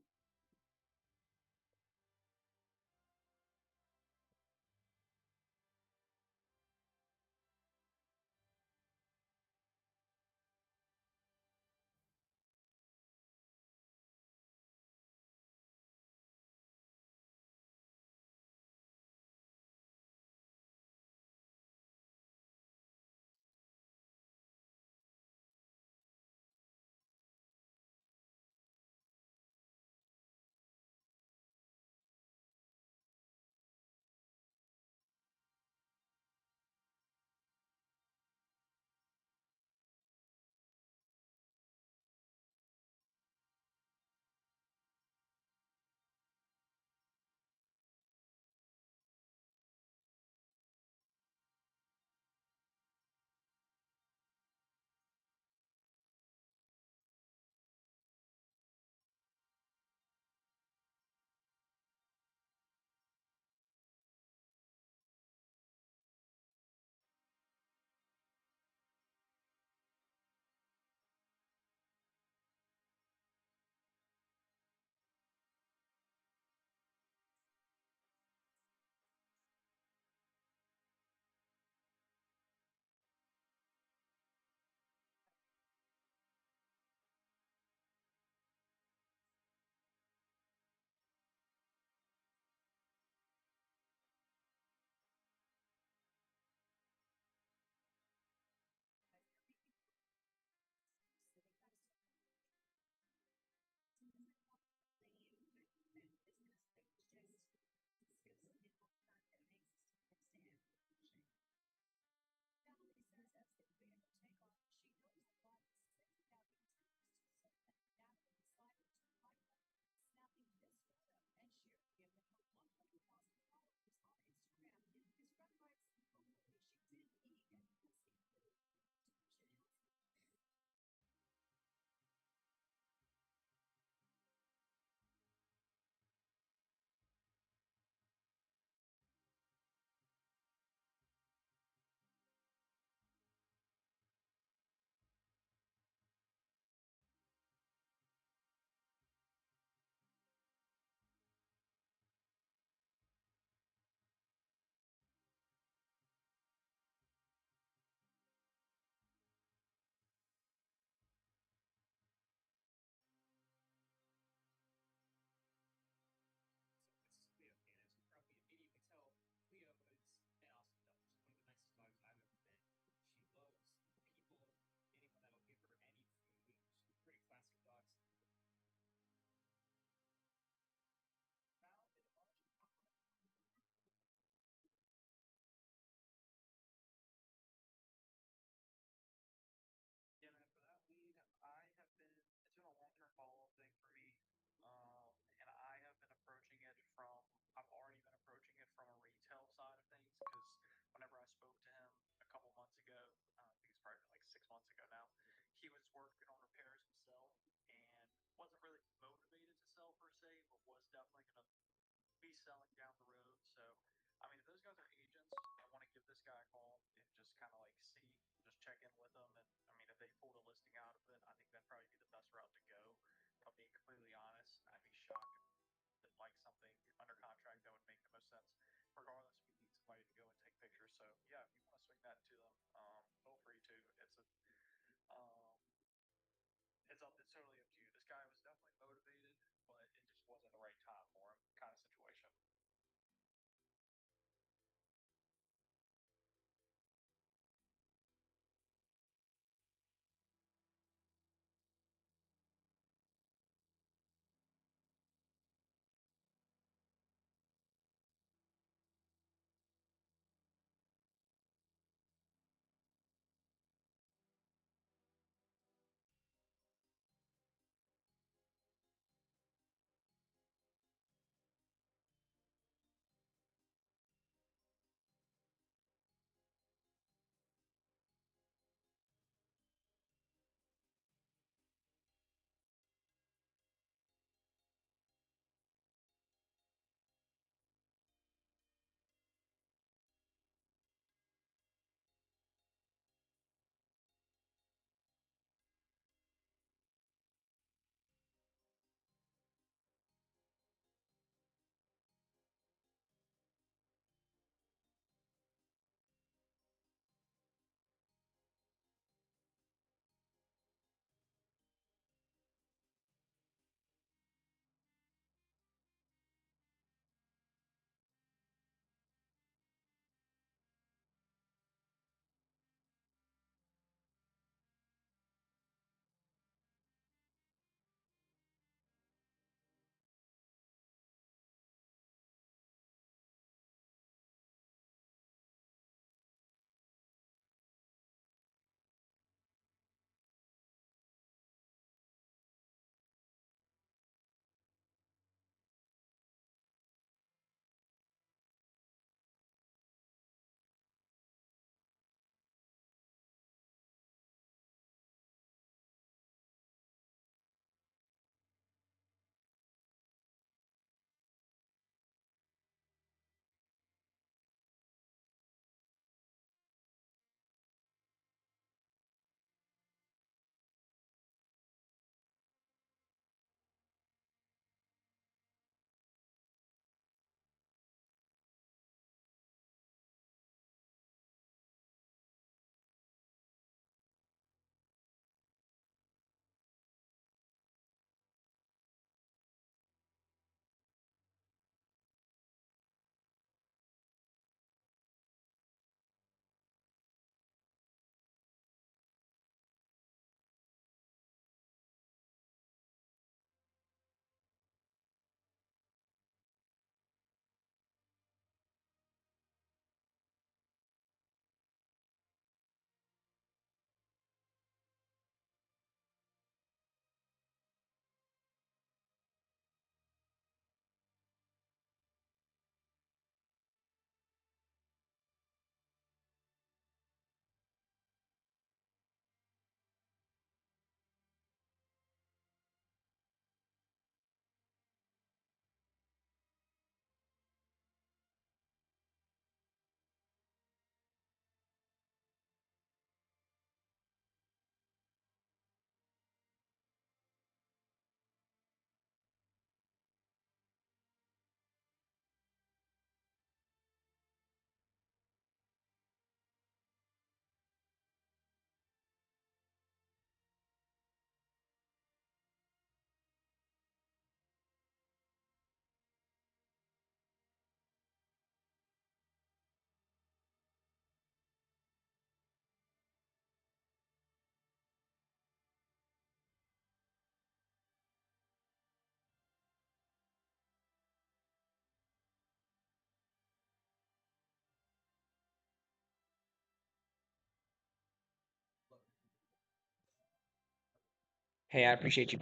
Hey, I appreciate your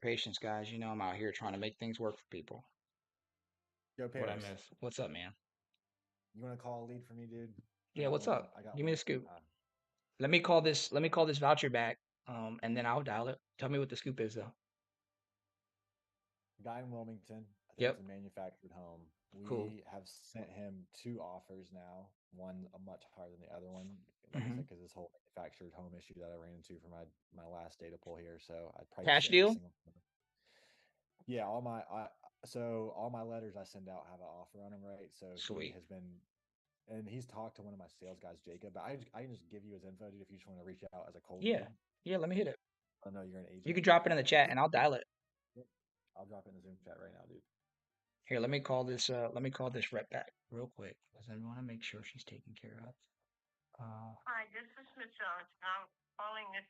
patience, guys. You know I'm out here trying to make things work for people. Yo, What I Paris, miss? What's up, man? you want to call a lead for me, dude? Yeah, what's up? I got Give me one. the scoop. Let me call this voucher back. And then I'll dial it. Tell me what the scoop is though. Guy in Wilmington. I think Yep. it's a manufactured home. Cool. We have sent him 2 offers now. One a much higher than the other one. Like I Hmm. said, because this whole manufactured home issue that I ran into for my last data pull here. So I priced Cash it every deal? single. Yeah, all my letters I send out have an offer on them, right? So he Sweet. has been, and he's talked to one of my sales guys, Jacob. But I can just give you his info, dude, if you just want to reach out as a cold Yeah. lead. Yeah, let me hit it. I know you're an You agent. can drop it in the chat and I'll dial it. Yep. I'll drop it in the Zoom chat right now, dude. Here, let me call this rep back real quick because I want to make sure she's taken care of. Hi, this is Miss Johnson. I'm calling this.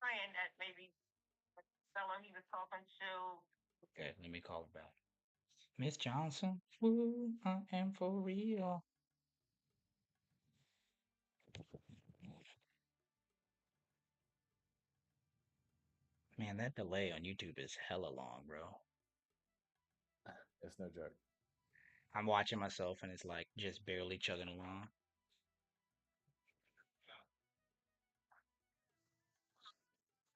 Friend that maybe the fellow he was talking to. Okay, let me call her back. Miss Johnson, ooh, I am for real. Man, that delay on YouTube is hella long, bro. It's no joke. I'm watching myself and it's like just barely chugging along.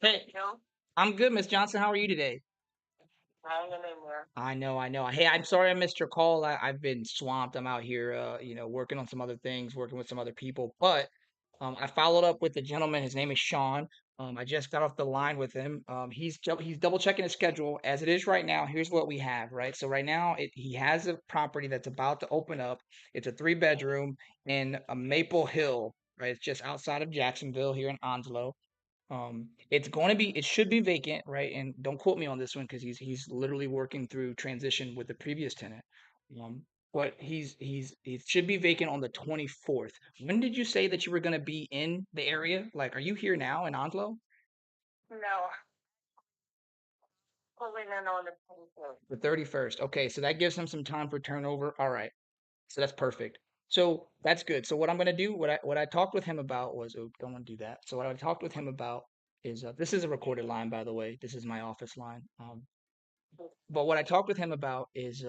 Hey, I'm good, Miss Johnson. How are you today? Hanging in there. I know, I know. Hey, I'm sorry I missed your call. I've been swamped. I'm out here, working on some other things, working with some other people. But I followed up with the gentleman. His name is Sean. I just got off the line with him. He's double checking his schedule as it is right now. Here's what we have, right? So right now, he has a property that's about to open up. It's a 3 bedroom in a Maple Hill, right? It's just outside of Jacksonville here in Onslow. It should be vacant, right? And don't quote me on this one because he's literally working through transition with the previous tenant. Um, but it should be vacant on the 24th. When did you say that you were going to be in the area? Like, are you here now in Onslow? No, pulling in on the 24th. The 31st. Okay, so that gives him some time for turnover. All right. So that's perfect. So that's good. So what I'm gonna do, what I talked with him about was, oh, don't want to do that. So what I talked with him about is, this is a recorded line, by the way. This is my office line. But what I talked with him about is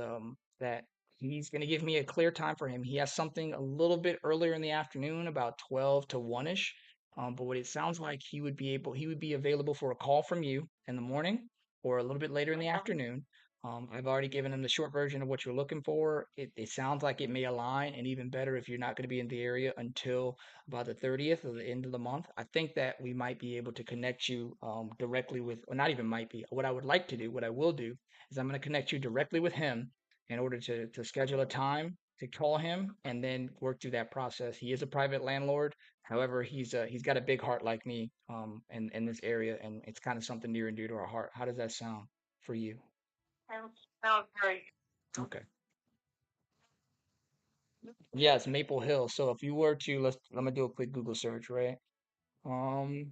that he's going to give me a clear time for him. He has something a little bit earlier in the afternoon, about 12 to 1 ish. But what it sounds like he would be available for a call from you in the morning or a little bit later in the afternoon. I've already given him the short version of what you're looking for. It sounds like it may align, and even better if you're not going to be in the area until about the 30th or the end of the month. I think that we might be able to connect you directly with, or not even might be. What I would like to do, what I will do, is I'm going to connect you directly with him in order to schedule a time to call him and then work through that process. He is a private landlord. However, he's got a big heart like me in this area, and it's kind of something near and dear to our heart. How does that sound for you? Sounds great. Okay. Yes, Maple Hill. So if you were to let me do a quick Google search, right? Um,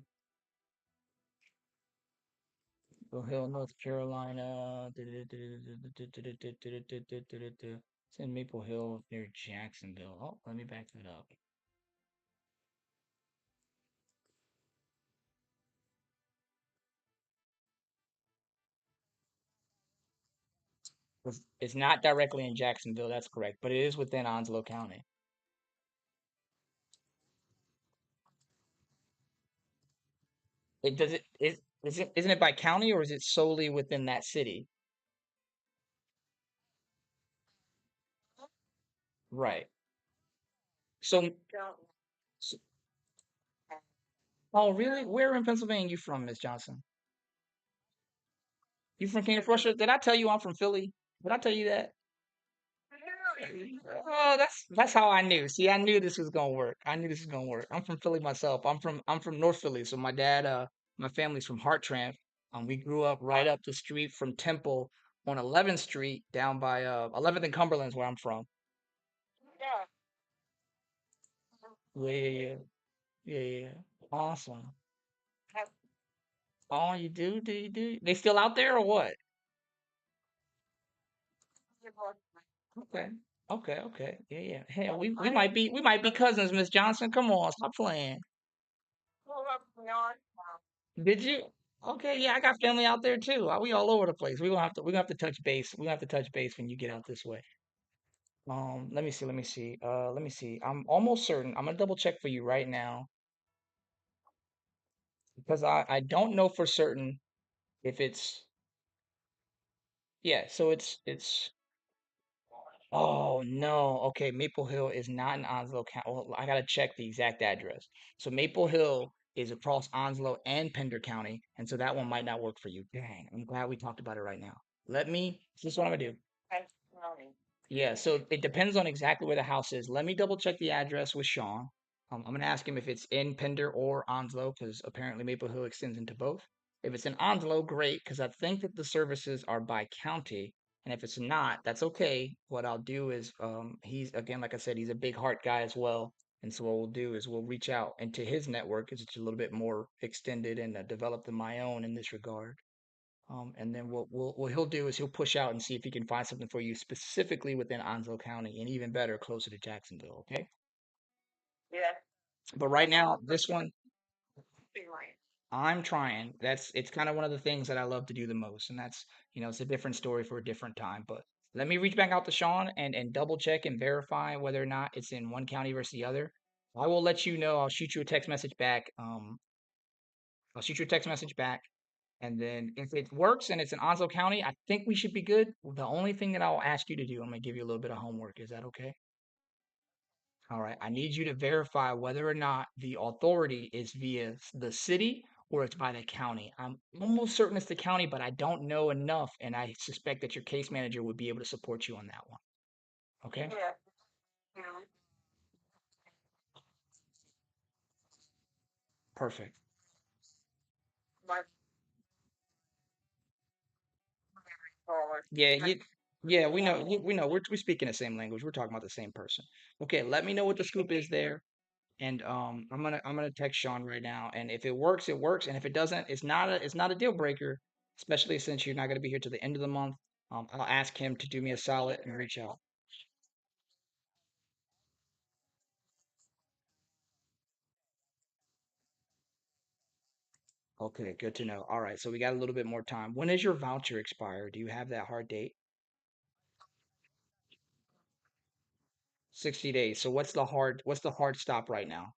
Maple Hill, North Carolina. It's in Maple Hill near Jacksonville. Oh, let me back that up. It's not directly in Jacksonville, that's correct, but it is within Onslow County. It does it is it isn't it by county or is it solely within that city? Right. So, Don't. s- oh really? Where in Pennsylvania you from, Miss Johnson? You from King of Prussia? Did I tell you I'm from Philly? Did I tell you that? Oh, that's how I knew. See, I knew this was gonna work. I knew this was gonna work. I'm from Philly myself. I'm from North Philly. So my family's from Hartranft. We grew up right up the street from Temple on 11th Street, down by 11th and Cumberland's where I'm from. Yeah. Yeah, yeah, yeah, yeah, yeah. Yeah. Awesome. Oh, you do? Do you do? They still out there or what? Okay. Okay, okay. Yeah, yeah. Hell, we might be cousins, Miss Johnson. Come on, stop playing. Did you? Okay, yeah, I got family out there too. We all over the place. We gonna have to touch base. We gonna have to touch base when you get out this way. Let me see. I'm almost certain. I'm gonna double check for you right now because I don't know for certain if it's yeah. So it's oh no. Okay, Maple Hill is not in Onslow County. Well, I gotta check the exact address. So Maple Hill is across Onslow and Pender County, and so that one might not work for you. Dang, I'm glad we talked about it right now. This is what I'm gonna do. Yeah, so it depends on exactly where the house is. Let me double check the address with Sean. I'm gonna ask him if it's in Pender or Onslow, because apparently Maple Hill extends into both. If it's in Onslow, great, because I think that the services are by county. And if it's not, that's okay. What I'll do is, he's again, like I said, he's a big heart guy as well. And so what we'll do is we'll reach out into his network, 'cause it's a little bit more extended and developed than my own in this regard. And then what he'll do is he'll push out and see if he can find something for you specifically within Onslow County, and even better, closer to Jacksonville. Okay. But right now, this one, I'm trying. It's kind of one of the things that I love to do the most, and that's it's a different story for a different time. But let me reach back out to Sean and double check and verify whether or not it's in one county versus the other. I will let you know. I'll shoot you a text message back. I'll shoot you a text message back. And then if it works and it's in Onslow County, I think we should be good. The only thing that I'll ask you to do, I'm gonna give you a little bit of homework. Is that okay? All right. I need you to verify whether or not the authority is via the city or it's by the county. I'm almost certain it's the county, but I don't know enough, and I suspect that your case manager would be able to support you on that one. Okay? Perfect. Yeah, yeah, we know. We're speaking the same language. We're talking about the same person. Okay, let me know what the scoop is there. And I'm gonna text Sean right now. And if it works, it works. And if it doesn't, it's not a deal breaker, especially since you're not gonna be here till the end of the month. I'll ask him to do me a solid and reach out. Okay, good to know. All right, so we got a little bit more time. When is your voucher expire? Do you have that hard date? 60 days. So what's the hard stop right now?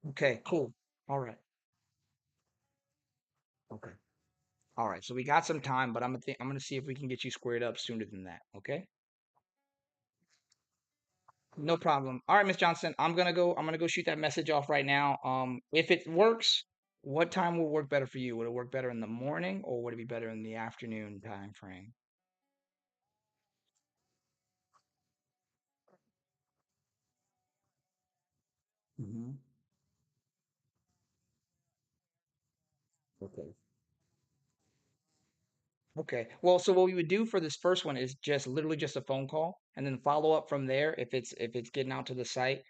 Okay, cool. All right. Okay. All right. So we got some time, but I'm gonna see if we can get you squared up sooner than that. Okay? No problem. All right, Miss Johnson, I'm gonna go shoot that message off right now. If it works, what time will work better for you? Would it work better in the morning or would it be better in the afternoon time frame? Hmm. Okay. Okay. Well, so what we would do for this first one is just literally just a phone call, and then follow up from there. If it's getting out to the site,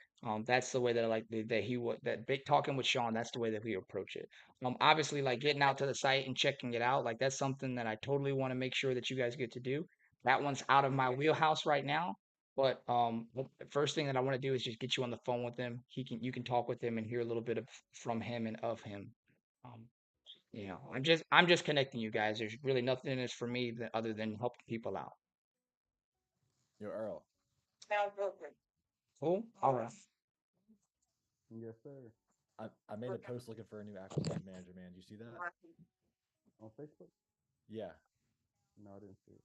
that's the way that I like that he would that big talking with Sean. That's the way that we approach it. Obviously, like getting out to the site and checking it out, like that's something that I totally want to make sure that you guys get to do. That one's out of my wheelhouse right now. But the first thing that I want to do is just get you on the phone with him. You can talk with him and hear a little bit of from him and of him. Um, I'm just connecting you guys. There's really nothing in this for me other than helping people out. Yo, Earl, Cool. All right. Yes, sir. I made a post looking for a new acquisition manager, man. Do you see that? On Facebook? Yeah. No, I didn't see it.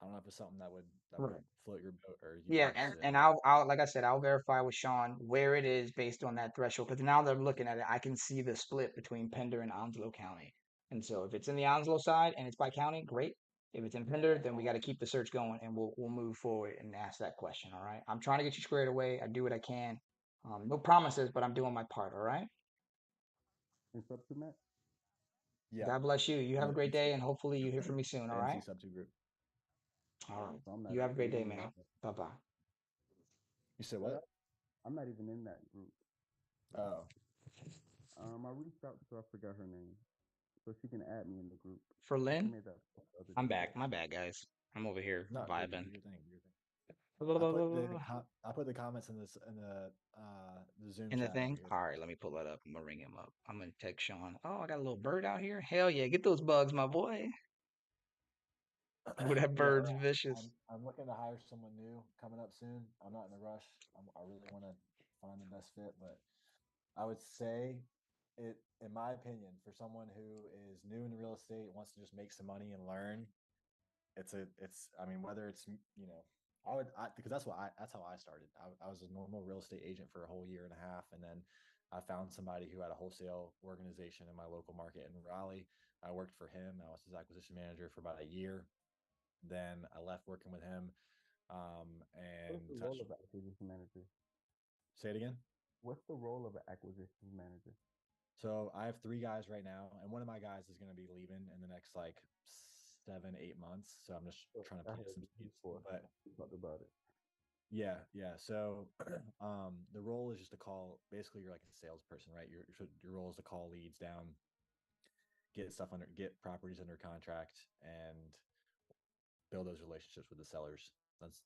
I don't know if it's something that would Right. float your boat or you'd be Yeah, and interested in, and but I'll like I said, I'll verify with Sean where it is based on that threshold. Because now they're looking at it, I can see the split between Pender and Onslow County. And so if it's in the Onslow side and it's by county, great. If it's in Pender, then we got to keep the search going and we'll move forward and ask that question. All right. I'm trying to get you squared away. I do what I can. No promises, but I'm doing my part. All right. It's up to Matt. yeah. God bless you. You have a great day, and hopefully you hear from me soon. The All NC right. sub two group. All right. So I'm not You have a great day, even in man. that. Bye bye. You said But what? I'm not even in that group. Oh, I reached out to her. I forgot her name. so she can add me in the group. For She Lynn? made that post the other I'm day. back. Yeah. My bad, guys. I'm over here No, you're good. vibing. Do your thing. Do your thing. I put the comments in the Zoom In the chat over thing? here. All right, let me pull that up. I'm gonna ring him up. I'm gonna text Sean. Oh, I got a little bird out here. Hell yeah, get those bugs, my boy. Ooh, that Yeah, bird's Earl, vicious. I'm looking to hire someone new coming up soon. I'm not in a rush. I really want to find the best fit, but I would say it, in my opinion, for someone who is new in real estate, wants to just make some money and learn, I mean, whether it's, because that's how I started. I was a normal real estate agent for a whole year and a half. And then I found somebody who had a wholesale organization in my local market in Raleigh. I worked for him. I was his acquisition manager for about a year. Then I left working with him. And What's the role of an acquisition manager? say it again. What's the role of an acquisition manager? So I have 3 guys right now, and one of my guys is going to be leaving in the next like 7, 8 months. So I'm just trying to I plant heard some this seeds. before. But We talked about it. yeah. So the role is just to call. Basically, you're like a salesperson, right? Your role is to call leads down, get properties under contract, and build those relationships with the sellers. That's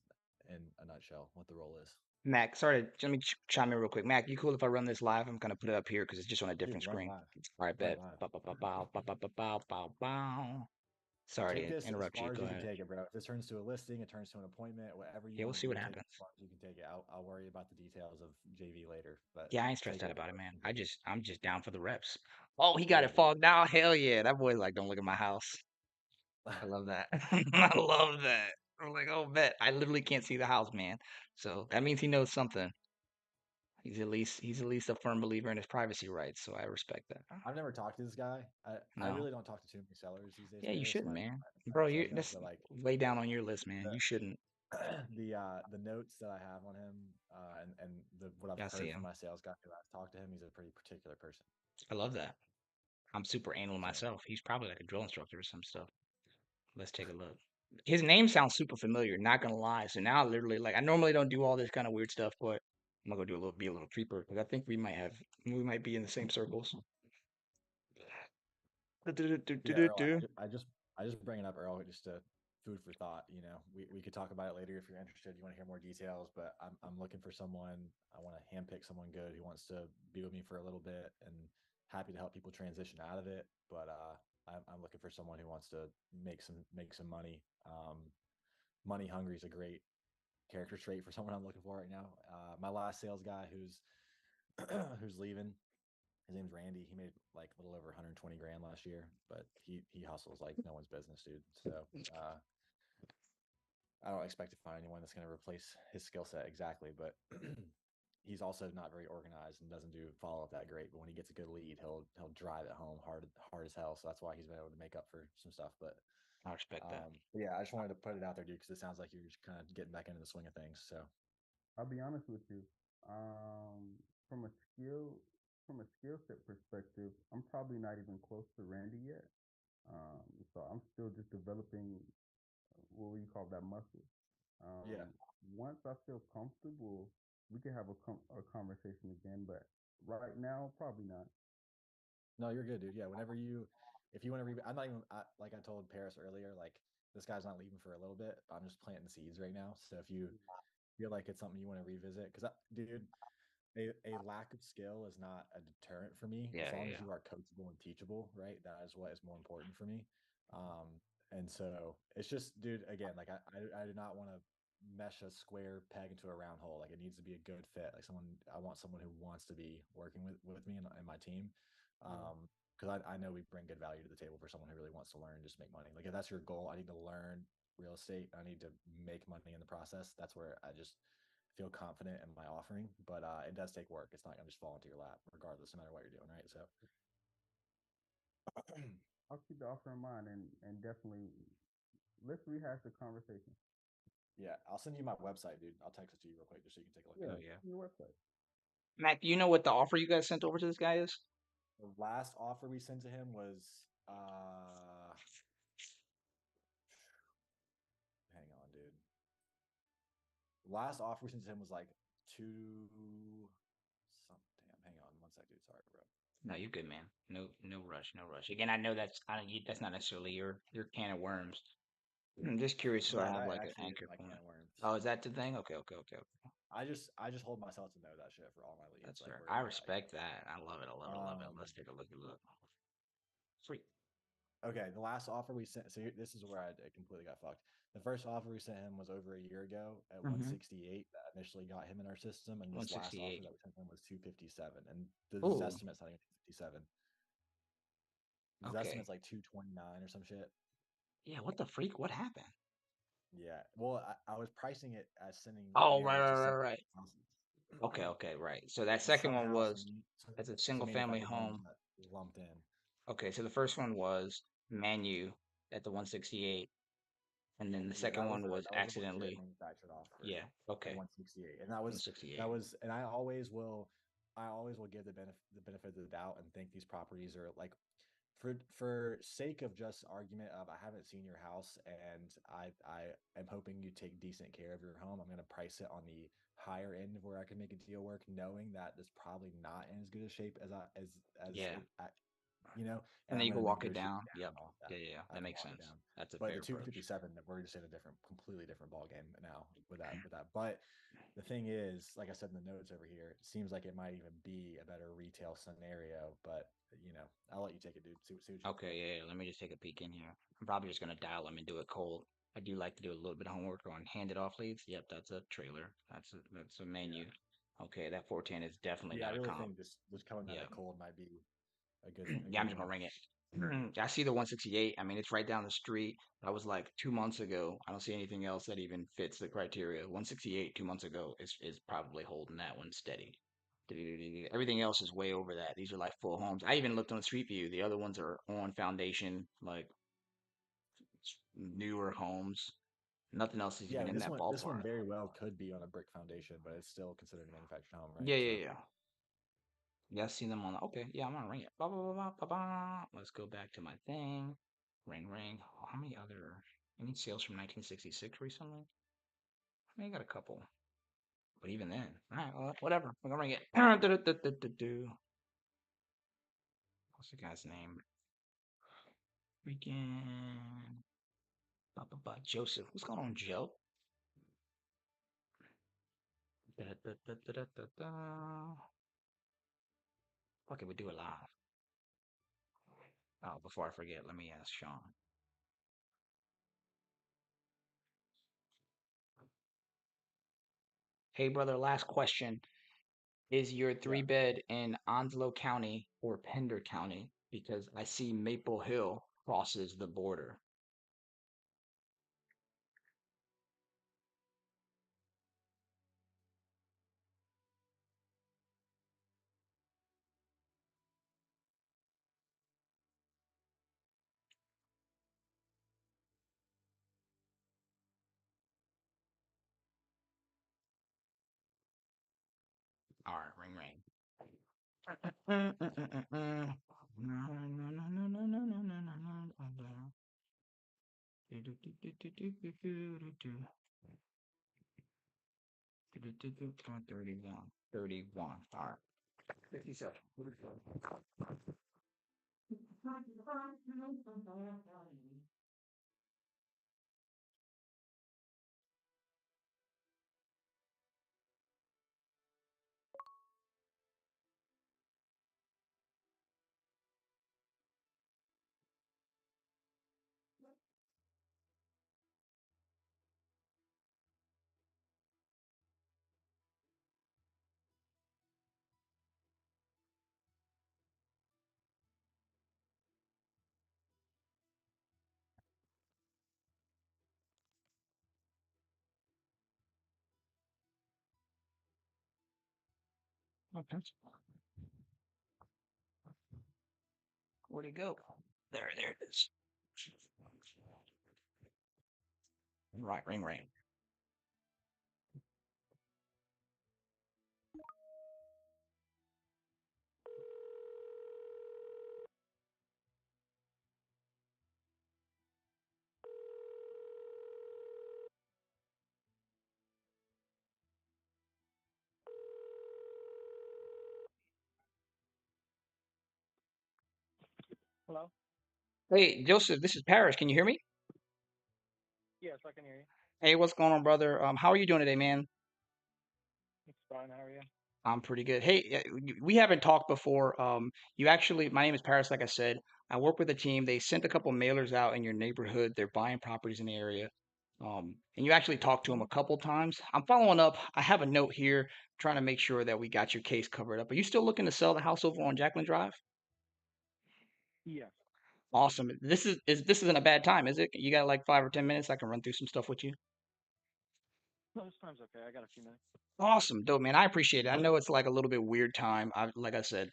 in a nutshell what the role is. Mac, sorry, let me chime in real quick. Mac, you cool if I run this live? I'm gonna put it up here because it's just on a Dude, different run it screen. live. All right, Run it bet. live. Bow, bow, bow, bow, bow, bow, bow, bow, bow, bow. Sorry Take to this as interrupt you. far as Go you can ahead. take it, bro. If this turns to a listing, it turns to an appointment, whatever you Yeah, we'll want to see what do, take it happens. as far as you can take it. I'll worry about the details of JV later, but Yeah, I ain't stressed take it out as about far it, as man. you can take it. I'm just down for the reps. Oh, he got Yeah, it dude. fogged out. Hell yeah. That boy's like, don't look at my house. I love that. I love that. I'm like, oh, bet. I literally can't see the house, man. So that means he knows something. He's at least a firm believer in his privacy rights. So I respect that. I've never talked to this guy. I No. really don't talk to too many sellers these days, Yeah, you Paris. shouldn't, man. My Bro, you sales guys, that's but like way down on your list, man. the You shouldn't. the notes that I have on him, and what I've Yeah, I see heard from him. my sales guy who I've talked to him, he's a pretty particular person. I love that. I'm super anal So myself. He's probably like a drill instructor or some stuff. Let's take a look. His name sounds super familiar, not gonna lie. So now literally like I normally don't do all this kind of weird stuff, but I'm gonna go be a little creeper because I think we might be in the same circles. yeah, Earl, I just bring it up, Earl, just to food for thought. You know, we could talk about it later if you're interested. You want to hear more details, but I'm looking for someone. I want to handpick someone good who wants to be with me for a little bit, and happy to help people transition out of it. But I'm looking for someone who wants to make some money. Money hungry is a great character trait for someone I'm looking for right now. My last sales guy who's leaving, his name's Randy. He made like a little over 120 grand last year, but he hustles like no one's business, dude. So I don't expect to find anyone that's going to replace his skill set exactly, but he's also not very organized and doesn't do follow up that great. But when he gets a good lead, he'll drive it home hard as hell. So that's why he's been able to make up for some stuff. But I respect that. yeah, I just wanted to put it out there, dude, because it sounds like you're just kind of getting back into the swing of things. So I'll be honest with you. Um, from a skill from a skill set perspective, I'm probably not even close to Randy yet. So I'm still just developing what would you call that muscle. yeah, Once I feel comfortable, we can have a conversation again. But right now, probably not. no, you're good, dude. Yeah, if you want to I'm not even like I told Paris earlier, like this guy's not leaving for a little bit. But I'm just planting seeds right now. So if you feel like it's something you want to revisit, because dude, a lack of skill is not a deterrent for me as Yeah, long yeah, as you are coachable and teachable, right? That is what is more important for me. Um, and so it's just, dude, again, like I do not want to mesh a square peg into a round hole. Like it needs to be a good fit. Like I want someone who wants to be working with me and my team. Because I know we bring good value to the table for someone who really wants to learn, just make money. Like if that's your goal, I need to learn real estate. I need to make money in the process. That's where I just feel confident in my offering, but it does take work. It's not going to just fall into your lap, regardless, no matter what you're doing, right? So, I'll keep the offer in mind and definitely let's rehash the conversation. yeah, I'll send you my website, dude. I'll text it to you real quick just so you can take a look at Yeah, hell it. yeah. your website. Mac, do you know what the offer you guys sent over to this guy is? The last offer we sent to him was, uh, hang on, dude. Last offer we sent to him was like two, some, damn, hang on one sec, dude. Sorry, bro. No, you're good, man. No rush, no rush. Again, I know that's not necessarily your can of worms. I'm just curious, so I have That like an actually is anchor my can point. of worms. Oh, is that the thing? Okay, okay, okay, okay. I just hold myself to know that shit for all my leads. That's Like fair. I where like respect that. I love it. I love it. I love it. um Let's take a look. Look. Sweet. okay, the last offer we sent. So this is where I completely got fucked. The first offer we sent him was over a year ago at Mm-hmm. 168. That initially got him in our system, and this last offer 168. that we sent him was 257. And the Oh, Zestimate's not even 257. The okay. Zestimate's like 229 or some shit. Yeah, what the freak? What happened? Yeah. Well, I was pricing it as sending Oh, right, mailers right, to right, single right. houses, Okay, okay, right. So that and second one somehow was as a some single family manufactured homes home. got lumped in. Okay, so the first one was Manu at the 168, and then the Yeah, second one was that was a legit accidentally, manufactured offer yeah, at okay, 168, and that 168. was, and I always will give the benefit of the doubt and think these properties are like, for sake of just argument of I haven't seen your house and I am hoping you take decent care of your home, I'm going to price it on the higher end of where I can make a deal work, knowing that it's probably not in as good a shape as Yeah, you know, and and then I'm you going can to walk it negotiate down. down Yep. off that. Yeah, yeah, yeah. I That can makes walk it sense. down. That's a But fair the approach. 257, we're just in a completely different ball game now with that. But the thing is, like I said in the notes over here, it seems like it might even be a better retail scenario. But I'll let you take it, dude. See what you Okay, think. yeah, yeah. Let me just take a peek in here. I'm probably just gonna dial them and do it cold. I do like to do a little bit of homework on handed off leads. Yep, that's a trailer. That's a menu. Yeah, Okay, that 410 is definitely yeah. I not a really comp. think just coming at Yeah. it cold might be a Yeah, I'm good just one. gonna ring it. I see the 168. I mean, it's right down the street. That was like 2 months ago. I don't see anything else that even fits the criteria. 168 2 months ago is probably holding that one steady. Everything else is way over that. These are like full homes. I even looked on Street View. The other ones are on foundation, like newer homes. Nothing else is Yeah, even in that this one ballpark. very well could be on a brick foundation, but it's still considered a manufactured home, right? Yeah, So yeah, yeah. Yeah, I see them on. Okay, yeah, I'm gonna ring it. Ba, ba, ba, ba, ba, ba. Let's go back to my thing. Ring, ring. Oh, how many other? Any sales from 1966 recently? I mean, I got a couple, but even then, all right, well, whatever. We're gonna ring it. What's the guy's name? Freaking ba, ba, ba, Joseph. What's going on, Joe? Da, da, da, da, da, da, da. Okay, we do it live. Oh, before I forget, let me ask Sean. Hey, brother, last question. Is your three yeah, bed in Onslow County or Pender County? Because I see Maple Hill crosses the border. All right, ring ring. Thirty-one. 31. All right. 57. Okay. Where'd he go? There it is. Right, ring ring. Hello? Hey, Joseph, this is Paris. Can you hear me? Yes, I can hear you. Hey, what's going on, brother? How are you doing today, man? It's fine. How are you? I'm pretty good. Hey, we haven't talked before. You actually, my name is Paris, like I said. I work with a team. They sent a couple mailers out in your neighborhood. They're buying properties in the area. And you actually talked to them a couple times. I'm following up. I have a note here trying to make sure that we got your case covered up. Are you still looking to sell the house over on Jacqueline Drive? Yes. Awesome. This isn't a bad time, is it? You got like 5 or 10 minutes. I can run through some stuff with you. No, this time's okay. I got a few minutes. Awesome, dope, man. I appreciate it. I know it's like a little bit weird time. Like I said,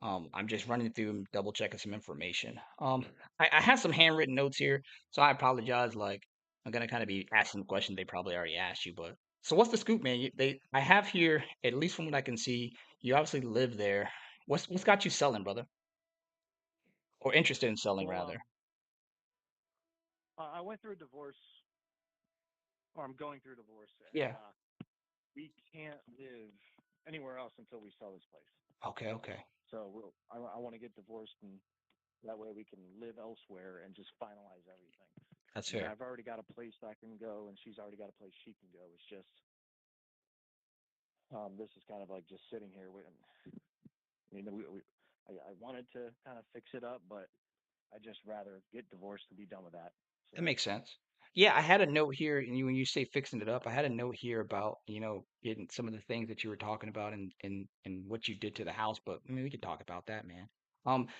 I'm just running through and double checking some information. I have some handwritten notes here, so I apologize. Like, I'm gonna kind of be asking questions they probably already asked you, but so what's the scoop, man? I have here, at least from what I can see, you obviously live there. What's got you selling, brother, or interested in selling Well, rather? I went through a divorce, or I'm going through a divorce, and Yeah. we can't live anywhere else until we sell this place. Okay. Okay. So I want to get divorced, and that way we can live elsewhere and just finalize everything. That's I mean, fair. I've already got a place I can go, and she's already got a place she can go. It's just this is kind of like just sitting here waiting. I wanted to kind of fix it up, but I just rather get divorced and be done with that. That So, makes sense. Yeah, I had a note here, and when you say fixing it up, I had a note here about, getting some of the things that you were talking about and what you did to the house, but I mean, we could talk about that, man.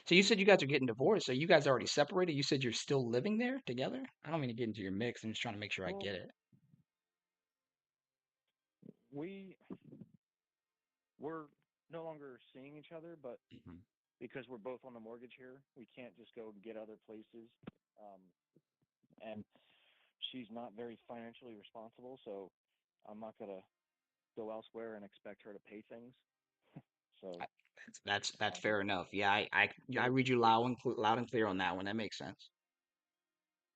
So you said you guys are getting divorced. So you guys already separated? You said you're still living there together? I don't mean to get into your mix. I'm just trying to make sure I well, get it. we we're no longer seeing each other, but Mhm. because we're both on the mortgage here, we can't just go get other places. Um, and she's not very financially responsible, so I'm not gonna go elsewhere and expect her to pay things. So, I- That's um, fair enough. Yeah, I it, read you it, loud and clear on that one. That makes sense.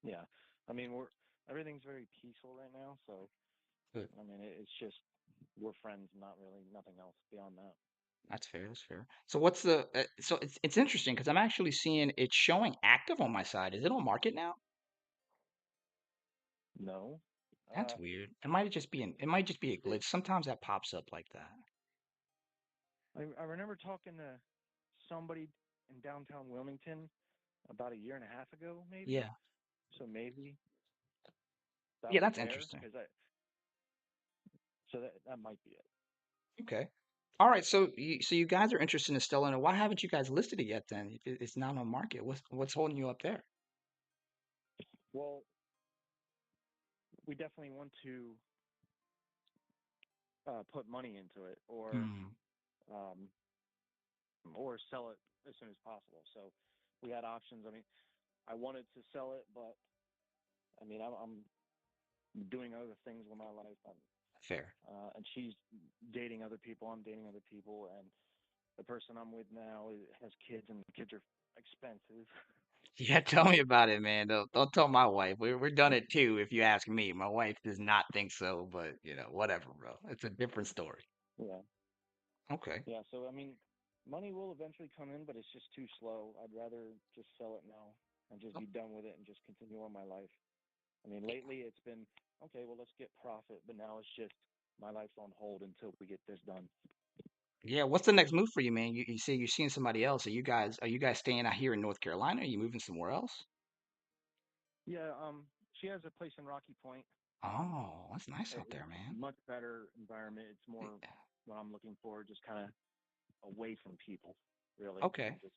yeah. I mean, we're everything's very peaceful right now, so Good. I mean, it's just we're friends, not really nothing else beyond that. That's fair. That's fair. So what's the so it's interesting because I'm actually seeing it's showing active on my side. Is it on market now? No. That's Uh, weird. It might just be a it, glitch. Sometimes that pops up like that. I remember talking to somebody in downtown Wilmington about a year and a half ago, maybe. Yeah. So maybe that Yeah, was that's there, interesting. because I so that might be it. Okay. All right. So you guys are interested in Stellar. Why haven't you guys listed it yet then? If it's not on market. What's holding you up there? Well, we definitely want to put money into it, Hmm. um, or sell it as soon as possible. So we had options. I mean, I wanted to sell it, but I mean, I'm doing other things with my life. Fair. And she's dating other people. I'm dating other people, and the person I'm with now has kids, and the kids are expensive. Yeah, tell me about it, man. Don't tell my wife. We're done it too, if you ask me. My wife does not think so, but whatever, bro. It's a different story. Yeah, Okay. yeah. So I mean, money will eventually come in, but it's just too slow. I'd rather just sell it now and just Oh, be done with it and just continue on my life. I mean, lately it's been okay. Well, let's get profit, but now it's just my life's on hold until we get this done. yeah, what's the next move for you, man? You say you're seeing somebody else. Are you guys staying out here in North Carolina? Are you moving somewhere else? Yeah. She has a place in Rocky Point. Oh, that's nice out there, It's man. much better environment. It's more Yeah. what I'm looking for, just kind of away from people, really, Okay. and just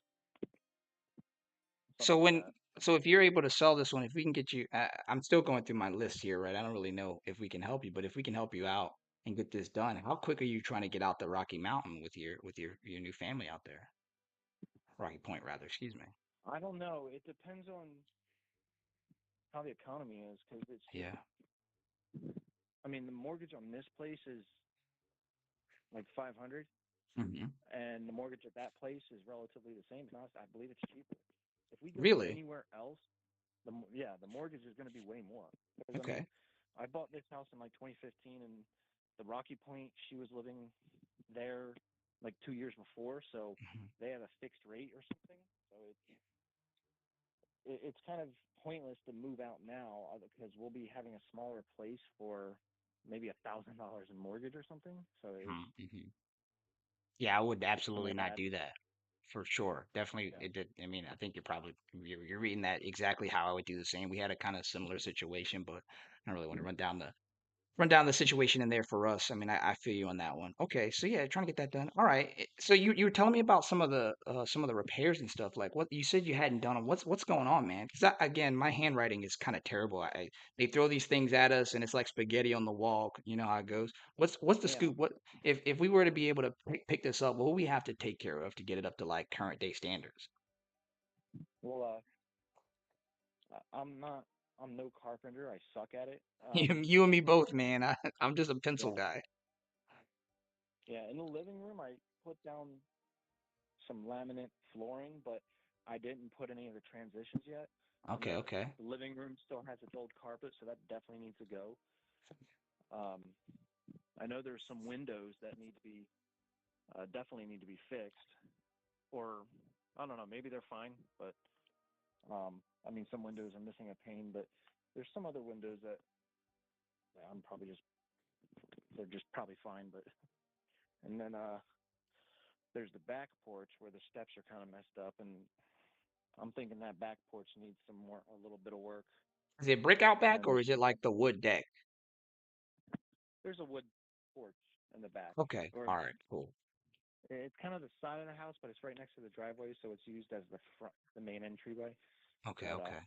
something So like when that. so if you're able to sell this one, if we can get you, I'm still going through my list here, right? I don't really know if we can help you, but if we can help you out and get this done, how quick are you trying to get out the Rocky Mountain with your new family out there? Rocky Point, rather. Excuse me. I don't know. It depends on how the economy is, because it's just. Yeah. I mean, the mortgage on this place is like 500, Hmm. and the mortgage at that place is relatively the same. To be honest, I believe it's cheaper. If we go Really? anywhere else, the mortgage is going to be way more. Because I mean, Okay. I bought this house in like 2015, and the Rocky Point, she was living there like 2 years before, so Mhm. they had a fixed rate or something. So it's kind of pointless to move out now because we'll be having a smaller place for maybe $1,000 in mortgage or something. So it's, Mm-hmm. Yeah, I would I absolutely mean, not do that for sure. Definitely, yeah, it did. I mean, I think you're reading that exactly how I would do the same. We had a kind of similar situation, but I don't really want to run down the situation in there for us. I mean, I feel you on that one. Okay, so yeah, trying to get that done. All right. So you were telling me about some of the repairs and stuff. Like what you said you hadn't done them. What's going on, man? Because again, my handwriting is kind of terrible. They throw these things at us, and it's like spaghetti on the wall. You know how it goes. What's the yeah. scoop? What if we were to be able to pick this up? What would we have to take care of to get it up to like current day standards? Well, I'm not. I'm no carpenter. I suck at it. You and me both, man. I'm just a pencil Yeah, guy. yeah. In the living room, I put down some laminate flooring, but I didn't put any of the transitions yet. And Okay, okay. the living room still has its old carpet, so that definitely needs to go. Um, I know there's some windows that need to be definitely need to be fixed, or I don't know, maybe they're fine, but I mean, some windows are missing a pane, but there's some other windows that I'm probably just they're just probably fine, but and then there's the back porch where the steps are kind of messed up, and I'm thinking that back porch needs some more, a little bit of work. Is it brick out back And or is it like the wood deck? there's a wood porch in the back, Okay. or All right. Cool. it's kind of the side of the house, but it's right next to the driveway, so it's used as the front, the main entryway. Okay. But Okay.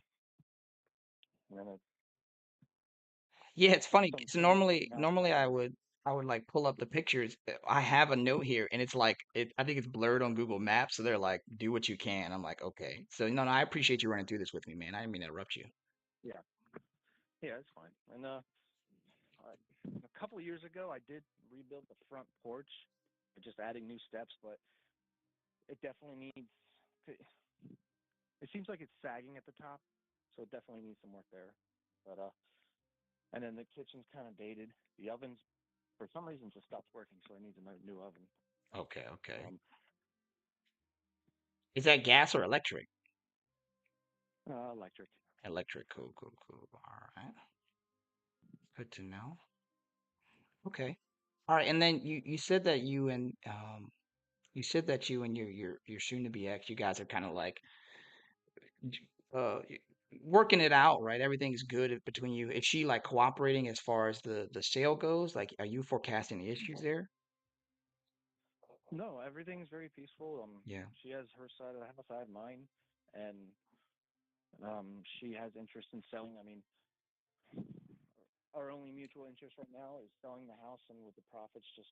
and then Yeah, it's funny. some It's paint going normally outside. I would like pull up the pictures. I have a note here and it's like I think it's blurred on Google Maps, so they're like, do what you can. I'm like, okay. So no, I appreciate you running through this with me, man. I didn't mean to interrupt you. Yeah, yeah, it's fine. And a couple of years ago, I did rebuild the front porch, just adding new steps, but it definitely needs. It seems like it's sagging at the top, so it definitely needs some work there. But and then the kitchen's kind of dated. The oven's for some reason just stopped working, so it needs another new oven. Okay, okay. Um, Is that gas or electric? electric. Electric. Cool, cool, cool. All right. Good to know. Okay. All right. And then you said that you said that you and your soon to be ex, you guys are kind of like j- working it out, right? Everything's good between you. Is she like cooperating as far as the sale goes? Like, are you forecasting the issues there? No, everything's very peaceful. Yeah. She has her side of the house, I have mine, and she has interest in selling. I mean, our only mutual interest right now is selling the house, and with the profits, just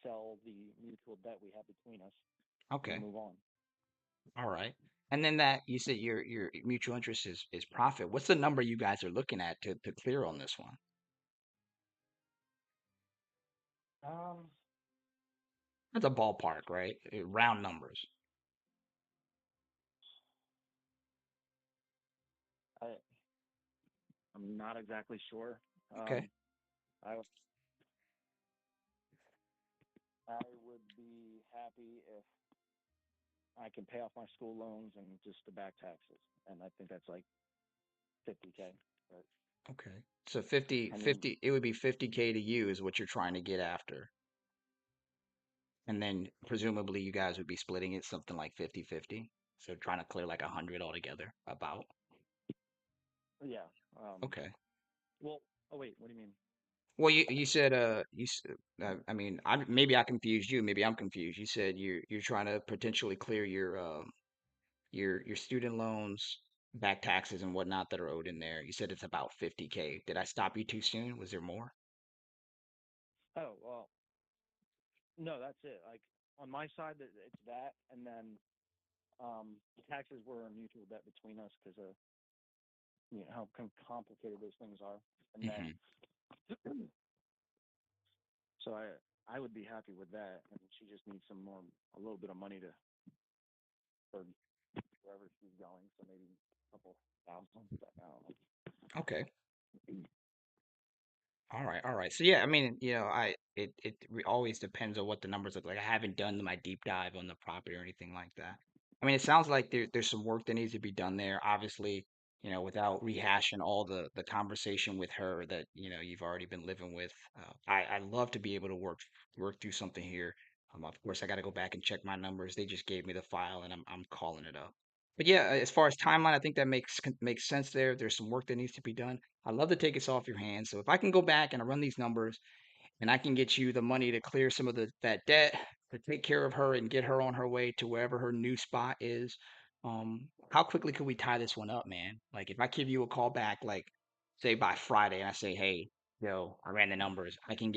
sell the mutual debt we have between us and Okay. move on. All right. And then that you said your mutual interest is profit. What's the number you guys are looking at to clear on this one? Um, That's a ballpark, right? Round numbers. I I'm not exactly sure. Okay. I I would be happy if I could pay off my school loans and just the back taxes, and I think that's like 50K. But Okay. So 50 I mean, 50. It would be 50K to you is what you're trying to get after. And then presumably you guys would be splitting it something like 50-50. So trying to clear like 100 altogether about. yeah. Okay. Well, oh wait, what do you mean? Well, you said I mean maybe I confused you. Maybe I'm confused. You said you're trying to potentially clear your student loans, back taxes and whatnot that are owed in there. You said it's about 50K. Did I stop you too soon? Was there more? Oh well, no, that's it. Like on my side, it's that, and then taxes were a mutual debt between us because of how complicated those things are, and then Hmm. so I would be happy with that, and she just needs a little bit of money to for wherever she's going, so maybe a couple thousand. But I don't know. Okay. All right. All right. So yeah, I mean, it always depends on what the numbers look like. I haven't done my deep dive on the property or anything like that. I mean, it sounds like there's some work that needs to be done there. Obviously, without rehashing all the conversation with her that you've already been living with. I love to be able to work through something here. Of course, I got to go back and check my numbers. They just gave me the file, and I'm calling it up. But yeah, as far as timeline, I think that makes sense there. There's some work that needs to be done. I'd love to take this off your hands. So if I can go back and I run these numbers and I can get you the money to clear some of that debt, to take care of her and get her on her way to wherever her new spot is. How quickly could we tie this one up, man? Like if I give you a call back, like say by Friday, and I say, hey, I ran the numbers. I can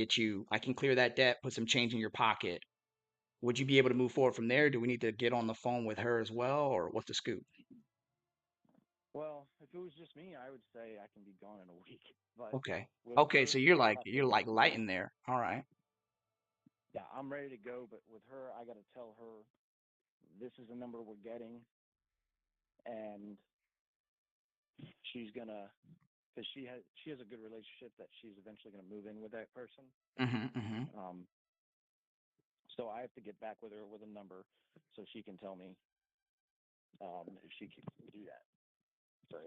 clear that debt, put some change in your pocket. Would you be able to move forward from there? Do we need to get on the phone with her as well, or what's the scoop? Well, if it was just me, I would say I can be gone in a week. But Okay. with Okay, so her, you're I like have to. you're like light in there. All right. Yeah, I'm ready to go. But with her, I got to tell her this is the number we're getting, and she's gonna, because she has a good relationship that she's eventually gonna move in with that person. Mm-hmm. Mm-hmm. So I have to get back with her with a number so she can tell me if she can do that. So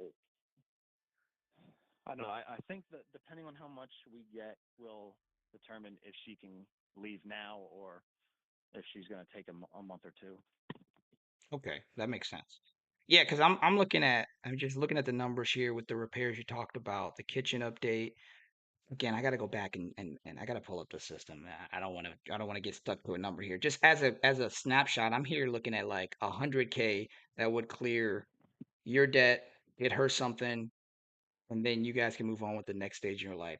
I don't know. I think that depending on how much we get will determine if she can leave now or if she's going to take a month or two. Okay, that makes sense. Yeah, because I'm just looking at the numbers here with the repairs you talked about, the kitchen update. Again, I got to go back and I got to pull up the system. I don't want to get stuck to a number here. Just as a snapshot, I'm here looking at like 100K that would clear your debt, get her something, and then you guys can move on with the next stage in your life.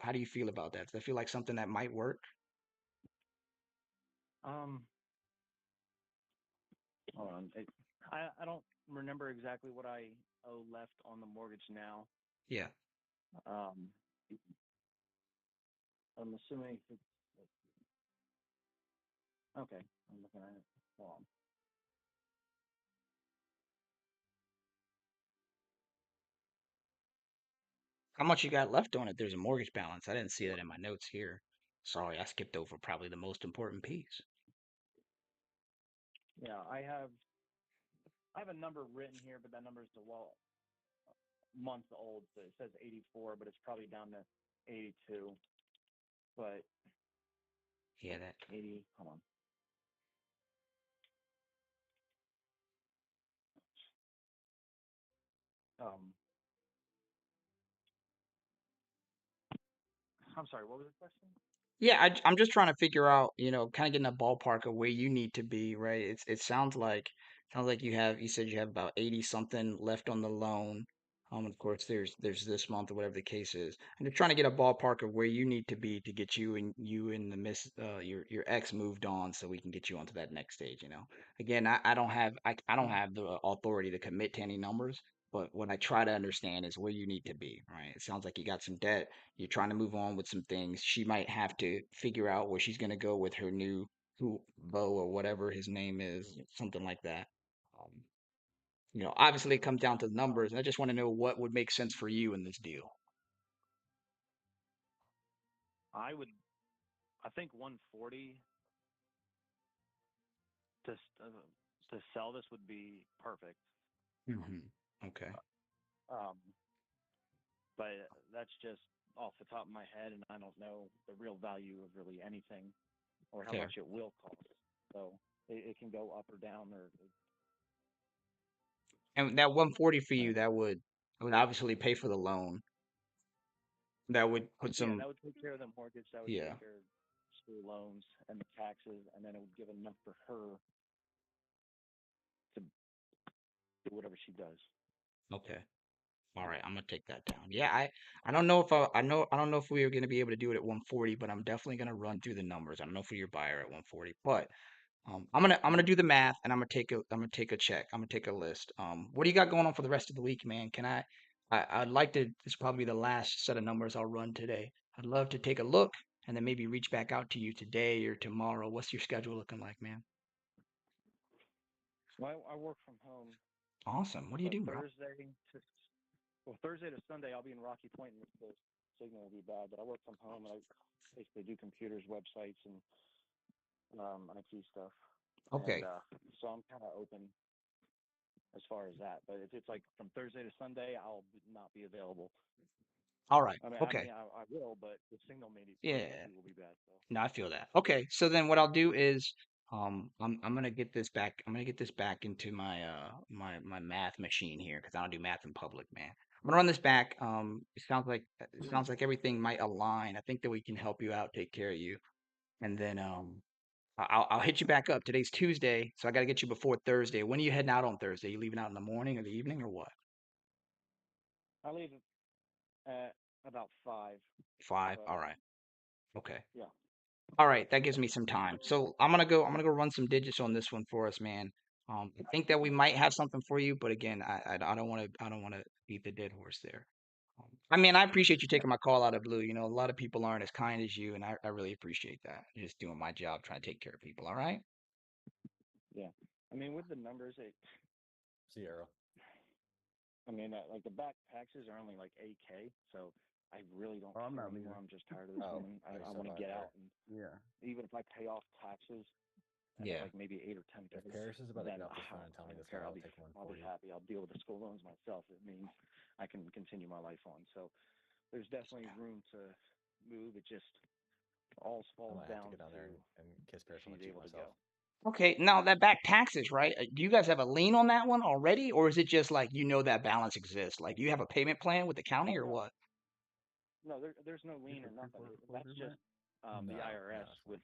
How do you feel about that? Does that feel like something that might work? Um, Hold on. I don't remember exactly what I owe left on the mortgage now. Yeah. Um, I'm assuming okay. I'm looking at it. Hold on. How much you got left on it? There's a mortgage balance. I didn't see that in my notes here. Sorry, I skipped over probably the most important piece. Yeah, I have a number written here, but that number is month old. So it says 84, but it's probably down to 82. But Yeah, that 80. Hold on. Um, I'm sorry. What was the question? Yeah, I'm just trying to figure out, kind of getting a ballpark of where you need to be, right? It sounds like you said you have about 80 something left on the loan. Of course there's this month or whatever the case is. I'm just trying to get a ballpark of where you need to be to get you and your ex moved on so we can get you onto that next stage. Again, I don't have the authority to commit to any numbers, but what I try to understand is where you need to be, right? It sounds like you got some debt, you're trying to move on with some things. She might have to figure out where she's going to go with her new beau or whatever his name is, something like that. Um, obviously it comes down to the numbers, and I just want to know what would make sense for you in this deal. I would. I think 140 to sell this would be perfect. Okay. Um, but that's just off the top of my head, and I don't know the real value of really anything or how Fair. much it will cost. So it can go up or down, or And that 140 for you, that would obviously pay for the loan. That would put yeah, some, that would take care of the mortgage. That would yeah. take care of school loans and the taxes, and then it would give enough for her to do whatever she does. Okay. All right, I'm gonna take that down. Yeah, I don't know if I don't know if we are gonna be able to do it at 140, but I'm definitely gonna run through the numbers. I don't know for your buyer at 140, but I'm gonna do the math and I'm gonna take a check. I'm gonna take a list. What do you got going on for the rest of the week, man? I'd like to. This is probably the last set of numbers I'll run today. I'd love to take a look and then maybe reach back out to you today or tomorrow. What's your schedule looking like, man? Well, I work from home, Awesome. What do you but do, bro? Thursday to Sunday I'll be in Rocky Point, and the signal will be bad. But I work from home, and I basically do computers, websites, and IT stuff. And Okay. so I'm kind of open. as far as that. But if it's like from Thursday to Sunday, I'll not be available. All right. I mean, Okay. I will, but the signal maybe Yeah. will be bad. So No, I feel that. Okay. So then what I'll do is I'm gonna get this back. I'm gonna get this back into my my math machine here because I don't do math in public, man. I'm gonna run this back. It sounds like everything might align. I think that we can help you out, take care of you, and then I'll hit you back up. Today's Tuesday, so I gotta get you before Thursday. When are you heading out on Thursday? You leaving out in the morning or the evening or what? I leave at about 5. 5. But All right. Okay. yeah. All right, that gives me some time. So I'm gonna go run some digits on this one for us, man. I think that we might have something for you, but again, I don't want to beat the dead horse there. I mean, I appreciate you taking my call out of blue. You know, a lot of people aren't as kind as you, and I really appreciate that. Just doing my job, trying to take care of people. All right. Yeah. I mean, with the numbers, See you, Earl. I mean, like the back taxes are only like 8K, so I really don't I'm care not anymore. leaving. I'm just tired of this woman. Oh, I you want still to not get there. out, and Yeah. even if I pay off taxes at Yeah. like maybe 8 or 10 If days, Paris is about to then get off this phone and tell I me don't this, care. I'll take one I'll for be you. happy. I'll deal with the school loans myself. It means I can continue my life on. So there's definitely room to move. It just all I falls might have to down get down to there and kiss Paris on she's the cheek able to myself. go. Okay. Now that back taxes, right? Do you guys have a lien on that one already, or is it just like you know that balance exists? Like, do you have a payment plan with the county or No, what? no, there's no lien or nothing. That's just the No, IRS it's with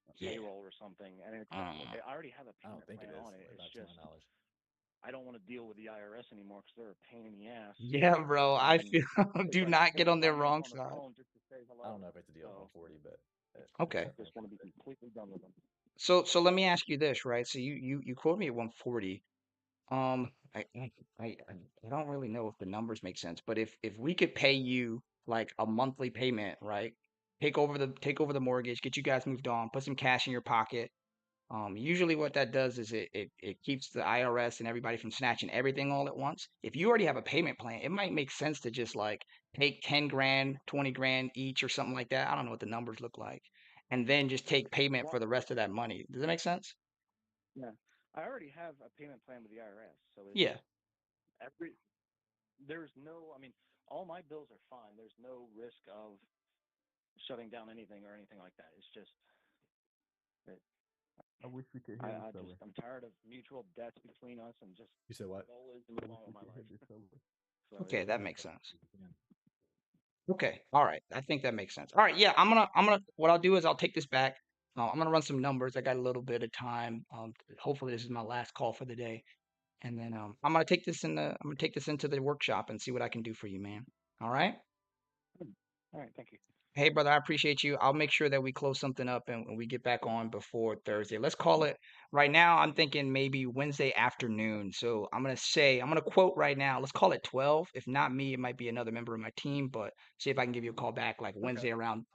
not. Yeah. payroll or something, and it's Uh, I already have a I don't payment think it plan is, on it. but It's not to my just knowledge. I don't want to deal with the IRS anymore because they're a pain in the ass, yeah, bro. I and feel. it's Do like not get on their 45 minutes wrong on the side. phone just to say hello. I don't know if it's a deal at So 140, but it's Okay. definitely just want to be completely done with them. So let me ask you this, right? So you quote me at 140. Um, I, I I don't really know if the numbers make sense, but if we could pay you like a monthly payment, right? Take over the mortgage, get you guys moved on, put some cash in your pocket. Usually what that does is it keeps the IRS and everybody from snatching everything all at once. If you already have a payment plan, it might make sense to just like take 10 grand, 20 grand each or something like that. I don't know what the numbers look like. And then just take payment Well, for the rest of that money. Does that make sense? yeah, I already have a payment plan with the IRS, so it's Yeah. every there's no. I mean, all my bills are fine. There's no risk of shutting down anything or anything like that. It's just that I wish we could hear this over. I'm tired of mutual debts between us and just You said what? the goal is to move on with my life. So Okay, it's that makes sense. Yeah. Okay. All right. I think that makes sense. All right. Yeah, I'm gonna what I'll do is I'll take this back. I'm gonna run some numbers. I got a little bit of time. Hopefully this is my last call for the day. And then I'm gonna take this into the workshop and see what I can do for you, man. All right? all right. Thank you. Hey brother, I appreciate you. I'll make sure that we close something up and we get back on before Thursday. Let's call it right now. I'm thinking maybe Wednesday afternoon. So I'm gonna quote right now. Let's call it 12. If not me, it might be another member of my team, but see if I can give you a call back like Okay. Wednesday around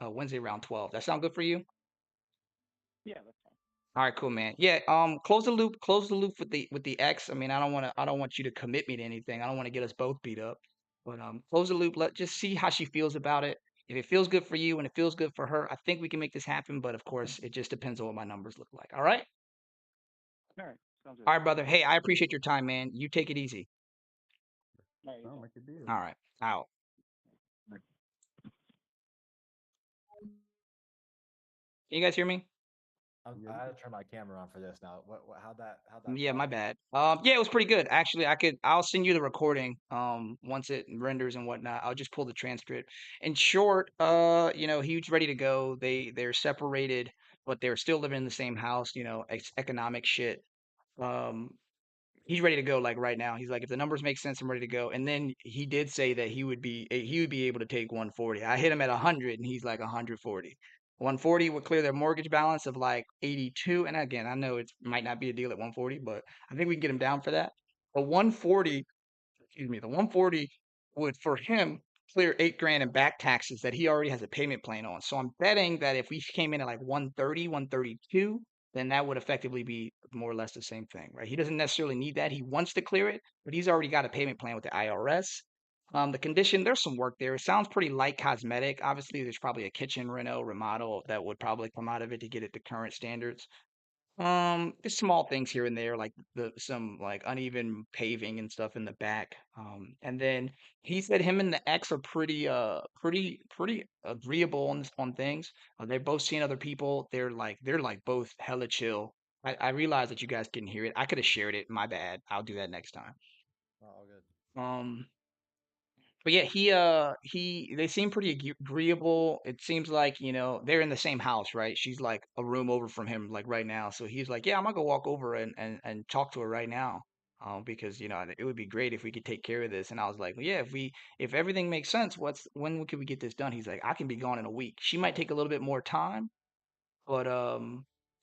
12. That sound good for you? Yeah, that's fine. All right, cool, man. Yeah, close the loop with the ex. I mean, I don't want you to commit me to anything. I don't want to get us both beat up. But close the loop. Let just see how she feels about it. If it feels good for you and it feels good for her, I think we can make this happen. But of course, it just depends on what my numbers look like. All right? All right. Sounds good. All right, brother. Hey, I appreciate your time, man. You take it easy. All right. Sound like a deal. All right. Out. Can you guys hear me? Yeah, I had to turn my camera on for this now. How'd that Yeah, call? my bad. Yeah, it was pretty good. Actually, I'll send you the recording once it renders and whatnot. I'll just pull the transcript. In short, he was ready to go. They're separated, but they're still living in the same house, economic shit. Um, he's ready to go like right now. He's like, if the numbers make sense, I'm ready to go. And then he did say that he would be able to take 140. I hit him at 100, and he's like 140. 140 would clear their mortgage balance of like 82. And again, I know it might not be a deal at 140, but I think we can get him down for that. But 140 excuse me, the 140 would for him clear 8 grand in back taxes that he already has a payment plan on. So I'm betting that if we came in at like 130, 132, then that would effectively be more or less the same thing, right? He doesn't necessarily need that. He wants to clear it, but he's already got a payment plan with the IRS. The condition, there's some work there. It sounds pretty light cosmetic. Obviously, there's probably a kitchen remodel that would probably come out of it to get it to current standards. Just small things here and there, like some like uneven paving and stuff in the back. And then he said him and the ex are pretty agreeable on things. They're both seeing other people. They're like both hella chill. I realize that you guys couldn't hear it. I could have shared it. My bad. I'll do that next time. Oh, all good. Um, but yeah, they seem pretty agreeable. It seems like, they're in the same house, right? She's like a room over from him, like right now. So he's like, yeah, I'm gonna go walk over and talk to her right now. Because it would be great if we could take care of this. And I was like, well, yeah, if everything makes sense, when could we get this done? He's like, I can be gone in a week. She might take a little bit more time, but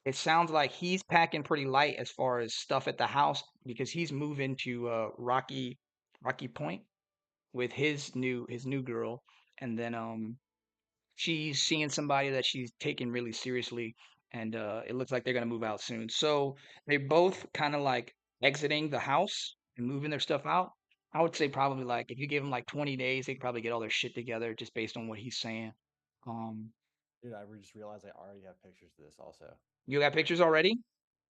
it sounds like he's packing pretty light as far as stuff at the house because he's moving to Rocky Point with his new girl, and then she's seeing somebody that she's taking really seriously, and it looks like they're gonna move out soon. So they both kind of like exiting the house and moving their stuff out. I would say probably like if you give them like 20 days, they could probably get all their shit together just based on what he's saying. Um, Dude, just realized I already have pictures of this also. you got pictures already?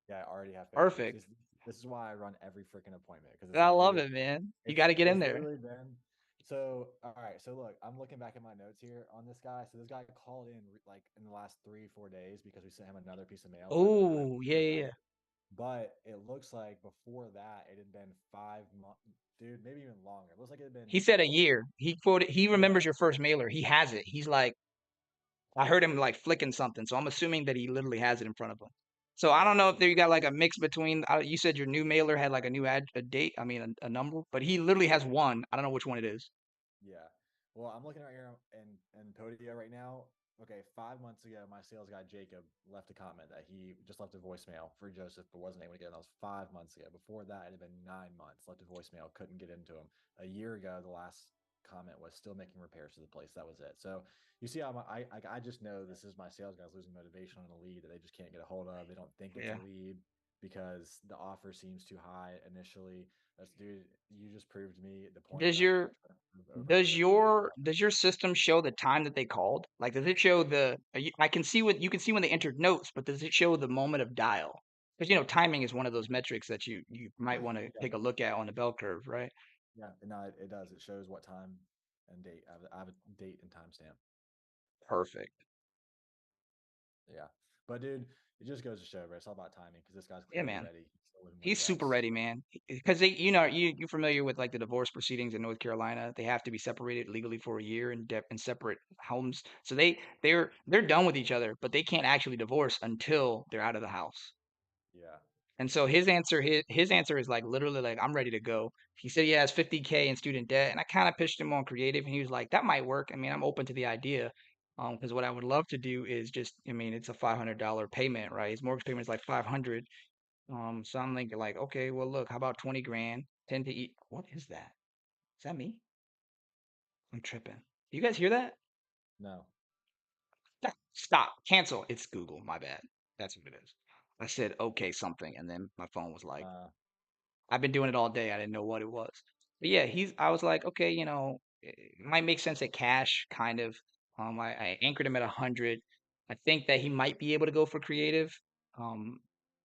Yeah, I already have pictures. Perfect. This is why I run every freaking appointment because it's I like love literally it, man. You got to get in it's there. literally been so all right. So look, I'm looking back at my notes here on this guy. So this guy called in like in the last 3 4 days because we sent him another piece of mail. So I know Oh, yeah, yeah, yeah. but it looks like before that it had been 5 months, dude, maybe even longer. It looks like it had been He said a year. He yeah, remembers your first mailer. He has it. He's like, I heard him like flicking something, so I'm assuming that he literally has it in front of him. So I yeah. don't It know looks if there you got like a mix between. You said your new mailer had like a new a date. I mean a number, but he literally has one. I don't know which one it is. Yeah. Well, I'm looking right here in Podia right now. Okay, 5 months ago, my sales guy Jacob left a comment that he just left a voicemail for Joseph, but wasn't able to get in. That was 5 months ago. Before that, it had been 9 months. Left a voicemail, couldn't get into him. A year ago, the last comment was still making repairs to the place. That was it. So you see, I just know this is my sales guys losing motivation on a lead that they just can't get a hold of. They don't think it's Yeah. a lead because the offer seems too high initially. That's dude, you just proved to me the point Does that I your keep trying to prove over and does over again. your does your system show the time that they called? Like, does it show I can see what you can see when they entered notes, but does it show the moment of dial? Because timing is one of those metrics that you might want to Yeah, take a look at on the bell curve, right? yeah. No, it does. It shows what time and date. I have a date and timestamp. Perfect. Yeah, but dude, it just goes to show, bro. It's all about timing because this guy's Yeah, clearly man. ready. He's still living with He's his super ex. ready, man. Because you familiar with like the divorce proceedings in North Carolina? They have to be separated legally for a year in separate homes. So they're done with each other, but they can't actually divorce until they're out of the house. Yeah, And so his answer is like literally like I'm ready to go. He said he has 50K in student debt, and I kind of pitched him on creative, and he was like, that might work. I mean, I'm open to the idea. Because what I would love to do is just, I mean, it's a $500 payment, right? His mortgage payment is like 500. So I'm thinking like, okay, well, look, how about 20 grand? 10 to eat. What is that? Is that me? I'm tripping. You guys hear that? no, Stop. Cancel. It's Google. My bad. That's what it is. I said, okay, something. And then my phone was like, uh, I've been doing it all day. I didn't know what it was. But yeah, I was like, okay, it might make sense at cash, kind of. I anchored him at 100. I think that he might be able to go for creative. Um,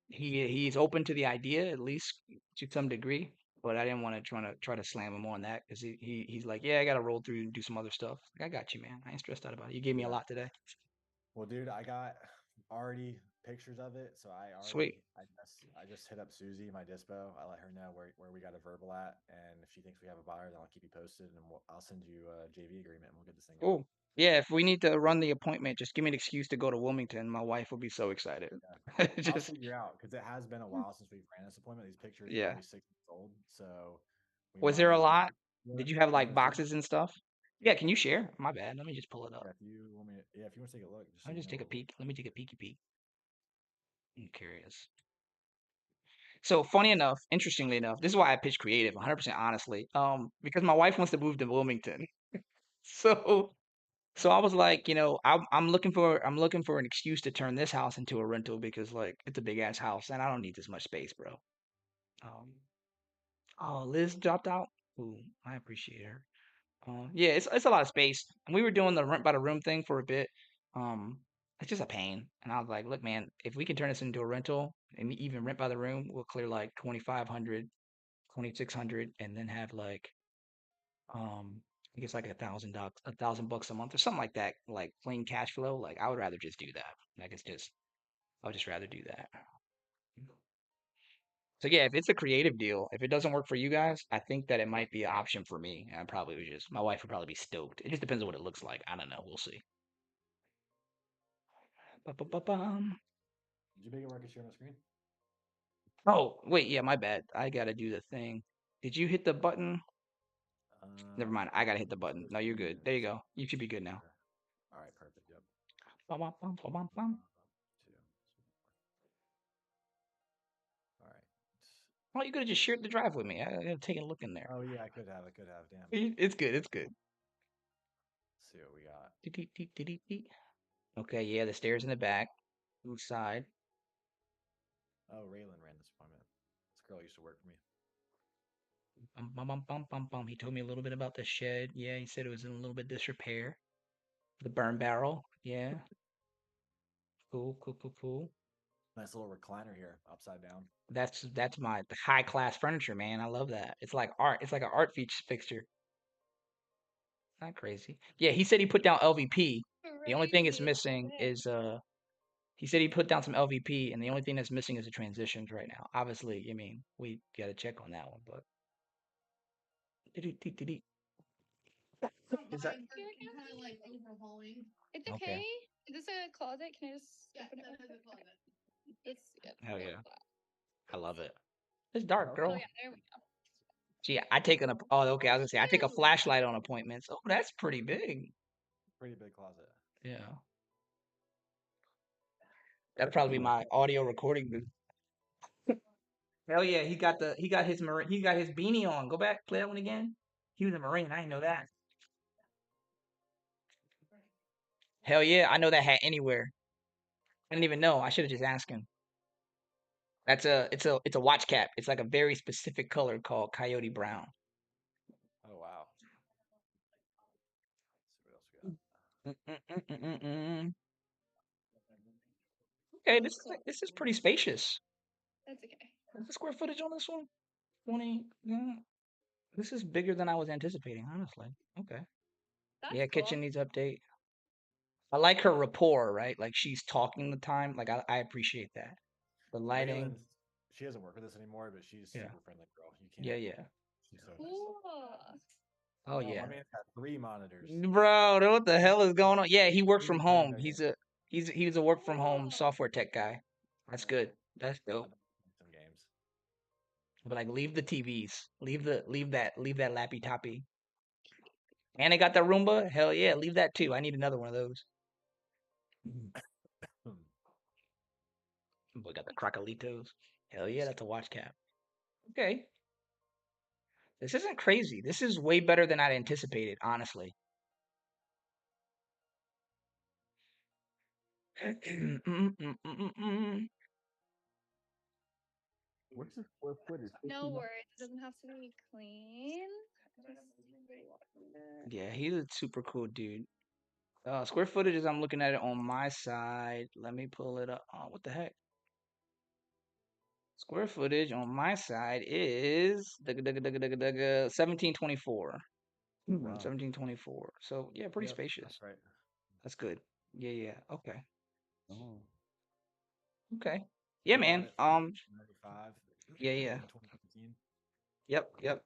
he's open to the idea, at least to some degree. But I didn't want to try to slam him on that because he's like, yeah, I got to roll through and do some other stuff. Like, I got you, man. I ain't stressed out about it. You gave me a yeah. lot today. Well, dude, I got already pictures of it, so Sweet. I just hit up Susie, my dispo. I let her know where we got a verbal at, and if she thinks we have a buyer, then I'll keep you posted, and I'll send you a JV agreement, and we'll get this thing going. Cool. Yeah, if we need to run the appointment, just give me an excuse to go to Wilmington. My wife will be so excited. Yeah. I'll Just figure out because it has been a while since we've ran this appointment. These pictures are yeah. probably 6 months old, so we Was there a might. lot? Did you have You like want to see? boxes and stuff? Yeah, can you share? My bad. Let me just pull it up. Yeah, if you want me, yeah, if you want to take a look, just so I'll you just know take a what we're. peek. Let me take a peeky peek. I'm curious. So funny enough, interestingly enough, this is why I pitch creative, 100% honestly. Because my wife wants to move to Wilmington. So so I was like, I'm looking for an excuse to turn this house into a rental because like it's a big ass house and I don't need this much space, bro. Um, oh, Liz dropped out. Ooh, I appreciate her. Yeah, it's a lot of space. And we were doing the rent by the room thing for a bit. Um, It's just a pain. And I was like, look, man, if we can turn this into a rental and even rent by the room, we'll clear like 2,500, 2,600, and then have like I guess like $1,000, $1,000 a month or something like that, like plain cash flow. Like I would rather just do that. Like it's just I would just rather do that. So yeah, if it's a creative deal, if it doesn't work for you guys, I think that it might be an option for me. I probably would just my wife would probably be stoked. It just depends on what it looks like. I don't know. We'll see. Ba-ba-ba-bum. Did you make it where I could share my screen? Oh, wait, yeah, my bad. I gotta do the thing. Did you hit the button? Never mind. I gotta hit the button. No, you're good. There you go. You should be good now. All right, perfect. Yep. Bum, bum, bum, bum. Two. All right. Oh, you could have just shared the drive with me. I gotta take a look in there. Oh yeah, I could have. Damn. It's good. It's good. Let's see what we got. Okay, yeah, the stairs in the back. Each side. Oh, Raylan ran this appointment. This girl used to work for me. Bum, bum, bum, bum, bum, bum. He told me a little bit about the shed. Yeah, he said it was in a little bit disrepair. The burn barrel. Yeah. Cool, cool, cool, cool. Nice little recliner here, upside down. That's my high class furniture, man. I love that. It's like art. It's like an art fixture. Not crazy. Yeah, he said he put down LVP. The only thing it's missing is he said he put down some LVP, and the only thing that's missing is the transitions right now. Obviously, I mean, we gotta check on that one, but is that It's okay? okay. Is this a closet? Can I just open it? This, yeah, Hell love yeah, that. I love it. It's dark, Oh girl. yeah, there we go. Gee, I take an oh okay. I was gonna say I take a flashlight on appointments. Oh, that's pretty big. Pretty big closet. Yeah, that'd probably be my audio recording booth. Hell yeah, he got his beanie on. Go back, play that one again. He was a Marine. I didn't know that. Hell yeah, I know that hat anywhere. I didn't even know. I should have just asked him. It's a watch cap. It's like a very specific color called Coyote Brown. Oh wow. Let's see what else we got. Okay, this is pretty spacious. That's okay. What's the square footage on this one? 20. This is bigger than I was anticipating, honestly. Okay. That's Yeah, cool. kitchen needs update. I like her rapport, right? Like she's talking the time. Like I appreciate that. The lighting. Raylan, she doesn't work with us anymore, but she's Yeah. super friendly girl. You can't. Yeah, yeah. She's so nice. Cool. Oh Oh, yeah. my man's got 3 monitors. Bro, what the hell is going on? Yeah, he works from Playing home. video games. He's a work from home software tech guy. That's good. That's dope. Some games. But like leave the TVs. Leave that lappy toppy. And they got the Roomba? Hell yeah, leave that too. I need another one of those. We got the Crocolitos. Hell yeah, that's a watch cap. Okay. This isn't crazy. This is way better than I'd anticipated, honestly. What's the square footage? No worries. It doesn't have to be clean. Yeah, he's a super cool dude. Square footage as I'm looking at it on my side. Let me pull it up. Oh, what the heck? Square footage on my side is 1724. Wow. 1724. So yeah, pretty Yep, spacious. that's right. That's good. Yeah, yeah. Okay. Oh. Okay. Yeah, Bought man. it for 95. Yeah, yeah. In 2015. Yep, yep.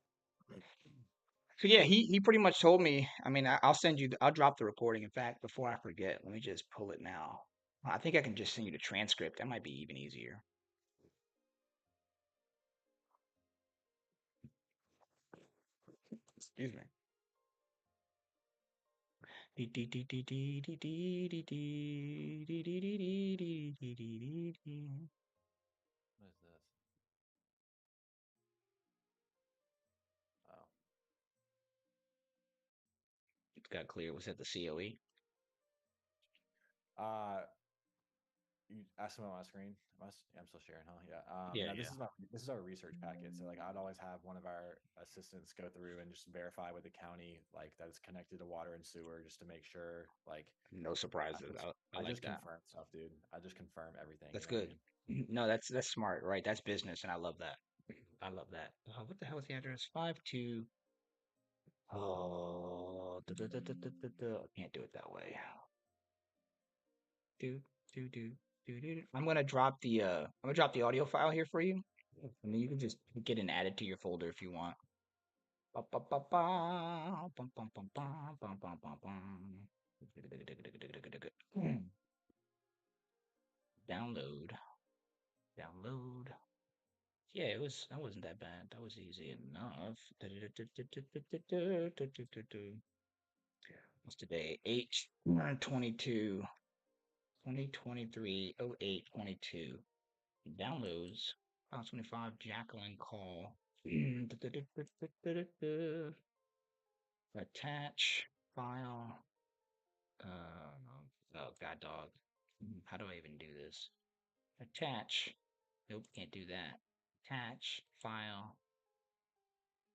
So yeah, he pretty much told me. I mean, I'll send you. I'll drop the recording. In fact, before I forget, let me just pull it now. I think I can just send you the transcript. That might be even easier. Excuse me. What is this? Oh. It got clear. Was that the COE? you asked them on my screen. I'm still sharing, huh? Yeah. Yeah, No, yeah. this is our research packet. So like I'd always have one of our assistants go through and just verify with the county like that it's connected to water and sewer just to make sure like No surprises. I I like just that. confirm stuff, dude. I just confirm everything. That's You know what good. I mean? No, that's smart, right? That's business, and I love that. I love that. What the hell is the address? 52. Oh, can't do it that way. Do do do do. I'm gonna drop the audio file here for you. And then you can just get and add it to your folder if you want. Ba, ba, ba, ba, bum, bum, bum, bum, bum, bum, bum, bum. Download. Download. Yeah, that wasn't that bad. That was easy enough. What's today? 8/22, 2023, 08/22. Downloads. File 25, Jacqueline call. Attach file. Oh, God dog. How do I even do this? Attach. Nope, can't do that. Attach file.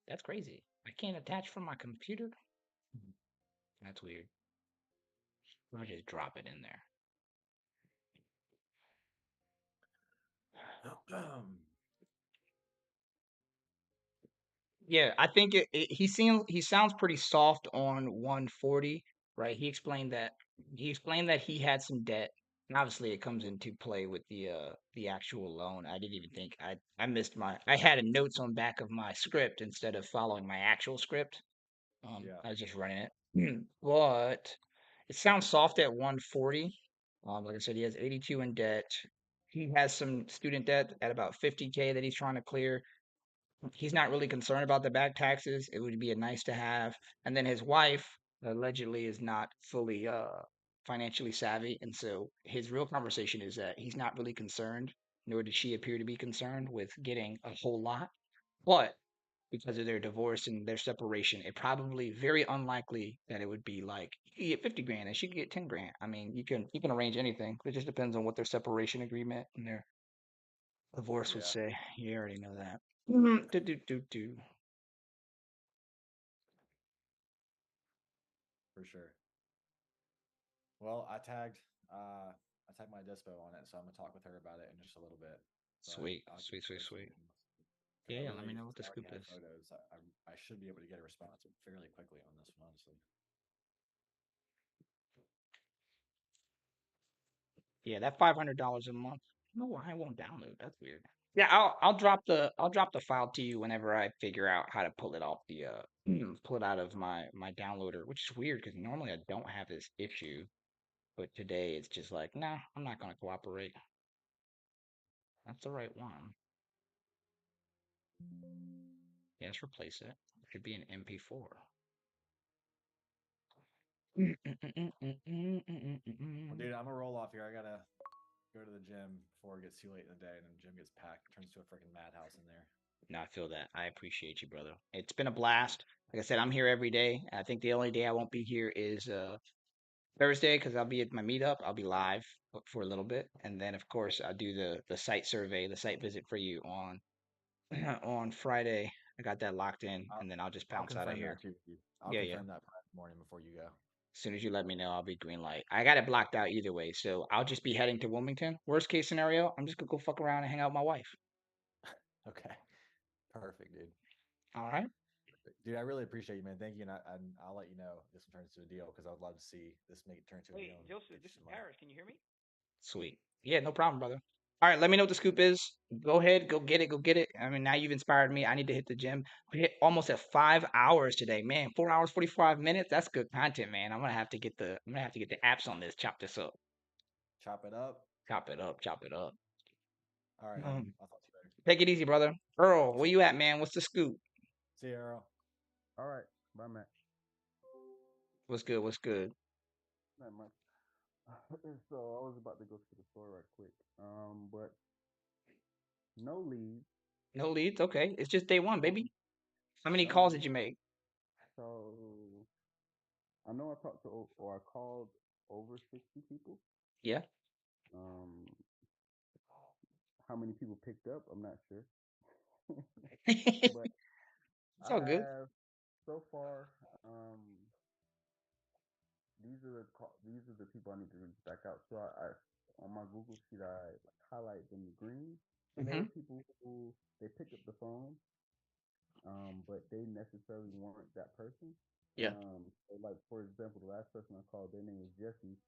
That's crazy. I can't attach from my computer. That's weird. I'll just drop it in there. Yeah, I think he sounds pretty soft on 140, right? He explained that he had some debt, and obviously it comes into play with the actual loan. I didn't even think I missed I had a notes on back of my script instead of following my actual script. Yeah. I was just running it. But it sounds soft at 140. Like I said, he has 82 in debt. He has some student debt at about 50K that he's trying to clear. He's not really concerned about the back taxes. It would be a nice to have. And then his wife allegedly is not fully financially savvy, and so his real conversation is that he's not really concerned, nor did she appear to be concerned with getting a whole lot. But because of their divorce and their separation, it probably very unlikely that it would be like you get 50 grand and she could get 10 grand. I mean, you can arrange anything. It just depends on what their separation agreement and their divorce would Yeah, say. You already know that. Do. for sure. Well, I tagged my dispo on it, so I'm gonna talk with her about it in just a little bit. But Sweet, I'll keep sweet, you sweet, posted. sweet. Because Yeah, I yeah, let really, me if know this what the guy scoop already had is. photos, I should be able to get a response fairly quickly on this one, honestly. Yeah, that $500 a month. No, I won't download. That's weird. Yeah, I'll drop the file to you whenever I figure out how to pull it off the pull it out of my downloader, which is weird because normally I don't have this issue, but today it's just like, nah, I'm not gonna cooperate. That's the right one. Yeah, let's replace it. It should be an MP4. Well, dude, I'm gonna roll off here. I gotta go to the gym before it gets too late in the day, and then the gym gets packed, turns to a freaking madhouse in there. No, I feel that. I appreciate you, brother. It's been a blast. Like I said, I'm here every day. I think the only day I won't be here is Thursday because I'll be at my meetup. I'll be live for a little bit, and then of course I'll do the site survey, the site visit for you on on Friday. I got that locked in, I'll, and then I'll just I'll bounce out of confirm here. that too with you. I'll Yeah, yeah. confirm that Friday morning before you go. As soon as you let me know, I'll be green light. I got it blocked out either way, so I'll just be heading to Wilmington. Worst case scenario, I'm just gonna go fuck around and hang out with my wife. Okay, perfect, dude. All right. Dude, I really appreciate you, man. Thank you, and I'll let you know if this one turns into a deal because I would love to see this make it turn into a deal Wait, and Joseph, get you this is some money. Paris. Can you hear me? Sweet. Yeah, no problem, brother. All right, let me know what the scoop is. Go ahead, go get it, go get it. I mean, now you've inspired me. I need to hit the gym. We hit almost at 5 hours today, man. 4 hours, 45 minutes. That's good content, man. I'm gonna have to get the apps on this. Chop this up. Chop it up. Chop it up. Chop it up. All right, man. I'll talk to you later. Take it easy, brother. Earl, where you at, man? What's the scoop? See you, Earl. All right. Bye, Matt. What's good? What's good? Not much. So I was about to go to the store right quick. But no leads. No leads. Okay, it's just day one, No, baby. How many no calls leads. did you make? So I know I talked to or I called over 60 people. Yeah. how many people picked up, I'm not sure. It's But I all good. have so far. These are the people I need to reach back out. So I on my Google sheet I highlight them green. So there Hmm. are people who they picked up the phone, but they necessarily weren't that person. Yeah. So like for example, the last person I called, their name was Jesse.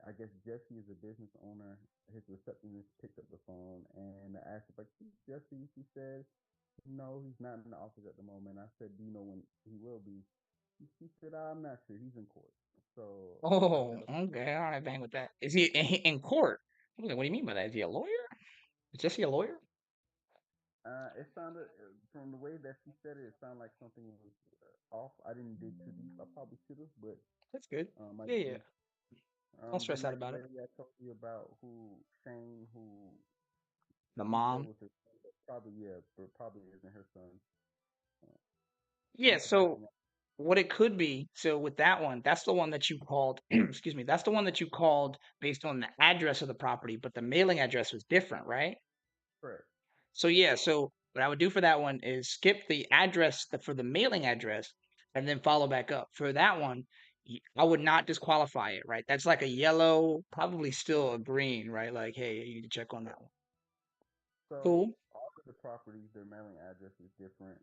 I guess Jesse is a business owner. His receptionist picked up the phone and I asked if I could see Jesse. She said, no, he's not in the office at the moment. I said, do you know when he will be? She said, I'm not sure. He's in court. So I Oh, said, okay. All right, bang with that. Is he in court? I was like, what do you mean by that? Is he a lawyer? Is Jesse a lawyer? it sounded from the way that she said it, it sounded like something was off. I didn't dig too deep. I probably should have, but That's good. I Yeah, yeah. didn't. Don't The stress out next about it. lady I told you about, who Shane, who The she said mom. was her son, but probably but probably isn't her son. Uh, Yeah, she's so backing up. what it could be, so with that one, that's the one that you called, excuse me, that's the one that you called based on the address of the property, but the mailing address was different, right? Correct. So yeah, so what I would do for that one is skip the address for the mailing address and then follow back up. For that one, I would not disqualify it, right? That's like a yellow, probably still a green, right? Like, hey, you need to check on that one. So Cool. all of the properties, their mailing address is different.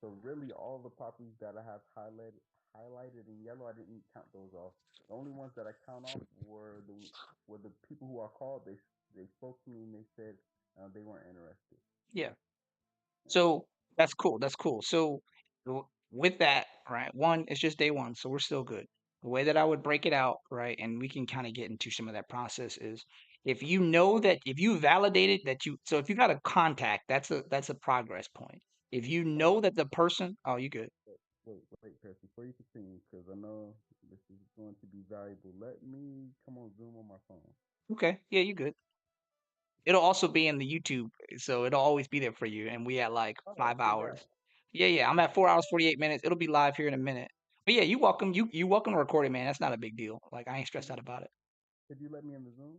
So really, all the properties that I have highlighted in yellow, I didn't count those off. The only ones that I count off were the people who I called. They spoke to me and they said they weren't interested. Yeah. So that's cool. That's cool. So with that, right? One, it's just day one, so we're still good. The way that I would break it out, right, and we can kind of get into some of that process is if you know that if you validated that you so if you got a contact, that's a progress point. If you Hold know on. that the person, oh, you good. Wait, Chris, before you continue, because I know this is going to be valuable. Let me come on Zoom on my phone. Okay, yeah, you good. It'll also be in the YouTube, so it'll always be there for you. And we at like Oh, 5 hours. congrats. Yeah, yeah. I'm at 4 hours 48 minutes. It'll be live here in a minute. But yeah, you welcome. You welcome to record it, man. That's not a big deal. Like I ain't stressed out about it. Could you let me in the Zoom?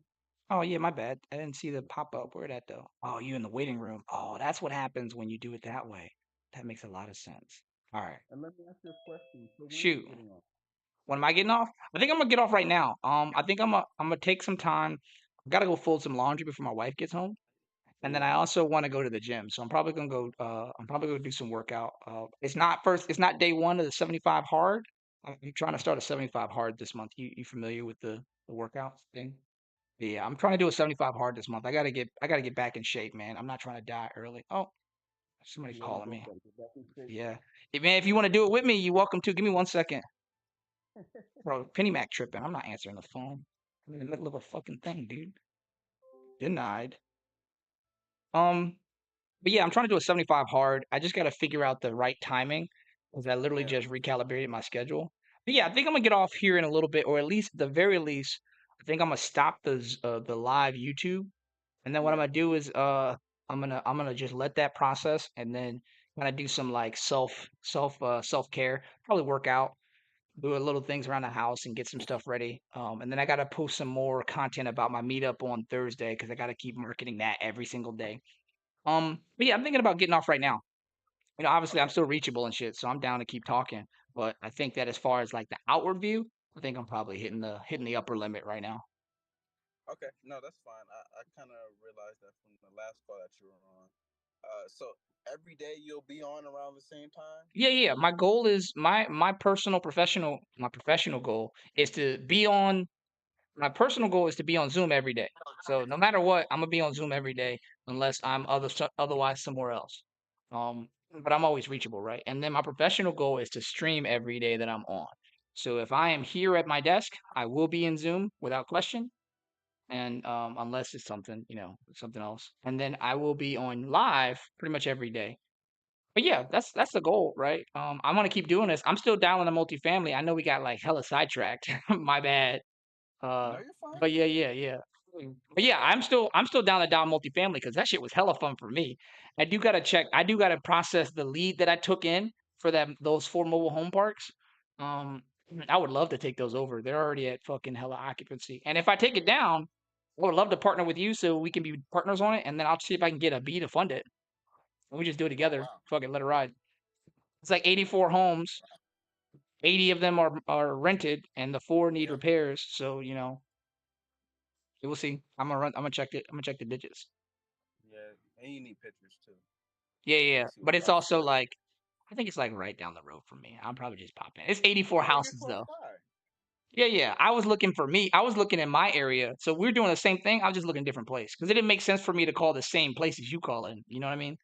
Oh yeah, my bad. I didn't see the pop up. Where that though? Oh, you in the waiting room. Oh, that's what happens when you do it that way. That makes a lot of sense. All right. And let me ask you a question. So when are you Shoot. getting on? When am I getting off? I think I'm gonna get off right now. I think I'm gonna take some time. I gotta go fold some laundry before my wife gets home. And then Yeah. I also want to go to the gym. So I'm probably gonna go I'm probably gonna do some workout. It's not day one of the 75 hard. I'm trying to start a 75 hard this month. You familiar with the workout thing? Yeah, I'm trying to do a 75 hard this month. I gotta get back in shape, man. I'm not trying to die early. Oh, somebody You want to calling go me. get back in shape? Yeah. Hey, man, if you want to do it with me, you're welcome to. Give me 1 second. Bro, Penny Mac tripping. I'm not answering the phone. I'm in the middle of a fucking thing, dude. Denied. Um, But yeah, I'm trying to do a 75 hard. I just got to figure out the right timing because I literally Yeah. just recalibrated my schedule. But yeah, I think I'm gonna get off here in a little bit, or at least the very least, I think I'm gonna stop the live YouTube, and then what I'm Yeah. gonna do is I'm gonna just let that process, and then kind of do some like self care, probably work out, do a little things around the house, and get some stuff ready. And then I gotta post some more content about my meetup on Thursday because I gotta keep marketing that every single day. But yeah, I'm thinking about getting off right now. Obviously I'm Okay. still reachable and shit, so I'm down to keep talking. But I think that as far as like the outward view, I think I'm probably hitting the upper limit right now. Okay. No, that's fine. I kind of realized that from the last call that you were on. So every day you'll be on around the same time? Yeah, yeah. My goal is my professional goal is to be on my personal goal is to be on Zoom every day. So no matter what, I'm gonna be on Zoom every day unless I'm otherwise somewhere else. But I'm always reachable, right? And then my professional goal is to stream every day that I'm on. So if I am here at my desk, I will be in Zoom without question, and unless it's something else, and then I will be on live pretty much every day. But yeah, that's the goal, right? I'm gonna keep doing this. I'm still down in the multifamily. I know we got like hella sidetracked. My bad. No, you're fine. But yeah, yeah, yeah. But yeah, I'm still down to dial multifamily because that shit was hella fun for me. I do gotta process the lead that I took in for those 4 mobile home parks. Um, I would love to take those over. They're already at fucking hella occupancy. And if I take it down, I would love to partner with you so we can be partners on it, and then I'll see if I can get a B to fund it. And we just do it Oh together. wow. Fuck it, let it ride. It's like 84 homes. 80 of them are rented, and the 4 need Yeah. repairs. So we'll see. I'm gonna check it. I'm gonna check the digits. Yeah. And you need pictures too. Yeah, So yeah, we yeah. can see But what it's price also it is. like I think it's like right down the road from me. I'll probably just pop in. It's 84 Oh, you're houses close though. by. Yeah, yeah. I was looking for me. I was looking in my area. So we're doing the same thing. I was just looking different place because it didn't make sense for me to call the same place as you call in. You know what I mean?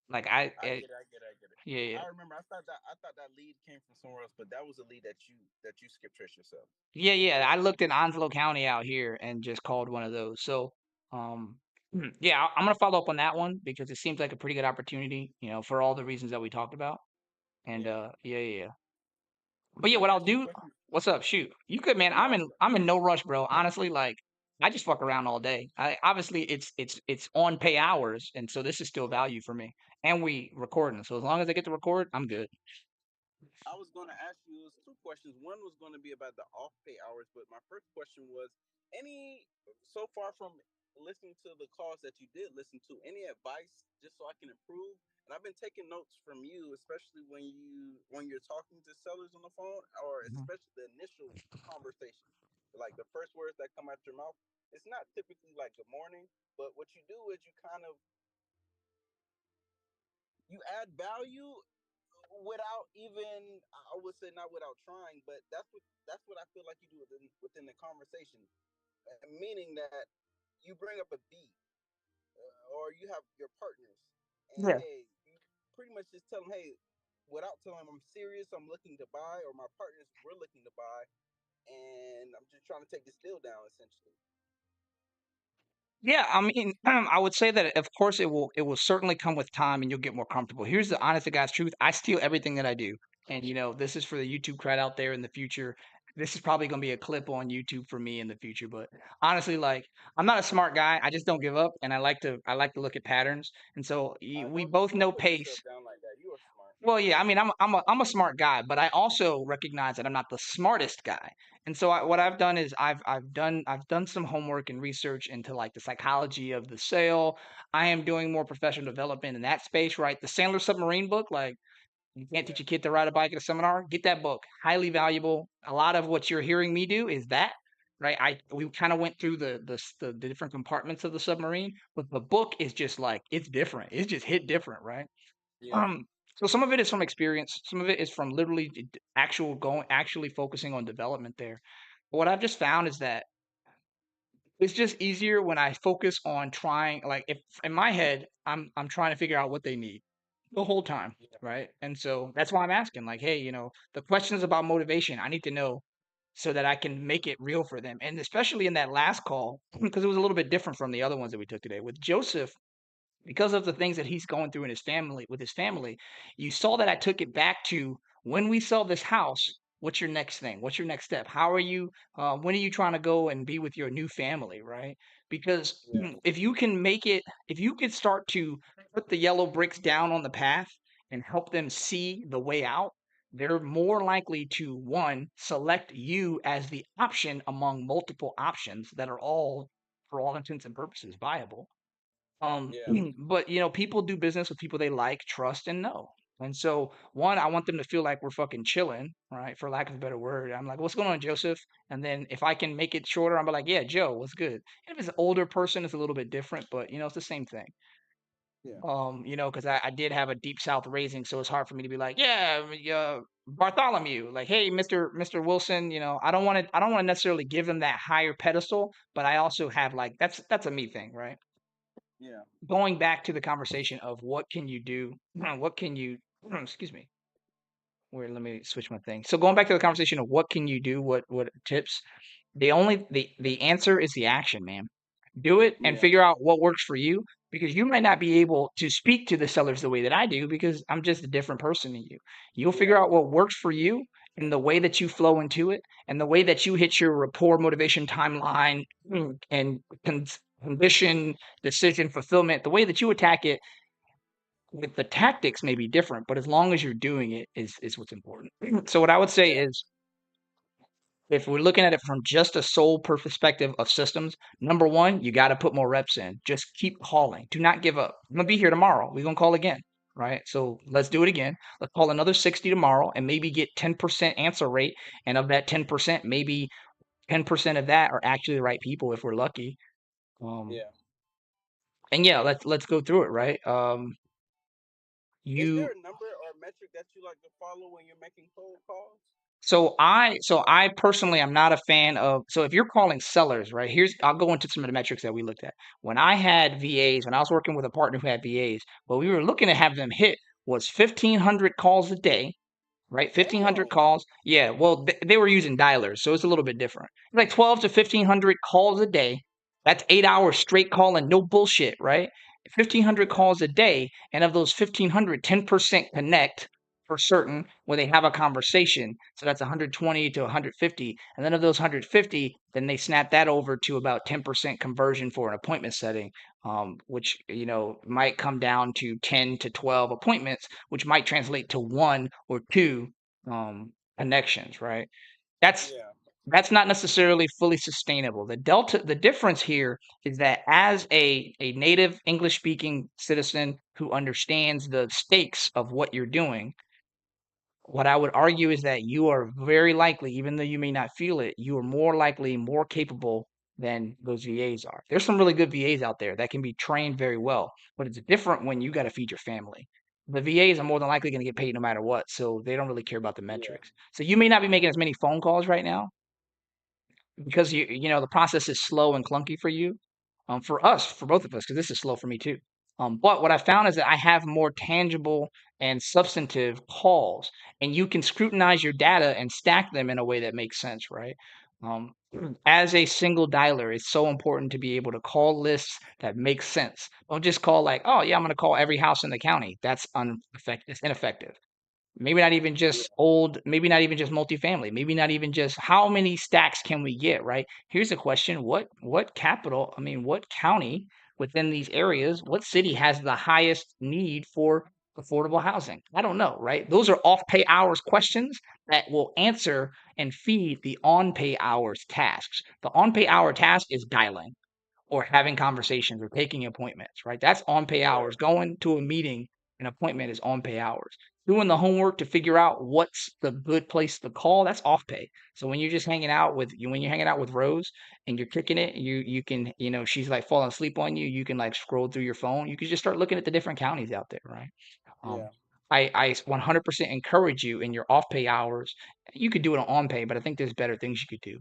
Like I get it. I get it. I get it. yeah, yeah. I remember. I thought that lead came from somewhere else, but that was a lead that you skip trace yourself. Yeah, yeah. I looked in Onslow County out here and just called one of those. So, um, yeah, I'm gonna follow up on that one because it seems like a pretty good opportunity, for all the reasons that we talked about. And Yeah. yeah, yeah, yeah. But yeah, Let what me I'll ask you a do. question. What's up? Shoot, you could, man. No, I was. I'm in no rush, bro. Honestly, like I just fuck around all day. I obviously it's on pay hours, and so this is still Yeah. value for me. And we recording, so as long as I get to record, I'm good. I was going to ask you, it was two questions. One was going to be about the off pay hours, but my first question was any, so far from listening to the calls that you did listen to, any advice just so I can improve? And I've been taking notes from you, especially when you're talking to sellers on the phone, or Mhm. especially the initial conversation. Like the first words that come out your mouth, it's not typically like good morning, but what you do is you kind of you add value without even, I would say not without trying, but that's what I feel like you do within the conversation, meaning that you bring up a B, or you have your partners, and Yeah. hey, you pretty much just tell them, hey, without telling them I'm serious, I'm looking to buy, or my partners we're looking to buy, and I'm just trying to take this deal down essentially. Yeah, I mean, I would say that of course it will certainly come with time and you'll get more comfortable. Here's the honest to God's truth. I steal everything that I do. And this is for the YouTube crowd out there in the future. This is probably gonna be a clip on YouTube for me in the future. But honestly, like I'm not a smart guy. I just don't give up and I like to look at patterns. And so we both Don't know put yourself pace. down like that. You are smart. Well, yeah, I mean, I'm a smart guy, but I also recognize that I'm not the smartest guy. And so what I've done is I've done some homework and research into like the psychology of the sale. I am doing more professional development in that space, right? The Sandler Submarine book, like you can't teach Yeah. a kid to ride a bike at a seminar. Get that book, highly valuable. A lot of what you're hearing me do is that, right? We kind of went through the different compartments of the submarine, but the book is just like it's different. It's just hit different, right? Yeah. Um, so some of it is from experience, some of it is from literally actually focusing on development there. But what I've just found is that it's just easier when I focus on trying, like if in my head I'm trying to figure out what they need the whole time, Yeah. right? And so that's why I'm asking, like, hey, the questions about motivation, I need to know so that I can make it real for them. And especially in that last call, because it was a little bit different from the other ones that we took today. With Joseph, because of the things that he's going through in his family with his family, you saw that I took it back to when we sell this house, what's your next thing? What's your next step? How are you when are you trying to go and be with your new family, right? Because Yeah. if you could start to put the yellow bricks down on the path and help them see the way out, they're more likely to one select you as the option among multiple options that are all for all intents and purposes viable. Yeah. But people do business with people they like, trust, and know. And so, one, I want them to feel like we're fucking chilling, right? For lack of a better word. I'm like, what's going on, Joseph? And then if I can make it shorter, I'm like, yeah, Joe, what's good? And if it's an older person, it's a little bit different, but it's the same thing. Yeah. Because I did have a deep South raising, so it's hard for me to be like, yeah, Bartholomew, like, hey, Mr. Wilson, I don't want to necessarily give him that higher pedestal, but I also have like that's a me thing, right? Yeah. Going back to the conversation of what can you do? What can you, excuse me, where let me switch my thing. So going back to the conversation of what can you do? What tips? The answer is the action, man. Do it and Yeah. figure out what works for you because you might not be able to speak to the sellers the way that I do because I'm just a different person than you. You'll figure Yeah. out what works for you and the way that you flow into it and the way that you hit your rapport motivation timeline and condition decision fulfillment, the way that you attack it with the tactics may be different, but as long as you're doing it is what's important. So what I would say Yeah. is if we're looking at it from just a sole perspective of systems, number one, you got to put more reps in. Just keep calling. Do not give up. I'm gonna be here tomorrow. We're gonna call again, right? So let's do it again. Let's call another 60 tomorrow and maybe get 10% answer rate. And of that 10%, maybe 10% of that are actually the right people if we're lucky. Yeah. And yeah, let's go through it, right? Is there You a number or metric that you like to follow when you're making cold calls? so I personally am not a fan of, so if you're calling sellers, right? I'll go into some of the metrics that we looked at. When I had VAs, when I was working with a partner who had VAs, what we were looking to have them hit was 1,500 calls a day, right? 1,500 Damn. calls. Yeah, well, they were using dialers, so it's a little bit different. Like 12 to 1,500 calls a day. That's 8 hours straight calling, no bullshit, right? 1,500 Yeah. calls a day, and of those 1,500, 10% connect for certain when they have a conversation. So that's 120 to 150. And then of those 150, then they snap that over to about 10% conversion for an appointment setting, which, might come down to 10 to 12 appointments, which might translate to one or two connections, right? That's Yeah. that's not necessarily fully sustainable. The difference here is that as a native English speaking citizen who understands the stakes of what you're doing, what I would argue is that you are very likely, even though you may not feel it, you are more likely, more capable than those VAs are. There's some really good VAs out there that can be trained very well, but it's different when you got to feed your family. The VAs are more than likely going to get paid no matter what, so they don't really care about the Yeah. metrics. So you may not be making as many phone calls right now, because the process is slow and clunky for you. For us, for both of us, because this is slow for me too. But what I found is that I have more tangible and substantive calls, and you can scrutinize your data and stack them in a way that makes sense, right? Um, as a single dialer, it's so important to be able to call lists that make sense. Don't just call like, oh yeah, I'm going to call every house in the county. That's it's ineffective. Maybe not even just old, maybe not even just multifamily, maybe not even just how many stacks can we get, right? Here's a question. What county within these areas, what city has the highest need for affordable housing? I don't know, right? Those are off pay hours questions that will answer and feed the on pay hours tasks. The on pay hour task is dialing or having conversations or taking appointments, right? That's on pay hours. Going to a meeting, an appointment is on pay hours. Doing the homework to figure out what's the good place to call, that's off pay. So when you're just hanging out with when you're hanging out with Rose and you're kicking it, you can, she's like falling asleep on you, you can like scroll through your phone. You can just start looking at the different counties out there, right? Um, Yeah. I 100% encourage you in your off pay hours. You could do it on pay, but I think there's better things you could do.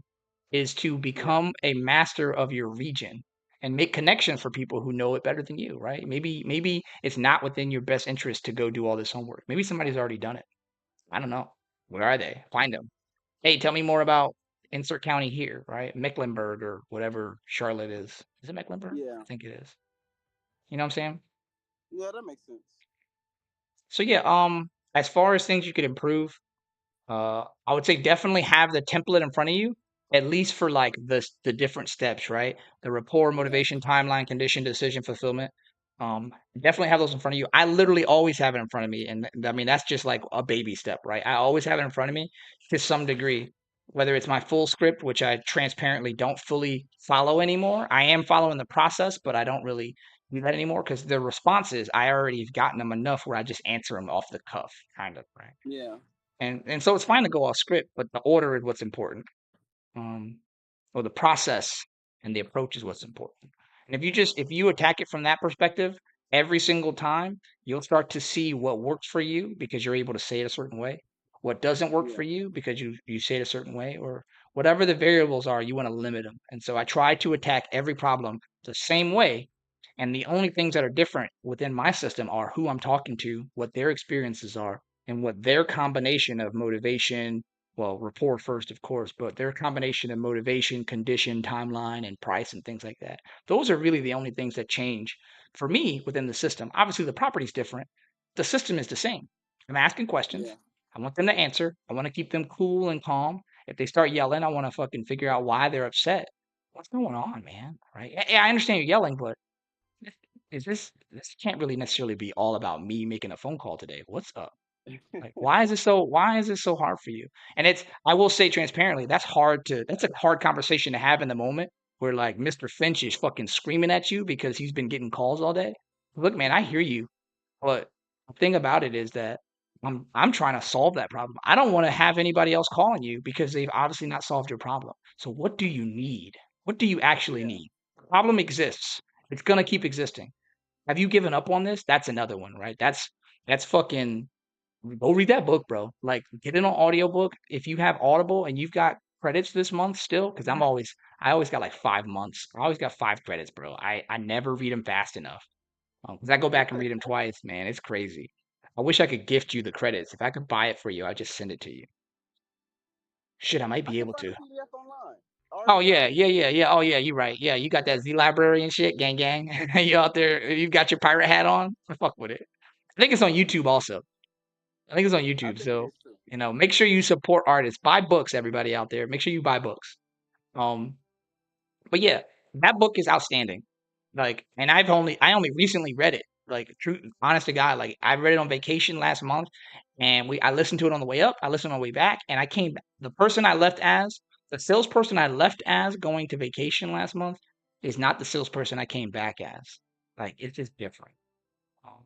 Is to Yeah. become a master of your region and make connections for people who know it better than you, right? Maybe it's not within your best interest to go do all this homework. Maybe somebody's already done it. I don't know. Where are they? Find them. Hey, tell me more about insert county here, right? Mecklenburg or whatever Charlotte is. Is it Mecklenburg? Yeah. I think it is. You know what I'm saying? Yeah. That makes sense. So yeah, as far as things you could improve, I would say definitely have the template in front of you, at least for like the different steps, right? The rapport, Yeah. motivation, timeline, condition, decision, fulfillment. Definitely have those in front of you. I literally always have it in front of me, and I mean that's just like a baby step, right? I always have it in front of me to some degree. Whether it's my full script, which I transparently don't fully follow anymore. I am following the process, but I don't really do that anymore because the responses I already have gotten them enough where I just answer them off the cuff, kind of, right? Yeah. And so it's fine to go off script, but the order is what's important. Um, or the process and the approach is what's important. And if you attack it from that perspective every single time, you'll start to see what works for you because you're able to say it a certain way. What doesn't work for Yeah. you because you say it a certain way, or whatever the variables are, you want to limit them. And so I try to attack every problem the same way. And the only things that are different within my system are who I'm talking to, what their experiences are, and what their combination of motivation, well, rapport first, of course, but their combination of motivation, condition, timeline, and price and things like that. Those are really the only things that change for me within the system. Obviously, the property's different. The system is the same. I'm asking questions. Yeah. I want them to answer. I want to keep them cool and calm. If they start yelling, I want to fucking figure out why they're upset. What's going on, man? Right? Yeah, I understand you're yelling, but this can't really necessarily be all about me making a phone call today. What's up? Like, why is it so hard for you? And I will say transparently, that's a hard conversation to have in the moment where like Mr. Finch is fucking screaming at you because he's been getting calls all day. Look, man, I hear you, but the thing about it is that I'm trying to solve that problem. I don't want to have anybody else calling you because they've obviously not solved your problem. So what do you need? What do you actually need? The problem exists. It's gonna keep existing. Have you given up on this? That's another one, right? That's fucking go read that book, bro. Like, get it on audiobook. If you have Audible and you've got credits this month still, because I always got like 5 months. I always got 5 credits, bro. I never read them fast enough. Because I go back and read them twice, man. It's crazy. I wish I could gift you the credits. If I could buy it for you, I'd just send it to you. Shit, I might I be can able find to. a PDF online. Oh Already yeah, downloaded. yeah, yeah, yeah. Oh yeah, you're right. Yeah, you got that Z library and shit, gang, gang. You out there? You got your pirate hat on? Fuck with it. I think it's on YouTube also. I think it's on I YouTube. think it So, is too. make sure you support artists. Buy books, everybody out there. Make sure you buy books. Um, but yeah, that book is outstanding. Like, and I only recently read it. Like, true, honest to God, like I read it on vacation last month, and I listened to it on the way up. I listened on the way back, and I came. The person I left as the salesperson I left as going to vacation last month is not the salesperson I came back as. Like, it's just different. Um,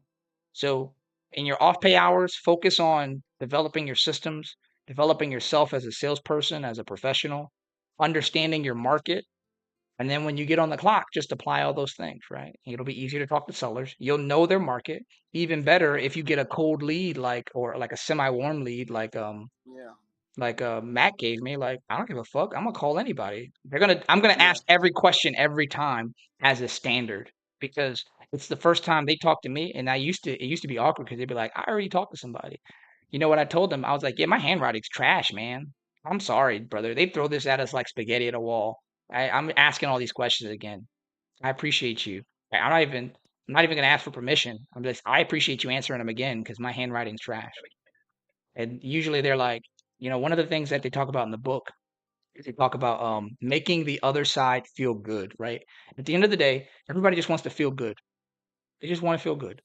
so, in your off pay hours, focus on developing your systems, developing yourself as a salesperson, as a professional, understanding your market. And then when you get on the clock, just apply all those things, right? It'll be easier to talk to sellers. You'll know their market. Even better if you get a cold lead, or like a semi warm lead, Yeah. Matt gave me. Like, I don't give a fuck. I'm gonna call anybody. I'm gonna Yeah. ask every question every time as a standard because it's the first time they talk to me, and it used to be awkward because they'd be like, I already talked to somebody. You know what I told them? I was like, yeah, my handwriting's trash, man. I'm sorry, brother. They throw this at us like spaghetti at a wall. I'm asking all these questions again. I appreciate you. I'm not even gonna ask for permission. I appreciate you answering them again because my handwriting's trash. And usually they're like, one of the things that they talk about in the book is they talk about making the other side feel good, right? At the end of the day, everybody just wants to feel good. They just want to feel good.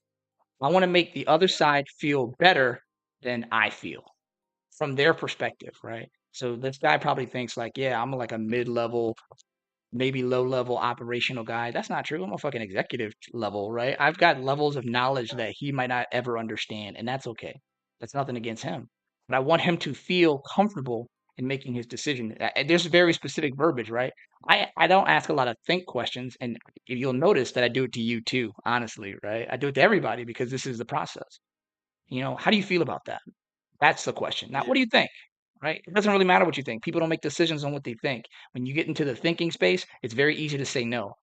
I want to make the other Yeah. side feel better than I feel from their perspective, right? So this guy probably thinks like, yeah, I'm like a mid-level, maybe low-level operational guy. That's not true. I'm a fucking executive level, right? I've got levels of knowledge that he might not ever understand, and that's okay. That's nothing against him. But I want him to feel comfortable in making his decision. There's very specific verbiage, right? I don't ask a lot of think questions, and you'll notice that I do it to you too, honestly, right? I do it to everybody because this is the process. How do you feel about that? That's the question. Not what Yeah. do you think, right? It doesn't really matter what you think. People don't make decisions on what they think. When you get into the thinking space, it's very easy to say no.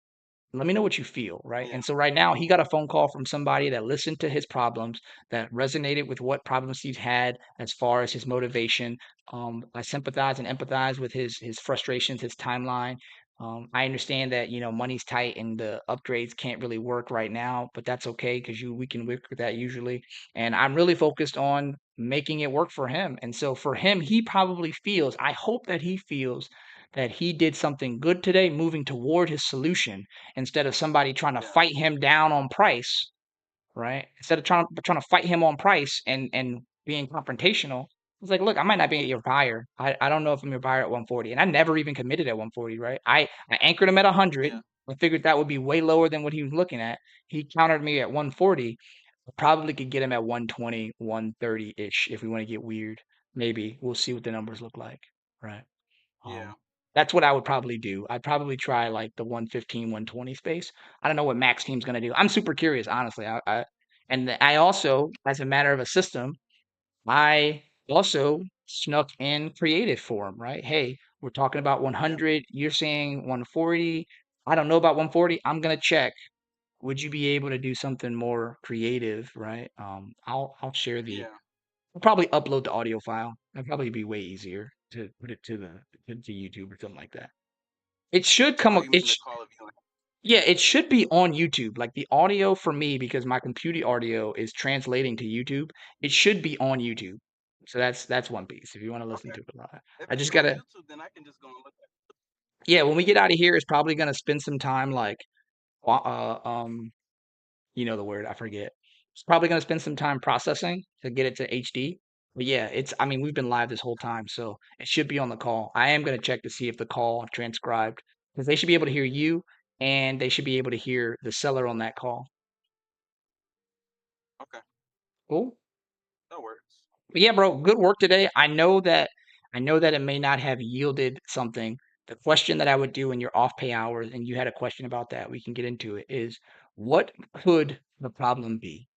Let me know what you feel, right? Yeah. And so right now, he got a phone call from somebody that listened to his problems, that resonated with what problems he's had as far as his motivation. I sympathize and empathize with his frustrations, his timeline. I understand that money's tight and the upgrades can't really work right now, but that's okay because we can work with that usually. And I'm really focused on making it work for him. And so for him, he probably feels. I hope that he feels that he did something good today, moving toward his solution instead of somebody trying to Yeah. fight him down on price, right? Instead of trying to fight him on price and being confrontational, it's like, look, I might not be your buyer. I don't know if I'm your buyer at 140, and I never even committed at 140, right? I anchored him at 100. Yeah. I figured that would be way lower than what he was looking at. He countered me at 140. I probably could get him at 120, 130 ish if we want to get weird. Maybe we'll see what the numbers look like, right? Yeah. That's what I would probably do. I'd probably try like the 115, 120 space. I don't know what Max Team's gonna do. I'm super curious, honestly. I also, as a matter of a system, I also snuck in creative for him, right? Hey, we're talking about Yeah. 100. You're saying 140. I don't know about 140. I'm gonna check. Would you be able to do something more creative, right? I'll share Yeah. I'll probably upload the audio file. That'd probably be way easier to put it to YouTube or something like that. It should come. Oh, you mean the call of you? Yeah, it should be on YouTube. Like the audio for me, because my computer audio is translating to YouTube. It should be on YouTube. So that's one piece. If you want to listen Okay. to it live, If I it's just on gotta. YouTube, then I can just go and look at it. Yeah, when we get out of here, it's probably gonna spend some time like, you know the word I forget. It's probably going to spend some time processing to get it to HD. But yeah, I mean, we've been live this whole time, so it should be on the call. I am going to check to see if the call transcribed because they should be able to hear you and they should be able to hear the seller on that call. Okay, Cool. that works. But yeah, bro, good work today. I know that it may not have yielded something. The question that I would do in your off pay hours, and you had a question about that, we can get into it, is what could the problem be?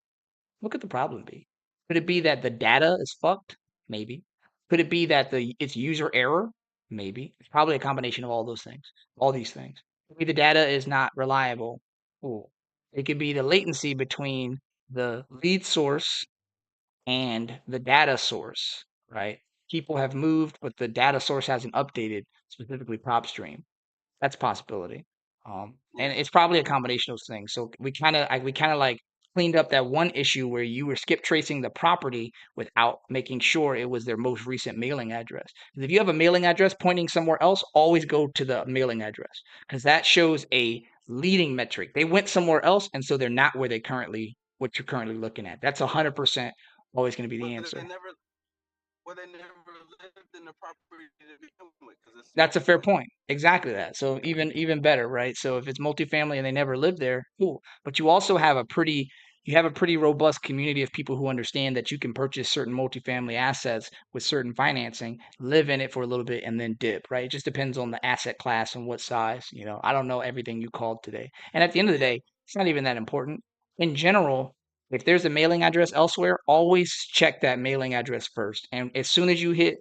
What could the problem be? Could it be that the data is fucked? Maybe. Could it be that it's user error? Maybe. It's probably a combination of all those things, all these things. Maybe the data is not reliable. Cool. It could be the latency between the lead source and the data source, right? People have moved, but the data source hasn't updated, specifically PropStream. That's a possibility. And Yeah, it's probably a combination of things. So we kind of like cleaned up that one issue where you were skip tracing the property without making sure it was their most recent mailing address. 'Cause if you have a mailing address pointing somewhere else, always go to the mailing address because that shows a leading metric. They went somewhere else, and so they're not where what you're currently looking at. That's 100% always going to be the but answer. they never lived in the property to begin with because it's That's a fair multifamily. point. Exactly that. So even better, right? So if it's multifamily and they never lived there, cool. But you have a pretty robust community of people who understand that you can purchase certain multifamily assets with certain financing, live in it for a little bit, and then dip, right? It just depends on the asset class and what size. I don't know everything you called today. And at the end of the Yeah, day, it's not even that important. In general, if there's a mailing address elsewhere, always check that mailing address first. And as soon as you hit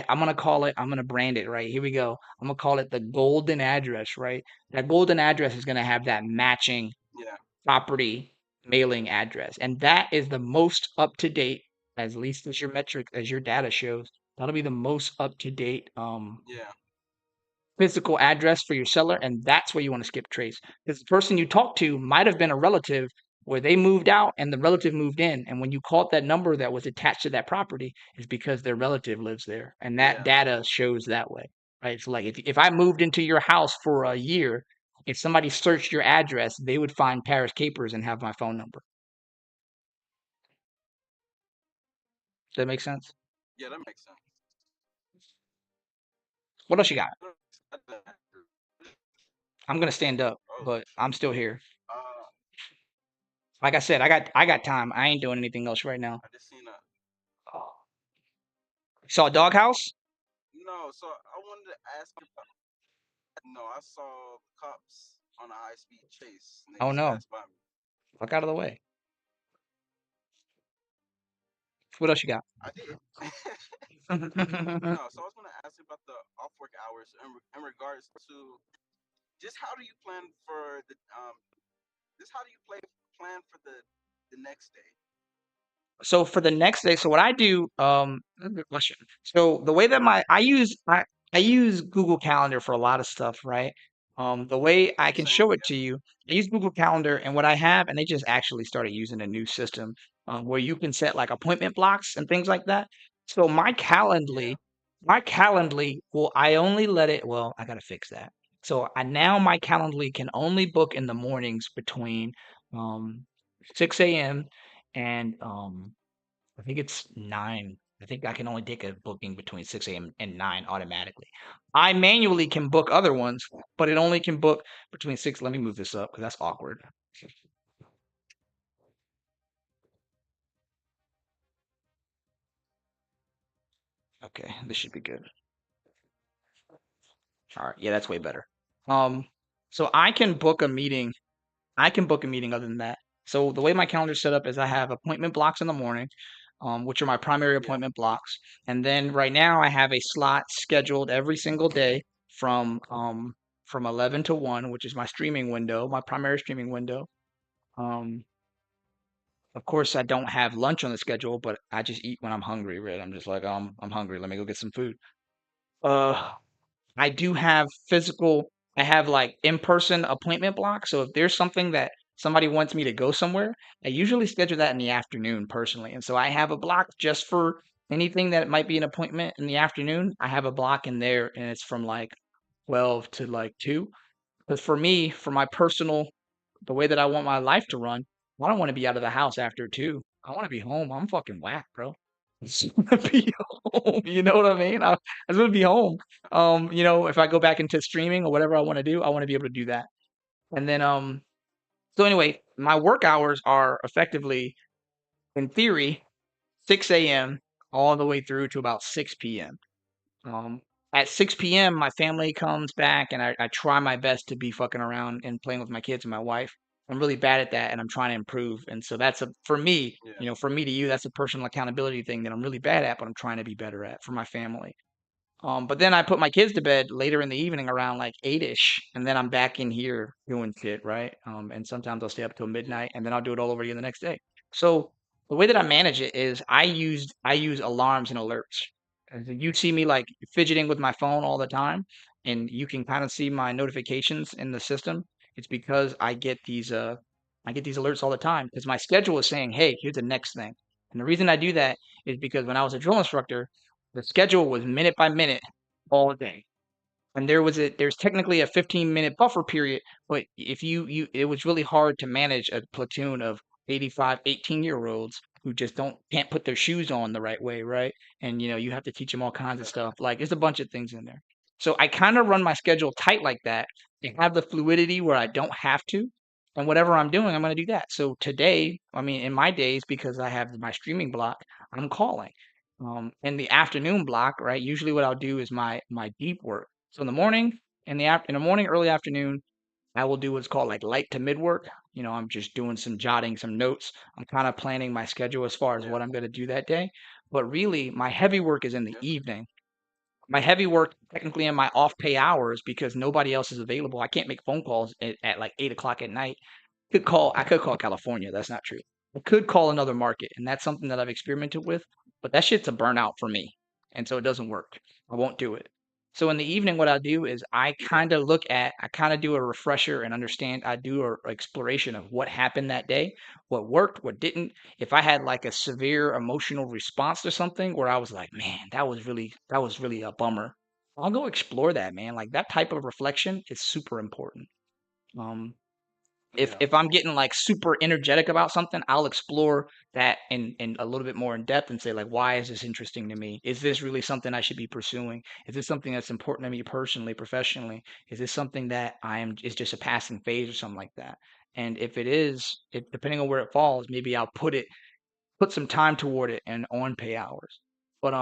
I'm gonna call it. I'm gonna brand it right. Here we go. I'm gonna call it the golden address. Right. That golden address is gonna have that matching yeah, property mailing address, and that is the most up to date, as least as your metric, as your data shows. That'll be the most up to date yeah, physical address for your seller, and that's where you want to skip trace because the person you talked to might have been a relative where they moved out and the relative moved in, and when you called that number that was attached to that property is because their relative lives there, and that yeah, data shows that way, right? So like if I moved into your house for a year, if somebody searched your address, they would find Paris Capers and have my phone number. Does that make sense? yeah. That makes sense. What else you got? Uh, I'm gonna stand up, oh, but I'm still here. uh, Like I said, I got time. I ain't doing anything else right now. I just seen a Saw a doghouse? no. So I wanted to ask about. No, I saw cops on a high speed chase, and they Oh just no. passed by me. Fuck out of the way. What else you got? I did. So No, so I was going to ask you about the off work hours in regards to just how do you plan for the just how do you plan for the next day? for the next day, so what I do, that's a good question. So the way that I use Google Calendar for a lot of stuff, right? The way I can Same, show it yeah, to you, I use Google Calendar, and what I have, and they just actually started using a new system, where you can set like appointment blocks and things like that. So yeah, my Calendly will I only let it. Well, I gotta fix that. So I now my Calendly can only book in the mornings between um 6 a.m. and I think it's 9. I think I can only take a booking between 6 a.m. and 9 automatically. I manually can book other ones, but it only can book between 6. Let me move this up because that's awkward. Okay, this should be good. All right, yeah, that's way better. Um, so I can book a meeting other than that. So the way my calendar's set up is I have appointment blocks in the morning, which are my primary yeah, appointment blocks. And then right now I have a slot scheduled every single day from 11 to 1, which is my streaming window, my primary streaming window. Um, of course I don't have lunch on the schedule, but I just eat when I'm hungry, right? I'm just like, I'm hungry. Let me go get some food. Uh, I do have I have like in-person appointment blocks. So if there's something that somebody wants me to go somewhere, I usually schedule that in the afternoon personally. And so I have a block just for anything that might be an appointment in the afternoon. I have a block in there and it's from like 12 to like 2. Because for me, for my personal, the way that I want my life to run, I don't want to be out of the house after 2. I want to be home. I'm fucking whack, bro. I just want to be home. You know what I mean? I just want to be home. If I go back into streaming or whatever I want to do, I want to be able to do that. And then, so anyway, my work hours are effectively, in theory, 6 a.m. all the way through to about 6 p.m. Um, at 6 p.m., my family comes back, and I try my best to be fucking around and playing with my kids and my wife. I'm really bad at that, and I'm trying to improve. And so for me, Yeah. for me to you, that's a personal accountability thing that I'm really bad at, but I'm trying to be better at for my family. But then I put my kids to bed later in the evening around like 8-ish, and then I'm back in here doing shit, right? And sometimes I'll stay up till midnight, and then I'll do it all over again the next day. So the way that I manage it is I use alarms and alerts. And so you see me like fidgeting with my phone all the time, and you can kind of see my notifications in the system. It's because I get these alerts all the time because my schedule is saying, hey, here's the next thing. And the reason I do that is because when I was a drill instructor, the schedule was minute by minute all day. And there's technically a 15-minute buffer period, but if you it was really hard to manage a platoon of 85, 18-year-olds who just don't can't put their shoes on the right way, right? And you have to teach them all kinds of stuff. Like there's a bunch of things in there. So I kind of run my schedule tight like that to have the fluidity where I don't have to. And whatever I'm doing, I'm going to do that. So today, I mean, in my days, because I have my streaming block, I'm calling. In the afternoon block, right? Usually, what I'll do is my deep work. So in the morning, early afternoon, I will do what's called like light to mid work. I'm just doing some jotting, some notes. I'm kind of planning my schedule as far as what I'm going to do that day. But really, my heavy work is in the evening. My heavy work technically in my off pay hours because nobody else is available. I can't make phone calls at like 8 o'clock at night. I could call California. That's not true. I could call another market, and that's something that I've experimented with, but that shit's a burnout for me. And so it doesn't work. I won't do it. So in the evening, what I do is I kind of do a refresher and understand. I do a exploration of what happened that day, what worked, what didn't. If I had like a severe emotional response to something where I was like, man, that was really a bummer. I'll go explore that, man. Like that type of reflection is super important. Um, if Yeah. if I'm getting like super energetic about something, I'll explore that in a little bit more in depth and say like, why is this interesting to me? Is this really something I should be pursuing? Is this something that's important to me personally, professionally? Is this something that is just a passing phase or something like that? And if it is, depending on where it falls, maybe I'll put some time toward it and on pay hours. But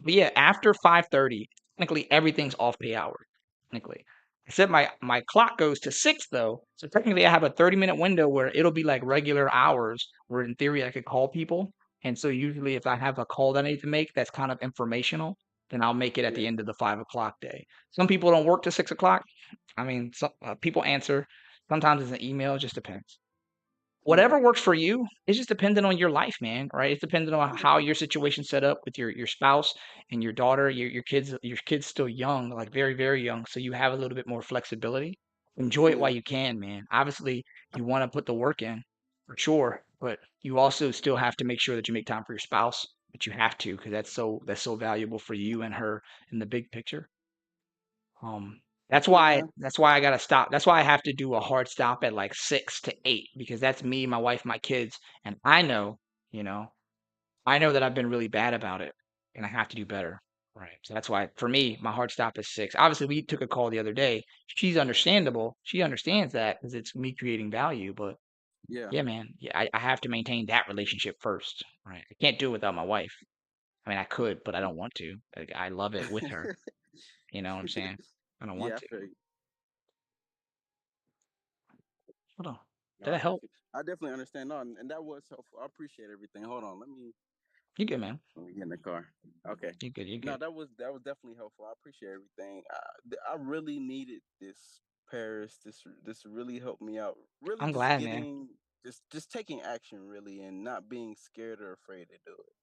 yeah, after 5:30, technically everything's off pay hours. Technically, except my clock goes to 6 though, so technically I have a 30-minute window where it'll be like regular hours, where in theory I could call people. And so usually if I have a call that I need to make that's kind of informational, then I'll make it at the Yeah. end of the 5 o'clock day. Some people don't work to 6 o'clock. I mean, some people answer. Sometimes it's an email. It just depends. Yeah. Whatever works for you, it's just dependent on your life, man, right? It's dependent on Yeah. how your situation's set up with your spouse and your daughter, your kids still young, like very, very young, so you have a little bit more flexibility. Enjoy it while Yeah. you can, man. Obviously, you want to put the work in for sure, but you also still have to make sure that you make time for your spouse, but you have to because that's so valuable for you and her in the big picture. Um, that's why Yeah. that's why I gotta stop. That's why I have to do a hard stop at like 6 to 8 because that's me, my wife, my kids, and you know, I know that I've been really bad about it, and I have to do better. Right. So that's why for me, my hard stop is 6. Obviously, we took a call the other day. She's understandable. She understands that because it's me creating value. But Yeah. yeah, man, yeah, I have to maintain that relationship first. Right. I can't do it without my wife. I mean, I could, but I don't want to. Like, I love it with her. You know what I'm saying? I don't want Yeah, I to. feel you. Hold on. No, Did I help? I definitely understand. No, and that was helpful. I appreciate everything. Hold on, You good, man. let me get in the car. Okay. You good. You No, good. that was definitely helpful. I appreciate everything. I really needed this, Paris. This really helped me out. Really, I'm just glad, man. getting just taking action, really, and not being scared or afraid to do it.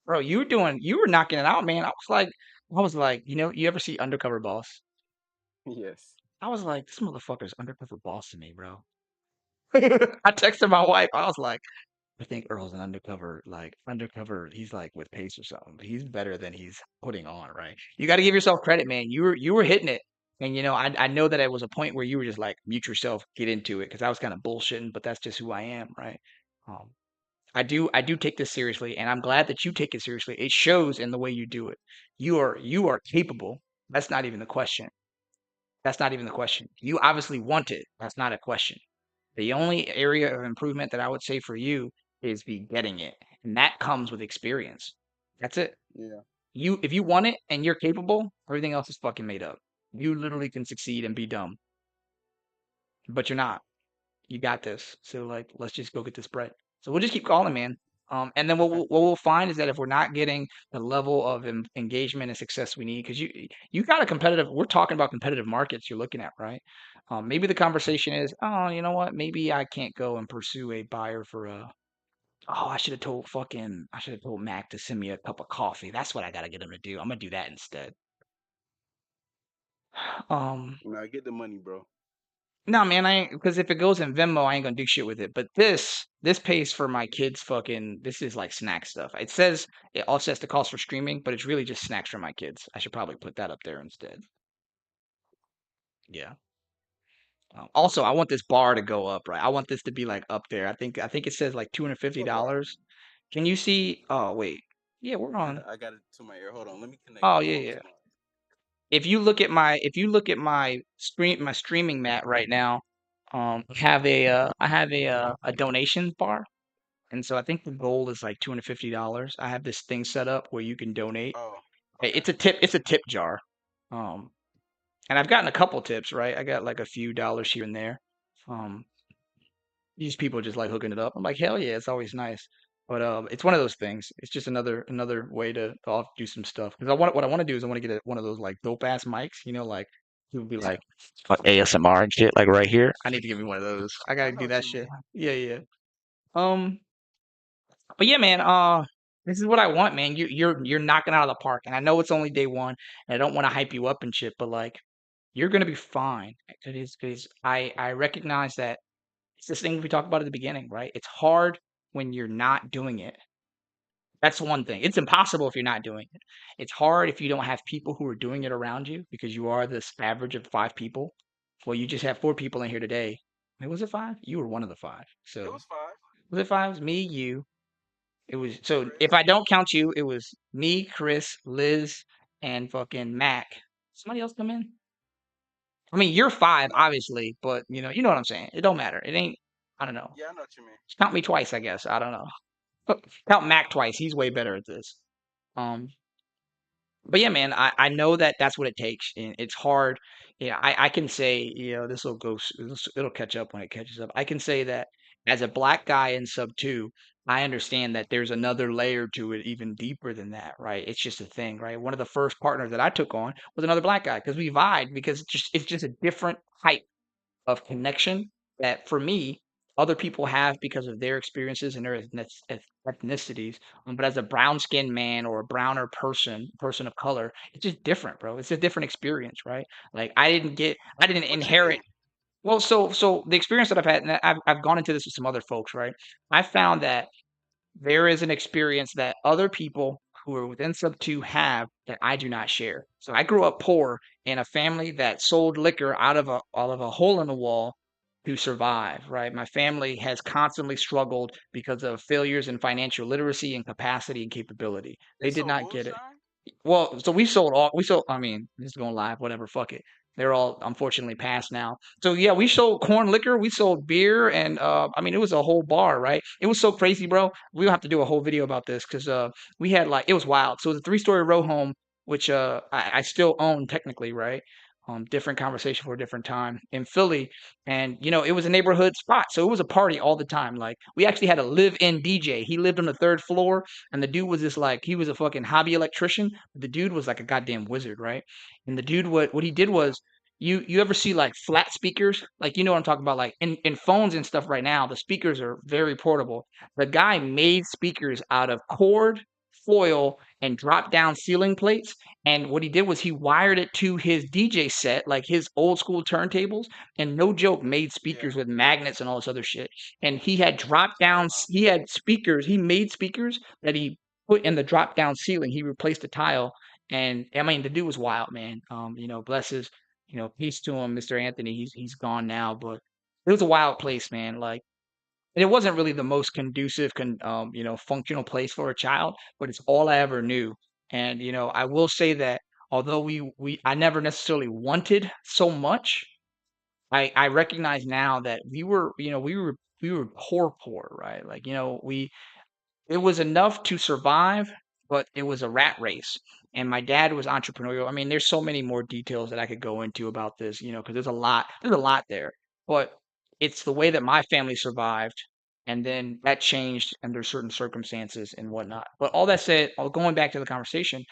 Bro, you were knocking it out, man. I was like, you ever see Undercover Boss? Yes. I was like, this motherfucker's undercover boss to me, bro. I texted my wife. I was like, I think Earl's an undercover. He's like with Pace or something. But he's better than he's putting on, right? You got to give yourself credit, man. You were hitting it, and I know that it was a point where you were just like mute yourself, get into it, because I was kind of bullshitting, but that's just who I am, right? Um, I do take this seriously, and I'm glad that you take it seriously. It shows in the way you do it. You are capable. That's not even the question. That's not even the question. You obviously want it. That's not a question. The only area of improvement that I would say for you is be getting it, and that comes with experience. That's it. Yeah. If you want it and you're capable, everything else is fucking made up. You literally can succeed and be dumb, but you're not. You got this. So like, let's just go get this bread. So we'll just keep calling, man. And then what we'll find is that if we're not getting the level of engagement and success we need, because you got a competitive. We're talking about competitive markets you're looking at, right? Maybe the conversation is, oh, you know what? Maybe I can't go and pursue a buyer for a. Oh, I should have told Mac to send me a cup of coffee. That's what I gotta get him to do. I'm gonna do that instead. Um, Now get the money, bro. No, man, I ain't because if it goes in Venmo, I ain't gonna do shit with it. But this pays for my kids' fucking. This is like snack stuff. It says it offsets the cost for streaming, but it's really just snacks for my kids. I should probably put that up there instead. Yeah. Also, I want this bar to go up, right? I want this to be like up there. I think it says like What bar? $250. Can you see? Oh wait, yeah, we're on. I got it to my ear. Hold on. Let me connect Oh my yeah, phone yeah. to my. If you look at my streaming mat right now, I have a donation bar. And so I think the goal is like $250. I have this thing set up where you can donate. Oh, okay. It's a tip jar. Um, and I've gotten a couple tips, right? I got like a few dollars here and there. Um, these people just like hooking it up. I'm like, hell yeah, it's always nice. But it's one of those things. It's just another way to do some stuff. Because what I want to do is I want to get one of those like dope ass mics. Like people be like ASMR and shit, like right here. I need to get me one of those. I I gotta know do what that you shit. mean. Yeah, yeah. Um, but yeah, man, this is what I want, man. You're knocking out of the park, and I know it's only day one, and I don't want to hype you up and shit, but like you're gonna be fine. Because I recognize that it's this thing we talked about at the beginning, right? It's hard when you're not doing it. That's one thing. It's impossible if you're not doing it. It's hard if you don't have people who are doing it around you because you are this average of 5 people. Well, you just have 4 people in here today. Wait, was it 5? You were one of the 5. It So was 5. was it 5? It was me, you, it was so Chris. if I don't count you, it was me, Chris, Liz, and fucking Mac. Somebody else come in? I mean, you're 5, No. obviously, but you know what I'm saying. It don't matter. It ain't. I don't know. Yeah, I know what you mean. Just count me twice, I guess. I don't know. Count Mac twice. He's way better at this. Um, but yeah, man, I know that that's what it takes, and it's hard. Yeah, I can say, this will go, it'll catch up when it catches up. I can say that as a black guy in sub two, I understand that there's another layer to it, even deeper than that, right? It's just a thing, right? One of the first partners that I took on was another black guy because we vibed because it's just a different type of connection that for me other people have because of their experiences and their ethnicities. But as a brown skinned man or a browner person of color, it's just different, bro. It's a different experience, right? Like I didn't What you inherit. mean? Well, so the experience that I've had, and I've gone into this with some other folks, right? I found that there is an experience that other people who are within sub 2 have that I do not share. So I grew up poor in a family that sold liquor out of a hole in the wall to survive, right? My family has constantly struggled because of failures in financial literacy and capacity and capability. They They did sold not get it. moonshine? Well, so I mean, just going live, whatever, fuck it. They're all unfortunately passed now. So yeah, we sold corn liquor, we sold beer, and I mean, it was a whole bar, right? It was so crazy, bro. We'll have to do a whole video about this because we had like it was wild. So it was a 3-story row home, which I still own technically, right? Different conversation for a different time in Philly, and it was a neighborhood spot, so it was a party all the time. Like we actually had a live-in DJ. He lived on the third floor, and the dude was just like he was a fucking hobby electrician. But the dude was like a goddamn wizard, right? And the dude, what he did Yeah. was, you ever see like flat speakers? Like what I'm talking about? Like in phones and stuff right now, the speakers are very portable. The guy made speakers out of cord, foil, and drop down ceiling plates. And what he did was he wired it to his DJ set, like his old school turntables, and no joke, made Yeah. speakers with magnets and all this other shit. And he had drop Oh down, wow. he had speakers, he made speakers that he put in the drop down ceiling. He replaced the tile. And I mean, the dude was wild, man. Bless his, peace to him, Mr. Anthony. He's gone now, but it was a wild place, man. Like And it wasn't really the most conducive, functional place for a child, but it's all I ever knew. And I will say that although I never necessarily wanted so much, I recognize now that we were poor, right? Like we it was enough to survive, but it was a rat race. And my dad was entrepreneurial. I mean, there's so many more details that I could go into about this, because there's a lot there. But it's the way that my family survived, and then that changed under certain circumstances and whatnot. But all that said, going back to the conversation,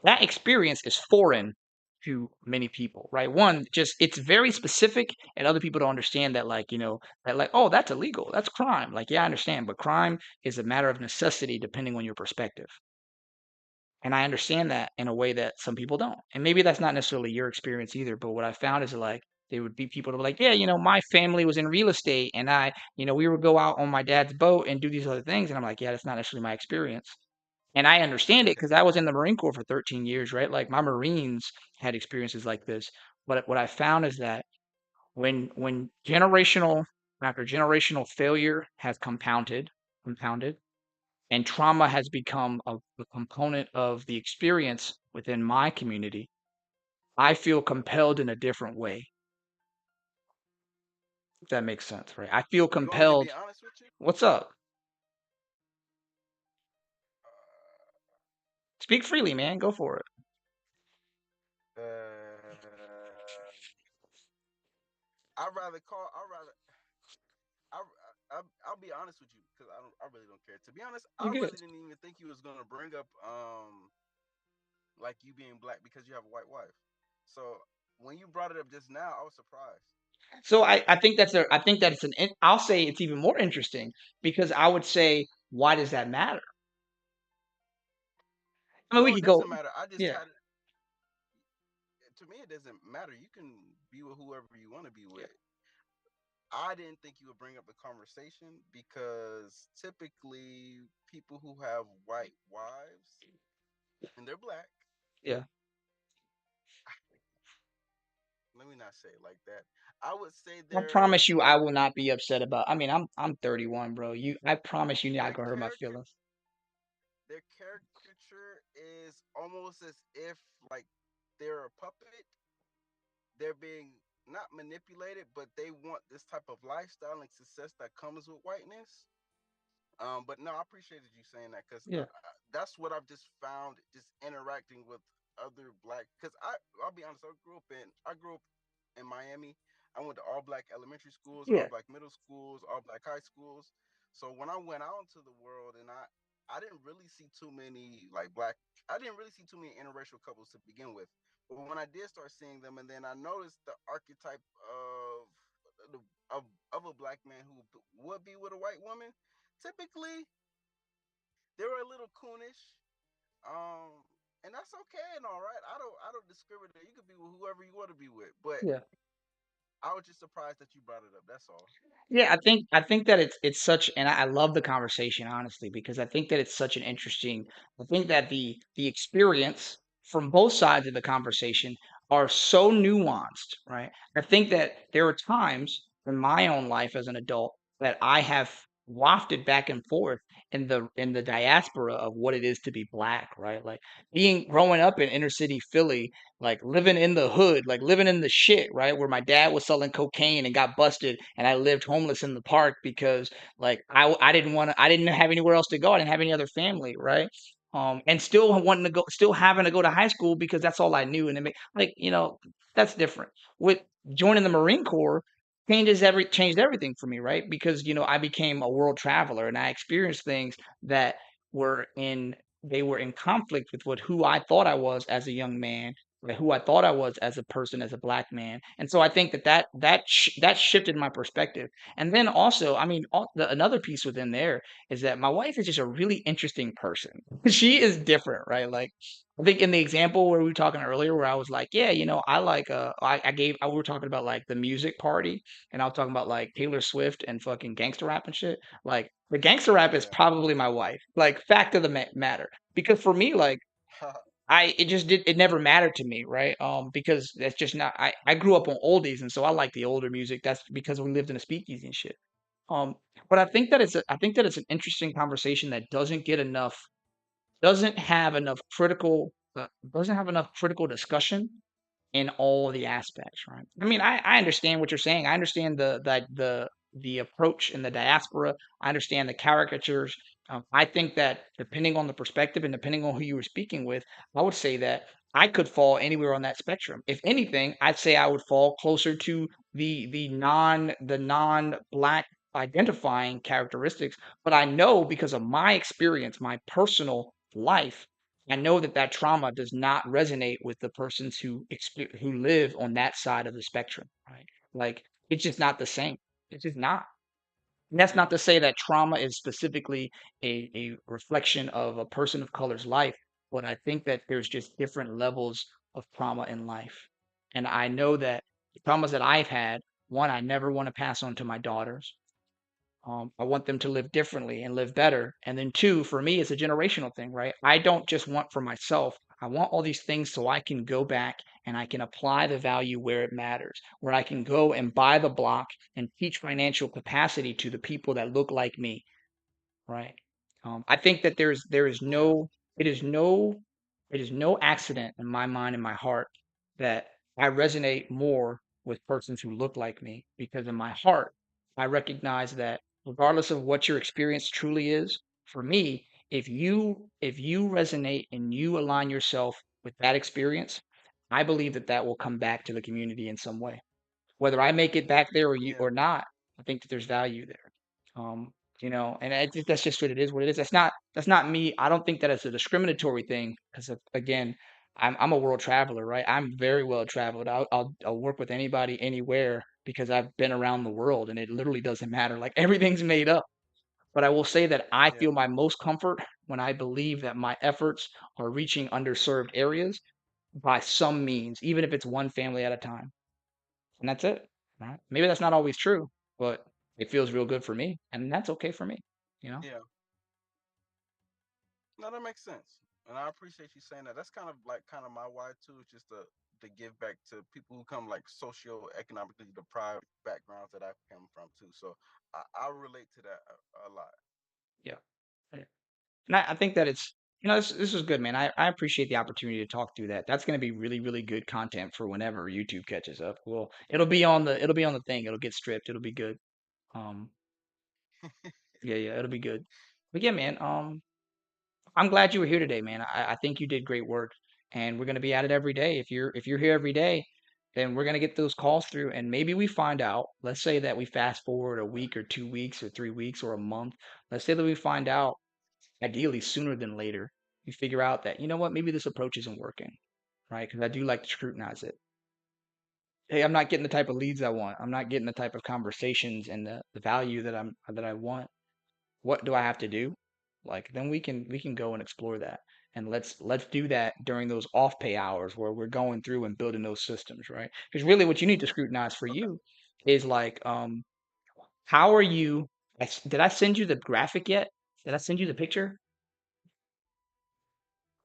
that experience is foreign to many people, right? One, just it's very specific, and other people don't understand that, oh, that's illegal, that's crime. Like, yeah, I understand, but crime is a matter of necessity depending on your perspective. And I understand that in a way that some people don't. And maybe that's not necessarily your experience either. But what I found is like there would be people that were like, yeah, my family was in real estate and we would go out on my dad's boat and do these other things. And I'm like, yeah, that's not necessarily my experience. And I understand it because I was in the Marine Corps for 13 years, right? Like my Marines had experiences like this. But what I found is that when generational after generational failure has compounded, and trauma has become a component of the experience within my community, I feel compelled in a different way. If that makes sense, right? I feel You want me to compelled. be honest with you? What's up? Speak freely, man. Go for it. I'd rather call. I'd rather. I, I'll be honest with you because I don't. I really don't care. To be honest, You I good? really didn't even think you was gonna bring up like you being black because you have a white wife. So when you brought it up just now, I was surprised. So I think I think that's I'll say it's even more interesting because I would say, why does that matter? I mean, we No, could it go, doesn't matter. I just yeah, had to me. It doesn't matter. You can be with whoever you want to be yeah, with. I didn't think you would bring up the conversation because typically people who have white wives and they're black, yeah. let me not say it like that. I would say I promise you, I will not be upset about. I mean, I'm 31, bro. I promise you, not their gonna hurt my character feelings. their caricature is almost as if like they're a puppet. They're being not manipulated, but they want this type of lifestyle and success that comes with whiteness. But no, I appreciated you saying that because Yeah, that's what I've just found just interacting with other black. Because I'll be honest, I grew up in Miami. I went to all black elementary schools, all yeah, black middle schools, all black high schools. So when I went out into the world, and I didn't really see too many I didn't really see too many interracial couples to begin with. But when I did start seeing them, and then I noticed the archetype of of a black man who would be with a white woman, typically they were a little coonish. Um, and that's okay and all right. I don't discriminate. You could be with whoever you want to be with. But yeah. I was just surprised that you brought it up. That's all. Yeah, I think that it's such, and I love the conversation honestly because I think that it's such an interesting. I think that the experience from both sides of the conversation are so nuanced, right? I think that there are times in my own life as an adult that I have wafted back and forth in the diaspora of what it is to be black, right? Like being growing up in inner city Philly, like living in the hood, like living in the shit, right? Where my dad was selling cocaine and got busted, and I lived homeless in the park because like I didn't want to, I didn't have anywhere else to go. I didn't have any other family, right? And still wanting to go, still having to go to high school because that's all I knew, and it made like that's different. With joining the Marine Corps changed everything for me, right? Because I became a world traveler and I experienced things that were in they were in conflict with what who I thought I was as a young man, like who I thought I was as a person, as a black man. And so I think that shifted my perspective. And then also, I mean, another piece within there is that my wife is just a really interesting person. She is different, right? Like I think in the example where we were talking earlier, where I was like, yeah, I like we were talking about like the music party, and I was talking about like Taylor Swift and fucking gangster rap and shit. Like the gangster rap is Yeah. probably my wife. Like fact of the matter, because for me, like it never mattered to me, right? Because that's just not I grew up on oldies, and so I like the older music. That's because we lived in a speakeasy and shit. Um, but I think that it's an interesting conversation that doesn't have enough doesn't have enough critical discussion in all the aspects, right? I mean, I understand what you're saying. I understand the approach in the diaspora. I understand the caricatures. I think that depending on the perspective and depending on who you were speaking with, I would say that I could fall anywhere on that spectrum. If anything, I'd say I would fall closer to the non black identifying characteristics. But I know because of my experience, my personal life, I know that that trauma does not resonate with the persons who live on that side of the spectrum, right? Like it's just not the same. It's just not. And that's not to say that trauma is specifically a reflection of a person of color's life, but I think that there's just different levels of trauma in life. And I know that the traumas that I've had, one, I never want to pass on to my daughters. I want them to live differently and live better. And then two, for me, it's a generational thing, right? I don't just want for myself. I want all these things so I can go back and I can apply the value where it matters, where I can go and buy the block and teach financial capacity to the people that look like me, right? I think that there is Yeah. no it is no it is no accident in my mind and my heart that I resonate more with persons who look like me because in my heart I recognize that regardless of what your experience truly is, for me, if you resonate and you align yourself with that experience, I believe that that will come back to the community in some way. Whether I make it back there or you Yeah. or not, I think that there's value there. Um, and that's just what it is. That's not me. I don't think that it's a discriminatory thing because again, I'm a world traveler, right? I'm very well traveled. I'll work with anybody anywhere because I've been around the world and it literally doesn't matter. Like everything's made up. But I will say that I Yeah. feel my most comfort when I believe that my efforts are reaching underserved areas by some means, even if it's one family at a time. And that's it, right? Maybe that's not always true, but it feels real good for me, and that's okay for me, you know? Yeah. No, that makes sense, and I appreciate you saying that. That's kind of my why too, is just to give back to people who come like socio-economically deprived backgrounds that I've come from too. So I relate to that a lot. Yeah. Yeah. And I think that this is good, man. I appreciate the opportunity to talk through that. That's going to be really, really good content for whenever YouTube catches up. Well, it'll be on the thing. It'll get stripped. It'll be good. Um, yeah, yeah, it'll be good. But yeah, man. I'm glad you were here today, man. I think you did great work, and we're gonna be at it every day. If you're here every day, then we're gonna get those calls through, and maybe we find out. Let's say that we fast forward a week or 2 weeks or 3 weeks or a month. Let's say that we find out, ideally sooner than later. We figure out that you know what, maybe this approach isn't working, right? Because I do like to scrutinize it. Hey, I'm not getting the type of leads I want. I'm not getting the type of conversations and the value that I want. What do I have to do? Like then we can go and explore that. And let's do that during those off pay hours where we're going through and building those systems, right? Because really what you need to scrutinize for Okay. you is like how are you did I send you the graphic yet? Did I send you the picture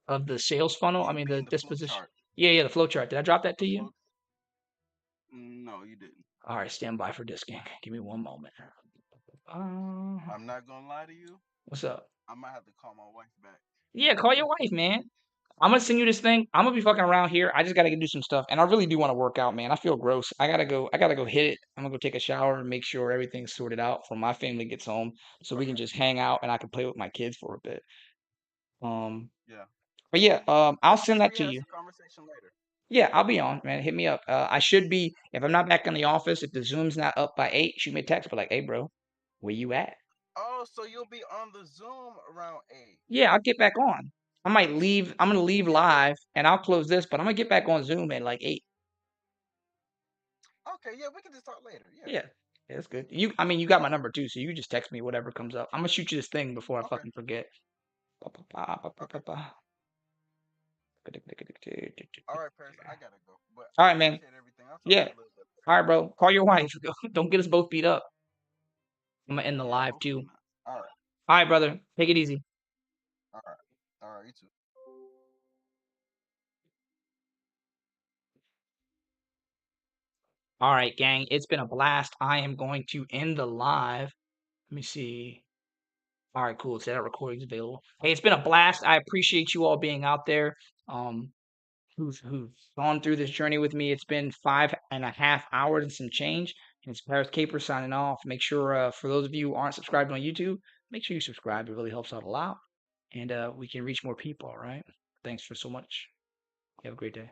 of the sales funnel? I You mean the mean the flow disposition. chart? Yeah, yeah, the flow chart. Did I drop that The to you? flow? No, you didn't. All right, stand by for disking. Give me one moment. I'm not gonna lie to you. What's up? I might have to call my wife back. Yeah, call your wife, man. I'm gonna send you this thing. I'm gonna be fucking around here. I just gotta go do some stuff, and I really do want to work out, man. I feel gross. I gotta go. I gotta go hit it. I'm gonna go take a shower and make sure everything's sorted out before my family gets home, so we can Okay. just hang out and I can play with my kids for a bit. Um, Yeah. but yeah, I'll Yeah, I'm send that free to as you. a conversation later. Yeah, I'll be on, man. Hit me up. I should be if I'm not back in the office. If the Zoom's not up by 8, shoot me a text. But like, hey, bro, where you at? Oh, so you'll be on the Zoom around 8. Yeah, I'll get back on. I might leave. I'm gonna leave Yeah, we live, and I'll close this, but I'm gonna get back on Zoom at like 8. okay, yeah, we can just talk later. Yeah. Yeah. Yeah, that's good. I mean, you got my number too, so you just text me whatever comes up. I'm gonna shoot you this thing before I Okay. fucking forget. Ba, ba, ba, ba, ba, Okay. ba, ba. All right, Paris, I gotta go. But All I right, man. appreciate everything. I'll talk to Yeah. you a little bit later. All right, bro. Call your wife. Don't get us both beat up. I'm gonna end the Yeah, live hopefully too. not. All right. All right, brother. Take it easy. All right. All right, you too. All right, gang. It's been a blast. I am going to end the live. Let me see. All right, cool. So that recording's available. Hey, it's been a blast. I appreciate you all being out there. Who've gone through this journey with me. It's been 5.5 hours and some change. And it's Paris Caper signing off. Make sure, for those of you who aren't subscribed on YouTube, make sure you subscribe. It really helps out a lot. And we can reach more people, all right? Thanks for so much. You have a great day.